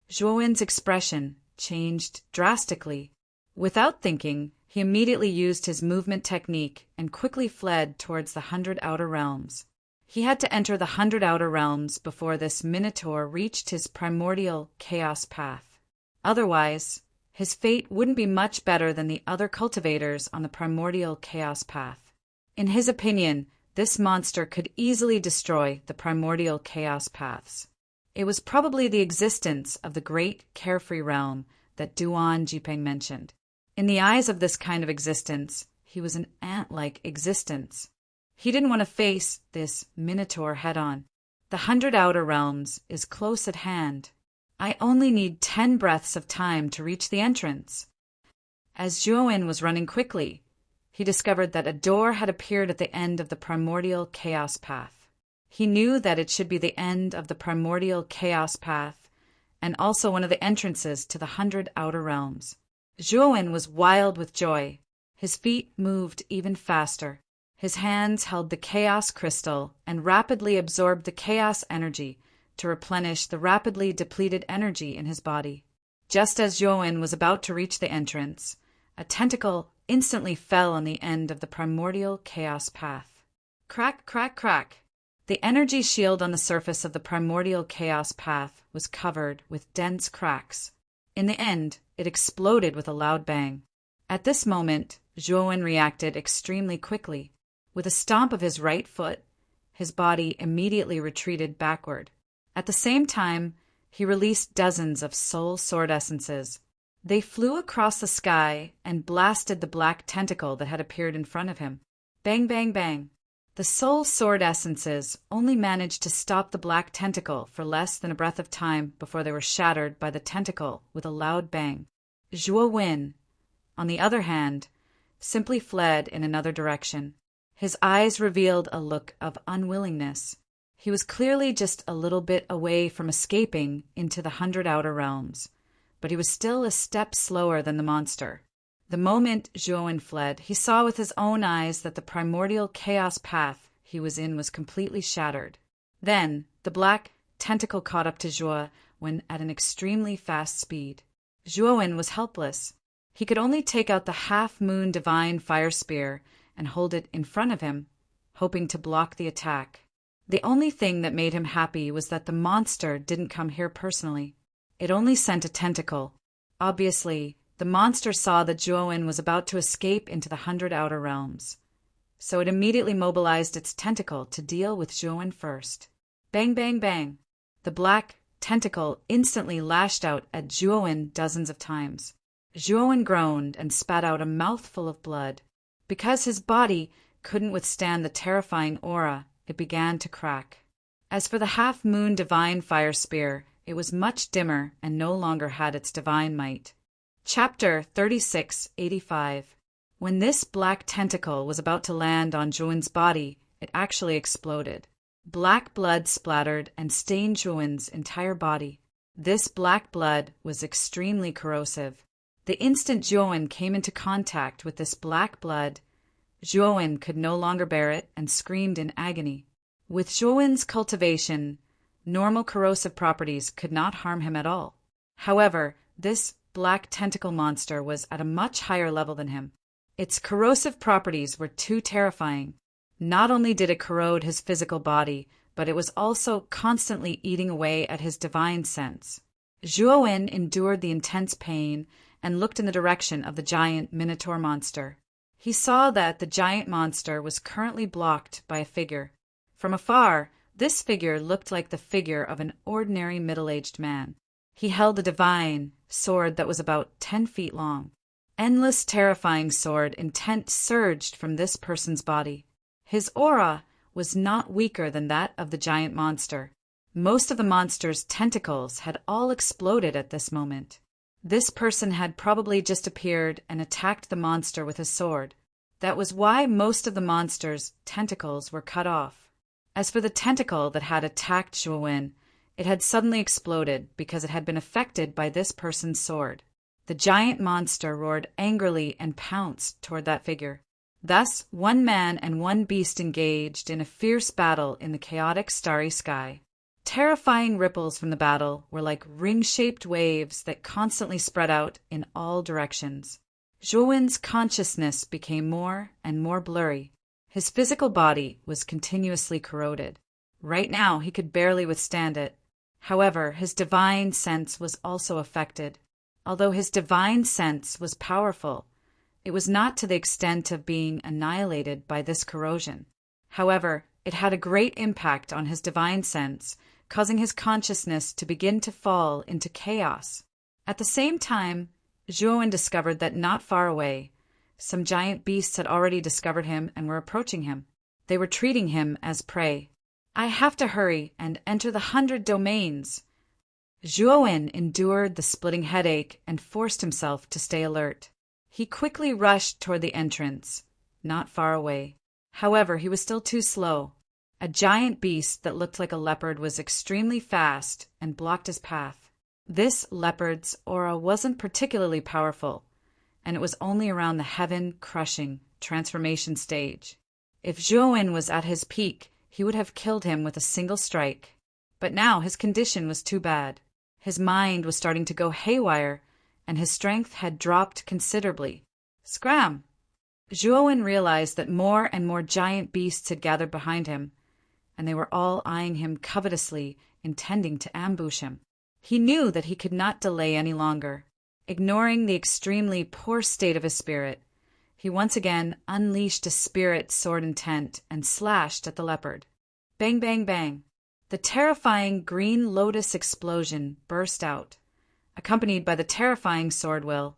Zhuowen's expression changed drastically. Without thinking, he immediately used his movement technique and quickly fled towards the 100 Outer Realms. He had to enter the 100 Outer Realms before this Minotaur reached his primordial chaos path. Otherwise, his fate wouldn't be much better than the other cultivators on the primordial chaos path. In his opinion, this monster could easily destroy the primordial chaos paths. It was probably the existence of the great carefree realm that Duan Jipeng mentioned. In the eyes of this kind of existence, he was an ant-like existence. He didn't want to face this Minotaur head-on. The 100 Outer Realms is close at hand. I only need 10 breaths of time to reach the entrance. As Zhuowen was running quickly, he discovered that a door had appeared at the end of the primordial chaos path. He knew that it should be the end of the primordial chaos path and also one of the entrances to the 100 Outer Realms. Zhuowen was wild with joy. His feet moved even faster. His hands held the chaos crystal and rapidly absorbed the chaos energy to replenish the rapidly depleted energy in his body. Just as Zhuowen was about to reach the entrance, a tentacle instantly fell on the end of the primordial chaos path. Crack, crack, crack. The energy shield on the surface of the primordial chaos path was covered with dense cracks. In the end, it exploded with a loud bang. At this moment, Zhuowen reacted extremely quickly. With a stomp of his right foot, his body immediately retreated backward. At the same time, he released dozens of soul sword essences. They flew across the sky and blasted the black tentacle that had appeared in front of him. Bang, bang, bang. The soul sword essences only managed to stop the black tentacle for less than a breath of time before they were shattered by the tentacle with a loud bang. Zhuo Wen, on the other hand, simply fled in another direction. His eyes revealed a look of unwillingness. He was clearly just a little bit away from escaping into the 100 Outer Realms, but he was still a step slower than the monster. The moment Zhuo Wen fled, he saw with his own eyes that the primordial chaos path he was in was completely shattered. Then, the black tentacle caught up to Zhuo Wen at an extremely fast speed. Zhuo Wen was helpless. He could only take out the half-moon divine fire spear and hold it in front of him, hoping to block the attack. The only thing that made him happy was that the monster didn't come here personally. It only sent a tentacle. Obviously, the monster saw that Zhuo Wen was about to escape into the 100 Outer Realms, so it immediately mobilized its tentacle to deal with Zhuo Wen first. Bang, bang, bang. The black tentacle instantly lashed out at Zhuo Wen dozens of times. Zhuo Wen groaned and spat out a mouthful of blood. Because his body couldn't withstand the terrifying aura, it began to crack. As for the half-moon divine fire spear, it was much dimmer and no longer had its divine might. Chapter 3685. When this black tentacle was about to land on Zhuo Wen's body, it actually exploded. Black blood splattered and stained Zhuo Wen's entire body. This black blood was extremely corrosive. The instant Zhuo Wen came into contact with this black blood, Zhuo Wen could no longer bear it and screamed in agony. With Zhuo Wen's cultivation, normal corrosive properties could not harm him at all. However, this black tentacle monster was at a much higher level than him. Its corrosive properties were too terrifying. Not only did it corrode his physical body, but it was also constantly eating away at his divine sense. Zhuo Wen endured the intense pain and looked in the direction of the giant minotaur monster. He saw that the giant monster was currently blocked by a figure. From afar, this figure looked like the figure of an ordinary middle-aged man. He held a divine sword that was about 10 feet long. Endless, terrifying sword intent surged from this person's body. His aura was not weaker than that of the giant monster. Most of the monster's tentacles had all exploded at this moment. This person had probably just appeared and attacked the monster with his sword. That was why most of the monster's tentacles were cut off. As for the tentacle that had attacked Zhuo Wen, it had suddenly exploded because it had been affected by this person's sword. The giant monster roared angrily and pounced toward that figure. Thus, one man and one beast engaged in a fierce battle in the chaotic starry sky. Terrifying ripples from the battle were like ring-shaped waves that constantly spread out in all directions. Zhuo Wen's consciousness became more and more blurry. His physical body was continuously corroded. Right now, he could barely withstand it. However, his divine sense was also affected. Although his divine sense was powerful, it was not to the extent of being annihilated by this corrosion. However, it had a great impact on his divine sense, causing his consciousness to begin to fall into chaos. At the same time, Zhuo Wen discovered that not far away, some giant beasts had already discovered him and were approaching him. They were treating him as prey. I have to hurry and enter the 100 domains. Zhuo Wen endured the splitting headache and forced himself to stay alert. He quickly rushed toward the entrance, not far away. However, he was still too slow. A giant beast that looked like a leopard was extremely fast and blocked his path. This leopard's aura wasn't particularly powerful, and it was only around the heaven-crushing transformation stage. If Zhuo Wen was at his peak, he would have killed him with a single strike. But now his condition was too bad. His mind was starting to go haywire, and his strength had dropped considerably. Scram! Zhuo Wen realized that more and more giant beasts had gathered behind him, and they were all eyeing him covetously, intending to ambush him. He knew that he could not delay any longer. Ignoring the extremely poor state of his spirit, he once again unleashed a spirit sword intent and slashed at the leopard. Bang, bang, bang. The terrifying green lotus explosion burst out. accompanied by the terrifying sword will,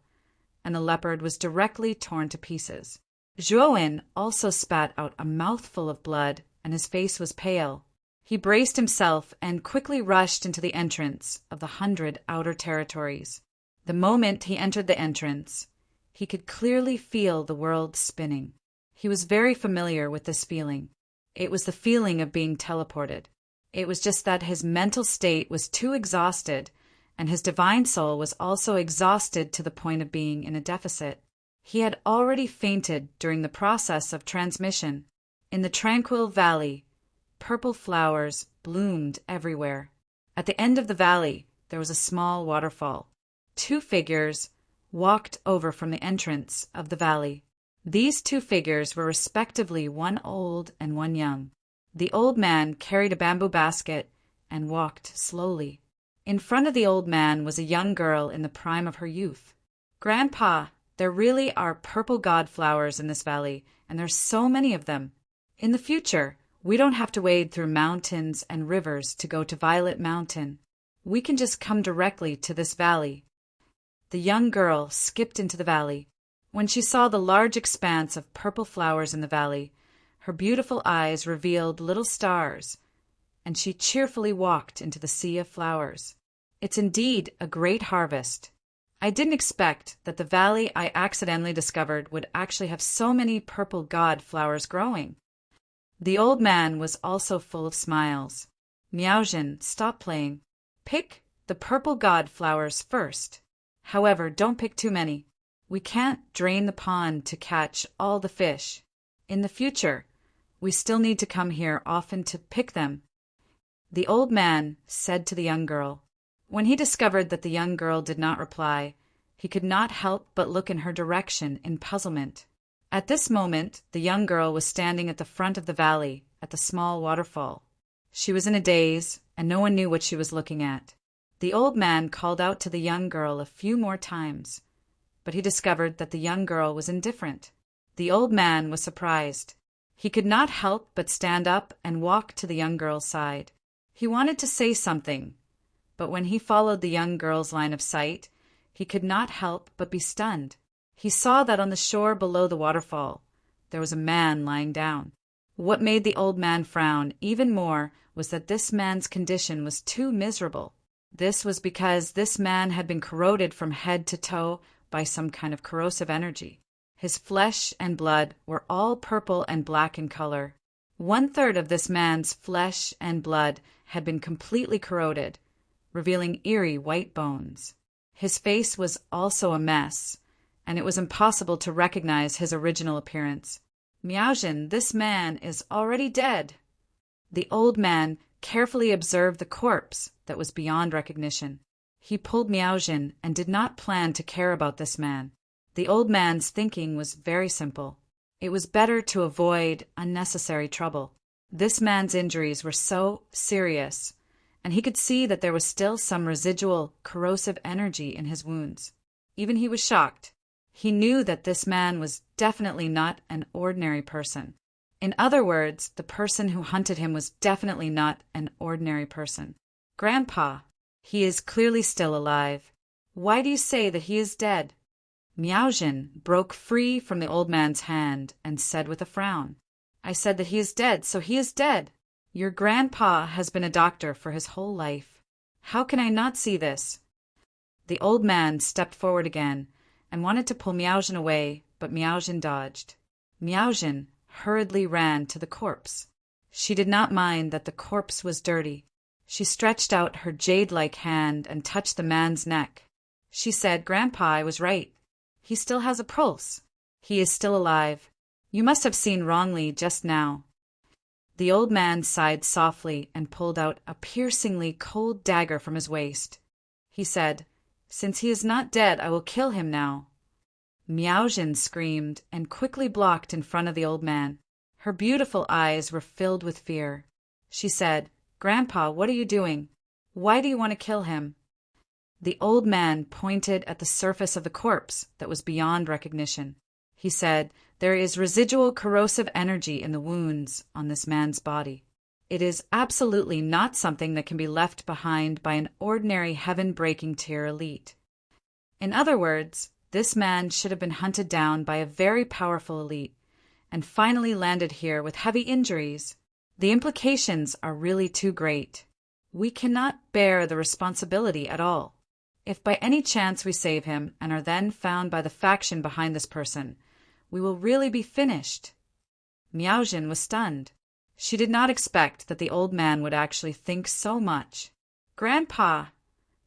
and the leopard was directly torn to pieces. Zhuowen also spat out a mouthful of blood, and his face was pale. He braced himself and quickly rushed into the entrance of the 100 outer territories. The moment he entered the entrance, he could clearly feel the world spinning. He was very familiar with this feeling. It was the feeling of being teleported. It was just that his mental state was too exhausted, and his divine soul was also exhausted to the point of being in a deficit. He had already fainted during the process of transmission. In the tranquil valley, purple flowers bloomed everywhere. At the end of the valley, there was a small waterfall. 2 figures walked over from the entrance of the valley. These 2 figures were respectively one old and one young. The old man carried a bamboo basket and walked slowly. In front of the old man was a young girl in the prime of her youth. "Grandpa, there really are purple god flowers in this valley, and there's so many of them. In the future, we don't have to wade through mountains and rivers to go to Violet Mountain. We can just come directly to this valley." The young girl skipped into the valley. When she saw the large expanse of purple flowers in the valley, her beautiful eyes revealed little stars, and she cheerfully walked into the sea of flowers. "It's indeed a great harvest. I didn't expect that the valley I accidentally discovered would actually have so many purple god flowers growing." The old man was also full of smiles. "Miaojin, stop playing. Pick the purple god flowers first. However, don't pick too many. We can't drain the pond to catch all the fish. In the future, we still need to come here often to pick them," the old man said to the young girl. When he discovered that the young girl did not reply, he could not help but look in her direction in puzzlement. At this moment, the young girl was standing at the front of the valley, at the small waterfall. She was in a daze, and no one knew what she was looking at. The old man called out to the young girl a few more times, but he discovered that the young girl was indifferent. The old man was surprised. He could not help but stand up and walk to the young girl's side. He wanted to say something, but when he followed the young girl's line of sight, he could not help but be stunned. He saw that on the shore below the waterfall, there was a man lying down. What made the old man frown even more was that this man's condition was too miserable. This was because this man had been corroded from head to toe by some kind of corrosive energy. His flesh and blood were all purple and black in color. 1/3 of this man's flesh and blood had been completely corroded, revealing eerie white bones. His face was also a mess, and it was impossible to recognize his original appearance. "Miaojin, this man is already dead." The old man carefully observed the corpse that was beyond recognition. He pulled Miaojin and did not plan to care about this man. The old man's thinking was very simple. It was better to avoid unnecessary trouble. This man's injuries were so serious, and he could see that there was still some residual corrosive energy in his wounds. Even he was shocked. He knew that this man was definitely not an ordinary person. In other words, the person who hunted him was definitely not an ordinary person. "Grandpa, he is clearly still alive. Why do you say that he is dead?" Miaojin broke free from the old man's hand and said with a frown, "I said that he is dead, so he is dead. Your grandpa has been a doctor for his whole life. How can I not see this?" The old man stepped forward again and wanted to pull Miaojin away, but Miaojin dodged. Miaojin hurriedly ran to the corpse. She did not mind that the corpse was dirty. She stretched out her jade-like hand and touched the man's neck. She said, "Grandpa, I was right. He still has a pulse. He is still alive. You must have seen wrongly just now." The old man sighed softly and pulled out a piercingly cold dagger from his waist. He said, "Since he is not dead, I will kill him now." Miaojin screamed and quickly blocked in front of the old man. Her beautiful eyes were filled with fear. She said, "Grandpa, what are you doing? Why do you want to kill him?" The old man pointed at the surface of the corpse that was beyond recognition. He said, "There is residual corrosive energy in the wounds on this man's body. It is absolutely not something that can be left behind by an ordinary heaven-breaking tier elite. In other words, this man should have been hunted down by a very powerful elite and finally landed here with heavy injuries. The implications are really too great. We cannot bear the responsibility at all. If by any chance we save him and are then found by the faction behind this person, we will really be finished. Miaojin was stunned. She did not expect that the old man would actually think so much. Grandpa,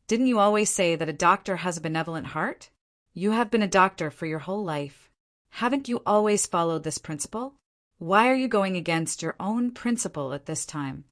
didn't you always say that a doctor has a benevolent heart? You have been a doctor for your whole life. Haven't you always followed this principle? Why are you going against your own principle at this time?